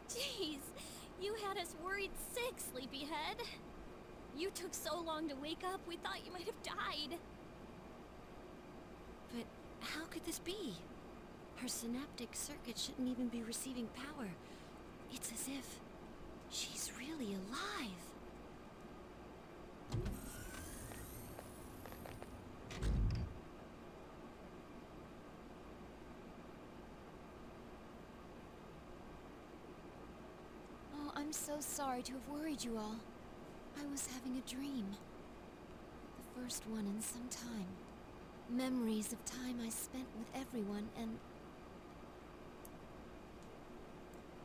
Speaker 12: Jeez, you had us worried sick, sleepyhead. You took so long to wake up, we thought you might have died.
Speaker 5: But how could this be? Her synaptic circuit shouldn't even be receiving power. It's as if she's really alive.
Speaker 3: Oh, I'm so sorry to have worried you all. I was having a dream. The first one in some time. Memories of time I spent with everyone and...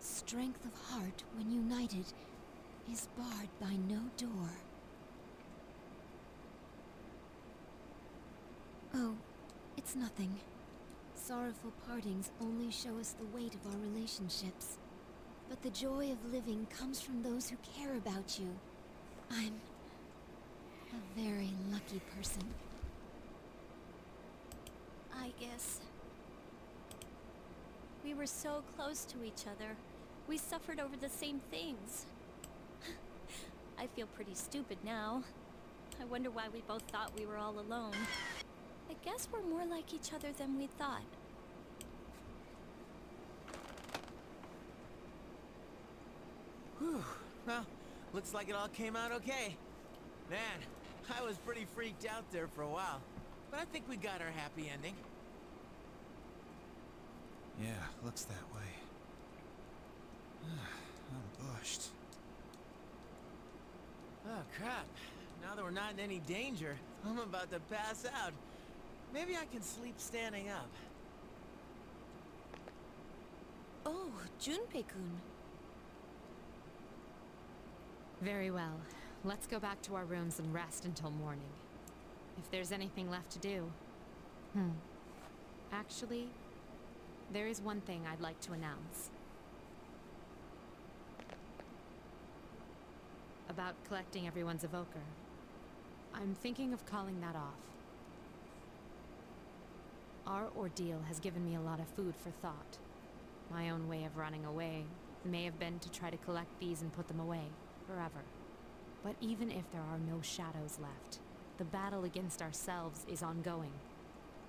Speaker 3: strength of heart when united is barred by no door. Oh, it's nothing. Sorrowful partings only show us the weight of our relationships. But the joy of living comes from those who care about you. I'm a very lucky person.
Speaker 12: Igus. We were so close to each other. We suffered over the same things. I feel pretty stupid now. I wonder why we both thought we were all alone. I guess we're more like each other than we thought.
Speaker 6: Whew. Well, looks like it all came out okay. Man, I was pretty freaked out there for a while. But I think we got our happy ending.
Speaker 11: Yeah, looks that way. I'm bushed.
Speaker 6: Oh, crap. Now that we're not in any danger, I'm about to pass out. Maybe I can sleep standing up.
Speaker 5: Oh, Junpei-kun.
Speaker 7: Very well. Let's go back to our rooms and rest until morning. If there's anything left to do. Actually, there is one thing I'd like to announce. About collecting everyone's evoker. I'm thinking of calling that off. Our ordeal has given me a lot of food for thought. My own way of running away may have been to try to collect these and put them away, forever. But even if there are no shadows left, the battle against ourselves is ongoing.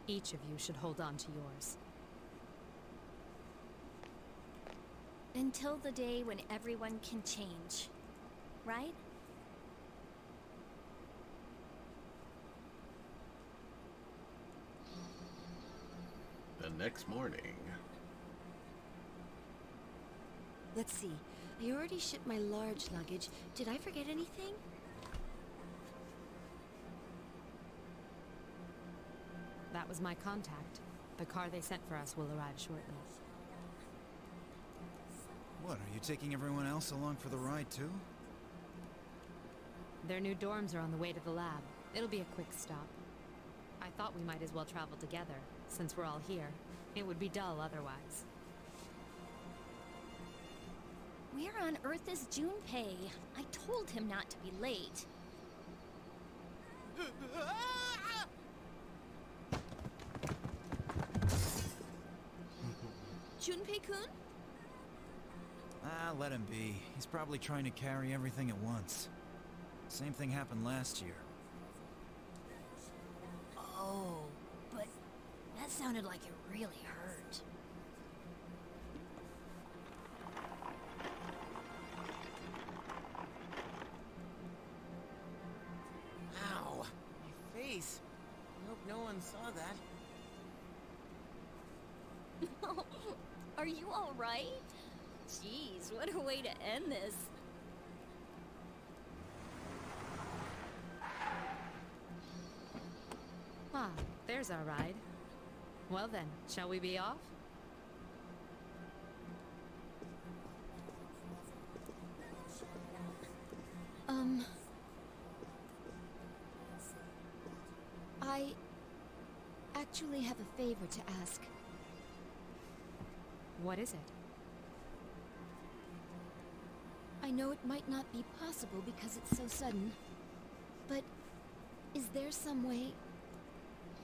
Speaker 7: Each of you should hold on to yours.
Speaker 12: Until the day when everyone can change, right?
Speaker 16: The next morning.
Speaker 14: Let's see. I already shipped my large luggage. Did I forget anything?
Speaker 7: That was my contact. The car they sent for us will arrive shortly.
Speaker 11: What, are you taking everyone else along for the ride too?
Speaker 7: Their new dorms are on the way to the lab. It'll be a quick stop. I thought we might as well travel together, since we're all here. It would be dull otherwise.
Speaker 12: Where on earth is Junpei? I told him not to be late.
Speaker 5: Junpei-kun?
Speaker 11: Ah, let him be. He's probably trying to carry everything at once. Same thing happened last year.
Speaker 5: Oh, but that sounded like it really hurt.
Speaker 6: Ow! My face. I hope no one saw that.
Speaker 12: Are you all right? Jeez, what a way to end this.
Speaker 7: Ah, there's our ride. Well then, shall we be off?
Speaker 14: I actually have a favor to ask.
Speaker 7: What is it?
Speaker 14: I know it might not be possible because it's so sudden, but is there some way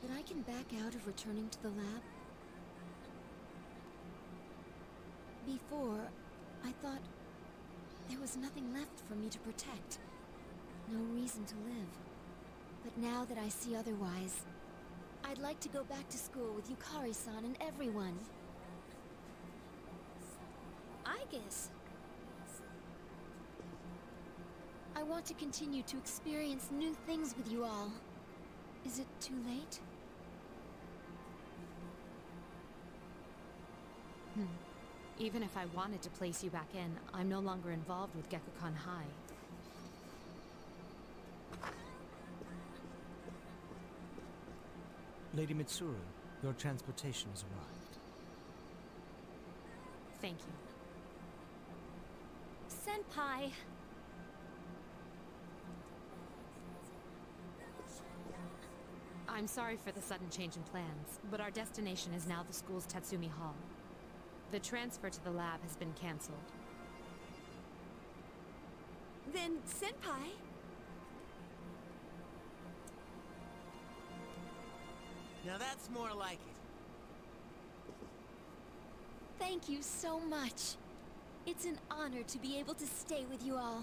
Speaker 14: that I can back out of returning to the lab? Before, I thought there was nothing left for me to protect. No reason to live. But now that I see otherwise, I'd like to go back to school with Yukari-san and everyone.
Speaker 12: I guess.
Speaker 14: I want to continue to experience new things with you all. Is it too late?
Speaker 7: Even if I wanted to place you back in, I'm no longer involved with Gekukan High.
Speaker 15: Lady Mitsuru, your transportation has arrived.
Speaker 7: Thank you.
Speaker 12: Senpai.
Speaker 7: I'm sorry for the sudden change in plans, but our destination is now the school's Tatsumi Hall. The transfer to the lab has been cancelled.
Speaker 5: Then, Senpai...
Speaker 6: Now that's more like it.
Speaker 14: Thank you so much. It's an honor to be able to stay with you all.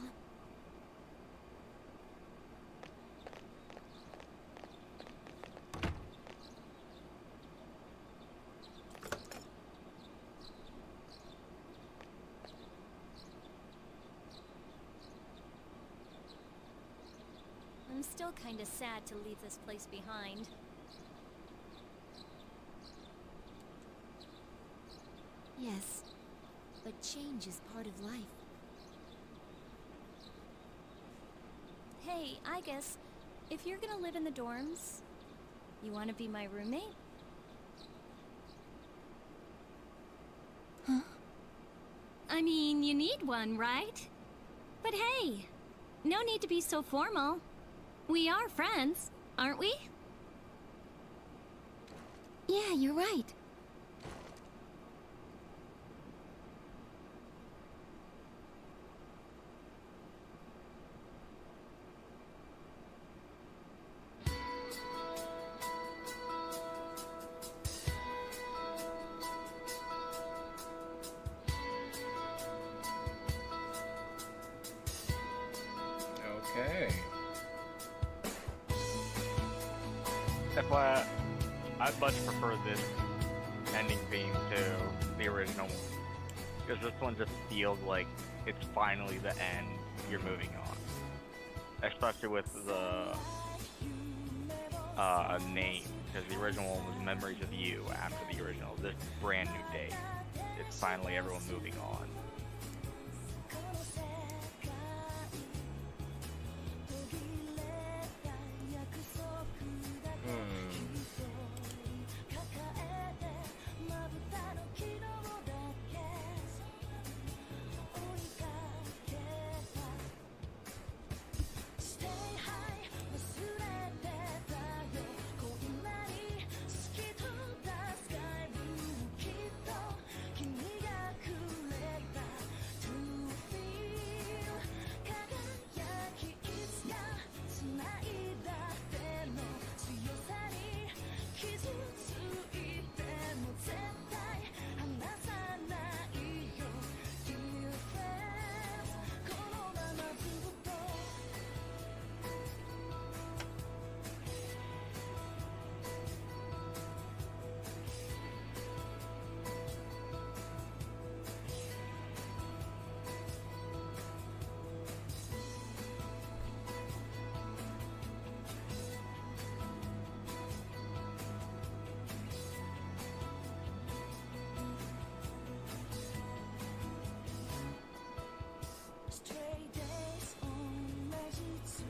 Speaker 12: I'm still kinda sad to leave this place behind.
Speaker 14: Yes, but change is part of life.
Speaker 12: Hey, I guess, if you're gonna live in the dorms, you wanna be my roommate?
Speaker 14: Huh?
Speaker 12: I mean, you need one, right? But hey, no need to be so formal. We are friends, aren't we?
Speaker 3: Yeah, you're right.
Speaker 1: Okay.
Speaker 2: FYI, I'd much prefer this ending theme to the original one. Because this one just feels like it's finally the end, you're moving on. Especially with the name. Because the original one was Memories of You after the original. This brand new day. It's finally everyone moving on.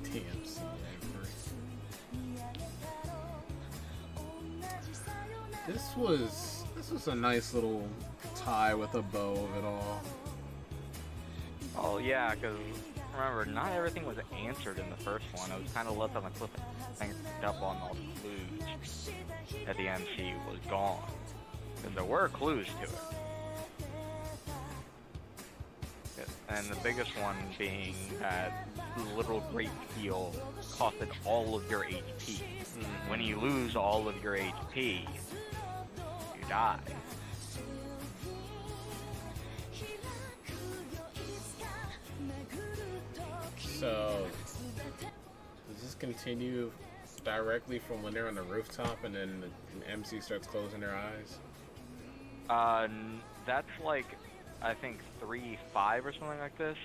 Speaker 1: TMC Avery. This was a nice little tie with a bow of it all.
Speaker 2: Oh yeah, because remember, not everything was answered in the first one. It was kind of left on the cliffhanger up on all the clues that the MC was gone. Because there were clues to it. And the biggest one being that the literal great heal costed all of your HP. When you lose all of your HP, you die.
Speaker 1: So, does this continue directly from when they're on the rooftop and then the MC starts closing their eyes?
Speaker 2: That's like, I think 3-5 or something like this.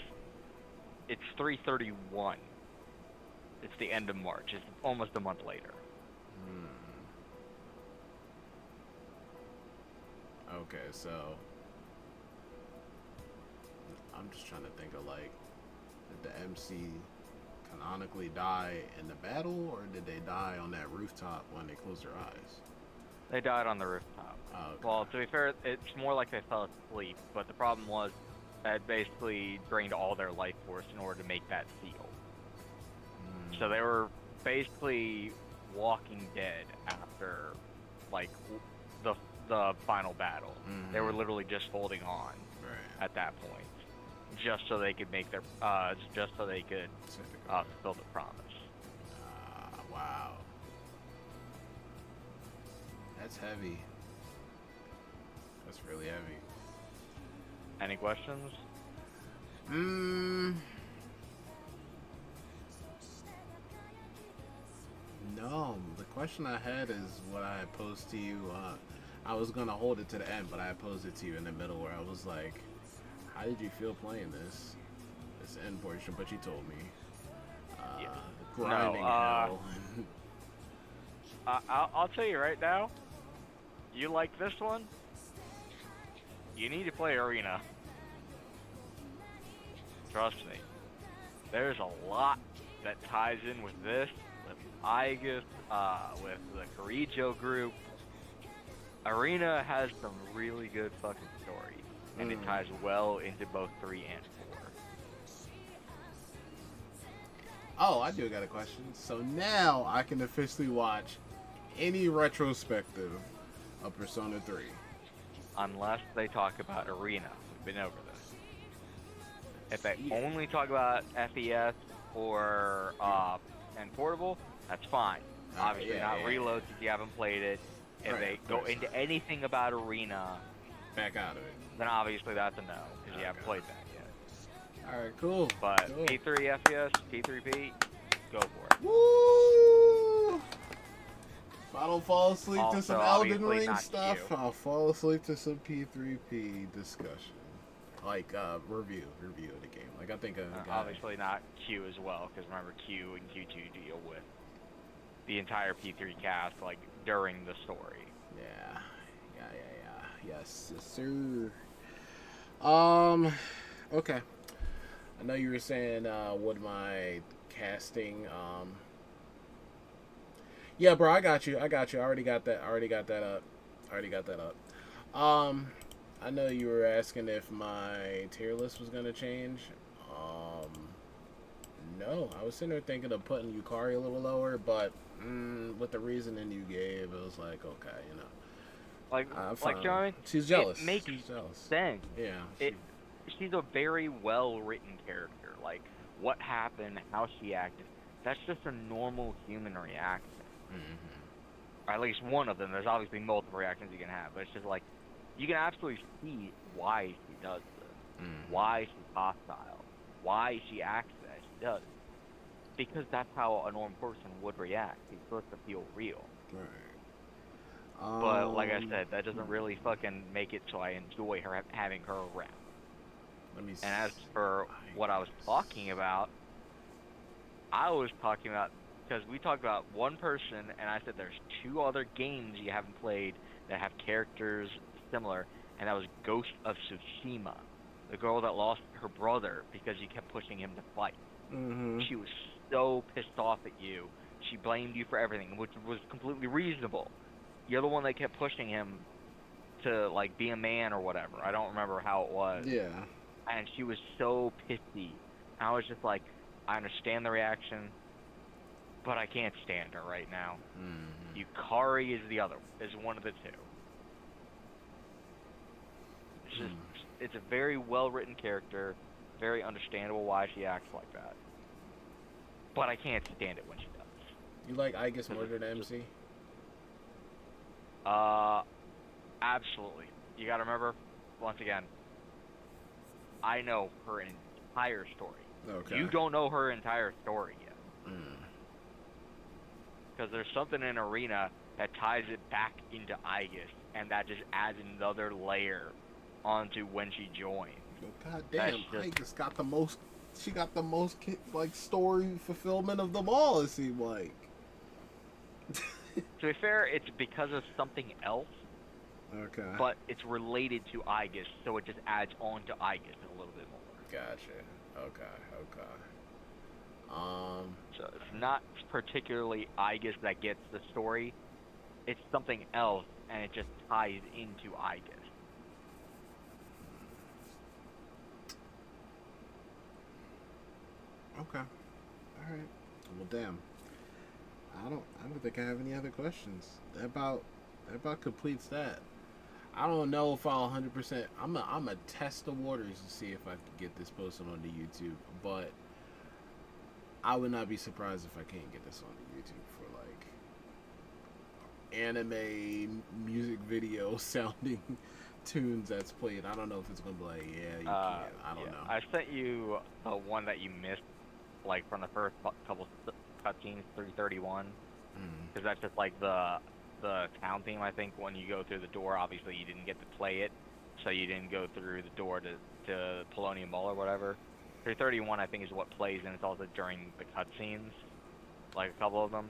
Speaker 2: It's 3/31. It's the end of March. It's almost a month later.
Speaker 1: Okay, so I'm just trying to think of like, did the MC canonically die in the battle, or did they die on that rooftop when they closed their eyes?
Speaker 2: They died on the rooftop.
Speaker 1: Okay.
Speaker 2: Well, to be fair, it's more like they fell asleep, but the problem was that it basically drained all their life force in order to make that seal. So they were basically walking dead after, like, the final battle. They were literally just holding on at that point, just so they could make their, just so they could fulfill the promise.
Speaker 1: Wow. That's heavy. That's really heavy.
Speaker 2: Any questions?
Speaker 1: No, the question I had is what I posed to you. I was gonna hold it to the end, but I posed it to you in the middle where I was like, how did you feel playing this end portion? But you told me. Grinding hell.
Speaker 2: I'll tell you right now, you like this one, you need to play Arena. Trust me. There's a lot that ties in with this, with Aegis, with the Karijo group. Arena has some really good fucking stories. and it ties well into both 3 and 4.
Speaker 16: Oh, I do got a question. So now I can officially watch any retrospective of Persona 3.
Speaker 2: Unless they talk about Arena. We've been over this. If they only talk about FES or and Portable, that's fine. Obviously not Reload since you haven't played it. If they go into anything about Arena,
Speaker 16: back out of it.
Speaker 2: Then obviously that's a no, because you haven't played that yet.
Speaker 16: Alright, cool.
Speaker 2: But
Speaker 16: cool.
Speaker 2: P3 FES, P3P, go for it.
Speaker 16: Woo! If I don't fall asleep to some Elden Ring
Speaker 2: not
Speaker 16: stuff,
Speaker 2: Q.
Speaker 16: I'll fall asleep to some P3P discussion. Like, review of the game. Like, I think
Speaker 2: obviously not Q as well, because remember, Q and Q2 deal with the entire P3 cast, like, during the story.
Speaker 16: Yeah. Yes, sir. Okay. I know you were saying, what my casting, yeah, bro, I got you. I already got that up. I know you were asking if my tier list was gonna change. No, I was sitting there thinking of putting Yukari a little lower, but with the reasoning you gave, it was like, okay, you know.
Speaker 2: Like, you know what I mean?
Speaker 16: She's jealous.
Speaker 2: It makes sense.
Speaker 16: Yeah.
Speaker 2: She's a very well-written character. Like, what happened, how she acted, that's just a normal human reaction. Or at least one of them. There's obviously multiple reactions you can have, but it's just like, you can absolutely see why she does this. Why she's hostile. Why she acts as she does. Because that's how a normal person would react. He's supposed to feel real.
Speaker 16: Right.
Speaker 2: But like I said, that doesn't really fucking make it so I enjoy her having her around.
Speaker 16: Let me see.
Speaker 2: And as for what I was talking about, because we talked about one person, and I said there's 2 other games you haven't played that have characters similar, and that was Ghost of Tsushima, the girl that lost her brother because you kept pushing him to fight. She was so pissed off at you. She blamed you for everything, which was completely reasonable. You're the one that kept pushing him to, like, be a man or whatever. I don't remember how it was.
Speaker 16: Yeah.
Speaker 2: And she was so pissy. I was just like, I understand the reaction, but I can't stand her right now. Yukari is one of the 2. It's just, it's a very well-written character, very understandable why she acts like that. But I can't stand it when she does.
Speaker 16: You like Aegis more than MC?
Speaker 2: Absolutely. You gotta remember, once again, I know her entire story.
Speaker 16: Okay.
Speaker 2: You don't know her entire story yet. Because there's something in Arena that ties it back into Aegis, and that just adds another layer onto when she joined.
Speaker 16: God damn, Aegis got the most. She got the most like story fulfillment of them all. It seemed like.
Speaker 2: To be fair, it's because of something else.
Speaker 16: Okay.
Speaker 2: But it's related to Aegis, so it just adds on to Aegis a little bit more.
Speaker 16: Gotcha. Okay.
Speaker 2: So it's not particularly Aegis that gets the story. It's something else, and it just ties into Aegis.
Speaker 16: Okay. All right. Well, damn. I don't think I have any other questions. That about completes that. I don't know if I'll 100%. I'm a test the waters to see if I can get this posted on the YouTube, but I would not be surprised if I can't get this on the YouTube for like anime music video sounding tunes that's played. I don't know if it's gonna be like, yeah, you can't. I don't know.
Speaker 2: I sent you the one that you missed, like from the first couple cutscenes, 331, because that's just like the town theme. I think when you go through the door, obviously you didn't get to play it, so you didn't go through the door to Polonium Ball or whatever. 331, I think, is what plays, and it's also during the cutscenes, like a couple of them.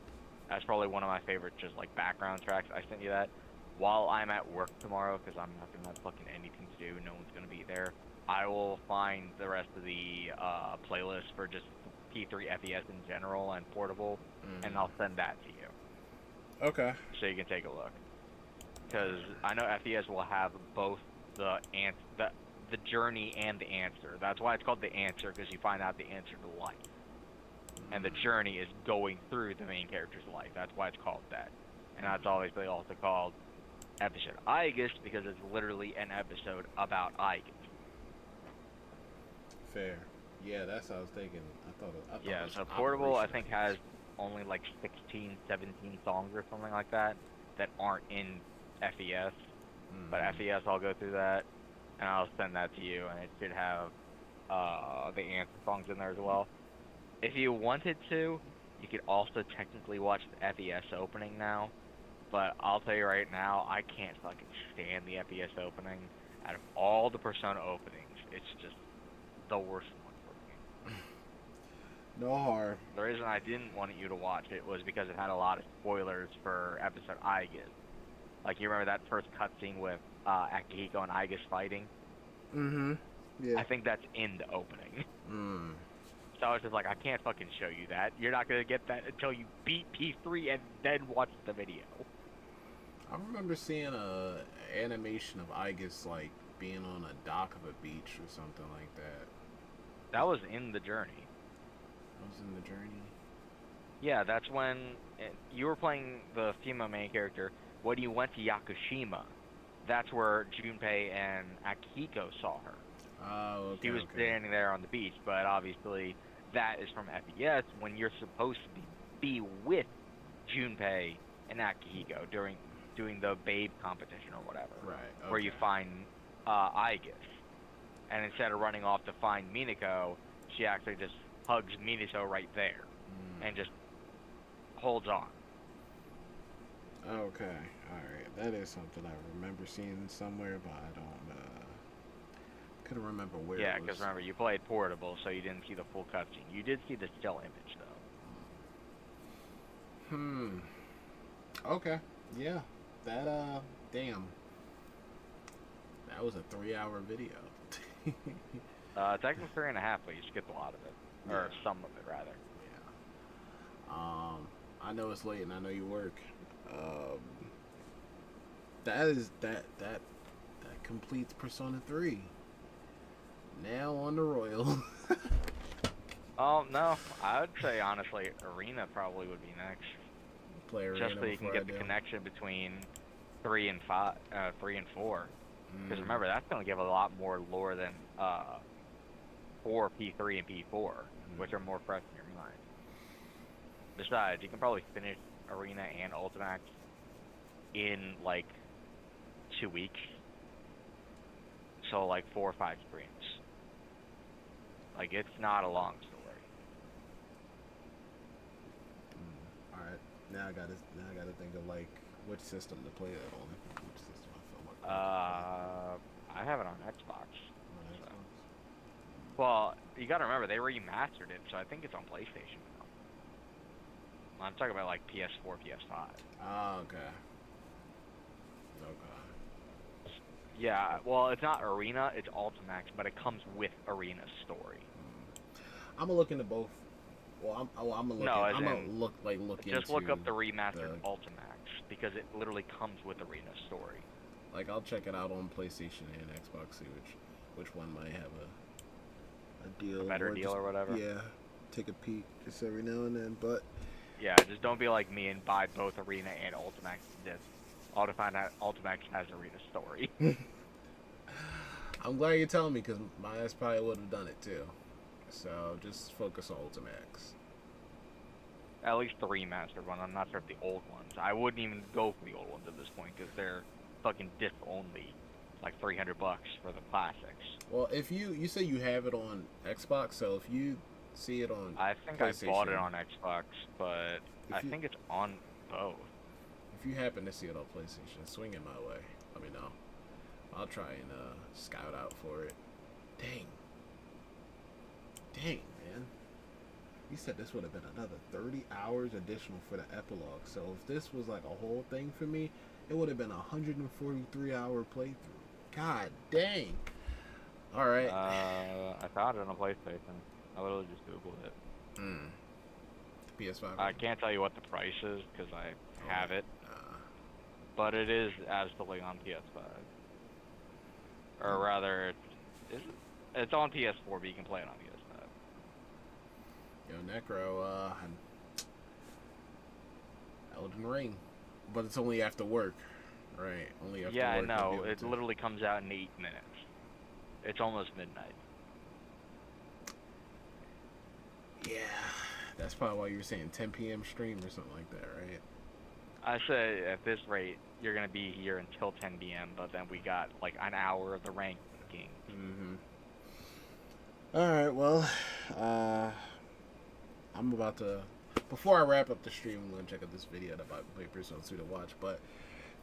Speaker 2: That's probably one of my favorite, just like background tracks. I sent you that while I'm at work tomorrow, because I'm not gonna have fucking anything to do. No one's gonna be there. I will find the rest of the playlist for just P3 FES in general and portable, and I'll send that to you.
Speaker 16: Okay.
Speaker 2: So you can take a look. Because I know FES will have both the the journey and the answer. That's why it's called the answer, because you find out the answer to life. And the journey is going through the main character's life. That's why it's called that. And that's obviously also called episode Aegis, because it's literally an episode about Aegis.
Speaker 16: Fair. Yeah, that's what I was thinking. I thought it
Speaker 2: Yeah,
Speaker 16: was
Speaker 2: so Portable, I
Speaker 16: Operation
Speaker 2: think,
Speaker 16: Aegis.
Speaker 2: has only like 16, 17 songs or something like that aren't in FES. But FES, I'll go through that, and I'll send that to you, and it should have the answer songs in there as well. If you wanted to, you could also technically watch the FES opening now, but I'll tell you right now, I can't fucking stand the FES opening. Out of all the Persona openings, it's just the worst one for me.
Speaker 16: No harm.
Speaker 2: The reason I didn't want you to watch it was because it had a lot of spoilers for episode Aegis. Like, you remember that first cutscene with Akihiko and Aegis fighting?
Speaker 16: Mm-hmm. Yeah.
Speaker 2: I think that's in the opening.
Speaker 16: Mm.
Speaker 2: So I was just like, I can't fucking show you that. You're not going to get that until you beat P3 and then watch the video.
Speaker 16: I remember seeing a animation of Aegis, like, being on a dock of a beach or something like that.
Speaker 2: That was in the journey.
Speaker 16: That was in the journey?
Speaker 2: Yeah, that's when you were playing the female main character. When you went to Yakushima, that's where Junpei and Akihiko saw her.
Speaker 16: Oh, okay.
Speaker 2: She was standing there on the beach, but obviously that is from FES when you're supposed to be with Junpei and Akihiko doing the babe competition or whatever.
Speaker 16: Right. Okay.
Speaker 2: Where you find Aegis. And instead of running off to find Minako, she actually just hugs Minato right there and just holds on.
Speaker 16: Okay. Alright. That is something I remember seeing somewhere, but I don't couldn't remember where
Speaker 2: Yeah,
Speaker 16: it was.
Speaker 2: because remember, you played Portable, so you didn't see the full cutscene. You did see the still image, though.
Speaker 16: Okay. Yeah. That, damn. That was a 3-hour video.
Speaker 2: Technically 3.5, but you skipped a lot of it. Or some of it, rather.
Speaker 16: Yeah. I know it's late and I know you work. That completes Persona 3. Now on the Royal.
Speaker 2: Oh, no. I would say, honestly, Arena probably would be next.
Speaker 16: Play Arena
Speaker 2: Just so you can get the connection between 3 and 4. Because remember, that's going to give a lot more lore than 4, P3, and P4, which are more fresh in your mind. Besides, you can probably finish Arena and Ultimax in, like, 2 weeks. So, like, 4 or 5 streams. Like, it's not a long story.
Speaker 16: Alright. Now I gotta think of, like, which system to play that on. Which system I feel like.
Speaker 2: I have it on Xbox. So. Well, you gotta remember, they remastered it, so I think it's on PlayStation now. I'm talking about, like, PS4, PS5.
Speaker 16: Oh, okay.
Speaker 2: Yeah, well, it's not Arena, it's Ultimax, but it comes with Arena's story.
Speaker 16: I'm gonna look into both. Well, I'm gonna look into.
Speaker 2: Just look up the remastered Ultimax, because it literally comes with Arena's story.
Speaker 16: Like, I'll check it out on PlayStation and Xbox, see which one might have a deal.
Speaker 2: A better deal or whatever?
Speaker 16: Yeah, take a peek just every now and then, but...
Speaker 2: Yeah, just don't be like me and buy both Arena and Ultimax discs. All to find out Ultimax has Arena's story.
Speaker 16: I'm glad you're telling me, because my ass probably would have done it too. So, just focus on Ultimax.
Speaker 2: At least the remastered one. I'm not sure if the old ones. I wouldn't even go for the old ones at this point, because they're fucking disc only. Like $300 for the classics.
Speaker 16: Well, if you say you have it on Xbox, so if you see it on
Speaker 2: I think I bought it on Xbox, but I think it's on both.
Speaker 16: If you happen to see it on PlayStation, swing it my way. Let me know. I'll try and scout out for it. Dang, man. You said this would have been another 30 hours additional for the epilogue. So if this was like a whole thing for me, it would have been a 143-hour playthrough. God dang. Alright.
Speaker 2: I found it on a PlayStation. I literally just Googled it.
Speaker 16: PS5?
Speaker 2: I can't tell you what the price is, because I have it. But it is absolutely on PS5. Or rather, It's on PS4, but you can play it on PS5.
Speaker 16: Yo, Necro, Elden Ring. But it's only after work. Right, only after
Speaker 2: Yeah, I
Speaker 16: work.
Speaker 2: know. It literally comes out in 8 minutes. It's almost midnight.
Speaker 16: Yeah, that's probably why you were saying 10 p.m. stream or something like that, right?
Speaker 2: I say at this rate, you're going to be here until 10 p.m., but then we got like an hour of the ranking.
Speaker 16: Alright, well, I'm about to, before I wrap up the stream, I'm going to check out this video that Bible Papers on to watch, but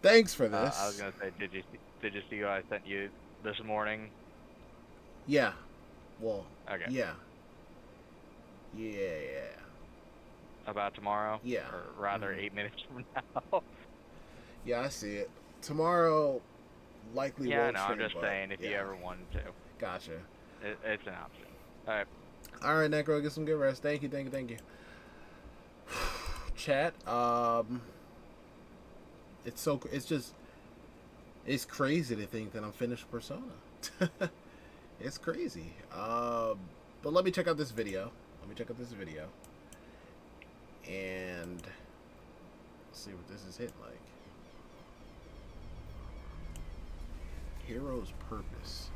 Speaker 16: thanks for this.
Speaker 2: I was going to say, did you see what I sent you this morning?
Speaker 16: Yeah. Well,
Speaker 2: okay.
Speaker 16: Yeah.
Speaker 2: About tomorrow?
Speaker 16: Yeah.
Speaker 2: Or rather, 8 minutes from now?
Speaker 16: Yeah, I see it. Tomorrow, likely
Speaker 2: yeah,
Speaker 16: won't
Speaker 2: no,
Speaker 16: stream,
Speaker 2: I'm just saying if
Speaker 16: yeah.
Speaker 2: you ever wanted to.
Speaker 16: Gotcha.
Speaker 2: It's an option. Alright.
Speaker 16: Alright, Necro, get some good rest. Thank you. Chat, it's crazy to think that I'm finished Persona. It's crazy. But let me check out this video. And see what this is hitting like. Hero's Purpose.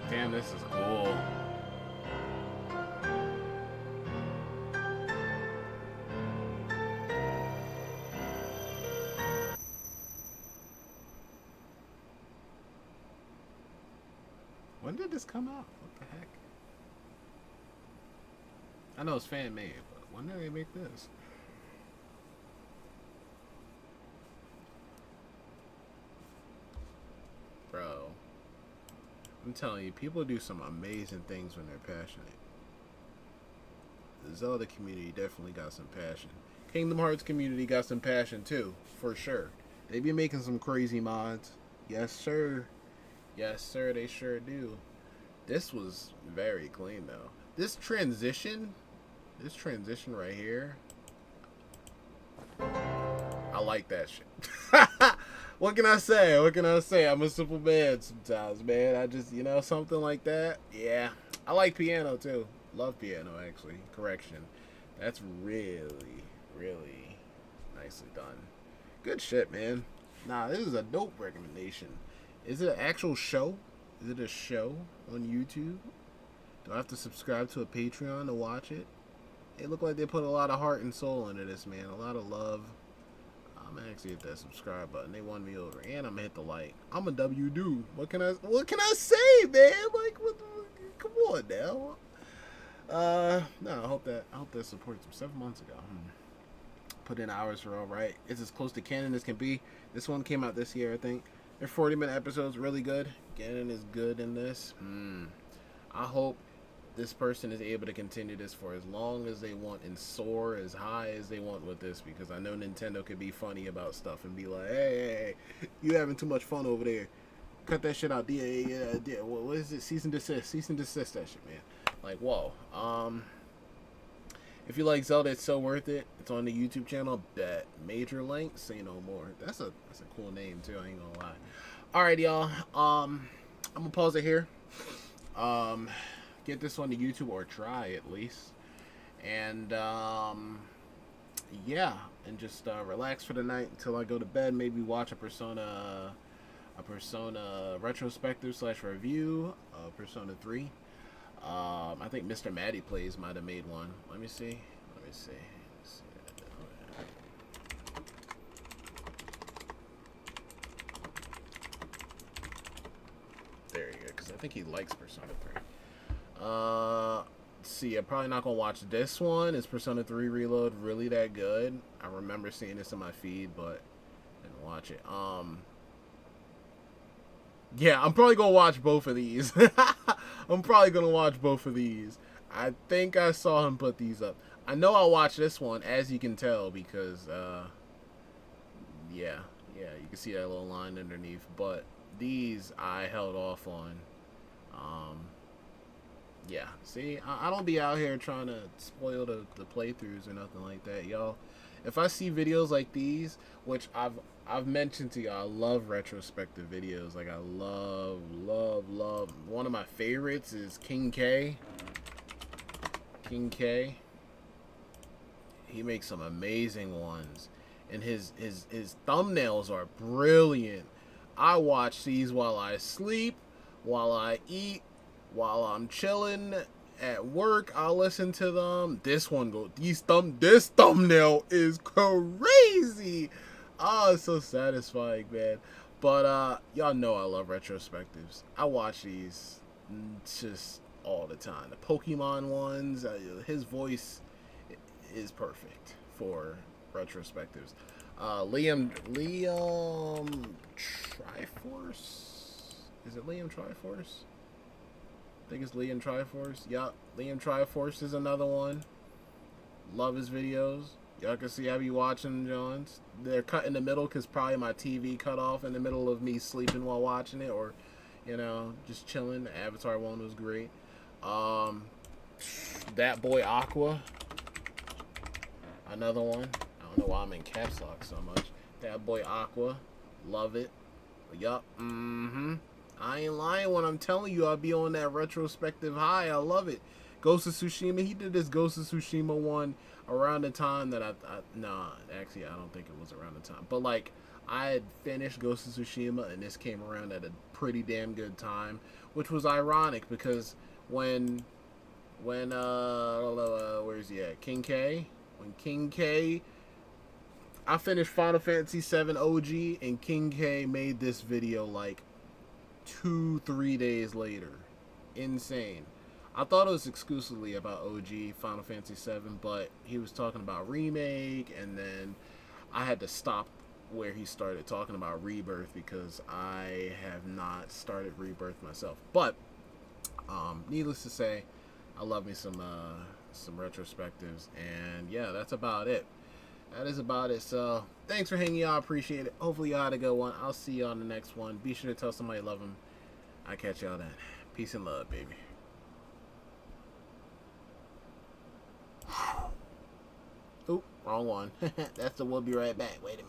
Speaker 16: Damn, this is cool. When did this come out? What the heck? I know it's fan made, but when did they make this? Bro. I'm telling you, people do some amazing things when they're passionate. The Zelda community definitely got some passion. Kingdom Hearts community got some passion too, for sure. They be making some crazy mods. Yes, sir. Yes, sir, they sure do. This was very clean, though. This transition right here, I like that shit. What can I say? I'm a simple man sometimes, man. I just, something like that. Yeah. I like piano, too. Love piano, actually. Correction. That's really, really nicely done. Good shit, man. Nah, this is a dope recommendation. Is it an actual show? Is it a show on YouTube? Do I have to subscribe to a Patreon to watch it? It looked like they put a lot of heart and soul into this, man. A lot of love. I'm gonna actually hit that subscribe button. They won me over, and I'm gonna hit the like. I'm a W dude. What can I say, man? Like, come on now. No, I hope that supports them 7 months ago. Put in hours for all right. It's as close to canon as can be. This one came out this year, I think. Their 40-minute episodes really good. Ganon is good in this. I hope this person is able to continue this for as long as they want and soar as high as they want with this, because I know Nintendo could be funny about stuff and be like, hey, you having too much fun over there. Cut that shit out. Yeah. What is it? Cease and desist that shit, man. Like, whoa. If you like Zelda, it's so worth it. It's on the YouTube channel. Bet. Major Link, say no more. That's a cool name too. I ain't gonna lie. All right, y'all. I'm gonna pause it here. Get this on the YouTube, or try at least. And yeah, and just relax for the night until I go to bed. Maybe watch a Persona retrospective / review of Persona 3. I think Mr. Matty Plays might have made one. Let me see. There you go, because I think he likes Persona 3. See, I'm probably not gonna watch this one. Is Persona 3 Reload really that good? I remember seeing this in my feed, but I didn't watch it. Yeah, I'm probably gonna watch both of these. I think I saw him put these up. I know I'll watch this one, as you can tell, because yeah, you can see that little line underneath. But these I held off on. Yeah, see, I don't be out here trying to spoil the playthroughs or nothing like that, y'all. If I see videos like these, which I've mentioned to y'all, I love retrospective videos. Like, I love. One of my favorites is King K. He makes some amazing ones, and his thumbnails are brilliant. I watch these while I sleep, while I eat, while I'm chilling at work. I'll listen to them. This thumbnail is crazy. Oh, it's so satisfying, man. But y'all know I love retrospectives. I watch these just all the time. The Pokemon ones, his voice is perfect for retrospectives. Liam Triforce? Is it Liam Triforce? I think it's Liam Triforce. Yup, Liam Triforce is another one. Love his videos. Y'all can see I be watching Jones. They're cut in the middle because probably my TV cut off in the middle of me sleeping while watching it, or, you know, just chilling. The Avatar one was great. That Boy Aqua, another one. I don't know why I'm in caps lock so much. That Boy Aqua, love it. Yup. I ain't lying when I'm telling you I'll be on that retrospective high. I love it. Ghost of Tsushima, he did this Ghost of Tsushima one around the time that nah, actually, I don't think it was around the time. But, like, I had finished Ghost of Tsushima, and this came around at a pretty damn good time, which was ironic because when where's he at? King K? When King K... I finished Final Fantasy VII OG, and King K made this video, like, 2-3 days later. Insane. I thought it was exclusively about OG Final Fantasy VII, but he was talking about remake, and then I had to stop where he started talking about Rebirth because I have not started Rebirth myself. But needless to say, I love me some retrospectives, and yeah, that's about it. That is about it. So thanks for hanging out. I appreciate it. Hopefully y'all had a good one. I'll see you on the next one. Be sure to tell somebody you love them. I'll catch y'all then. Peace and love, baby. Oop, wrong one. That's the we'll be right back. Wait a minute.